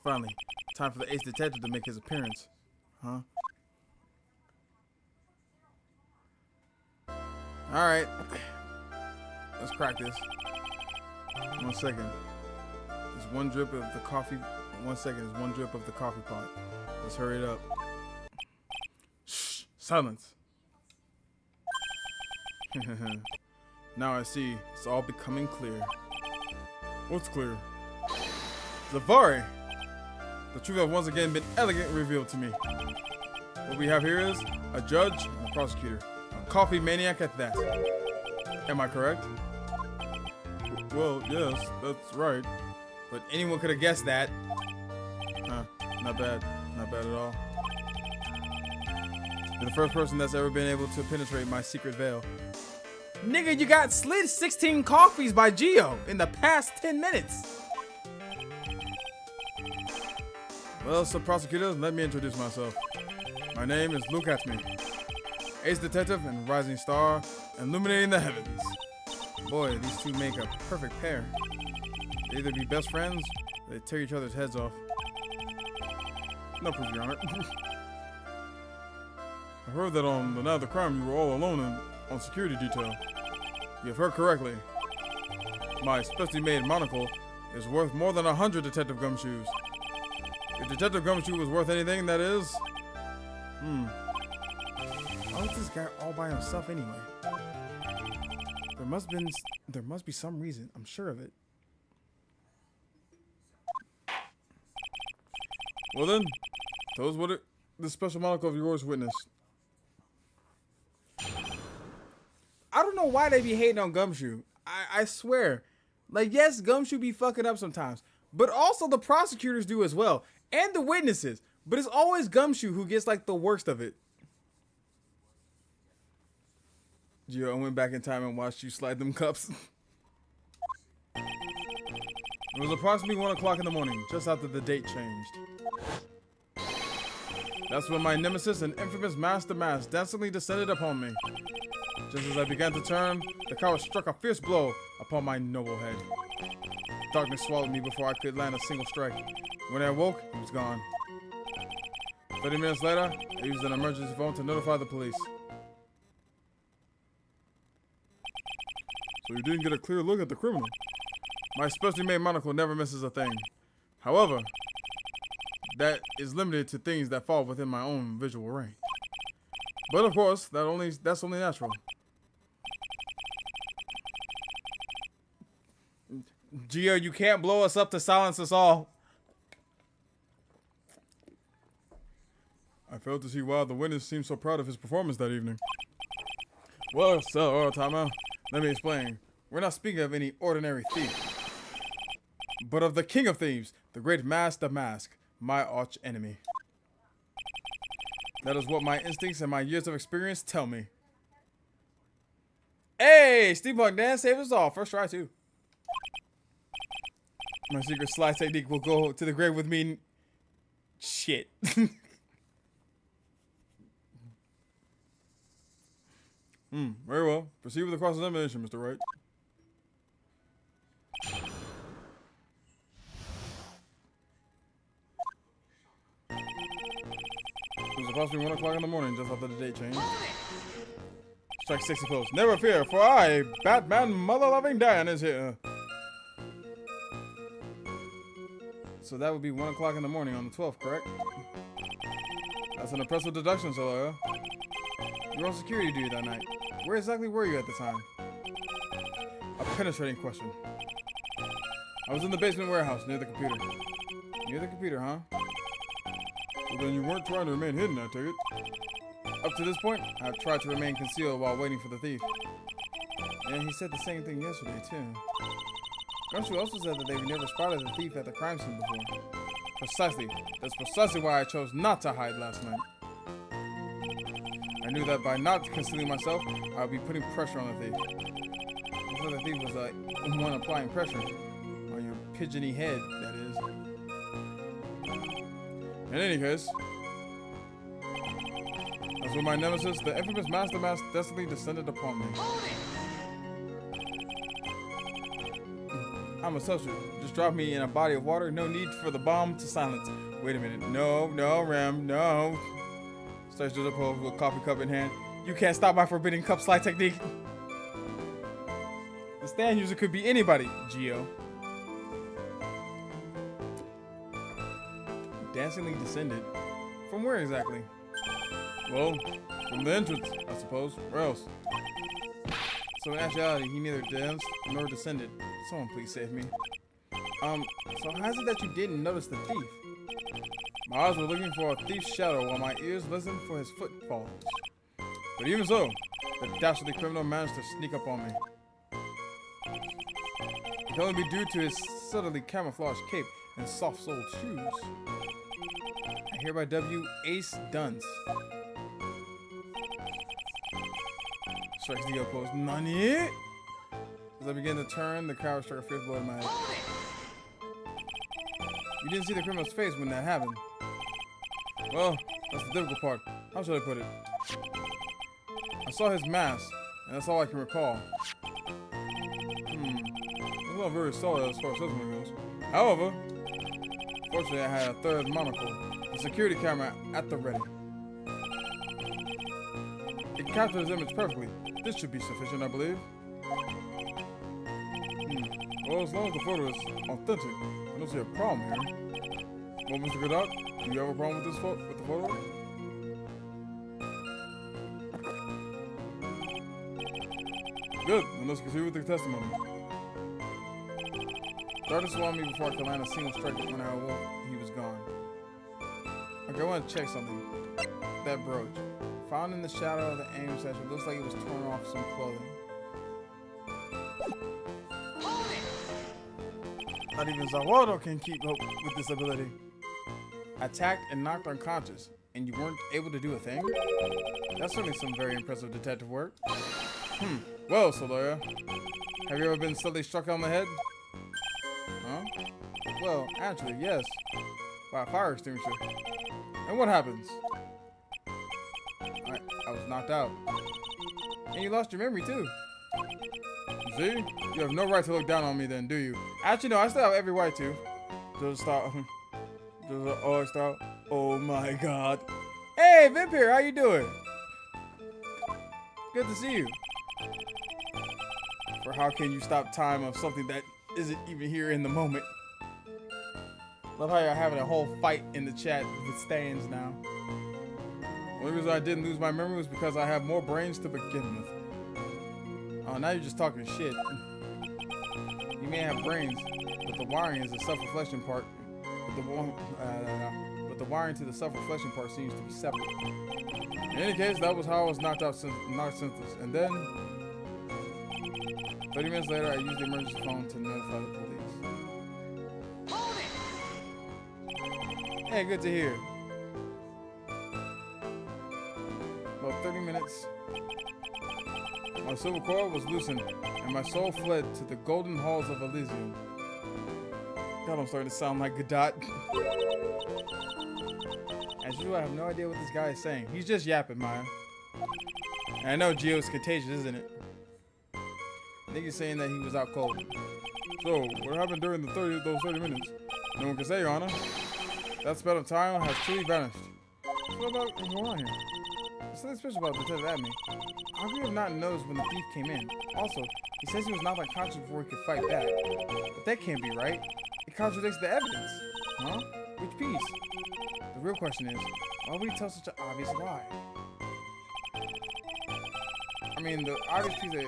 Speaker 3: Finally, time for the ace detective to make his appearance. Huh? Alright. Let's crack this. 1 second. There's one drip of the coffee. 1 second. There's one drip of the coffee pot. Let's hurry it up. Shh. Silence. Now I see. It's all becoming clear. What's clear? Zavari! The truth has once again been elegantly revealed to me. What we have here is a judge and a prosecutor. A coffee maniac at that. Am I correct? Well, yes, that's right. But anyone could have guessed that. Huh, not bad. Not bad at all. You're the first person that's ever been able to penetrate my secret veil. Nigga, you got slid 16 coffees by Gio in the past 10 minutes. Well, so prosecutor, let me introduce myself. My name is Luke Atme, ace detective and rising star, illuminating the heavens. Boy, these two make a perfect pair. They either be best friends, or they tear each other's heads off. No proof, Your Honor. I heard that on the night of the crime you were all alone on security detail. You have heard correctly. My specially made monocle is worth more than 100 Detective Gumshoes. If Detective Gumshoe was worth anything, that is... Why is this guy all by himself anyway? There must be some reason. I'm sure of it. Well then, tell us what the special monocle of yours witnessed. I don't know why they be hating on Gumshoe. I swear. Like, yes, Gumshoe be fucking up sometimes. But also the prosecutors do as well. And the witnesses. But it's always Gumshoe who gets, like, the worst of it. Gio, I went back in time and watched you slide them cups. It was approximately 1 o'clock in the morning, just after the date changed. That's when my nemesis and infamous Master Mask dastardly descended upon me. Just as I began to turn, the coward struck a fierce blow upon my noble head. Darkness swallowed me before I could land a single strike. When I awoke, he was gone. 30 minutes later, I used an emergency phone to notify the police. So you didn't get a clear look at the criminal. My specially made monocle never misses a thing. However, that is limited to things that fall within my own visual range. But of course, that's only natural. Gio, you can't blow us up to silence us all. I failed to see why the witness seemed so proud of his performance that evening. Well, so, time out. Let me explain. We're not speaking of any ordinary thief, but of the king of thieves, the great Master Mask, my arch enemy. That is what my instincts and my years of experience tell me. Hey, Steampunk Dan saved us all. First try, too. My secret slide technique will go to the grave with me. Shit. Very well. Proceed with the cross-examination, Mr. Wright. It was approximately 1 o'clock in the morning, just after the date change. Strike 60 close. Never fear, for I, Batman mother-loving Dan, is here. So that would be 1 o'clock in the morning on the 12th, correct? That's an impressive deduction, Soloya. You were on security duty that night. Where exactly were you at the time? A penetrating question. I was in the basement warehouse near the computer. Near the computer, huh? Well, then you weren't trying to remain hidden, I take it. Up to this point, I've tried to remain concealed while waiting for the thief. And he said the same thing yesterday, too. Gumshoe also said that they've never spotted the thief at the crime scene before. Precisely. That's precisely why I chose not to hide last night. I knew that by not concealing myself, I would be putting pressure on the thief. Before the thief was the one applying pressure. On your pigeony head, that is. In any case, that's when my nemesis, the infamous Master Mask, destiny descended upon me. I'm a substitute. Just drop me in a body of water. No need for the bomb to silence. Wait a minute. No, Rem, no. Starts to the pole with a coffee cup in hand. You can't stop my forbidden cup slide technique. The stand user could be anybody, Gio. Dancingly descended. From where exactly? Well, from the entrance, I suppose. Where else? So in actuality, he neither danced nor descended. Someone please save me. So how is it that you didn't notice the thief? My eyes were looking for a thief's shadow while my ears listened for his footfalls. But even so, the dastardly criminal managed to sneak up on me. It can only be due to his subtly camouflaged cape and soft-soled shoes. I hereby W Ace Dunce. Strikes the pose. Nani? As I begin to turn, the crowd struck a fierce blow in my head. You didn't see the criminal's face when that happened. Well, that's the difficult part. How should I put it? I saw his mask, and that's all I can recall. It's not very solid as far as assessment goes. However, fortunately I had a third monocle, a security camera at the ready. It captured his image perfectly. This should be sufficient, I believe. Well, as long as the photo is authentic, I don't see a problem here. Well, Mr. Godot, do you have a problem with this with the photo? Good, then let's continue with the testimony. Darkness swallowed me before I could land a single strike. When I awoke, he was gone. Okay, I want to check something. That brooch. Found in the shadow of the aim section, looks like it was torn off some clothing. Not even Zawado can keep up with this ability. Attacked and knocked unconscious, and you weren't able to do a thing? That's certainly some very impressive detective work. Well, Soloya, have you ever been suddenly struck on the head? Huh? Well, actually, yes. By a fire extinguisher. And what happens? I was knocked out. And you lost your memory too. See? You have no right to look down on me then, do you? Actually, no, I still have every right to. Just stop. Just stop. Oh my god. Hey, Vampire, how you doing? Good to see you. For how can you stop time of something that isn't even here in the moment? Love how you're having a whole fight in the chat with stands now. The only reason I didn't lose my memory was because I have more brains to begin with. Oh, now you're just talking shit. You may have brains, but the wiring is a self-reflection part. But the wiring to the self-reflection part seems to be separate. In any case, that was how I was knocked since this. And then, 30 minutes later, I used the emergency phone to notify the police. Hey, good to hear. About 30 minutes. My silver cord was loosened, and my soul fled to the golden halls of Elysium. God, I'm starting to sound like Godot. As usual, I have no idea what this guy is saying. He's just yapping, Maya. And I know Gio's contagious, isn't it? I think he's saying that he was out cold. So, what happened during those 30 minutes? No one can say, Your Honor. That spell of time has truly vanished. What about going on here? There's something special about Detective Admin. How could you have not noticed when the thief came in? Also, he says he was knocked unconscious before he could fight back. But that can't be right. It contradicts the evidence. Huh? Which piece? The real question is, why would he tell such an obvious lie? I mean, the obvious piece that...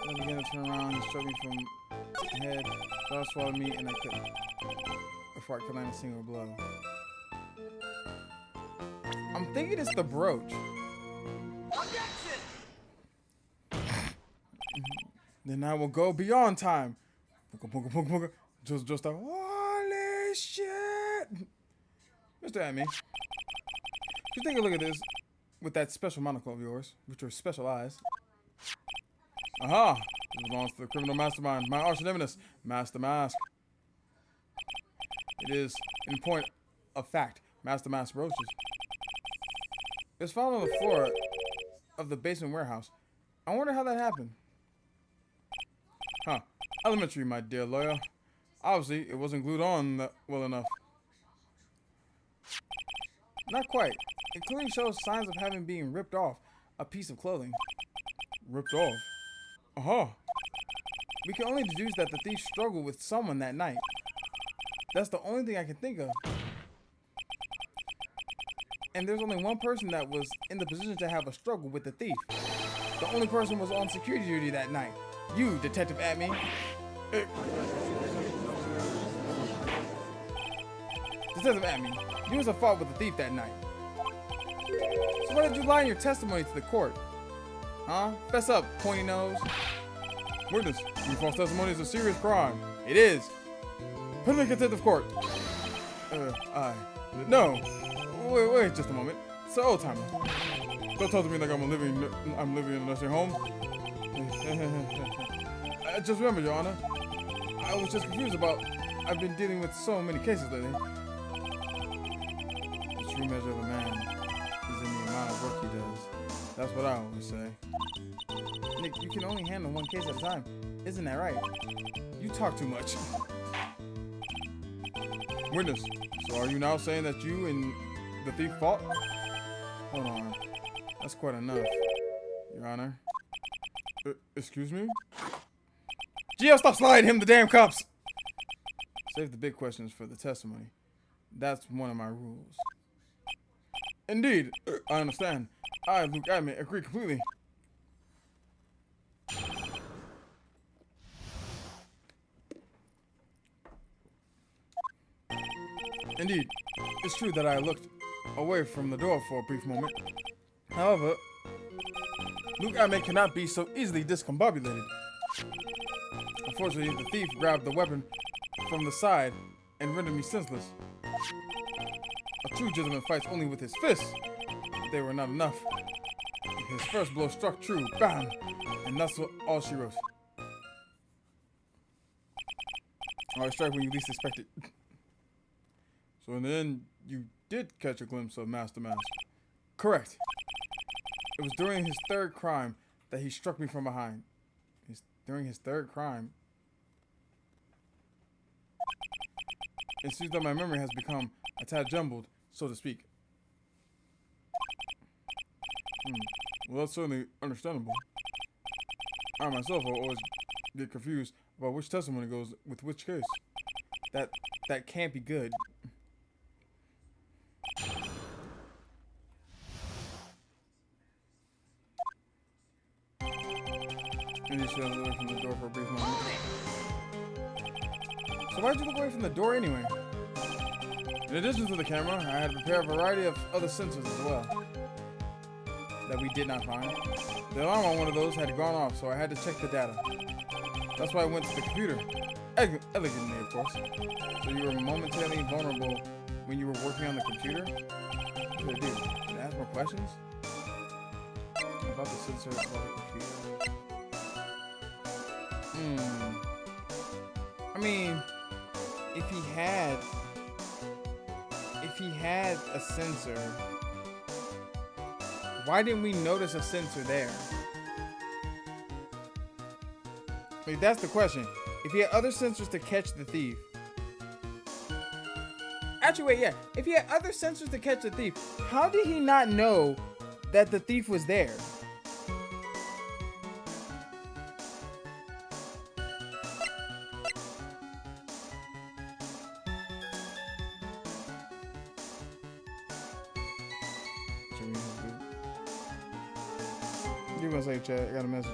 Speaker 3: I began to turn around, he struck me from the head, jaw swallowed me, and I couldn't. Before I could land a single blow. I'm thinking it's the brooch. Then I will go beyond time. Just like, holy shit! Mr. Amy, you take a look at this with that special monocle of yours, with your special eyes. Aha! This belongs to the criminal mastermind, my arch nemesis, Master Mask. It is, in point of fact, Master Mask brooches. It was found on the floor of the basement warehouse. I wonder how that happened. Huh. Elementary, my dear lawyer. Obviously, it wasn't glued on well enough. Not quite. It clearly shows signs of having been ripped off a piece of clothing. Ripped off? Uh-huh. We can only deduce that the thief struggled with someone that night. That's the only thing I can think of. And there's only one person that was in the position to have a struggle with the thief. The only person was on security duty that night. You, Detective Admin. Detective Admin, you was at fault with the thief that night. So why did you lie in your testimony to the court? Huh? Fess up, pointy nose. Witness, your false testimony is a serious crime. It is. Put me in contempt of court. No. Wait just a moment. It's an old timer. Don't talk to me like I'm living in a nursing home. Just remember, Your Honor, I was just confused about. I've been dealing with so many cases lately. The true measure of a man is in the amount of work he does. That's what I always say. Nick, you can only handle one case at a time. Isn't that right? You talk too much. Witness, so are you now saying that you and the thief fought? Hold on. That's quite enough, Your Honor. Excuse me? Gio, stop sliding him the damn cups! Save the big questions for the testimony. That's one of my rules. Indeed, I understand. I, Luke Admin, agree completely. Indeed, it's true that I looked away from the door for a brief moment. However, Luke Admin cannot be so easily discombobulated. Unfortunately, the thief grabbed the weapon from the side and rendered me senseless. A true gentleman fights only with his fists, but they were not enough. His first blow struck true, bam, and that's all she wrote. Alright, strike when you least expect it. So in the end, you did catch a glimpse of Master Mask. Correct. It was during his third crime that he struck me from behind. During his third crime. It seems that my memory has become a tad jumbled, so to speak. Well, that's certainly understandable. I myself will always get confused about which testimony goes with which case. That can't be good. And you should look away from the door for a brief moment. So why'd you look away from the door anyway? In addition to the camera, I had to prepare a variety of other sensors as well that we did not find. The alarm on one of those had gone off, so I had to check the data. That's why I went to the computer. Elegantly, of course. So you were momentarily vulnerable when you were working on the computer? What should I do? Should I ask more questions? About the sensor about the computer. I mean, if he had a sensor, why didn't we notice a sensor there? Like, that's the question. If he had other sensors to catch the thief. Actually, wait, yeah. If he had other sensors to catch the thief, how did he not know that the thief was there? Give me a second, chat. I got a message.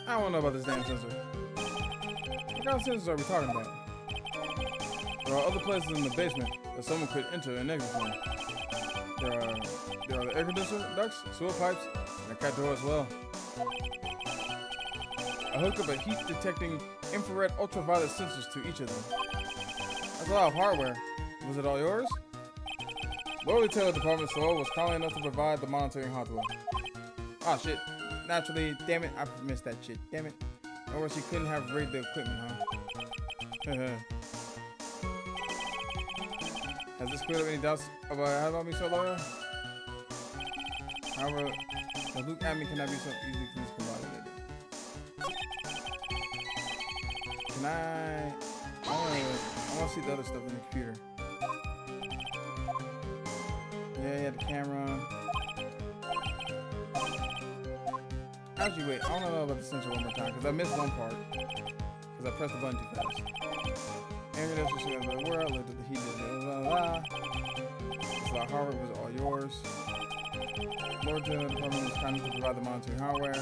Speaker 3: I don't know about this damn sensor. What kind of sensors are we talking about? There are other places in the basement that someone could enter and exit from. There are the air conditioner ducts, sewer pipes, and a cat door as well. I hooked up a heat-detecting infrared ultraviolet sensors to each of them. That's a lot of hardware. Was it all yours? Lower Taylor Department Store was kind enough to provide the monitoring hardware. Ah, shit. Naturally, damn it, I missed that shit. Damn it. Of course, you couldn't have raided the equipment, huh? Has this cleared up any doubts about how about me so loyal? However, the Luke admin cannot be so easily discombobulated. Can I want to see the other stuff in the computer. Yeah, the camera. Actually, wait, I want to know about the sensor one more time, because I missed one part. Because I pressed the button too fast. Air conditioner, where I lived at the heat, blah, blah, blah. It's like hardware was all yours. Lord General Department was kind enough to provide the monitoring hardware.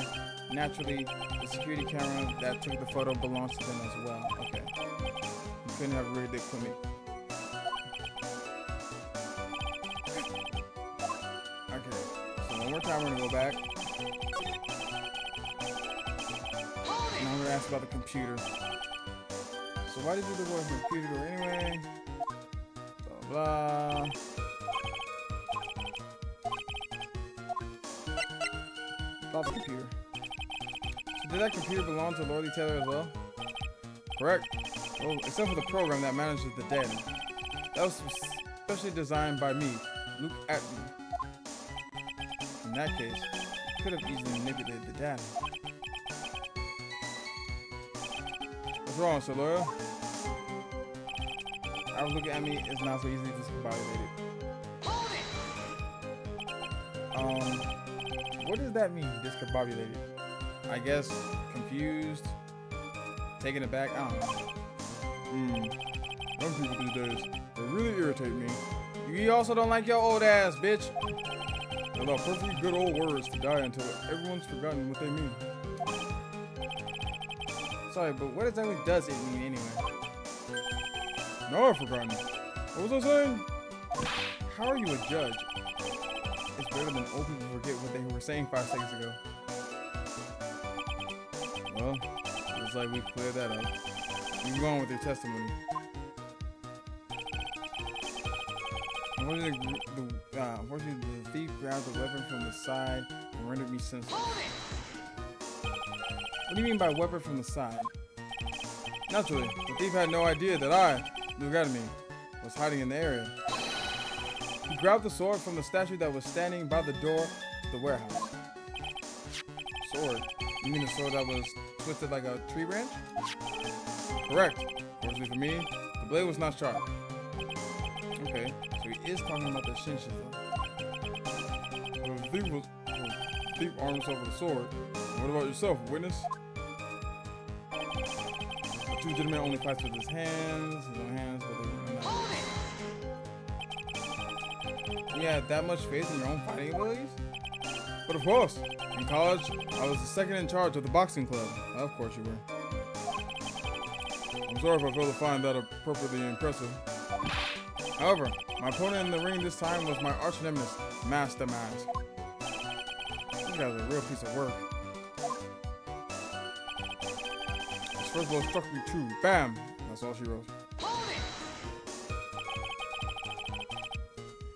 Speaker 3: Naturally, the security camera that took the photo belongs to them as well. Okay. You couldn't have raided the equipment. Okay. So one more time, we're going to go back. Now I'm going to ask about the computer. So why did you go with the computer door anyway? Blah, blah. About the computer. So did that computer belong to Lordy Taylor as well? Correct. Well, except for the program that manages the data. That was specially designed by me, Luke Atman. In that case, you could have easily manipulated the data. What's wrong, Sir Loyal? Our look at me is not so easily discombobulated. What does that mean, discombobulated? I guess confused, taken aback. I don't know. Young people these days, they really irritate me. You also don't like your old ass, bitch. They're like perfectly good old words to die until everyone's forgotten what they mean. Sorry, but what exactly does it mean anyway? No, I've forgotten. What was I saying? How are you a judge? It's better than old people forget what they were saying 5 seconds ago. Well, looks like we've cleared that up. You can go on with your testimony. Unfortunately, the thief grabbed the weapon from the side and rendered me senseless. What do you mean by weapon from the side? Naturally, the thief had no idea that I, Lugadami, was hiding in the area. He grabbed the sword from the statue that was standing by the door to the warehouse. Sword? You mean the sword that was twisted like a tree branch? Correct. Fortunately for me, the blade was not sharp. Okay, so he is talking about the Shinshiza. Well, the thief armed himself with a sword. What about yourself, witness? The two gentlemen only fights with his own hands, but they were not. You had that much faith in your own fighting abilities? But of course, in college, I was the second in charge of the boxing club. Of course you were. I'm sorry if I failed to find that appropriately impressive. However, my opponent in the ring this time was my arch nemesis, Master Mask. This guy's a real piece of work. His first blow struck me true. Bam! That's all she wrote.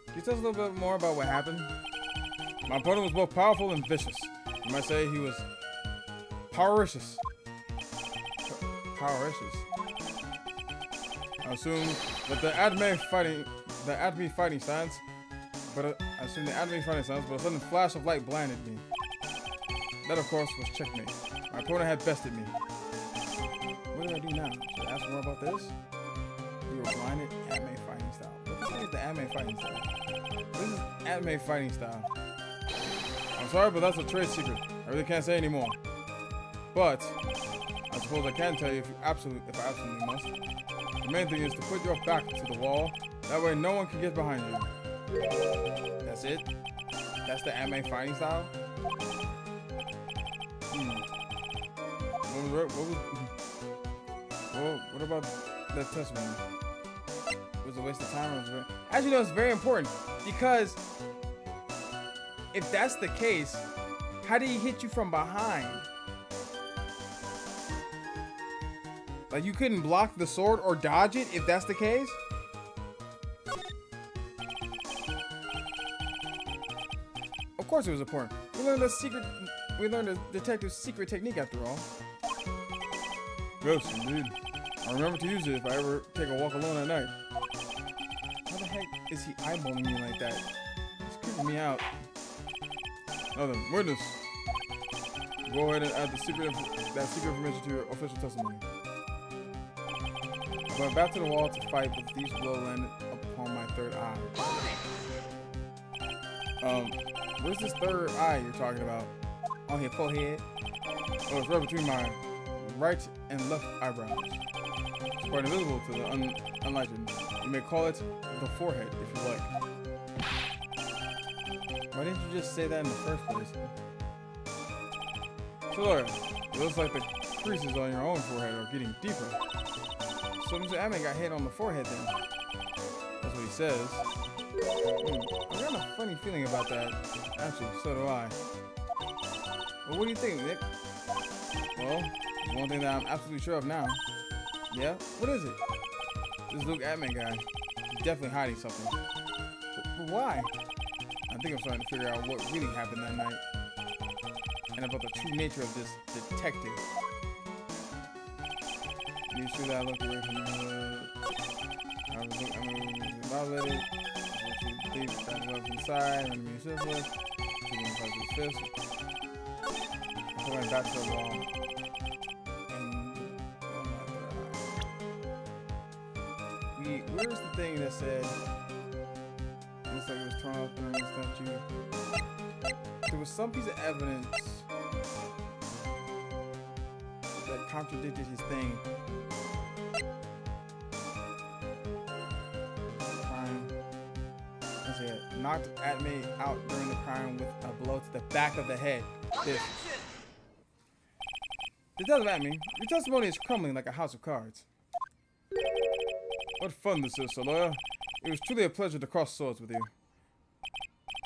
Speaker 3: Can you tell us a little bit more about what happened? My opponent was both powerful and vicious. You might say he was powericious. Powericious. I assume that the anime fighting stance, but a sudden flash of light blinded me. That, of course, was checkmate. My opponent had bested me. What do I do now? Should I ask more about this? You were blinded. Anime fighting style. What the heck is the anime fighting style? This is anime fighting style. I'm sorry, but that's a trade secret. I really can't say anymore. But I suppose I can tell you if I absolutely must. The main thing is to put your back to the wall. That way no one can get behind you. That's it? That's the anime fighting style? What about that testimony? Was it a waste of time? As you know, it's very important because if that's the case, how did he hit you from behind? Like you couldn't block the sword or dodge it if that's the case? Of course it was important. We learned a detective's secret technique after all. Yes, indeed. I'll remember to use it if I ever take a walk alone at night. How the heck is he eyeballing me like that? It's creeping me out. Now then, witness. Go ahead and add that secret information to your official testimony. I went back to the wall to fight, but these blows landed upon my third eye. Where's this third eye you're talking about? On your forehead? Oh, it's right between my right and left eyebrows. It's quite invisible to the unenlightened. You may call it the forehead if you like. Why didn't you just say that in the first place? So Laura, it looks like the creases on your own forehead are getting deeper. So Mr. Ame got hit on the forehead then. That's what he says. I got a funny feeling about that. Actually, so do I. Well, what do you think, Nick? Well, there's one thing that I'm absolutely sure of now. Yeah? What is it? This Luke Ame guy. He's definitely hiding something. But why? I think I'm starting to figure out what really happened that night. And about the true nature of this detective. You sure that I looked away from the violated. The thief got the weapon inside, and me syphilis. She didn't touch his fist. I went back to the wall. And where's the thing that said looks like it was torn off during the statue? There was some piece of evidence that contradicted his thing. Knocked Atme out during the crime with a blow to the back of the head. This doesn't Atme. Your testimony is crumbling like a house of cards. What fun this is, Soloya. It was truly a pleasure to cross swords with you.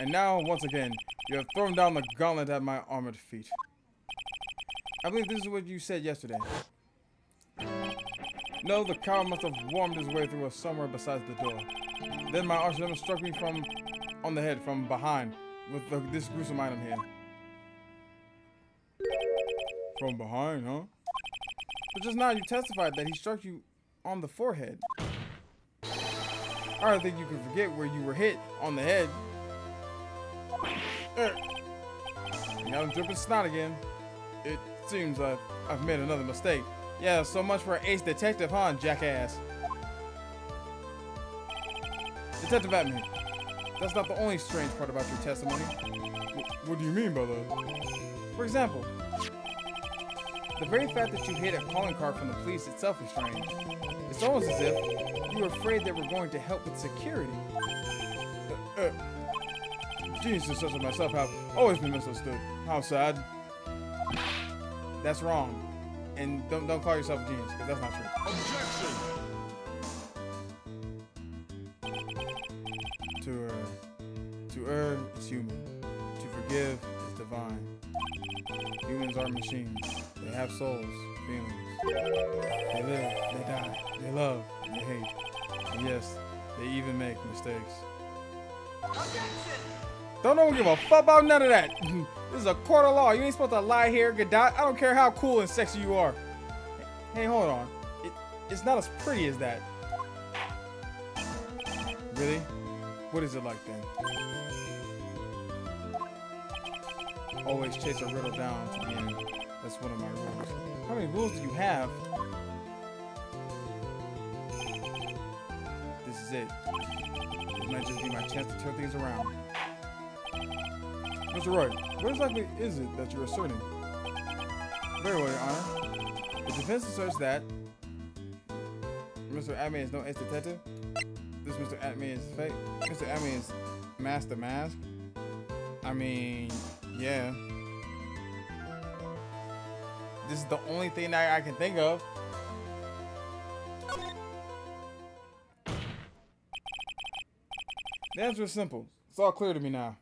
Speaker 3: And now, once again, you have thrown down the gauntlet at my armored feet. I believe this is what you said yesterday. No, the cow must have wormed his way through us somewhere besides the door. Then my arch enemy struck me on the head from behind with this gruesome item here. From behind, huh? But just now you testified that he struck you on the forehead. I don't think you can forget where you were hit on the head. You got him dripping snot again. It seems I've made another mistake. Yeah, so much for an ace detective, huh, jackass? Detective Atman, that's not the only strange part about your testimony. What do you mean by that? For example, the very fact that you hid a calling card from the police itself is strange. It's almost as if you were afraid they were going to help with security. Geniuses such as myself have always been misunderstood. How sad. That's wrong. And don't call yourself a genius, because that's not true. Objection! To err is human. To forgive is divine. Humans are machines. They have souls, feelings. They live, they die, they love, they hate. And yes, they even make mistakes. Don't give a fuck about none of that. This is a court of law. You ain't supposed to lie here, Godot. I don't care how cool and sexy you are. Hey, hold on. It's not as pretty as that. Really? What is it like then? Always chase a riddle down to the end. That's one of my rules. How many rules do you have? This is it. This might just be my chance to turn things around. Mr. Wright, what exactly is it that you're asserting? Very well, Your Honor. The defense asserts that Mr. Atman is no ace detective. This Mr. Atman is fake. Mr. Atman is Master Mask. I mean, yeah. This is the only thing that I can think of. The answer is simple. It's all clear to me now.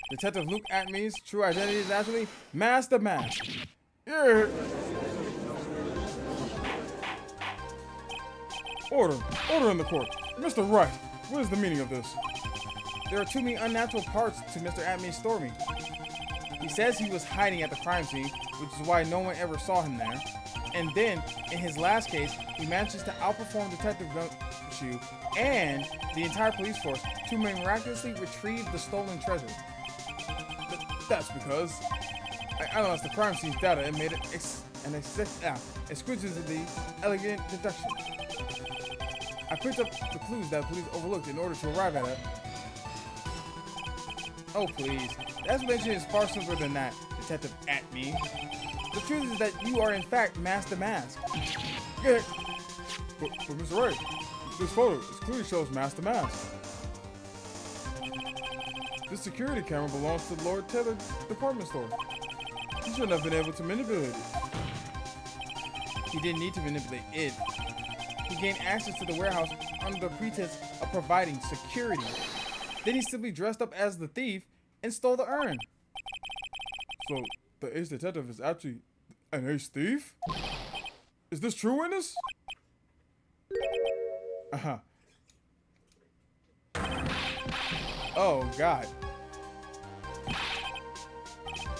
Speaker 3: Detective Luke Atman's true identity is actually Master Mask. Yeah. Order in the court. Mr. Wright, what is the meaning of this? There are too many unnatural parts to Mr. Atman's story. He says he was hiding at the crime scene, which is why no one ever saw him there. And then, in his last case, he manages to outperform Detective Gumshoe and the entire police force to miraculously retrieve the stolen treasure. But that's because I analyzed the crime scene's data and made an exquisitely elegant deduction. I picked up the clues that police overlooked in order to arrive at it. Oh please, the explanation is far simpler than that, Detective Atman. The truth is that you are in fact Master Mask. Yeah. But Mr. Wright, this photo clearly shows Master Mask. This security camera belongs to Lord Taylor's department store. He shouldn't have been able to manipulate it. He didn't need to manipulate it. He gained access to the warehouse under the pretense of providing security. Then he simply dressed up as the thief and stole the urn. So, the ace detective is actually an ace thief? Is this true, witness? Uh-huh. Oh, God.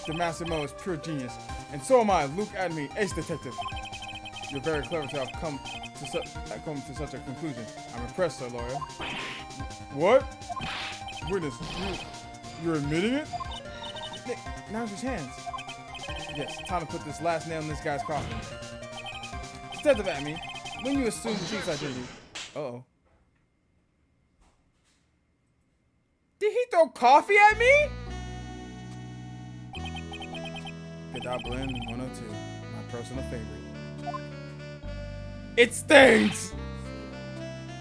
Speaker 3: The Master Mo is pure genius. And so am I, Luke Atman, ace detective. You're very clever to have come to such a conclusion. I'm impressed, sir, lawyer. What? Witness, you're admitting it? Nick, now's your chance. Yes, time to put this last nail in this guy's coffin. Detective Atman, when you assume the thief's identity... Uh-oh. Did he throw coffee at me? Godot Blend 102, my personal favorite. It stinks!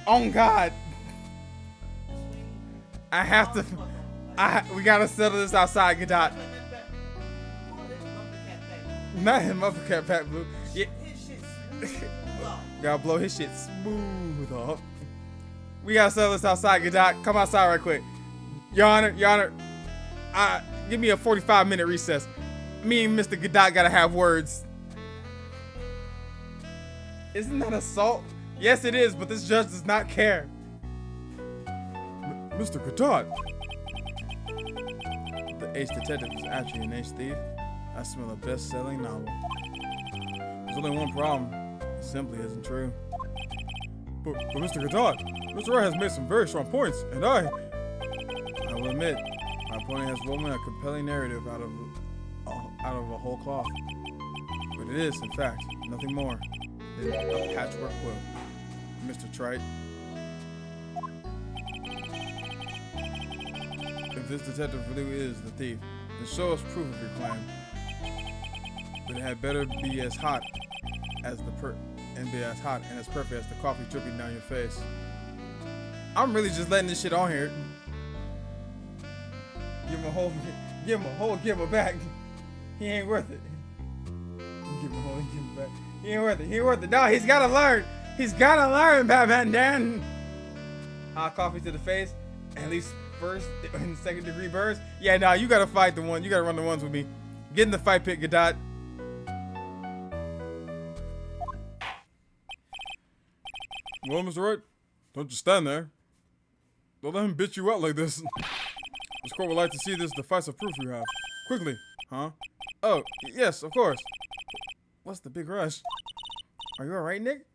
Speaker 3: Oh God. I have to. We gotta settle this outside, Godot. Not him, uppercut Pat Blue. Yeah. Gotta blow his shit smooth up. We gotta settle this outside, Godot. Come outside right quick. Your Honor. Give me a 45-minute recess. Me and Mr. Godot gotta have words. Isn't that assault? Yes, it is, but this judge does not care. Mr. Godot. The ace detective is actually an ace thief. I smell a best-selling novel. There's only one problem. It simply isn't true. But Mr. Godot, Mr. Wright has made some very strong points, and I will admit, my opponent has woven a compelling narrative out of a whole cloth. But it is, in fact, nothing more than a patchwork quilt. Mr. Trite. If this detective really is the thief, then show us proof of your claim. But it had better be as hot as and as perfect as the coffee dripping down your face. I'm really just letting this shit on here. Give him a back. He ain't worth it. Give him a hole, give him back. He ain't worth it. He ain't worth it. No, he's gotta learn. He's gotta learn, Batman Dan. Hot coffee to the face. At least first and second degree burns. Yeah, nah, you gotta fight the one. You gotta run the ones with me. Get in the fight pit, Godot. Well, Mr. Wright, don't just stand there. Don't let him bitch you out like this. This court would like to see this decisive proof you have. Quickly, huh? Oh, yes, of course. What's the big rush? Are you alright, Nick?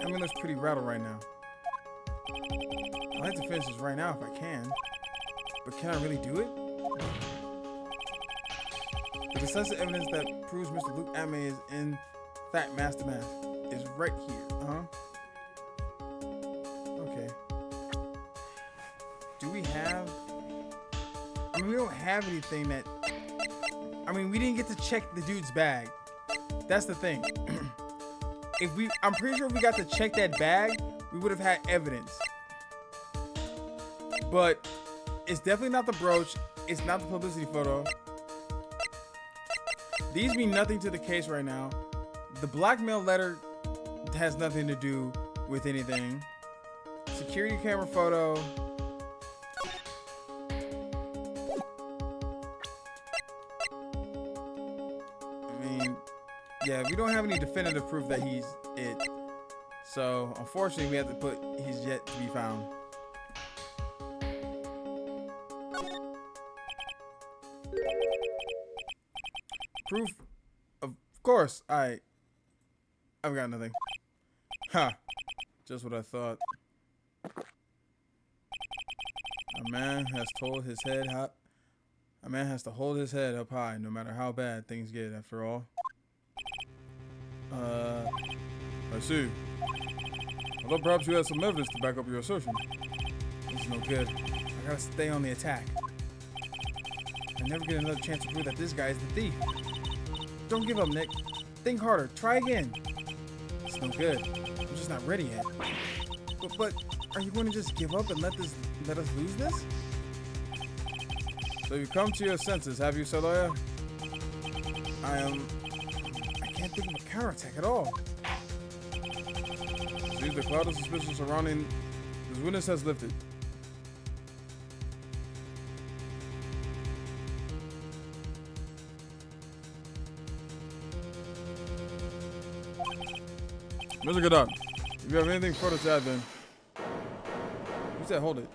Speaker 3: I mean, looks pretty rattled right now. I'd like to finish this right now if I can. But can I really do it? The decisive evidence that proves Mr. Luke Ame is in fact Master Math is right here, huh? Okay. Do we have... I mean, we don't have anything that... I mean, we didn't get to check the dude's bag. That's the thing. I'm pretty sure if we got to check that bag, we would have had evidence. But it's definitely not the brooch. It's not the publicity photo. These mean nothing to the case right now. The blackmail letter has nothing to do with anything. Security camera photo. I mean, yeah, we don't have any definitive proof that he's it. So, unfortunately, we have to put he's yet to be found. Proof? Of course, I've got nothing. Ha! Just what I thought. A man has to hold his head up high, no matter how bad things get, after all. I see. Although perhaps you have some evidence to back up your assertion. This is no good. I gotta stay on the attack. I never get another chance to prove that this guy is the thief. Don't give up, Nick. Think harder. Try again. It's no good. I'm just not ready yet. But are you going to just give up and let us lose this? So you've come to your senses, have you, Sir Lawyer? I can't think of a counterattack at all. See, the cloud of suspicion surrounding this witness has lifted. Mr. Godot, if you have anything further to add, then. Who said hold it?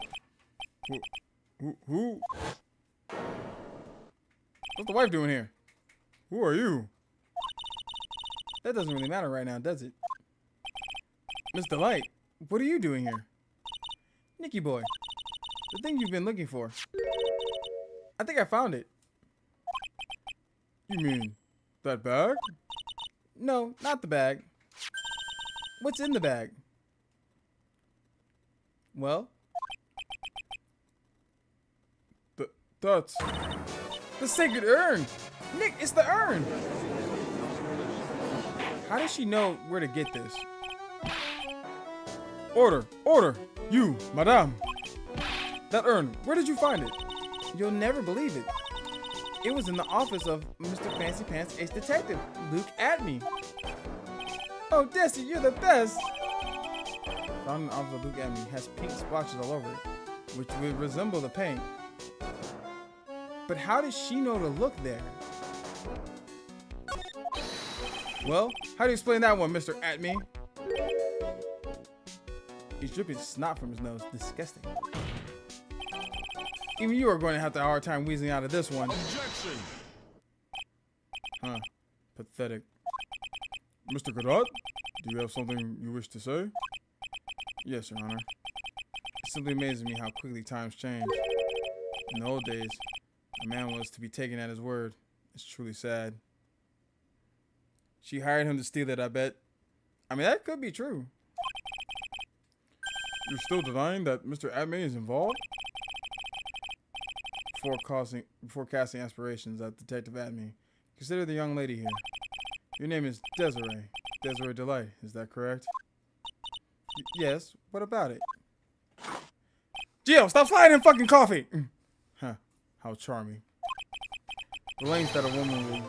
Speaker 3: Who? What's the wife doing here? Who are you? That doesn't really matter right now, does it? Mr. Light, what are you doing here? Nicky boy, the thing you've been looking for. I think I found it. You mean that bag? No, not the bag. What's in the bag? Well, that's the sacred urn. Nick, it's the urn. How does she know where to get this? Order, you, madame. That urn, where did you find it? You'll never believe it. It was in the office of Mr. Fancy Pants Ace Detective, Luke Adney. Oh, Desi, you're the best! Found in the office of Luke Adney has pink splotches all over it, which would resemble the paint. But how does she know to look there? Well, how do you explain that one, Mr. Atme? He's dripping snot from his nose. Disgusting. Even you are going to have a hard time wheezing out of this one.
Speaker 7: Objection!
Speaker 3: Huh. Pathetic. Mr. Cadet, do you have something you wish to say? Yes, Your Honor. It simply amazes me how quickly times change. In the old days, a man was to be taken at his word. It's truly sad. She hired him to steal it, I bet. I mean, that could be true. You're still denying that Mr. Atme is involved? Before casting aspirations at Detective Atme, consider the young lady here. Your name is Desiree. Desiree Delight, is that correct? Yes, what about it? Jill, stop sliding in fucking coffee! Huh, how charming. The lengths that a woman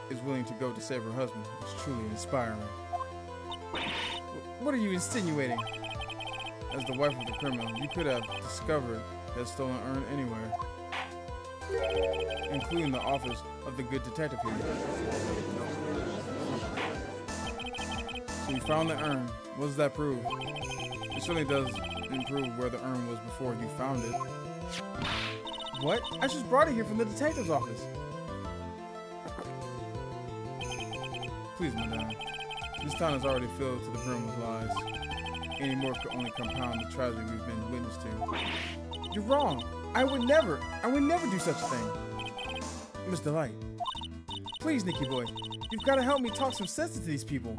Speaker 3: is willing to go to save her husband is truly inspiring. What are you insinuating? As the wife of the criminal, you could have discovered that stolen urn anywhere, including the office of the good detective here. So you found the urn. What does that prove? It certainly does improve where the urn was before you found it. What? I just brought it here from the detective's office. Please, madame. This town is already filled to the brim with lies. Any more could only compound the tragedy we've been witness to. You're wrong. I would never do such a thing. Miss Delight. Please, Nicky boy. You've got to help me talk some sense into these people.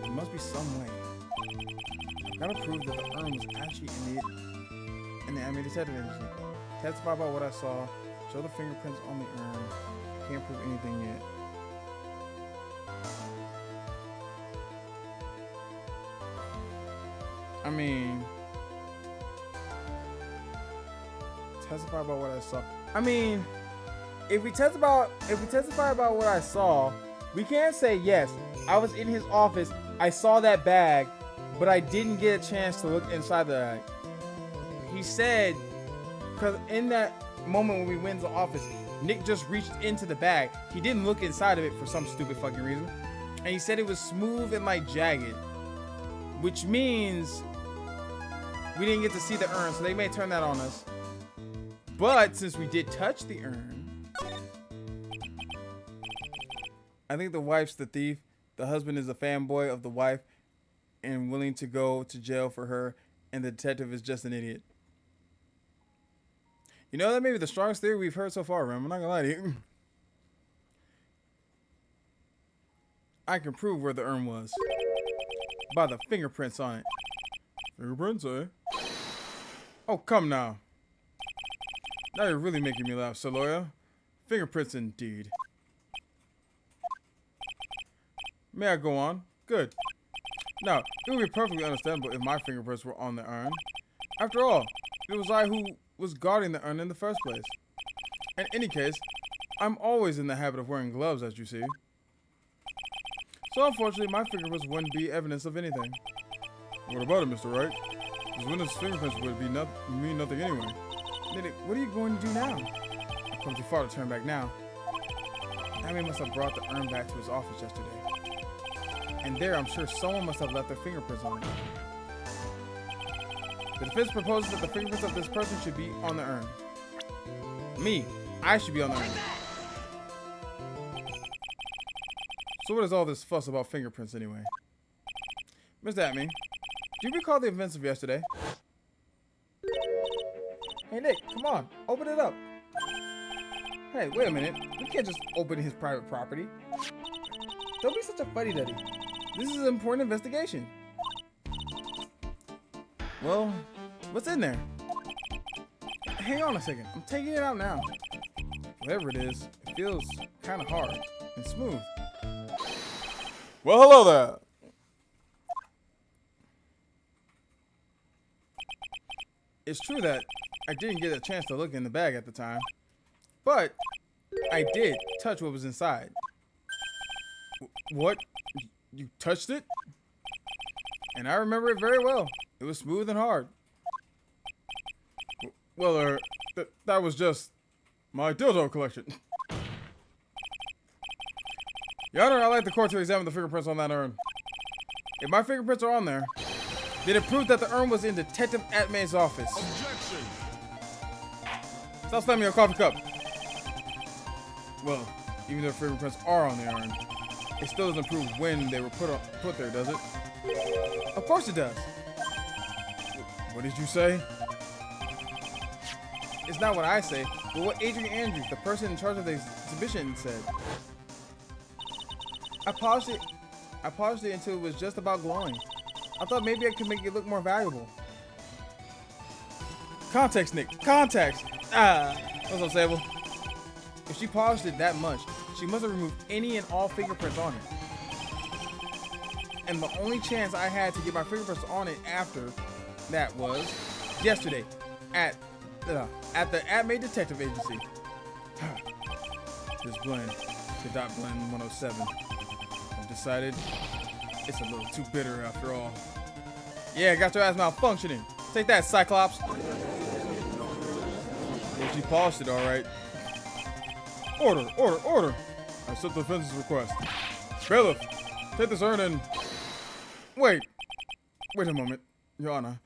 Speaker 3: There must be some way. I've got to prove that the urn was actually in the Atme detective agency. Testify about what I saw. Show the fingerprints on the urn. Can't prove anything yet. I mean, testify about what I saw. I mean, if we testify about what I saw, we can't say yes. I was in his office. I saw that bag, but I didn't get a chance to look inside the bag. He said, because in that moment when we went into the office, Nick just reached into the bag. He didn't look inside of it for some stupid fucking reason, and he said it was smooth and like jagged, which means we didn't get to see the urn, so they may turn that on us. But since we did touch the urn, I think the wife's the thief. The husband is a fanboy of the wife and willing to go to jail for her, and the detective is just an idiot. You know, that may be the strongest theory we've heard so far, Rem. I'm not gonna lie to you. I can prove where the urn was by the fingerprints on it. Fingerprints, eh? Oh, come now. Now you're really making me laugh, Saloya. Fingerprints indeed. May I go on? Good. Now, it would be perfectly understandable if my fingerprints were on the urn. After all, it was I who was guarding the urn in the first place. In any case, I'm always in the habit of wearing gloves, as you see. So unfortunately, my fingerprints wouldn't be evidence of anything. What about it, Mr. Wright? His witness fingerprints would mean nothing anyway. Nick, what are you going to do now? I've come too far to turn back now. Atme must have brought the urn back to his office yesterday. And there, I'm sure someone must have left their fingerprints on it. The defense proposes that the fingerprints of this person should be on the urn. Me, I should be on the urn. So what is all this fuss about fingerprints anyway? Mr. Atme, do you recall the events of yesterday? Hey Nick, come on, open it up. Hey, wait a minute. We can't just open his private property. Don't be such a fuddy-duddy. This is an important investigation. Well, what's in there? Hang on a second. I'm taking it out now. Whatever it is, it feels kind of hard and smooth.
Speaker 6: Well, hello there.
Speaker 3: It's true that I didn't get a chance to look in the bag at the time, but I did touch what was inside. What? You touched it? And I remember it very well. It was smooth and hard. Well, that was just my dildo collection. Your Honor, I'd like the court to examine the fingerprints on that urn. If my fingerprints are on there, then it proves that the urn was in Detective Atmay's office.
Speaker 7: Objection!
Speaker 3: Stop slamming your coffee cup. Well, even though fingerprints are on the urn, it still doesn't prove when they were put there, does it? Of course it does. What did you say? It's not what I say, but what Adrian Andrews, the person in charge of the exhibition, said. I paused it until it was just about glowing. I thought maybe I could make it look more valuable. Context, Nick. Context. What's up, Sable? If she polished it that much, she must have removed any and all fingerprints on it. And the only chance I had to get my fingerprints on it after that was yesterday at the Atmay Detective Agency. This blend, the dot blend 107. I've decided it's a little too bitter after all. Yeah, got your ass malfunctioning. Take that, Cyclops. Well, she polished it all right. Order, order, order. I accept the defense's request. Bailiff, take this urn and... Wait a moment, Your Honor.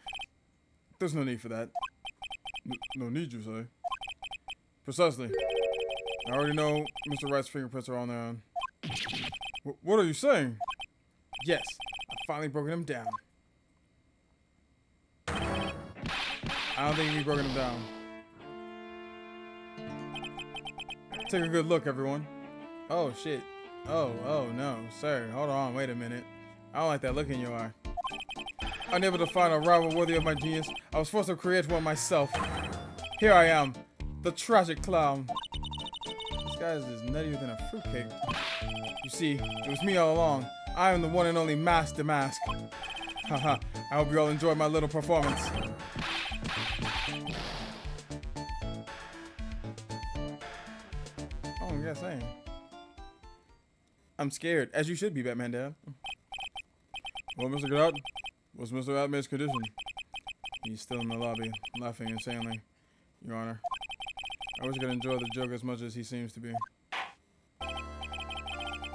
Speaker 3: There's no need for that. No need, you say? Precisely. I already know Mr. Wright's fingerprints are on there. What are you saying? Yes, I've finally broken him down. I don't think we've broken him down. Take a good look, everyone. Oh, shit. Oh, no. Sir, hold on. Wait a minute. I don't like that look in your eye. Unable to find a rival worthy of my genius, I was forced to create one myself. Here I am, the tragic clown. This guy is nuttier than a fruitcake. You see, it was me all along. I am the one and only Mask the Mask. Haha, I hope you all enjoyed my little performance. Oh, yeah, same. I'm scared, as you should be, Batman Dad. Well, Mr. Godot, what's Mr. Atmay's condition? He's still in the lobby, laughing insanely, Your Honor. I wish I could enjoy the joke as much as he seems to be.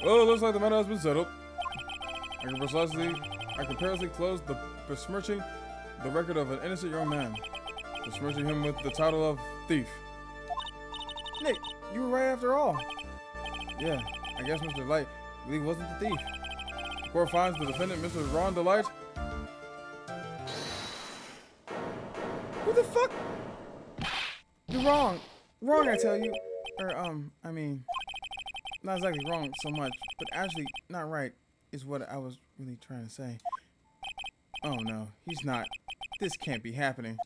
Speaker 3: Well, it looks like the matter has been settled. I can perilously close the besmirching the record of an innocent young man, besmirching him with the title of thief. Nick, you were right after all. Yeah, I guess Mr. Light really wasn't the thief. The court finds the defendant, Mr. Ron Delight. Who the fuck? You're wrong. Wrong, I tell you. Or, I mean, not exactly wrong so much, but actually not right is what I was really trying to say. Oh no, he's not. This can't be happening.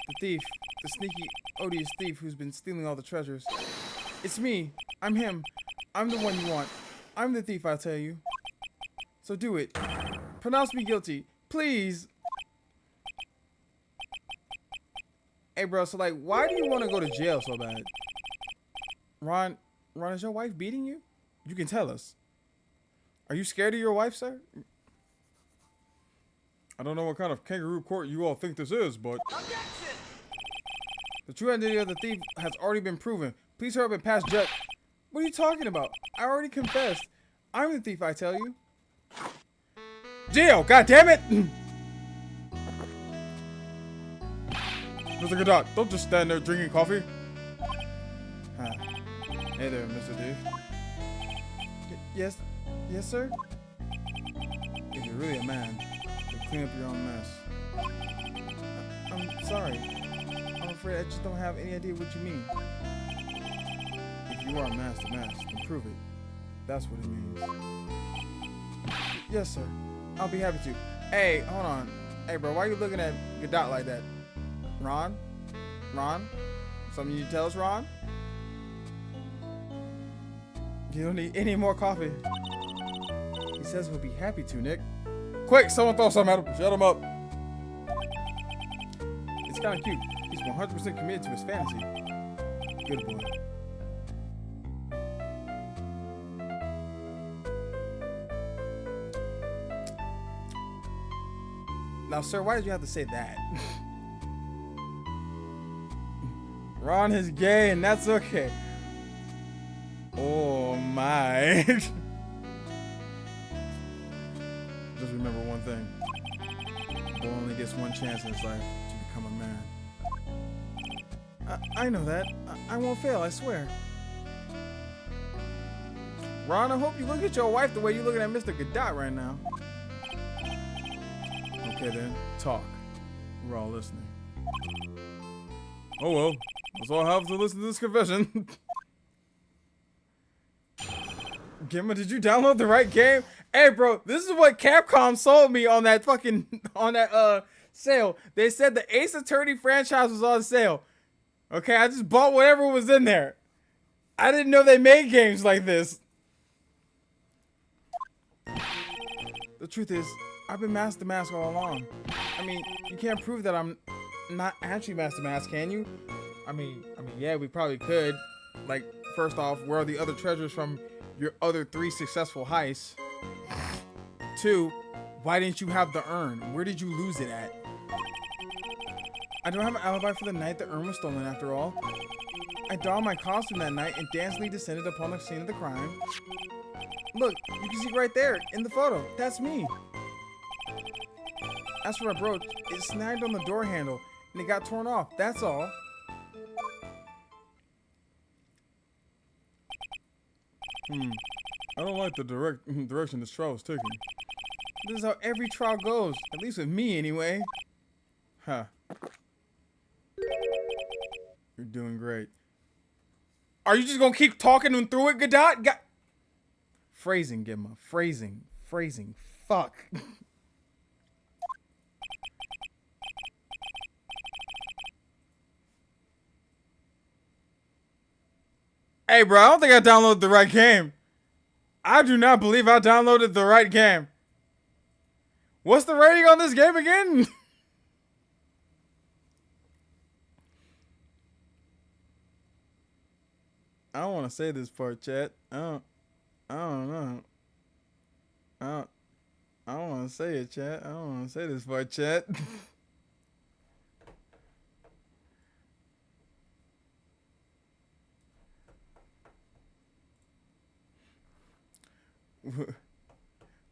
Speaker 3: The thief, the sneaky, odious thief who's been stealing all the treasures. It's me. I'm him. I'm the one you want. I'm the thief, I tell you. So do it. Pronounce me guilty, please. Hey, bro, so like, why do you want to go to jail so bad? Ron, is your wife beating you? You can tell us. Are you scared of your wife, sir? I don't know what kind of kangaroo court you all think this is, but... Objection! The true identity of the thief has already been proven. Please hurry up and pass judge. What are you talking about? I already confessed. I'm the thief, I tell you. Jail, goddammit! Mr. Godot, don't just stand there drinking coffee. Huh. Hey there, Mr. Thief. Yes, sir? If you're really a man, then clean up your own mess. I'm sorry. I'm afraid I just don't have any idea what you mean. If you are a master mask, then prove it. That's what it means. Yes, sir. I'll be happy to. Hey, hold on. Hey, bro, why are you looking at Godot like that? Ron? Something you tell us, Ron? You don't need any more coffee. He says he'll be happy to, Nick. Quick, someone throw something at him. Shut him up. It's kind of cute. He's 100% committed to his fantasy. Good boy. Now, sir, why did you have to say that? Ron is gay, and that's okay. Oh my. Just remember one thing. A boy only gets one chance in his life to become a man. I know that. I won't fail, I swear. Ron, I hope you look at your wife the way you're looking at Mr. Godot right now. Okay then, talk. We're all listening. Oh well, let's all have to listen to this confession. Gemma, did you download the right game? Hey bro, this is what Capcom sold me on that fucking, sale. They said the Ace Attorney franchise was on sale. Okay, I just bought whatever was in there. I didn't know they made games like this. The truth is, I've been Master Mask all along. I mean, you can't prove that I'm not actually Master Mask, can you? I mean, yeah, we probably could. Like, first off, where are the other treasures from your other 3 successful heists? 2, why didn't you have the urn? Where did you lose it at? I don't have an alibi for the night the urn was stolen after all. I donned my costume that night and dancingly descended upon the scene of the crime. Look, you can see right there in the photo. That's me. As for my brooch, it snagged on the door handle and it got torn off. That's all. I don't like the direction this trial is taking. This is how every trial goes, at least with me anyway. Huh. You're doing great. Are you just gonna keep talking them through it, Godot? Phrasing, Gemma. Phrasing. Fuck. Hey, bro, I don't think I downloaded the right game. I do not believe I downloaded the right game. What's the rating on this game again? I don't want to say this part, chat. I don't know. I don't want to say it, chat. I don't want to say this part, chat.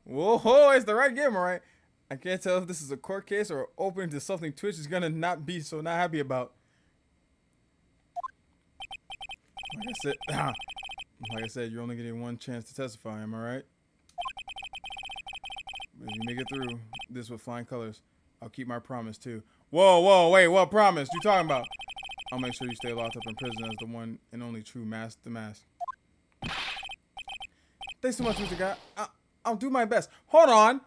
Speaker 3: Whoa, it's the right game, all right. I can't tell if this is a court case or opening to something Twitch is gonna not happy about. Like I said, you're only getting one chance to testify. Am I right? If you make it through this with flying colors, I'll keep my promise too. Whoa, wait, what promise you talking about? I'll make sure you stay locked up in prison as the one and only true Master Mask. Thanks so much, Mr. Guy. I'll do my best. Hold on.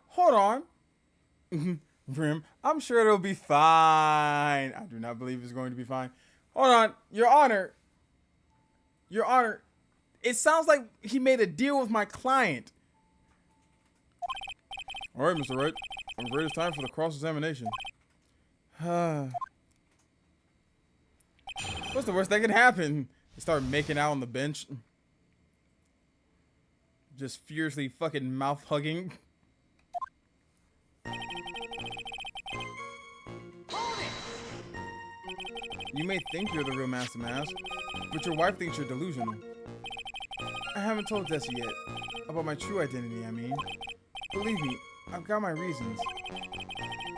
Speaker 3: Grim, I'm sure it'll be fine. I do not believe it's going to be fine. Hold on, Your Honor. It sounds like he made a deal with my client. All right, Mr. Wright. I'm afraid it's time for the cross-examination. What's the worst that could happen? They start making out on the bench. Just furiously fucking mouth hugging. You may think you're the real Master Mask, but your wife thinks you're delusional. I haven't told Desi yet. About my true identity, I mean. Believe me, I've got my reasons.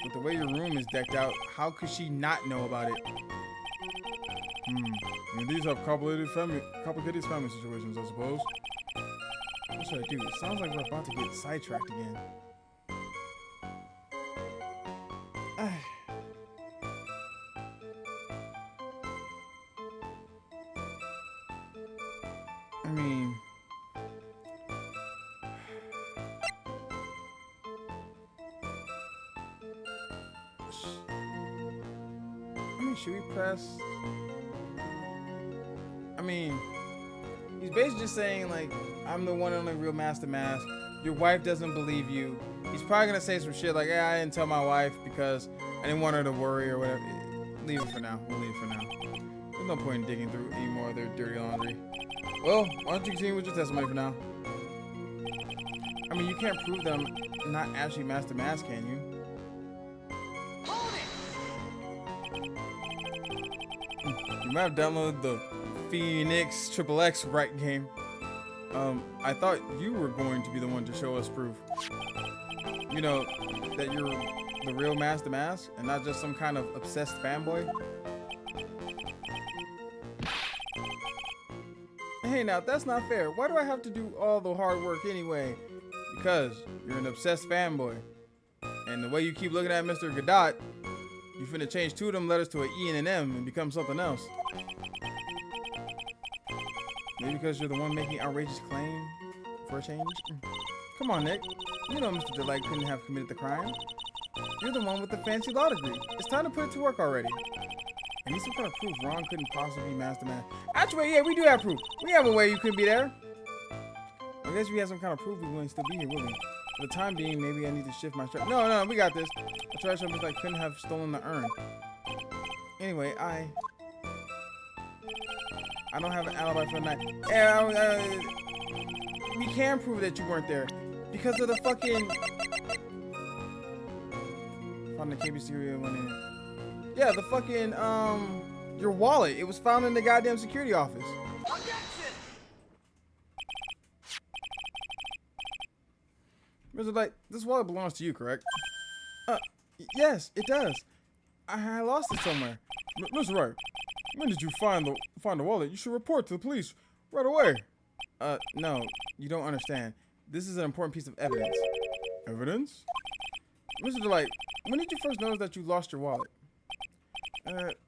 Speaker 3: But the way your room is decked out, how could she not know about it? These have complicated family situations, I suppose. What should I do? It sounds like we're about to get sidetracked again. I mean... should we press? I mean, he's basically just saying, like, I'm the one and only real Master Mask. Your wife doesn't believe you. He's probably gonna say some shit like, I didn't tell my wife because I didn't want her to worry or whatever. Leave it for now. We'll leave it for now. There's no point in digging through any more of their dirty laundry. Well, why don't you continue with your testimony for now? I mean, you can't prove that I'm not actually Master Mask, can you? You might have downloaded the Phoenix XXX right game. I thought you were going to be the one to show us proof. You know, that you're the real Master Mask and not just some kind of obsessed fanboy. Hey, now, that's not fair. Why do I have to do all the hard work anyway? Because you're an obsessed fanboy. And the way you keep looking at Mr. Godot, you finna change 2 of them letters to an E and an M and become something else. Maybe because you're the one making outrageous claim for a change? Come on, Nick. You know Mr. Delight couldn't have committed the crime. You're the one with the fancy law degree. It's time to put it to work already. I need some kind of proof Ron couldn't possibly be Master Man. Actually, yeah, we do have proof. We have a way you couldn't be there. I guess if we had some kind of proof, we wouldn't still be here, would we? For the time being, maybe I need to shift my strategy. No, we got this. I tried to show Mr. I couldn't have stolen the urn. Anyway, I don't have an alibi for the night. We can prove that you weren't there because of the fucking. Found the KB serial went in. Yeah, the fucking your wallet. It was found in the goddamn security office. Mr. Light, this wallet belongs to you, correct? Yes, it does. I lost it somewhere. Mr. Wright, when did you find the wallet? You should report to the police right away. No, you don't understand. This is an important piece of evidence. Evidence? Mr. Delight, when did you first notice that you lost your wallet?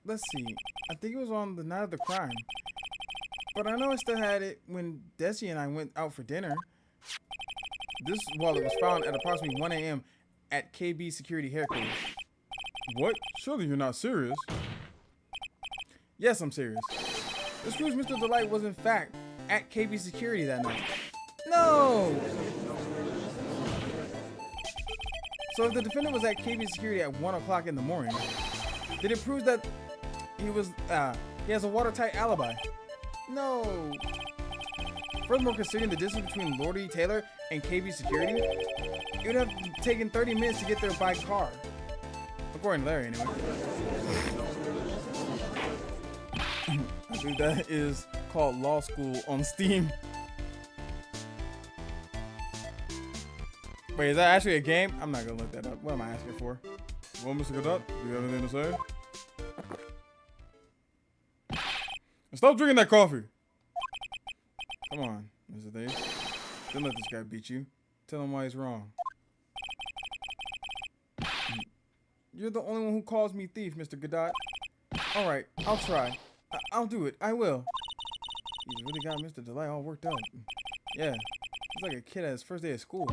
Speaker 3: Let's see. I think it was on the night of the crime. But I know I still had it when Desi and I went out for dinner. This wallet was found at approximately 1 a.m. at KB Security headquarters. What? Surely you're not serious. Yes, I'm serious. This proves Mr. Delight was in fact at KB Security that night. No! So if the defendant was at KB Security at 1 o'clock in the morning, then it proves that he has a watertight alibi. No. Furthermore, considering the distance between Lord E. Taylor and KB Security, it would have taken 30 minutes to get there by car. According to Larry, anyway. I believe that is called Law School on Steam. Wait, is that actually a game? I'm not gonna look that up. What am I asking for? Well, Mr. Godot, do you have anything to say? Stop drinking that coffee. Come on, Mr. Thief. Don't let this guy beat you. Tell him why he's wrong. You're the only one who calls me thief, Mr. Godot. All right, I'll try. I'll do it. I will. He's really got Mr. Delight all worked up. Yeah, he's like a kid at his first day of school.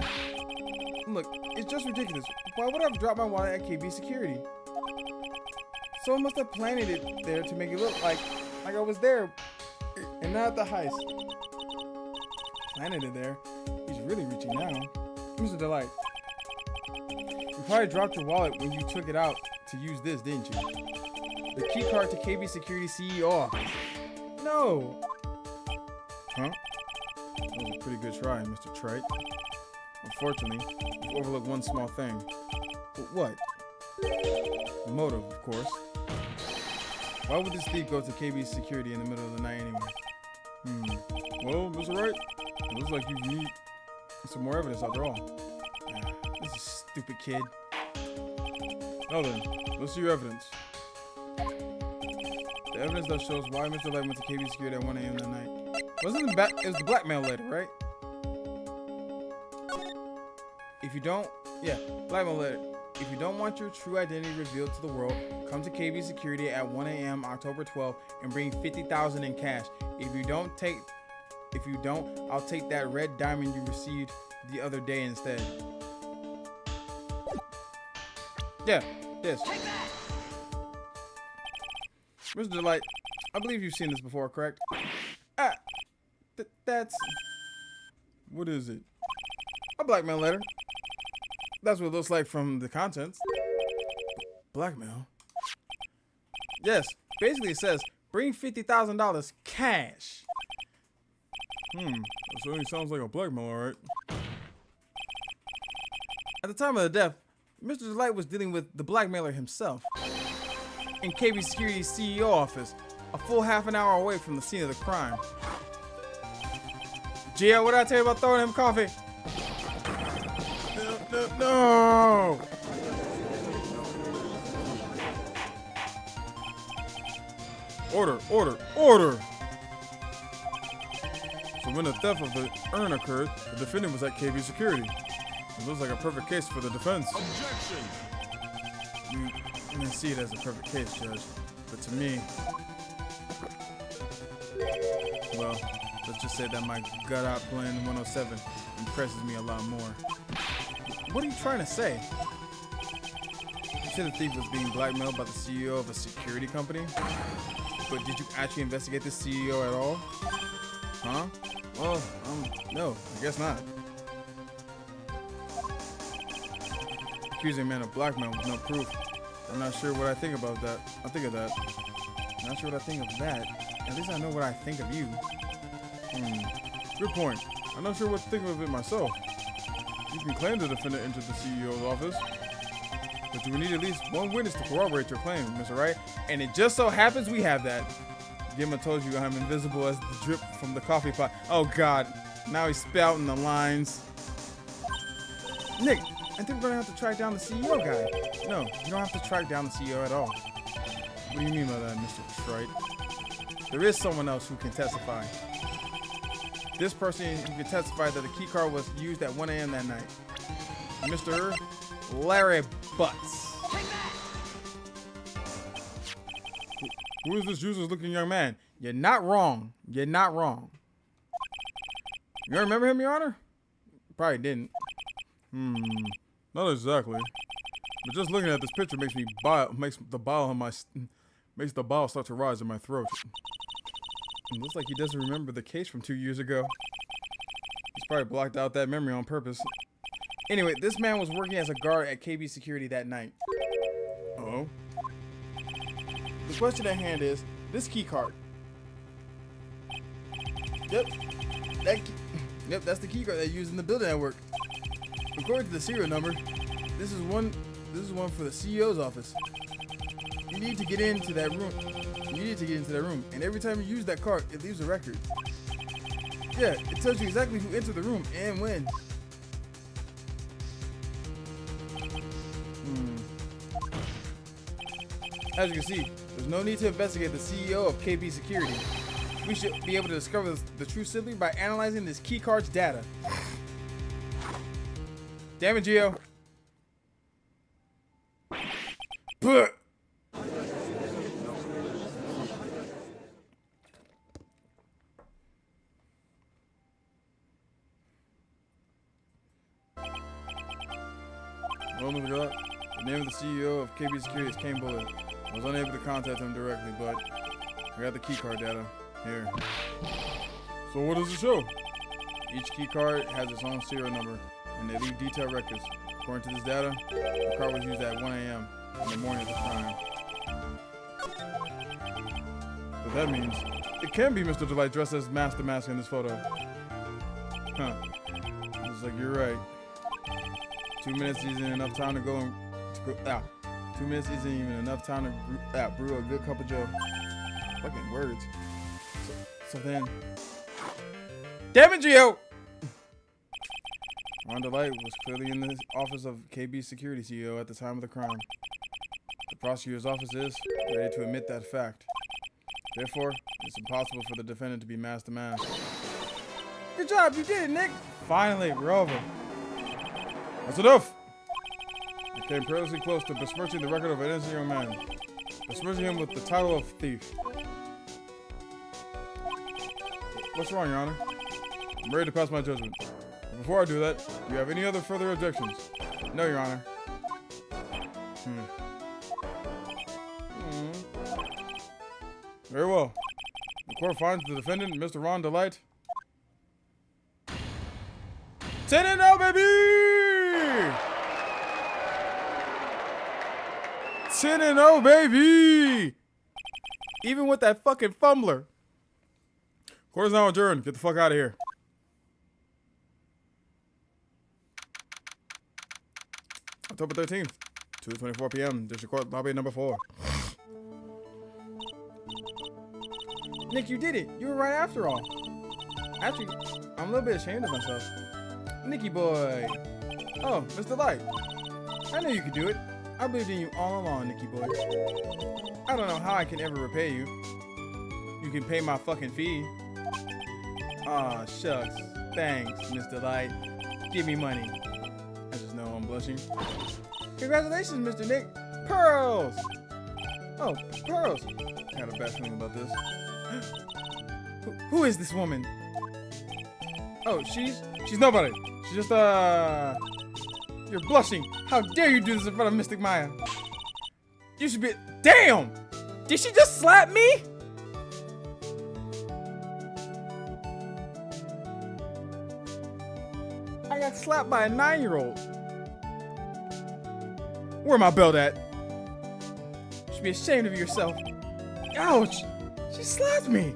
Speaker 3: Look, it's just ridiculous. Why would I have dropped my wallet at KB Security? Someone must have planted it there to make it look like I was there and not at the heist. Planted it there. He's really reaching now. Mr. Delight, you probably dropped your wallet when you took it out to use this, didn't you? The key card to KB Security CEO office. No. Huh? That was a pretty good try, Mr. Trite. Unfortunately, you overlooked one small thing. What? The motive, of course. Why would this thief go to KB Security in the middle of the night anyway? Well, Mr. Wright, it looks like you need some more evidence after all. This is a stupid kid. Now then, let's see your evidence. The evidence that shows why Mr. Light went to KB Security at 1 a.m. that night. It was the blackmail letter, right? If you don't, blackmail letter. If you don't want your true identity revealed to the world, come to KB Security at 1 a.m. October 12th and bring $50,000 in cash. If you don't, I'll take that red diamond you received the other day instead. Yeah, this. Mr. Delight, I believe you've seen this before, correct? That's... What is it? A blackmail letter. That's what it looks like from the contents. Blackmail? Yes, basically it says, bring $50,000 cash. That certainly sounds like a blackmail, alright. At the time of the death, Mr. Delight was dealing with the blackmailer himself in KB Security's CEO office, a full half an hour away from the scene of the crime. Gio, what did I tell you about throwing him coffee? No. Order. So when the theft of the urn occurred, the defendant was at KB Security. It looks like a perfect case for the defense. Objection! You may see it as a perfect case, Judge, but to me, well, let's just say that my gut out playing 107 impresses me a lot more. What are you trying to say? You said the thief was being blackmailed by the CEO of a security company? But did you actually investigate the CEO at all? Huh? Well, no, I guess not. Accusing a man of blackmail with no proof. I'm not sure what I think about that. I think of that. I'm not sure what I think of that. At least I know what I think of you. Good point. I'm not sure what to think of it myself. You can claim the defendant entered the CEO's office, but you will need at least one witness to corroborate your claim, Mr. Wright. And it just so happens we have that. Gemma told you I'm invisible as the drip from the coffee pot. Oh God, now he's spouting the lines. Nick, I think we're gonna have to track down the CEO guy. No, you don't have to track down the CEO at all. What do you mean by that, Mr. Trite? There is someone else who can testify. This person who can testify that the key card was used at 1 a.m. that night. Mr. Larry Butts. Who is this useless looking young man? You're not wrong. You're not wrong. You remember him, Your Honor? Probably didn't. Not exactly. But just looking at this picture makes the bile start to rise in my throat. It looks like he doesn't remember the case from 2 years ago. He's probably blocked out that memory on purpose. Anyway, this man was working as a guard at KB Security that night. Oh? The question at hand is, this key card. Yep. That's the key card they use in the building at work. According to the serial number, this is one for the CEO's office. You need to get into that room. And every time you use that card, it leaves a record. Yeah, it tells you exactly who entered the room and when. As you can see, there's no need to investigate the CEO of KB Security. We should be able to discover the true simply by analyzing this key card's data. Damn it, Gio. Puh. The name of the CEO of KB Security is Kane Bullet. I was unable to contact him directly, but I got the keycard data here. So what does it show? Each keycard has its own serial number, and they leave detailed records. According to this data, the card was used at 1 a.m. in the morning of the crime. But that means it can be Mr. Delight dressed as Master Mask in this photo. Huh. Looks like you're right. 2 minutes isn't enough time to go. 2 minutes isn't even enough time to brew a good cup of joe. Fucking words. So then, damn it, Gio! Ron Delight was clearly in the office of KB Security CEO at the time of the crime. The prosecutor's office is ready to admit that fact. Therefore, it's impossible for the defendant to be Master Mask. Good job, you did it, Nick! Finally, we're over. That's enough! I came perilously close to besmirching the record of an innocent young man. Besmirching him with the title of thief. What's wrong, Your Honor? I'm ready to pass my judgment. But before I do that, do you have any other further objections? No, Your Honor. Very well. The court finds the defendant, Mr. Ron Delight. 10-0, baby! 10-0, baby! Even with that fucking fumbler. Court is now adjourned. Get the fuck out of here. October 13th, 2:24 p.m. District Court Lobby number 4. Nick, you did it. You were right after all. Actually, I'm a little bit ashamed of myself. Nicky boy. Oh, Mr. Light. I knew you could do it. I believed in you all along, Nicky boy. I don't know how I can ever repay you. You can pay my fucking fee. Aw, shucks. Thanks, Mr. Light. Give me money. I just know I'm blushing. Congratulations, Mr. Nick. Pearls! Oh, pearls. I had a bad feeling about this. Who is this woman? Oh, she's nobody. She's just, You're blushing. How dare you do this in front of Mystic Maya? You should be... Damn! Did she just slap me? I got slapped by a 9-year-old. Where my belt at? You should be ashamed of yourself. Ouch! She slapped me.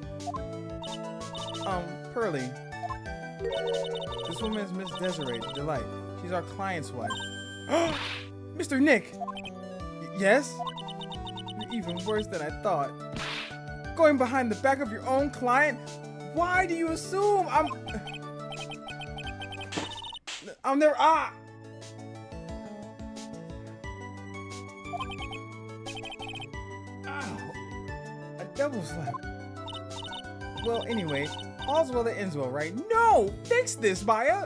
Speaker 3: Pearly. This woman is Miss Desiree Delight. She's our client's wife. Mr. Nick! Yes? You're even worse than I thought. Going behind the back of your own client? Why do you assume I'm there? Ah! Ow! A double slap. Well, anyway, all's well that ends well, right? No! Fix this, Maya!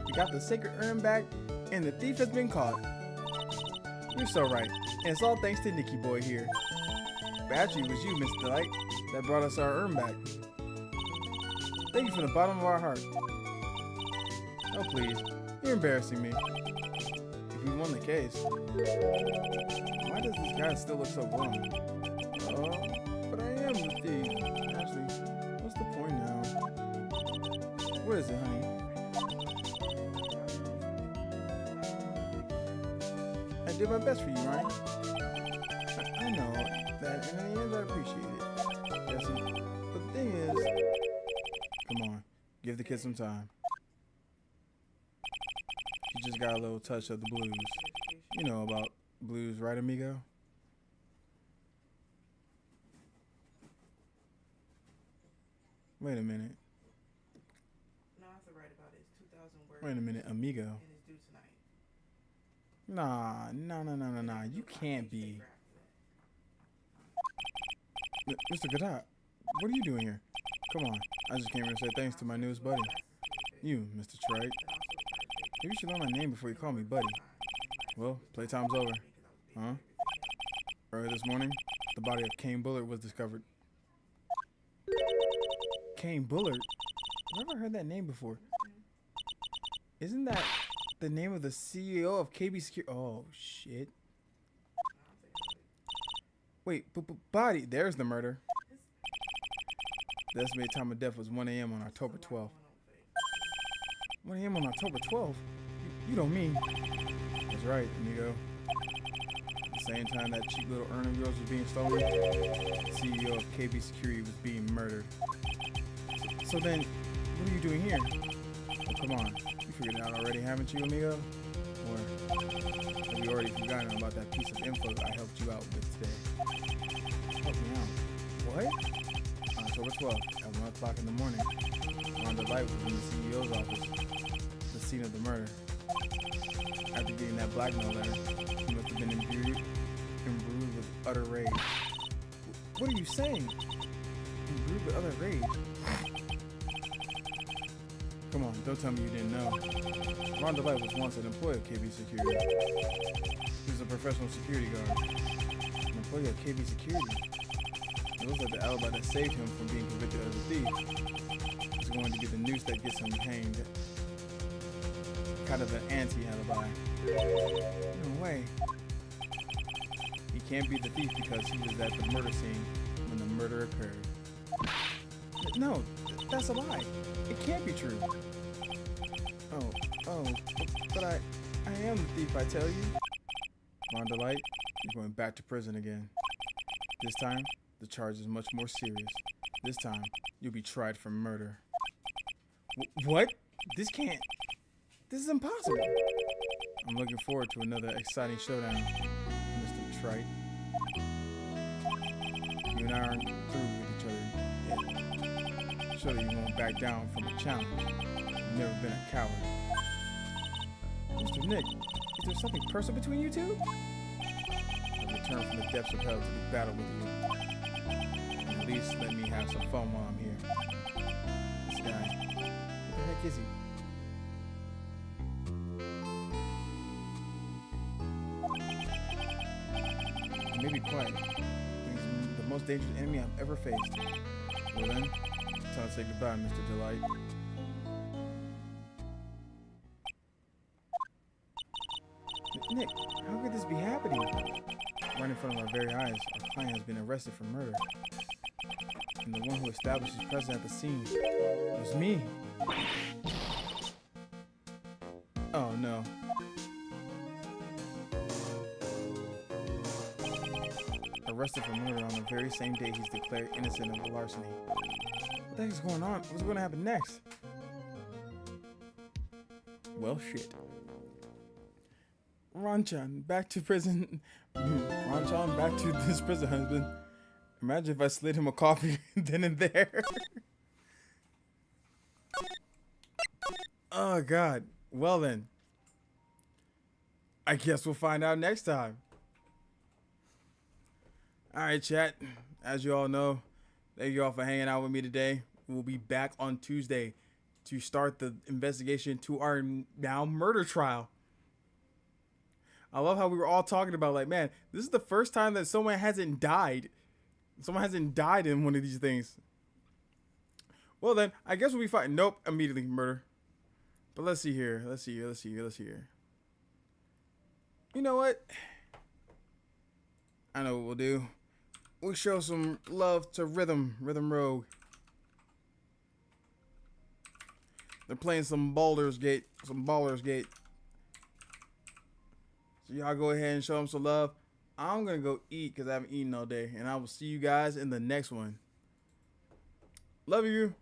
Speaker 3: We got the sacred urn back, and the thief has been caught. You're so right, and it's all thanks to Nicky Boy here. But actually, it was you, Miss Delight, that brought us our urn back. Thank you from the bottom of our heart. Oh, please. You're embarrassing me. If we won the case. Why does this guy still look so glum? Oh, but I am the thief. Actually, what's the point now? What is it, honey? I did my best for you, right? I know that, and in the end, I appreciate it. Jesse, but the thing is... Come on, give the kid some time. She just got a little touch of the blues. You know about blues, right, amigo? Wait a minute.
Speaker 2: No, I have to write about it. It's 2,000 words.
Speaker 3: Wait a minute, amigo.
Speaker 2: And it's due tonight.
Speaker 3: Nah. You can't be. Mr. Godot, what are you doing here? Come on. I just came here to say thanks to my newest buddy. You, Mr. Trite. Maybe you should learn my name before you call me buddy. Well, playtime's over. Huh? Earlier this morning, the body of Kane Bullard was discovered. Kane Bullard? I've never heard that name before. Isn't that the name of the CEO of KB Security? Oh, shit. Wait, body. There's the murder. The estimated time of death was 1 a.m. on October 12th. 1 a.m. on October 12th? You don't mean... That's right, amigo. At the same time that cheap little urn of yours was being stolen, the CEO of KB Security was being murdered. So then, what are you doing here? Oh, come on. You figured it out already, haven't you, amigo? Or have you already forgotten about that piece of info that I helped you out with today? Help me out. What? On October 12th, at 1 o'clock in the morning, Rhonda Light was in the CEO's office, the scene of the murder. After getting that blackmail letter, he must have been imbued with utter rage. What are you saying? Imbued with utter rage? Come on, don't tell me you didn't know. Rhonda Light was once an employee of KB Security. He was a professional security guard. An employee of KB Security. It looks like the alibi that saved him from being convicted as a thief. It's going to be the noose that gets him hanged. Kind of an anti-alibi. No way. He can't be the thief because he was at the murder scene when the murder occurred. No, that's a lie. It can't be true. Oh, but I am the thief, I tell you. Rhonda Light, you're going back to prison again. This time, the charge is much more serious. This time, you'll be tried for murder. What? This is impossible. I'm looking forward to another exciting showdown, Mr. Trite. You and I aren't through with each other yet. show that you won't back down from a challenge. You've never been a coward. Mr. Nick, is there something personal between you two? I've returned from the depths of hell to do battle with you. At least let me have some fun while I'm here. This guy, what the heck is he? He may be quiet, but he's the most dangerous enemy I've ever faced. Well then, it's time to say goodbye, Mr. Delight. Nick, how could this be happening? Right in front of our very eyes, our client has been arrested for murder. And the one who established his presence at the scene was me. Oh no. Arrested for murder on the very same day he's declared innocent of the larceny. What the heck is going on? What's going to happen next? Well, shit. Ranchan, back to prison. Ranchan, back to this prison husband. Imagine if I slid him a coffee then and there. Oh, God. Well, then. I guess we'll find out next time. Alright, chat. As you all know, thank you all for hanging out with me today. We'll be back on Tuesday to start the investigation to our now murder trial. I love how we were all talking about, like, man, this is the first time that someone hasn't died. Someone hasn't died in one of these things. Well, then, I guess we'll be fine. Nope, immediately murder. But let's see here. Let's see here. You know what? I know what we'll do. We'll show some love to Rhythm Rogue. They're playing some Baldur's Gate. So y'all go ahead and show them some love. I'm going to go eat because I haven't eaten all day. And I will see you guys in the next one. Love you.